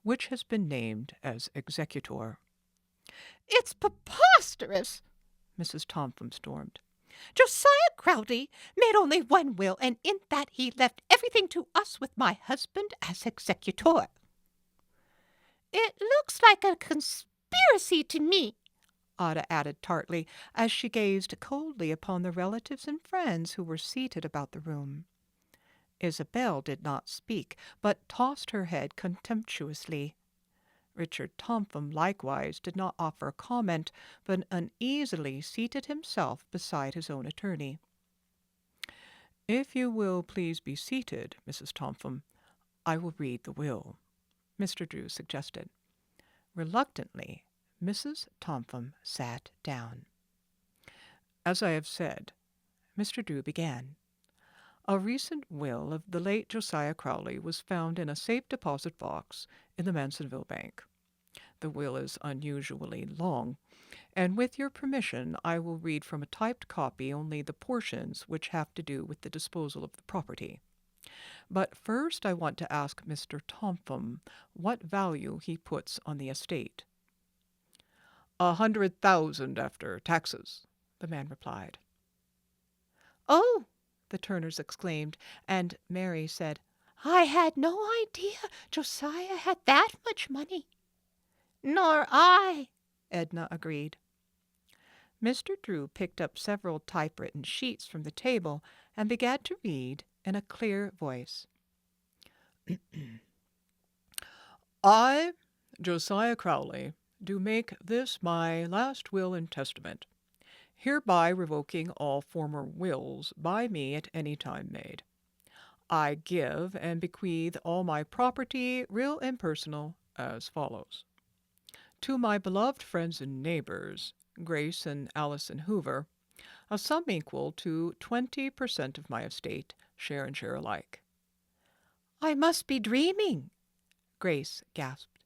S2: which has been named as executor."
S3: "It's preposterous!"
S2: Mrs. Tompkins stormed.
S3: "Josiah Crowley made only one will, and in that he left everything to us with my husband as executor." "It looks like a conspiracy to me,"
S2: Ada added tartly, as she gazed coldly upon the relatives and friends who were seated about the room. Isabel did not speak, but tossed her head contemptuously. Richard Tompkins likewise did not offer comment, but uneasily seated himself beside his own attorney. "If you will please be seated, Mrs. Tompkins, I will read the will," Mr. Drew suggested. Reluctantly, Mrs. Tompkins sat down. "As I have said," Mr. Drew began, "a recent will of the late Josiah Crowley was found in a safe deposit box in the Mansonville Bank. The will is unusually long, and with your permission I will read from a typed copy only the portions which have to do with the disposal of the property. But first I want to ask Mr. Tompkins what value he puts on the estate." "100,000 after taxes," the man replied.
S3: "Oh!"
S2: the Turners exclaimed, and Mary said,
S3: "I had no idea Josiah had that much money." "Nor I,"
S2: Edna agreed. Mr. Drew picked up several typewritten sheets from the table and began to read in a clear voice. "I, Josiah Crowley, do make this my last will and testament, hereby revoking all former wills by me at any time made. I give and bequeath all my property, real and personal, as follows. To my beloved friends and neighbors, Grace and Allison Hoover, a sum equal to 20% of my estate, share and share alike."
S3: "I must be dreaming,"
S2: Grace gasped.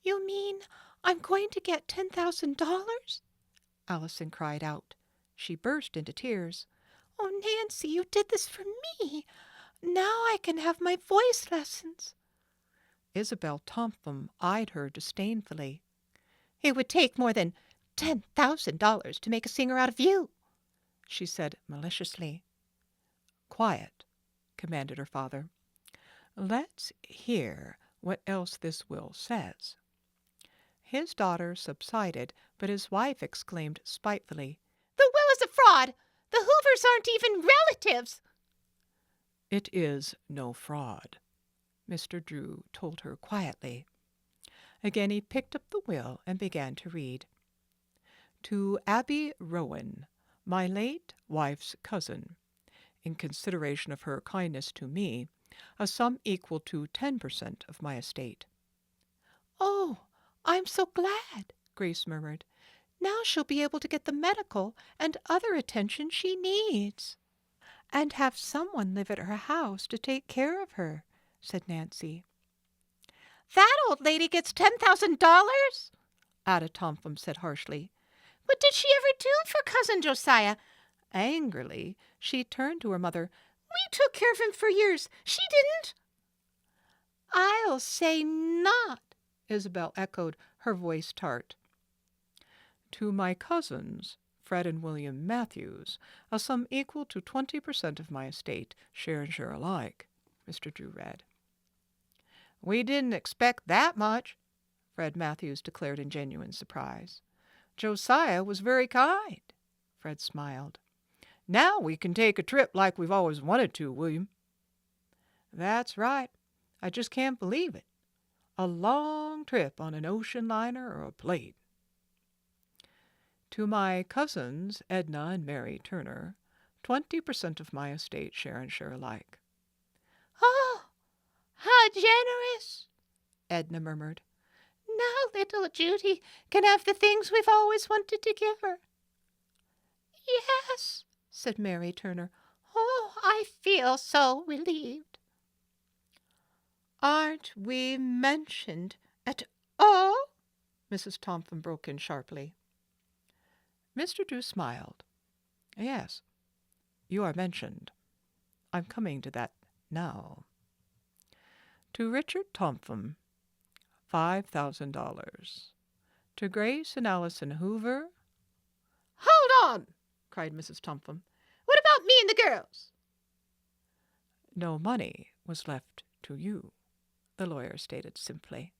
S3: "You mean I'm going to get $10,000?
S2: Allison cried out. She burst into tears.
S3: "Oh, Nancy, you did this for me. Now I can have my voice lessons."
S2: Isabel Tompkins eyed her disdainfully.
S3: "It would take more than $10,000 to make a singer out of you,"
S2: she said maliciously. "Quiet," commanded her father. "Let's hear what else this will says." His daughter subsided, but his wife exclaimed spitefully,
S3: "The will is a fraud. The Hoovers aren't even relatives."
S2: "It is no fraud," Mr. Drew told her quietly. Again he picked up the will and began to read. "To Abby Rowan, my late wife's cousin, in consideration of her kindness to me, a sum equal to 10% of my estate."
S3: "Oh, I'm so glad," Grace murmured. "Now she'll be able to get the medical and other attention she needs."
S2: "And have someone live at her house to take care of her," said Nancy.
S3: "That old lady gets $10,000?
S2: Ada Tompkins said harshly.
S3: "What did she ever do for Cousin Josiah?"
S2: Angrily, she turned to her mother.
S3: "We took care of him for years. She didn't."
S2: "I'll say not," Isabel echoed, her voice tart. To my cousins, Fred and William Matthews, a sum equal to 20% of my estate, share and share alike, Mr. Drew read.
S4: We didn't expect that much, Fred Matthews declared in genuine surprise. Josiah was very kind. Fred smiled. Now we can take a trip like we've always wanted to, William. That's right. I just can't believe it. A long trip on an ocean liner or a plane. To my cousins, Edna and Mary Turner, 20% of my estate, share and share alike.
S3: Oh, how generous,
S4: Edna murmured.
S3: Now little Judy can have the things we've always wanted to give her. Yes, said Mary Turner. Oh, I feel so relieved.
S1: Aren't we mentioned at all? Mrs. Tompham broke in sharply.
S2: Mr. Drew smiled. Yes, you are mentioned. I'm coming to that now. To Richard Tompham, $5,000. To Grace and Allison Hoover.
S1: Hold on, cried Mrs. Tompham. What about me and the girls?
S2: No money was left to you, the lawyer stated simply.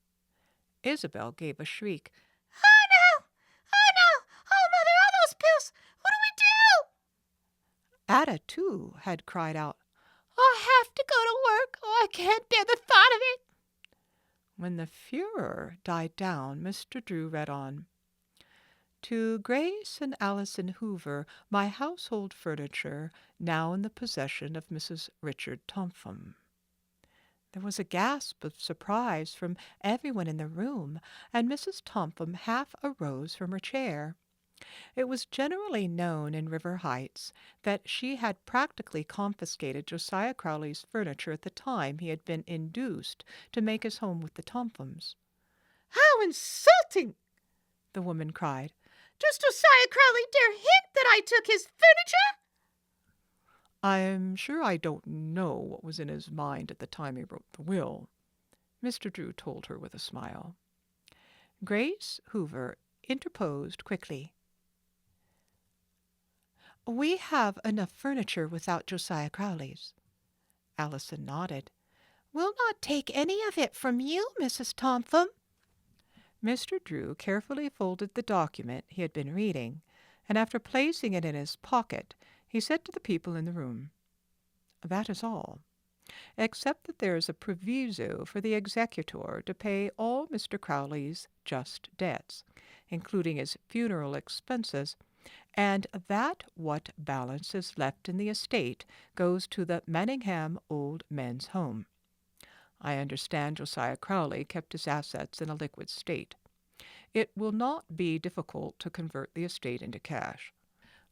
S2: Isabel gave a shriek.
S3: Oh, no! Oh, no! Oh, Mother, all those pills! What do we do?
S2: Ada, too, had cried out,
S3: I have to go to work. Oh, I can't bear the thought of it.
S2: When the furor died down, Mr. Drew read on. To Grace and Allison Hoover, my household furniture, now in the possession of Mrs. Richard Tompham. There was a gasp of surprise from everyone in the room, and Mrs. Tompham half arose from her chair. It was generally known in River Heights that she had practically confiscated Josiah Crowley's furniture at the time he had been induced to make his home with the Tomphams.
S1: How insulting! The woman cried. Does Josiah Crowley dare hint that I took his furniture?
S2: I'm sure I don't know what was in his mind at the time he wrote the will, Mr. Drew told her with a smile. Grace Hoover interposed quickly. We have enough furniture without Josiah Crowley's. Allison nodded.
S3: We'll not take any of it from you, Mrs. Tompham.
S2: Mr. Drew carefully folded the document he had been reading, and after placing it in his pocket, he said to the people in the room, That is all, except that there is a proviso for the executor to pay all Mr. Crowley's just debts, including his funeral expenses, and that what balance is left in the estate goes to the Manningham Old Men's Home. I understand Josiah Crowley kept his assets in a liquid state. It will not be difficult to convert the estate into cash.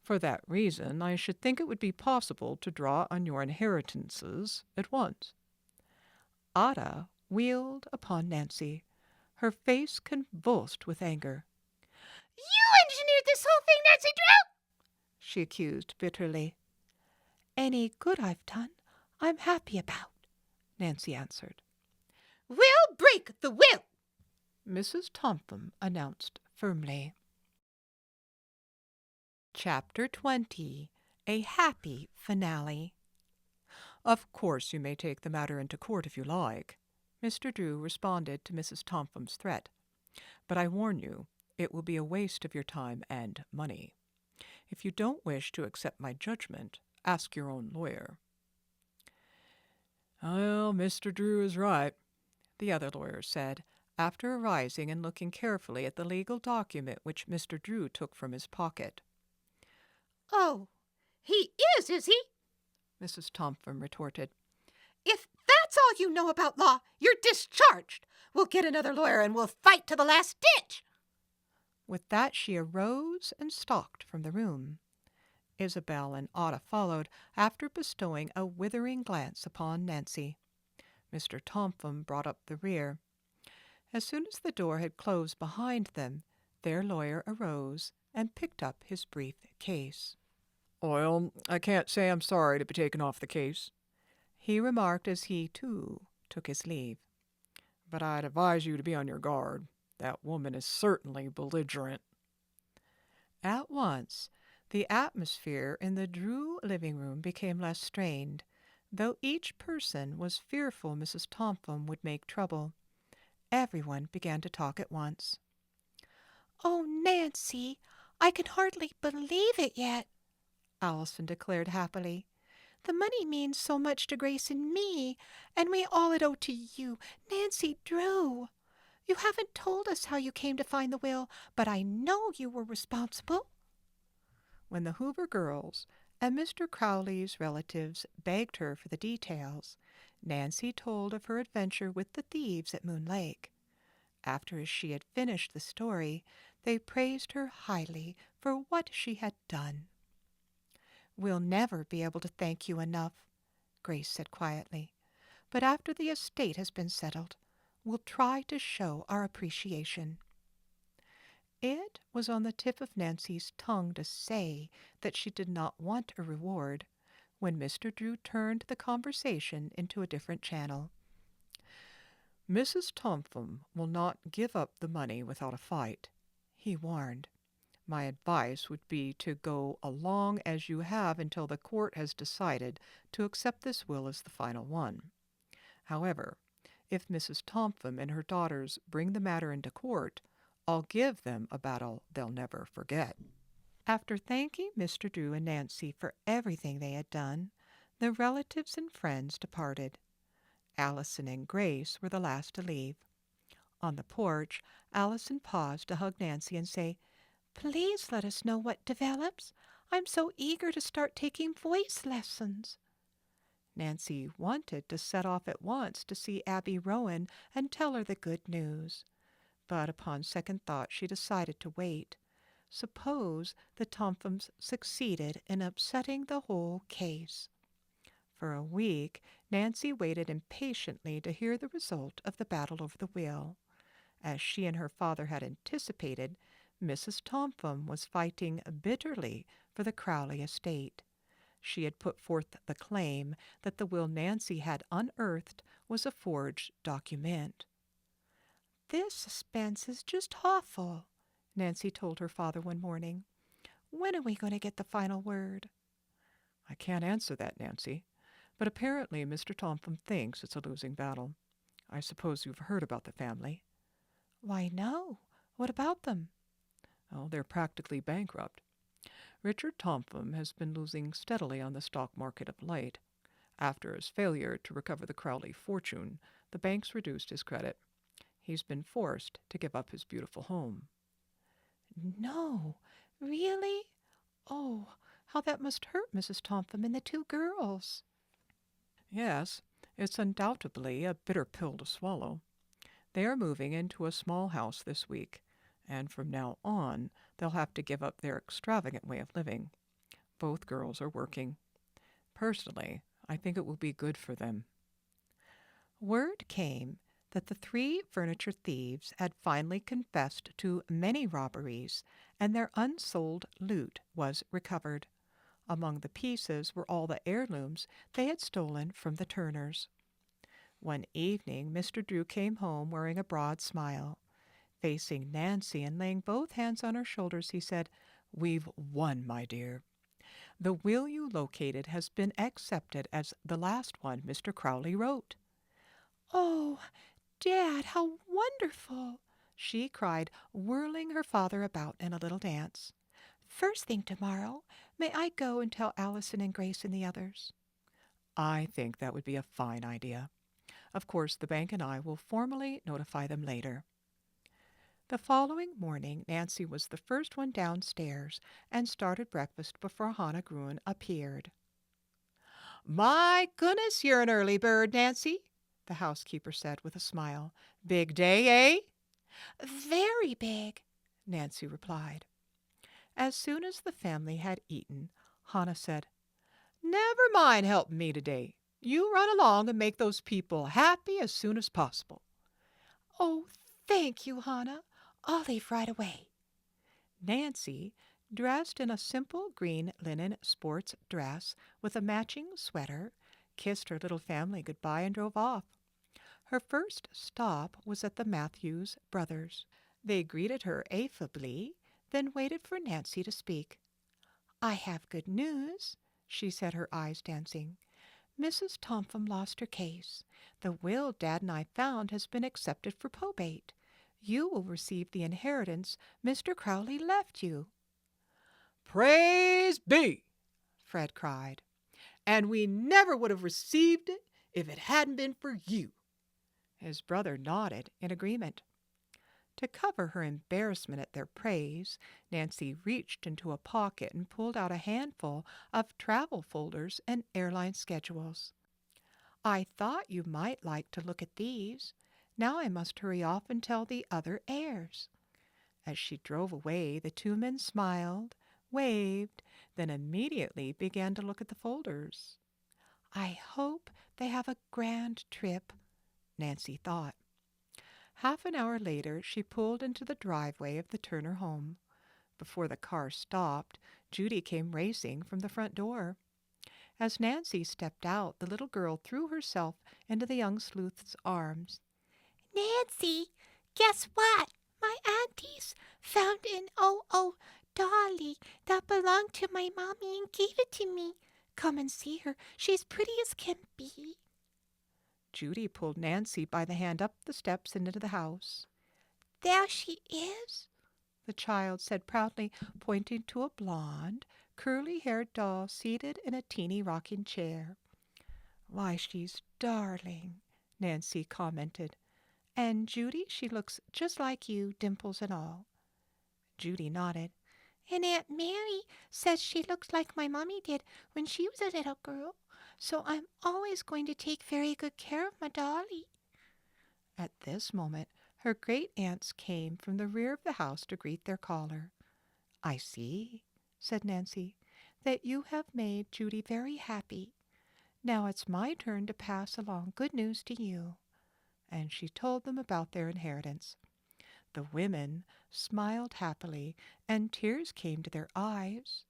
S2: For that reason, I should think it would be possible to draw on your inheritances at once. Ada wheeled upon Nancy, her face convulsed with anger.
S3: You engineered this whole thing, Nancy Drew!
S2: She accused bitterly.
S3: Any good I've done, I'm happy about,
S2: Nancy answered.
S1: We'll break the will,
S2: Mrs. Tompham announced firmly. Chapter 20. A Happy Finale. Of course you may take the matter into court if you like, Mr. Drew responded to Mrs. Tompham's threat. But I warn you, it will be a waste of your time and money. If you don't wish to accept my judgment, ask your own lawyer. Well, Mr. Drew is right, the other lawyer said, after arising and looking carefully at the legal document which Mr. Drew took from his pocket.
S1: Oh, he is he?
S2: Mrs. Tompham retorted.
S1: If that's all you know about law, you're discharged. We'll get another lawyer and we'll fight to the last ditch.
S2: With that she arose and stalked from the room. Isabel and Ada followed, after bestowing a withering glance upon Nancy. Mr. Tompham brought up the rear. As soon as the door had closed behind them, their lawyer arose and picked up his brief case. Well, I can't say I'm sorry to be taken off the case, he remarked as he, too, took his leave. But I'd advise you to be on your guard. That woman is certainly belligerent. At once, the atmosphere in the Drew living room became less strained, though each person was fearful Mrs. Tompum would make trouble. Everyone began to talk at once.
S3: "Oh, Nancy, I can hardly believe it yet,"
S1: Allison declared happily.
S3: "The money means so much to Grace and me, and we all owe to you, Nancy Drew. You haven't told us how you came to find the will, but I know you were responsible."
S1: When the Hoover girls and Mr. Crowley's relatives begged her for the details, Nancy told of her adventure with the thieves at Moon Lake. After she had finished the story, they praised her highly for what she had done. "We'll never be able to thank you enough," Grace said quietly. "But after the estate has been settled, we'll try to show our appreciation." It was on the tip of Nancy's tongue to say that she did not want a reward when Mr. Drew turned the conversation into a different channel. "Mrs. Tompum will not give up the money without a fight," he warned. "My advice would be to go along as you have until the court has decided to accept this will as the final one. However, if Mrs. Tompum and her daughters bring the matter into court, I'll give them a battle they'll never forget." After thanking Mr. Drew and Nancy for everything they had done, the relatives and friends departed. Allison and Grace were the last to leave. On the porch, Allison paused to hug Nancy and say,
S3: "Please let us know what develops. I'm so eager to start taking voice lessons."
S1: Nancy wanted to set off at once to see Abby Rowan and tell her the good news. But upon second thought she decided to wait. Suppose the Tompums succeeded in upsetting the whole case. For a week Nancy waited impatiently to hear the result of the battle over the will. As she and her father had anticipated, Mrs. Tompum was fighting bitterly for the Crowley estate. She had put forth the claim that the will Nancy had unearthed was a forged document.
S3: "This suspense is just awful," Nancy told her father one morning. "When are we going to get the final word?"
S2: "I can't answer that, Nancy, but apparently Mr. Tompum thinks it's a losing battle. I suppose you've heard about the family."
S3: "Why, no. What about them?"
S2: "Oh, they're practically bankrupt. Richard Tompum has been losing steadily on the stock market of late. After his failure to recover the Crowley fortune, the banks reduced his credit. He's been forced to give up his beautiful home."
S3: "No, really? Oh, how that must hurt Mrs. Tompum and the two girls."
S2: "Yes, it's undoubtedly a bitter pill to swallow. They are moving into a small house this week, and from now on they'll have to give up their extravagant way of living. Both girls are working. Personally, I think it will be good for them."
S1: Word came that the three furniture thieves had finally confessed to many robberies, and their unsold loot was recovered. Among the pieces were all the heirlooms they had stolen from the Turners. One evening Mr. Drew came home wearing a broad smile. Facing Nancy and laying both hands on her shoulders, he said, "We've won, my dear. The will you located has been accepted as the last one Mr. Crowley wrote."
S3: "Oh, Dad, how wonderful!"
S1: she cried, whirling her father about in a little dance.
S3: "First thing tomorrow, may I go and tell Allison and Grace and the others?"
S2: "I think that would be a fine idea. Of course, the bank and I will formally notify them later."
S1: The following morning Nancy was the first one downstairs and started breakfast before Hannah Gruen appeared. "My goodness, you're an early bird, Nancy," the housekeeper said with a smile. "Big day, eh?"
S3: "Very big,"
S1: Nancy replied. As soon as the family had eaten, Hannah said, "Never mind helping me today. You run along and make those people happy as soon as possible."
S3: "Oh, thank you, Hannah. I'll leave right away."
S1: Nancy, dressed in a simple green linen sports dress with a matching sweater, kissed her little family goodbye and drove off. Her first stop was at the Matthews brothers. They greeted her affably, then waited for Nancy to speak. "I have good news," she said, her eyes dancing. "Mrs. Topham lost her case. The will Dad and I found has been accepted for probate. You will receive the inheritance Mr. Crowley left you."
S2: "Praise be!" Fred cried. "And we never would have received it if it hadn't been for you." His brother nodded in agreement.
S1: To cover her embarrassment at their praise, Nancy reached into a pocket and pulled out a handful of travel folders and airline schedules. "I thought you might like to look at these. Now I must hurry off and tell the other heirs." As she drove away, the two men smiled, waved, then immediately began to look at the folders. "I hope they have a grand trip," Nancy thought. Half an hour later, she pulled into the driveway of the Turner home. Before the car stopped, Judy came racing from the front door. As Nancy stepped out, the little girl threw herself into the young sleuth's arms.
S3: Nancy, guess what? My aunties found an dolly that belonged to my mommy and gave it to me. Come and see her. She's pretty as can be."
S1: Judy pulled Nancy by the hand up the steps and into the house.
S3: "There she is,"
S1: the child said proudly, pointing to a blonde, curly-haired doll seated in a teeny rocking chair. "Why, she's darling," Nancy commented. "And Judy, she looks just like you, dimples and all." Judy nodded.
S3: "And Aunt Mary says she looks like my mommy did when she was a little girl, so I'm always going to take very good care of my dolly."
S1: At this moment, her great aunts came from the rear of the house to greet their caller. "I see," said Nancy, "that you have made Judy very happy. Now it's my turn to pass along good news to you." And she told them about their inheritance. The women smiled happily, and tears came to their eyes.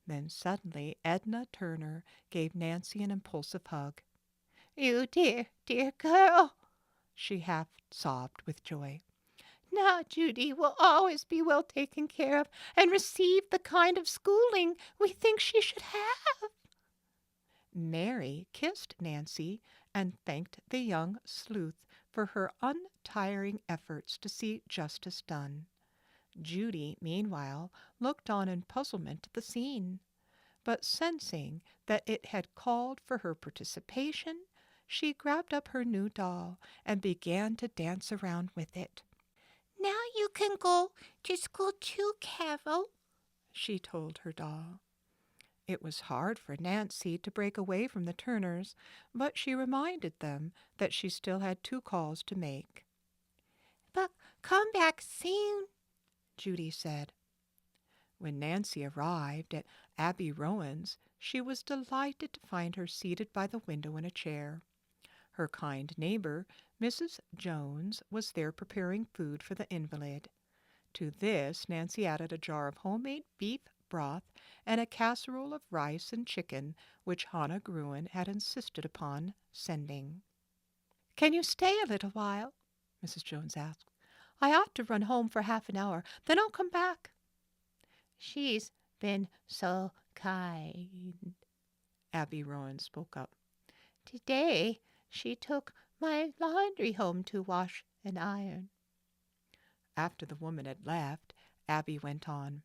S1: Then suddenly Edna Turner gave Nancy an impulsive hug.
S3: "You dear, dear girl,"
S1: she half sobbed with joy.
S3: "Now Judy will always be well taken care of and receive the kind of schooling we think she should have."
S1: Mary kissed Nancy and thanked the young sleuth for her untiring efforts to see justice done. Judy, meanwhile, looked on in puzzlement at the scene, but sensing that it had called for her participation, she grabbed up her new doll and began to dance around with it.
S3: "Now you can go to school too, Carol,"
S1: she told her doll. It was hard for Nancy to break away from the Turners, but she reminded them that she still had 2 calls to make.
S3: "But come back soon,"
S1: Judy said. When Nancy arrived at Abby Rowan's, she was delighted to find her seated by the window in a chair. Her kind neighbor, Mrs. Jones, was there preparing food for the invalid. To this Nancy added a jar of homemade beef broth and a casserole of rice and chicken which Hannah Gruen had insisted upon sending. "Can you stay a little while?" Mrs. Jones asked. "I ought to run home for half an hour, then I'll come back."
S3: "She's been so kind,"
S1: Abby Rowan spoke up.
S3: "Today she took my laundry home to wash and iron."
S1: After the woman had left, Abby went on.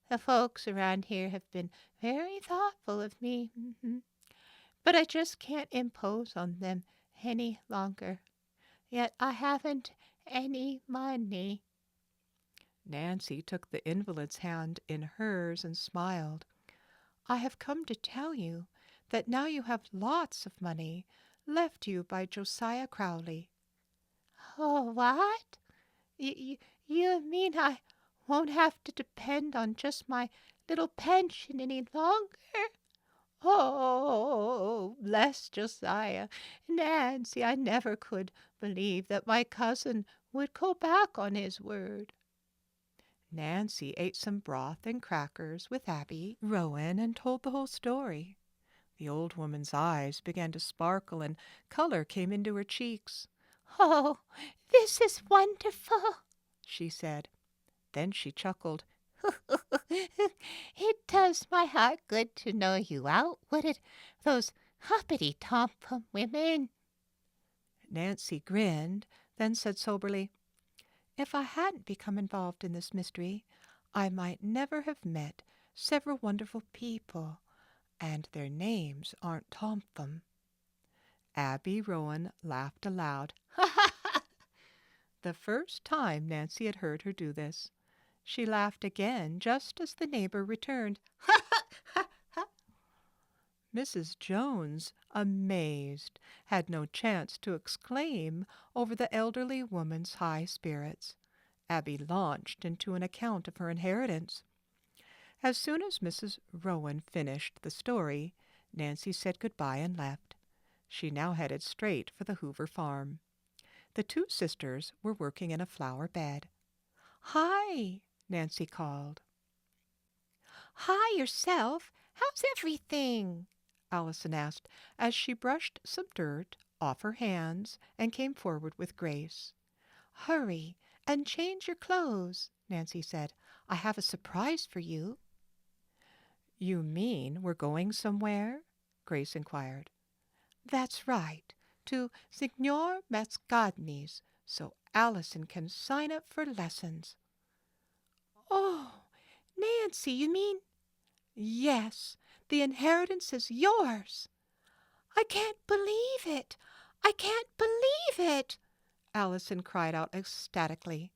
S3: "The folks around here have been very thoughtful of me, but I just can't impose on them any longer. Yet I haven't any money."
S1: Nancy took the invalid's hand in hers and smiled. "I have come to tell you that now you have lots of money left you by Josiah Crowley."
S3: "Oh, what? You mean I won't have to depend on just my little pension any longer? Oh, bless Josiah. Nancy, I never could believe that my cousin would go back on his word."
S1: Nancy ate some broth and crackers with Abby Rowan and told the whole story. The old woman's eyes began to sparkle and color came into her cheeks.
S3: "Oh, this is wonderful,"
S1: she said. Then she chuckled.
S3: It does my heart good to know you outwitted those hoppity-tompum women.
S2: Nancy grinned, then said soberly, "If I hadn't become involved in this mystery, I might never have met several wonderful people, and their names aren't Tompum." Abby Rowan laughed aloud. The first time Nancy had heard her do this. She laughed again just as the neighbor returned. Mrs. Jones, amazed, had no chance to exclaim over the elderly woman's high spirits. Abby launched into an account of her inheritance. As soon as Mrs. Rowan finished the story, Nancy said good-bye and left. She now headed straight for the Hoover farm. The two sisters were working in a flower bed. "Hi," Nancy called.
S3: Hi yourself. How's everything?
S2: Allison asked as she brushed some dirt off her hands and came forward with Grace.
S3: Hurry and change your clothes, Nancy said. I have a surprise for you.
S2: "You mean we're going somewhere?" Grace inquired.
S3: That's right, to Signor Mascagni's, so Allison can sign up for lessons. Oh, Nancy, you mean? Yes, the inheritance is yours. I can't believe it. I can't believe it,
S2: Allison cried out ecstatically.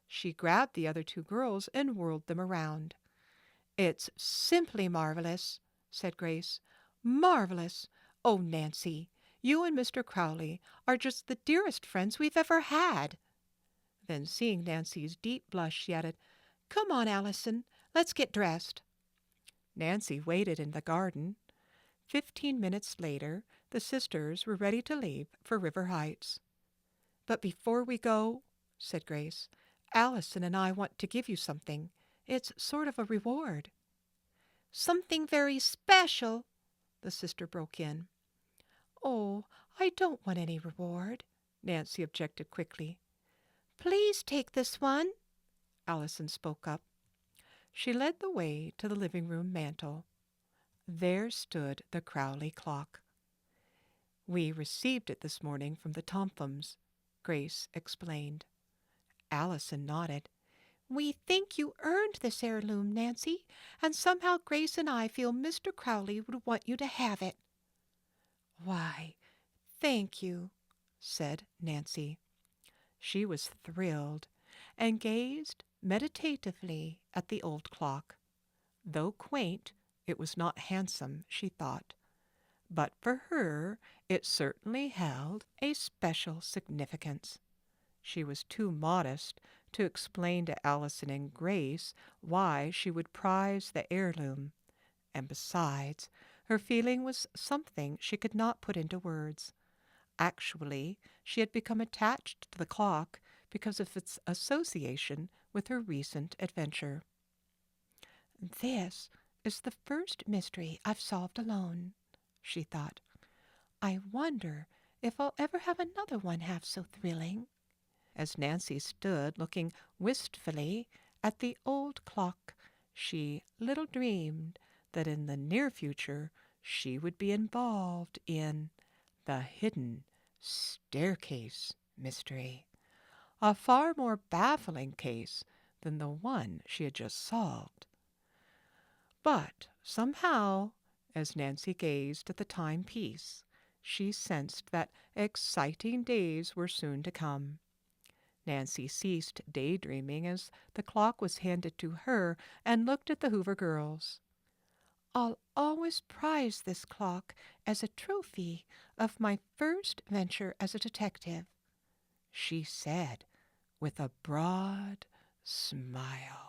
S2: She grabbed the other two girls and whirled them around. "It's simply marvelous," said Grace. "Marvelous! Oh, Nancy, you and Mr. Crowley are just the dearest friends we've ever had." Then, seeing Nancy's deep blush, she added, "Come on, Allison, let's get dressed." Nancy waited in the garden. 15 minutes later, the sisters were ready to leave for River Heights. "But before we go," said Grace, "Allison and I want to give you something. It's sort of a reward."
S3: Something very special,
S2: the sister broke in.
S3: Oh, I don't want any reward,
S2: Nancy objected quickly.
S3: Please take this one,
S2: Allison spoke up. She led the way to the living room mantel. There stood the Crowley clock. "We received it this morning from the Tompums," Grace explained. Allison nodded.
S3: We think you earned this heirloom, Nancy, and somehow Grace and I feel Mr. Crowley would want you to have it.
S2: "Why, thank you," said Nancy. She was thrilled and gazed meditatively at the old clock. Though quaint, it was not handsome, she thought. But for her, it certainly held a special significance. She was too modest to explain to Allison and Grace why she would prize the heirloom, and besides, her feeling was something she could not put into words. Actually, she had become attached to the clock because of its association with her recent adventure.
S3: This is the first mystery I've solved alone, she thought. I wonder if I'll ever have another one half so thrilling.
S2: As Nancy stood looking wistfully at the old clock, she little dreamed that in the near future she would be involved in the hidden staircase mystery, a far more baffling case than the one she had just solved. But somehow, as Nancy gazed at the timepiece, she sensed that exciting days were soon to come. Nancy ceased daydreaming as the clock was handed to her and looked at the Hoover girls. I'll always prize this clock as a trophy of my first venture as a detective, she said with a broad smile.